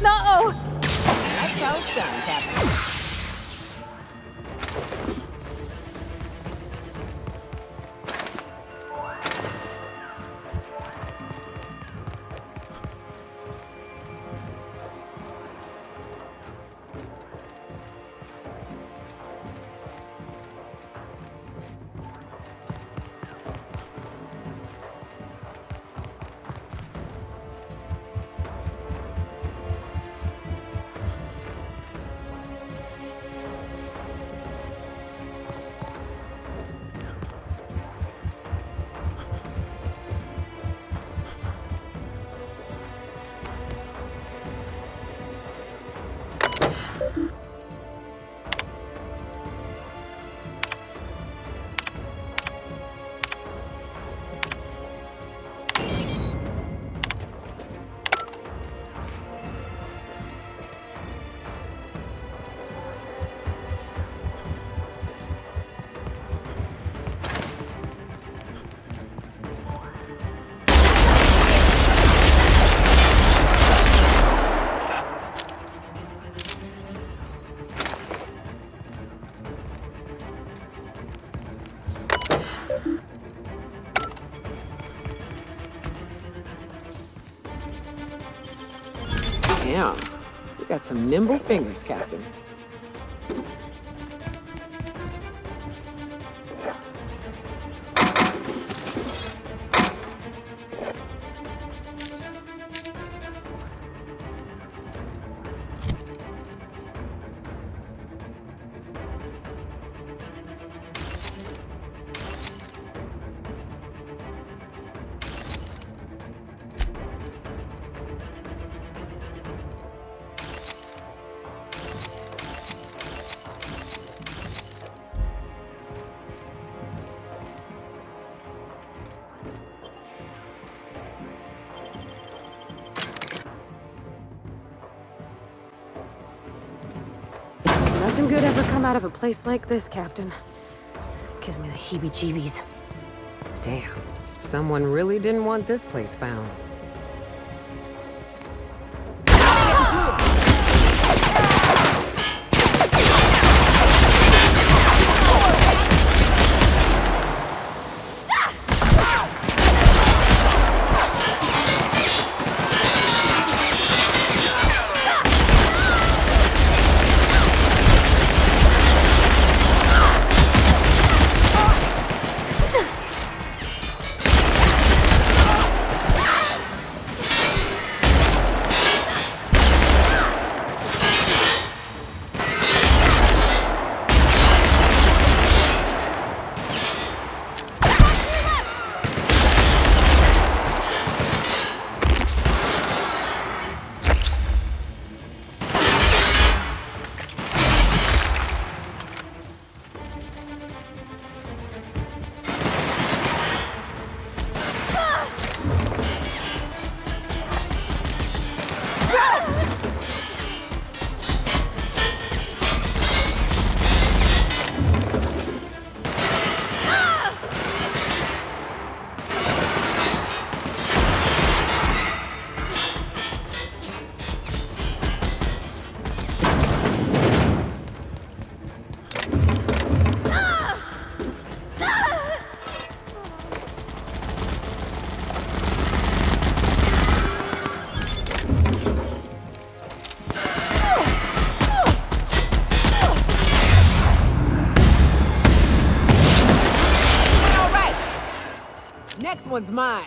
No! That's how it's done, Captain. Damn. You got some nimble fingers, Captain. Nothing good ever come out of a place like this, Captain. Gives me the heebie-jeebies. Damn, someone really didn't want this place found. Next one's mine.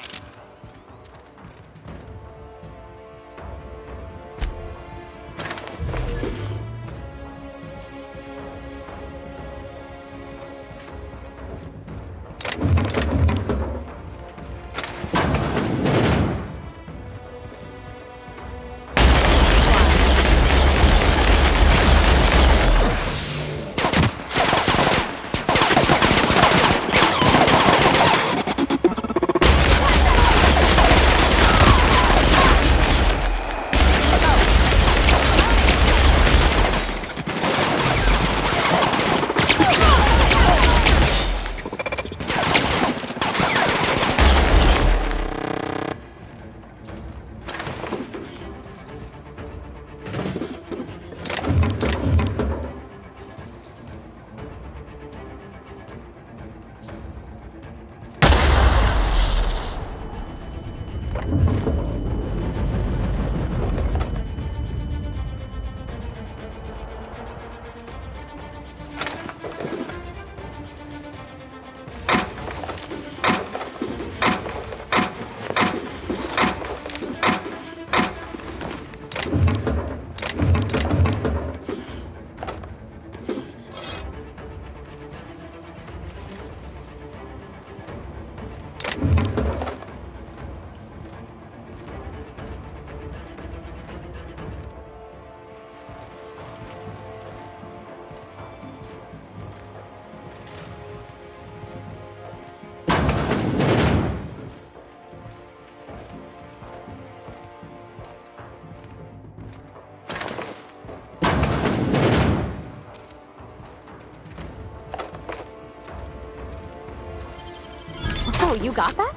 Oh, you got that?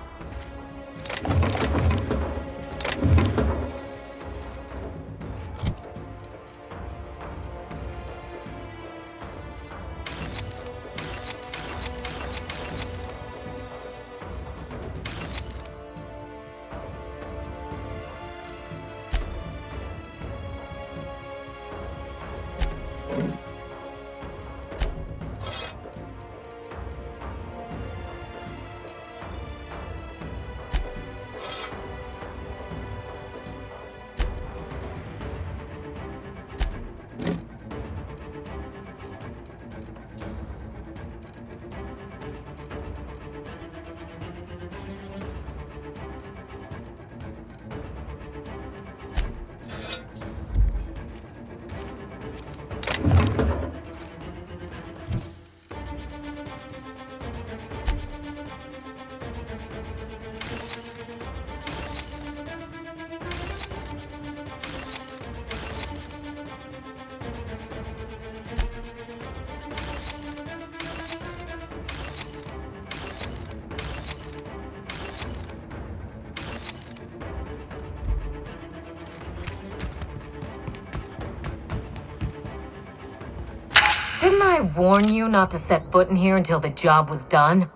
Didn't I warn you not to set foot in here until the job was done?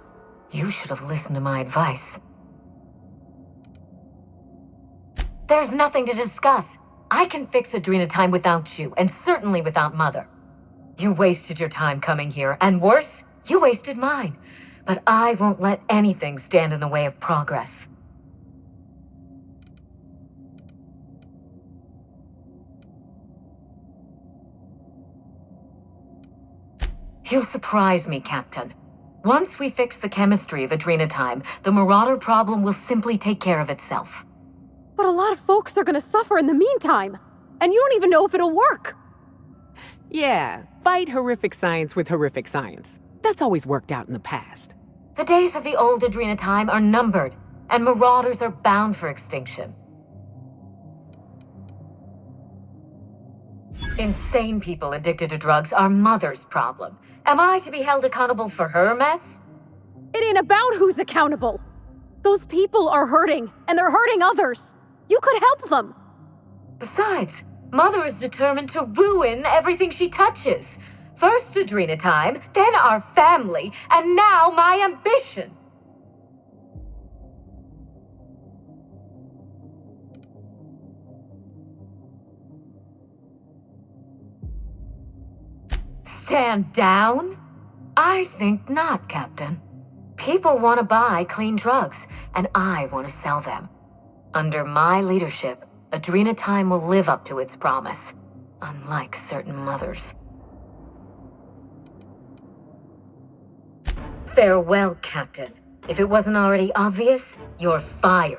You should have listened to my advice. There's nothing to discuss. I can fix Adrenatime without you, and certainly without Mother. You wasted your time coming here, and worse, you wasted mine. But I won't let anything stand in the way of progress. You'll surprise me, Captain. Once we fix the chemistry of Adrenatime, the Marauder problem will simply take care of itself. But a lot of folks are gonna suffer in the meantime, and you don't even know if it'll work. Yeah, fight horrific science with horrific science. That's always worked out in the past. The days of the old Adrenatime are numbered, and Marauders are bound for extinction. Insane people addicted to drugs are Mother's problem. Am I to be held accountable for her mess? It ain't about who's accountable. Those people are hurting, and they're hurting others. You could help them. Besides, Mother is determined to ruin everything she touches. First Adrenatime, then our family, and now my ambition. Stand down? I think not, Captain. People want to buy clean drugs, and I want to sell them. Under my leadership, Adrenatime will live up to its promise, unlike certain mothers. Farewell, Captain. If it wasn't already obvious, you're fired.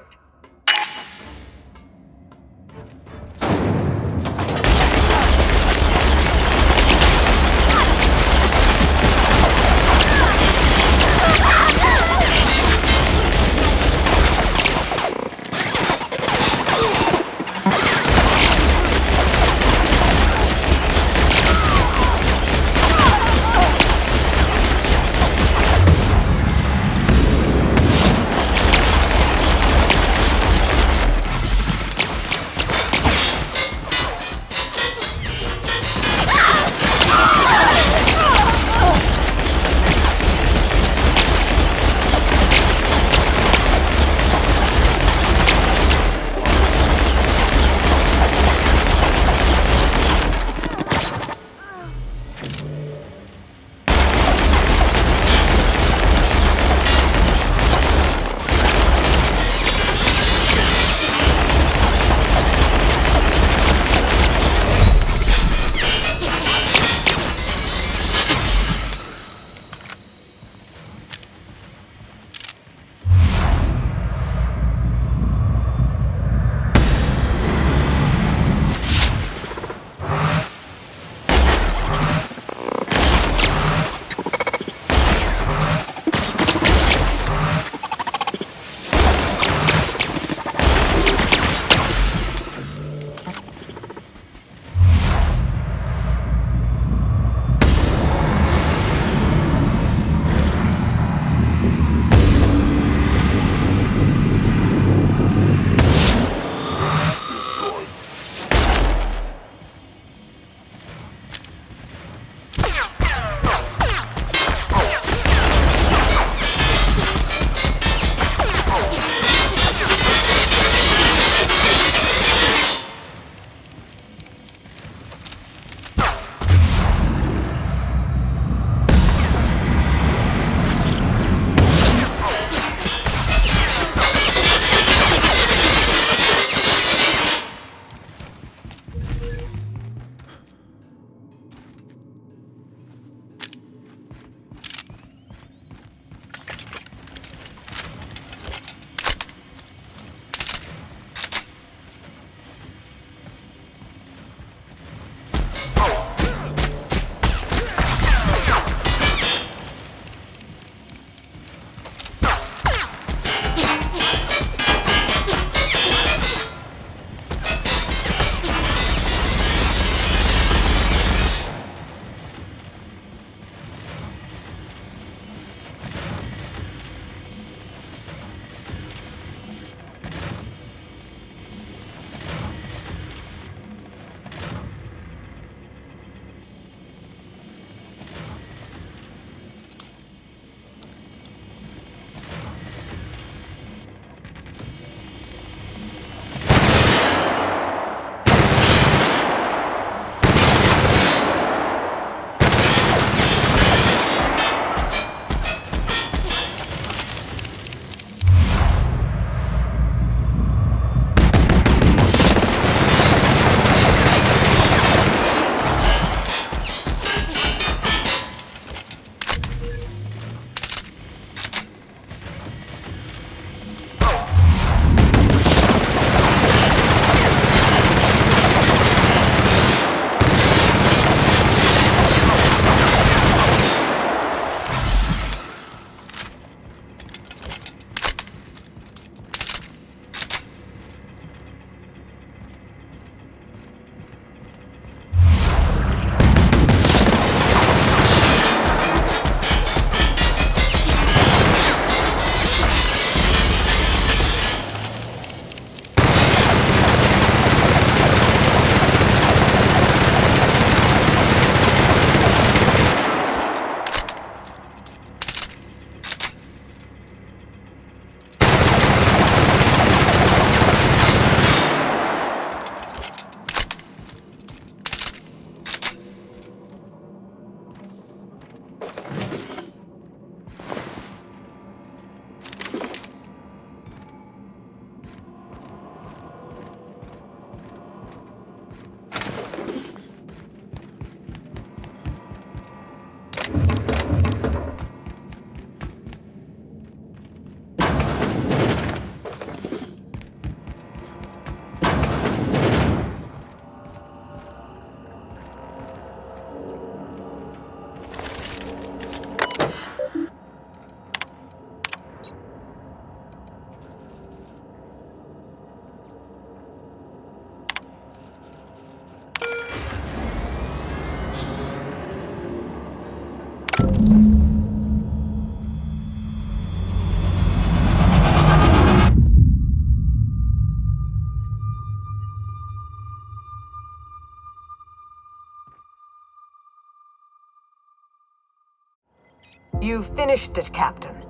You've finished it, Captain.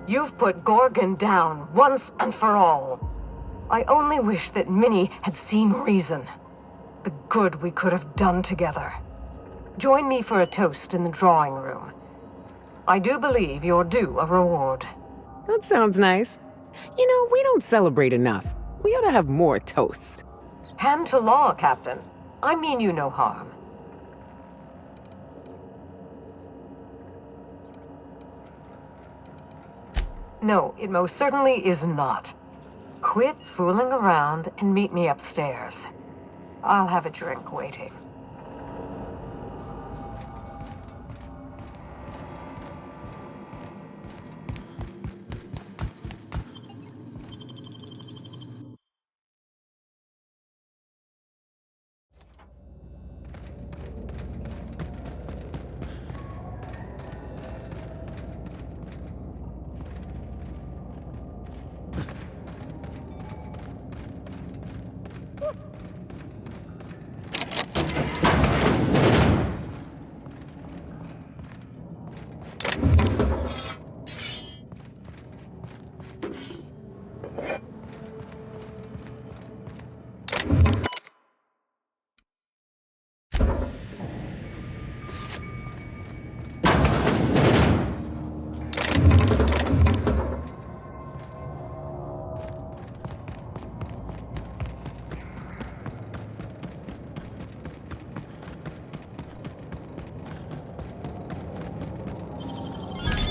You've put Gorgon down once and for all. I only wish that Minnie had seen reason. The good we could have done together. Join me for a toast in the drawing room. I do believe you're due a reward. That sounds nice. You know, we don't celebrate enough. We ought to have more toasts. Hand to law, Captain. I mean you no harm. No, it most certainly is not. Quit fooling around and meet me upstairs. I'll have a drink waiting.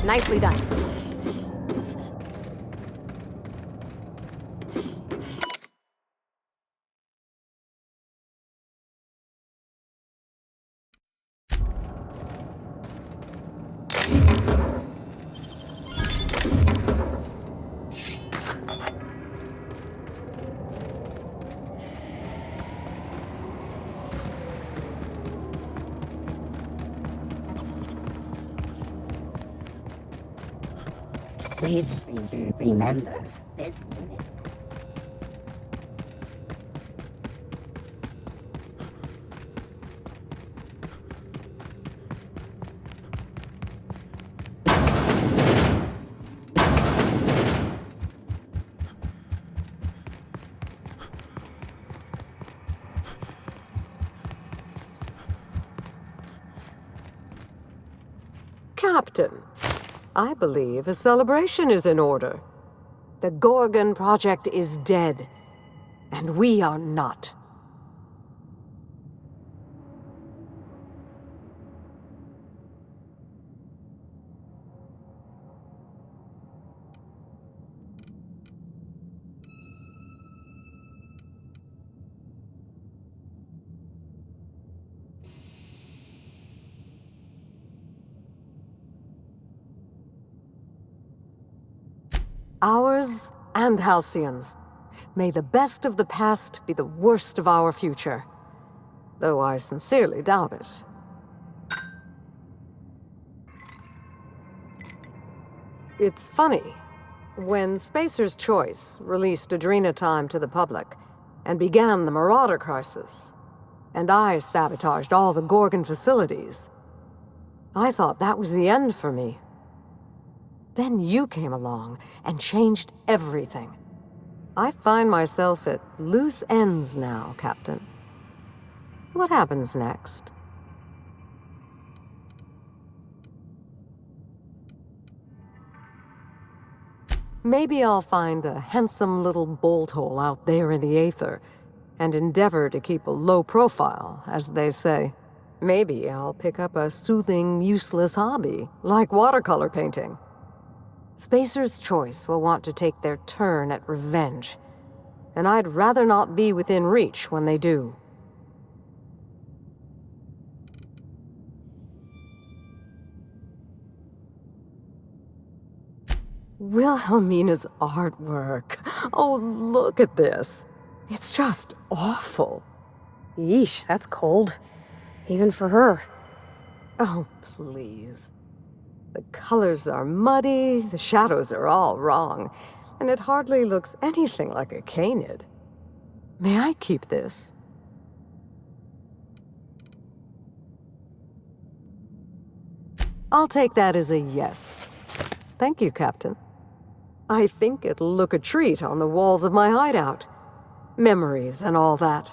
Nicely done. Please remember this unit. Captain, I believe a celebration is in order. The Gorgon project is dead, and we are not. Ours and Halcyon's. May the best of the past be the worst of our future. Though I sincerely doubt it. It's funny. When Spacer's Choice released Adrena Time to the public and began the Marauder crisis, and I sabotaged all the Gorgon facilities, I thought that was the end for me. Then you came along and changed everything. I find myself at loose ends now, Captain. What happens next? Maybe I'll find a handsome little bolt hole out there in the aether and endeavor to keep a low profile, as they say. Maybe I'll pick up a soothing, useless hobby, like watercolor painting. Spacer's Choice will want to take their turn at revenge, and I'd rather not be within reach when they do. Wilhelmina's artwork. Oh, look at this. It's just awful. Yeesh, that's cold. Even for her. Oh, please. The colors are muddy, the shadows are all wrong, and it hardly looks anything like a canid. May I keep this? I'll take that as a yes. Thank you, Captain. I think it'll look a treat on the walls of my hideout. Memories and all that.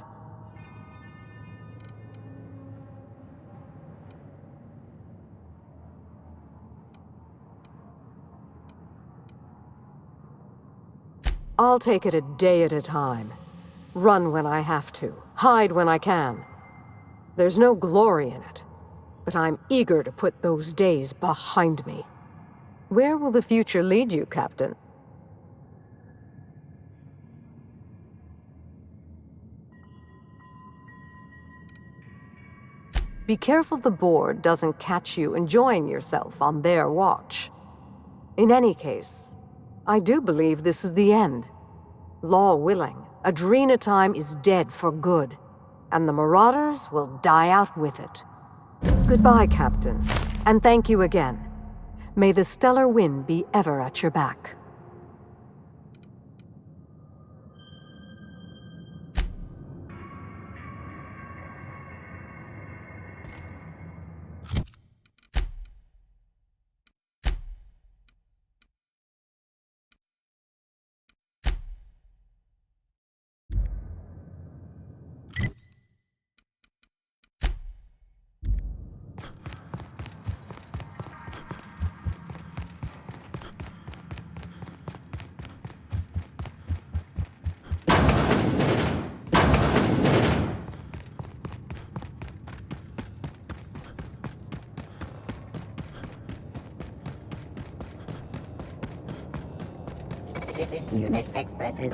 I'll take it a day at a time. Run when I have to, hide when I can. There's no glory in it, but I'm eager to put those days behind me. Where will the future lead you, Captain? Be careful the board doesn't catch you enjoying yourself on their watch. In any case, I do believe this is the end. Law willing, Adrena time is dead for good, and the Marauders will die out with it. Goodbye, Captain, and thank you again. May the stellar wind be ever at your back. This unit expresses